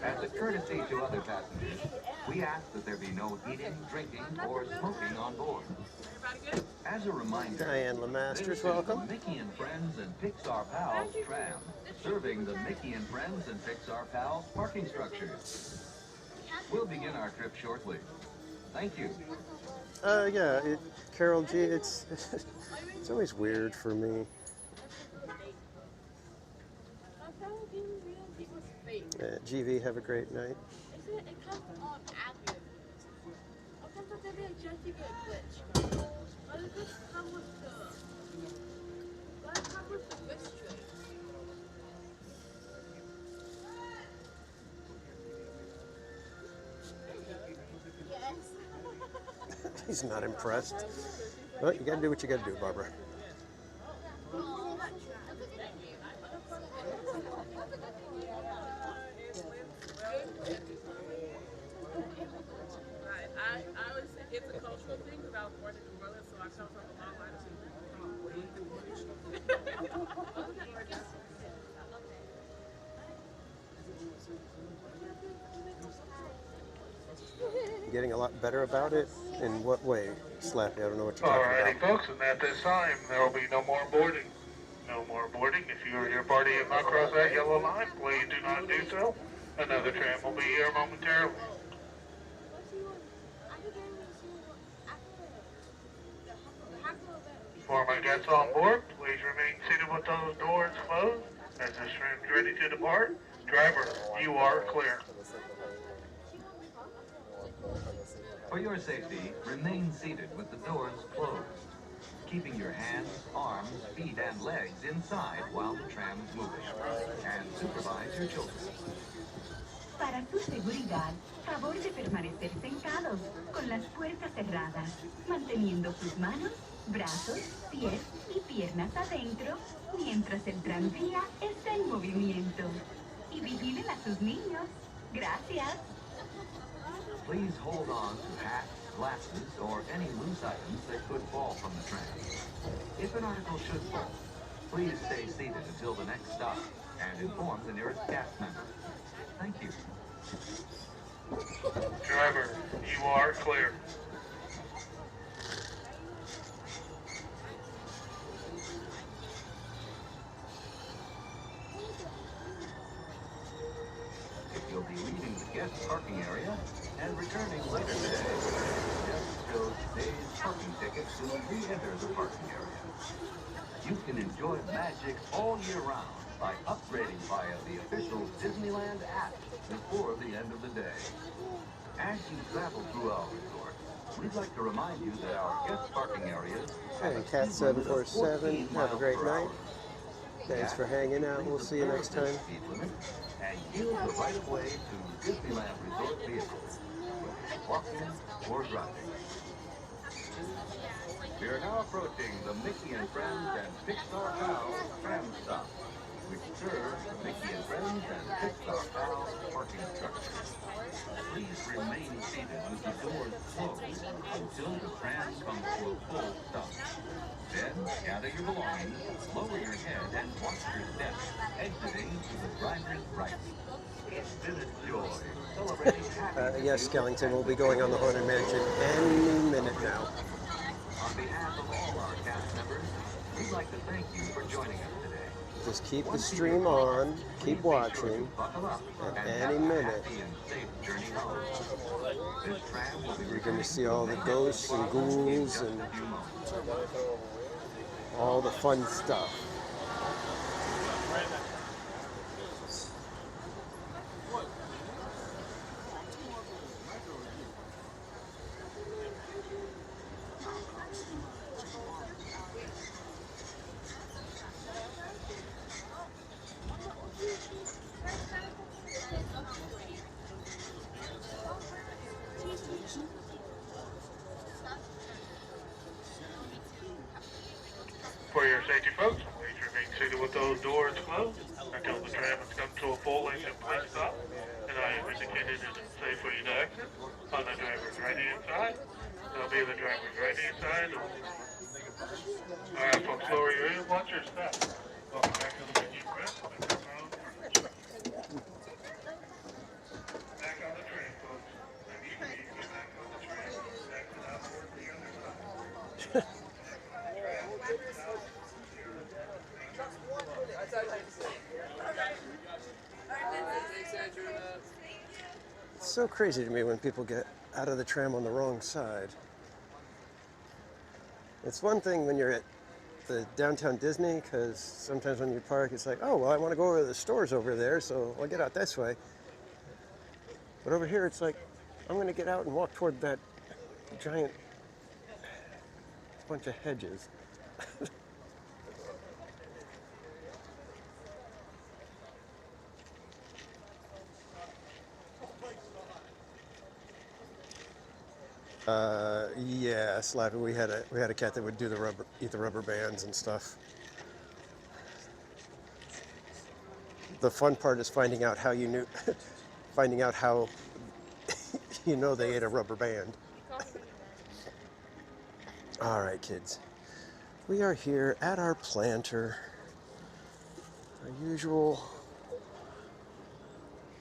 As a courtesy to other passengers, we ask that there be no eating, drinking, or smoking on board. As a reminder, Diane Lemasters, this is welcome. the Mickey and Friends and Pixar Pals tram, serving the Mickey and Friends and Pixar Pals parking structures. We'll begin our trip shortly. Thank you. Yeah, Carol G, it's always weird for me. GV, have a great night. It comes on active. Sometimes they just get glitch. Why does this come with the glitch tray? Yes. He's not impressed. Well, you gotta do what you gotta do, Barbara. I always say it's a cultural thing about born in New Orleans, so I come from a long line of Getting a lot better about it? In what way, Slappy? I don't know what you're talking Alrighty, about. folks, and at this time, there will be no more boarding. No more boarding. If you or your party have not crossed that yellow line, please do not do so. Another tram will be here momentarily. For my guests on board, please remain seated with those doors closed. As this tram is ready to depart, driver, you are clear. For your safety, remain seated with the doors closed, keeping your hands, arms, feet, and legs inside while the tram is moving, and supervise your children. Para su seguridad, favor de permanecer sentados, con las puertas cerradas, manteniendo sus manos, brazos, pies y piernas adentro, mientras el tranvía está en movimiento. Y vigilen a sus niños. Gracias. Please hold on to hats, glasses, or any loose items that could fall from the tram. If an article should fall, please stay seated until the next stop and inform the nearest cast member. Thank you. Driver, you are clear. If you'll be leaving the guest parking area and returning later today, just show today's parking tickets to re-enter the parking area. You can enjoy magic all year round by upgrading via the official Disneyland app before the end of the day. As you travel through our resort, with we'd like to remind you that our guest parking areas Hey, Cat 747, have a great night. Thanks for hanging out. We'll see you next time. And yield the right of way to Disneyland Resort vehicles, walking or driving. We are now approaching the Mickey and Friends and Pixar Pals tram stop, which serves the Mickey and Friends and Pixar Pals parking structure. Please remain seated with the doors closed until the tram comes to a full stop. Then gather your belongings, lower your head, and watch your steps, exiting to the driver's right. It's been a joy celebrating happy Yes, Skellington will be going on the Haunted Mansion any minute now. On behalf of all our cast members, we'd like to thank you for joining us today. Just keep the stream on, keep watching, and any minute you're going to see all the ghosts and ghouls and all the fun stuff. For your safety, folks, please remain seated with those doors closed until the tram has come to a full and complete stop, and I have indicated it is safe for you to exit. On the driver's right-hand side, there'll be the driver's right-hand side. Alright, folks, lower your ears, watch your step. Welcome back to the Mickey Press. Back on the train, folks. Make sure you get back on the train. Exit out towards the other side. It's so crazy to me when people get out of the tram on the wrong side. It's one thing when you're at the downtown Disney, because sometimes when you park, it's like, oh, well, I want to go over to the stores over there, so I'll get out this way. But over here, it's like, I'm going to get out and walk toward that giant bunch of hedges. Yeah, Slappy. We had a cat that would do eat the rubber bands and stuff. The fun part is finding out how you knew, finding out how you know they ate a rubber band. All right, kids. We are here at our planter. Our usual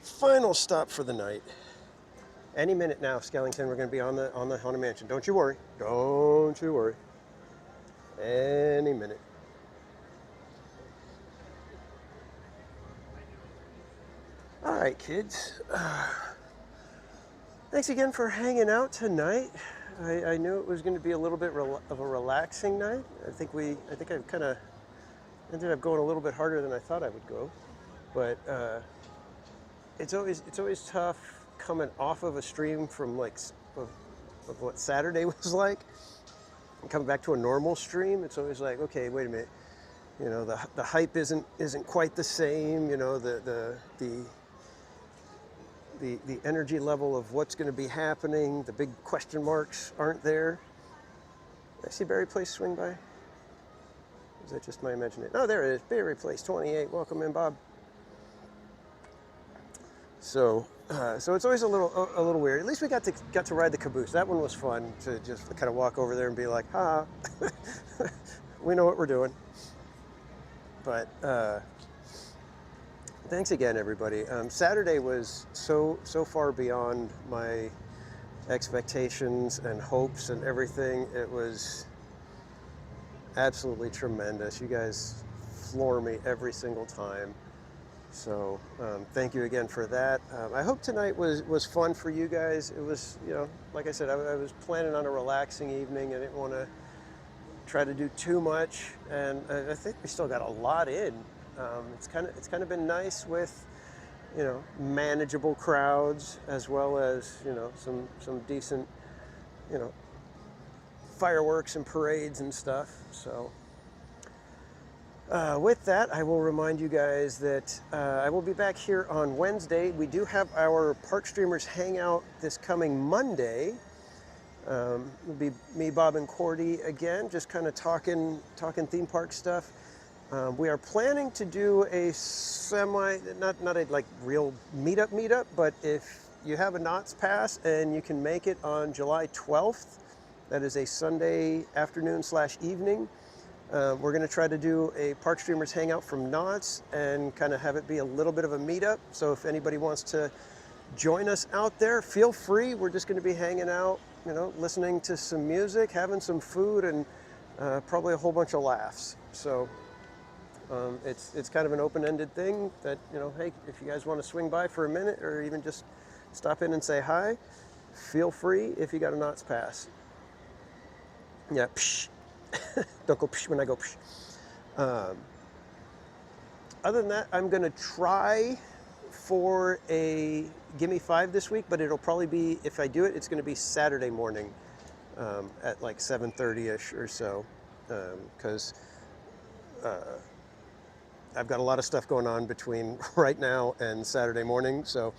final stop for the night. Any minute now, Skellington, we're going to be on the Haunted Mansion. Don't you worry. Don't you worry. Any minute. All right, kids. Thanks again for hanging out tonight. I knew it was going to be a little bit of a relaxing night. I think I kind of ended up going a little bit harder than I thought I would go, but it's always tough coming off of a stream from like of what Saturday was like, and coming back to a normal stream. It's always like, okay, wait a minute, you know, the hype isn't quite the same. You know, the energy level of what's going to be happening, the big question marks aren't there. Did I see Barry Place swing by? Is that just my imagination? Oh, there it is, Barry Place 28. Welcome in, Bob. So it's always a little weird. At least we got to ride the caboose. That one was fun to just kind of walk over there and be like, ha, we know what we're doing. But thanks again, everybody. Saturday was so far beyond my expectations and hopes and everything. It was absolutely tremendous. You guys floor me every single time. So thank you again for that. I hope tonight was fun for you guys. It was, you know, like I said, I was planning on a relaxing evening. I didn't want to try to do too much, and I think we still got a lot in. It's kind of been nice with, you know, manageable crowds, as well as, you know, some decent, you know, fireworks and parades and stuff. So with that, I will remind you guys that I will be back here on Wednesday. We do have our Park Streamers Hangout this coming Monday. It'll be me, Bob, and Cordy again, just kind of talking theme park stuff. We are planning to do a not a like real meetup, but if you have a Knott's Pass and you can make it on July 12th, that is a Sunday afternoon/evening, we're going to try to do a Park Streamers Hangout from Knott's and kind of have it be a little bit of a meetup. So if anybody wants to join us out there, feel free. We're just going to be hanging out, you know, listening to some music, having some food, and probably a whole bunch of laughs. So it's kind of an open-ended thing that, you know, hey, if you guys want to swing by for a minute or even just stop in and say hi, feel free if you got a Knott's Pass. Yeah, psh. Don't go psh when I go psh. Other than that, I'm going to try for a Gimme 5 this week, but it'll probably be, if I do it, it's going to be Saturday morning at like 7:30ish or so, because I've got a lot of stuff going on between right now and Saturday morning, so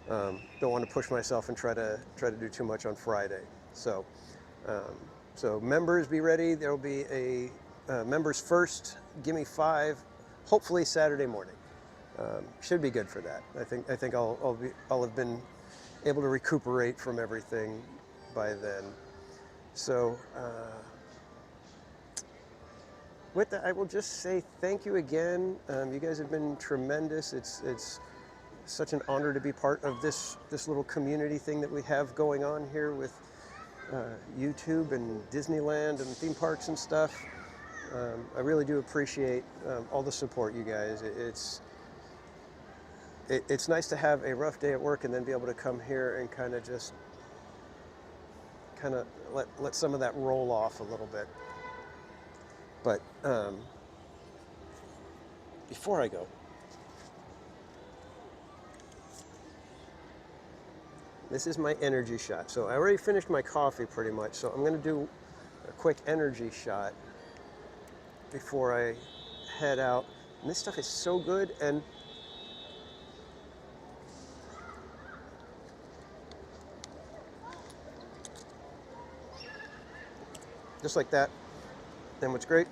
don't want to push myself and try to do too much on Friday. So so members, be ready. There will be a members first Gimme 5, hopefully Saturday morning. Should be good for that. I think I'll have been able to recuperate from everything by then. So with that, I will just say thank you again. You guys have been tremendous. It's such an honor to be part of this little community thing that we have going on here with YouTube and Disneyland and theme parks and stuff. I really do appreciate all the support, you guys. It's nice to have a rough day at work and then be able to come here and kind of let some of that roll off a little bit. But before I go, this is my energy shot. So I already finished my coffee pretty much, so I'm going to do a quick energy shot before I head out. And this stuff is so good, and just like that. And what's great,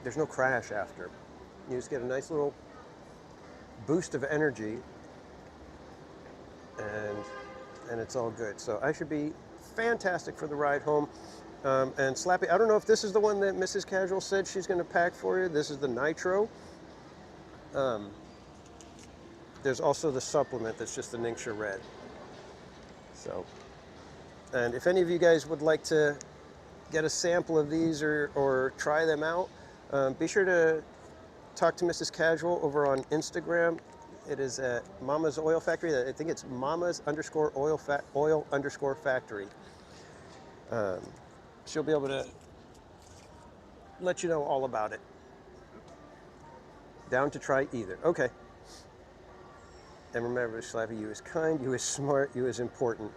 there's no crash after. You just get a nice little boost of energy, and it's all good. So I should be fantastic for the ride home. And Slappy, I don't know if this is the one that Mrs. Casual said she's going to pack for you. This is the Nitro. There's also the supplement that's just the Ningxia Red. So, and if any of you guys would like to get a sample of these or try them out, be sure to talk to Mrs. Casual over on Instagram. It is at Mama's Oil Factory. I think it's Mama's_oil_factory. She'll be able to let you know all about it. Down to try either. Okay. And remember, Slappy, you is kind, you is smart, you is important.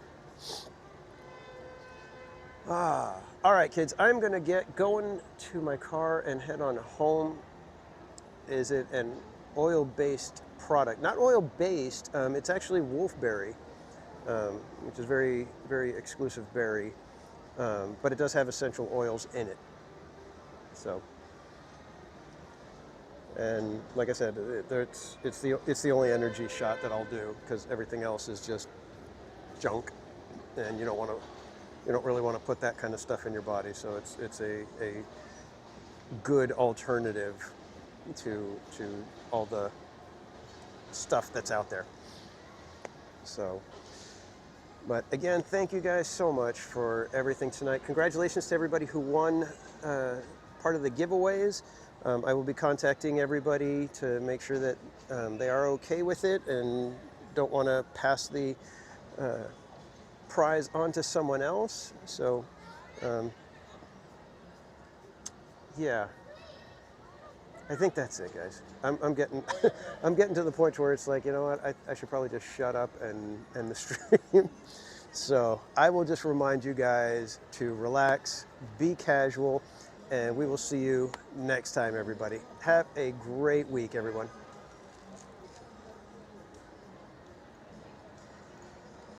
All right, kids, I'm going to get going to my car and head on home. Is it an oil-based product? Not oil-based, it's actually wolfberry, which is very, very exclusive berry, but it does have essential oils in it. So, and like I said, it's the only energy shot that I'll do, because everything else is just junk, and you don't really want to put that kind of stuff in your body. So it's a good alternative to all the stuff that's out there. So, but again, thank you guys so much for everything tonight. Congratulations to everybody who won part of the giveaways. I will be contacting everybody to make sure that they are okay with it and don't want to pass the prize on to someone else. So, yeah, I think that's it, guys. I'm getting I'm getting to the point where it's like, you know what, I should probably just shut up and end the stream. So I will just remind you guys to relax, be casual, and we will see you next time, everybody. Have a great week, everyone.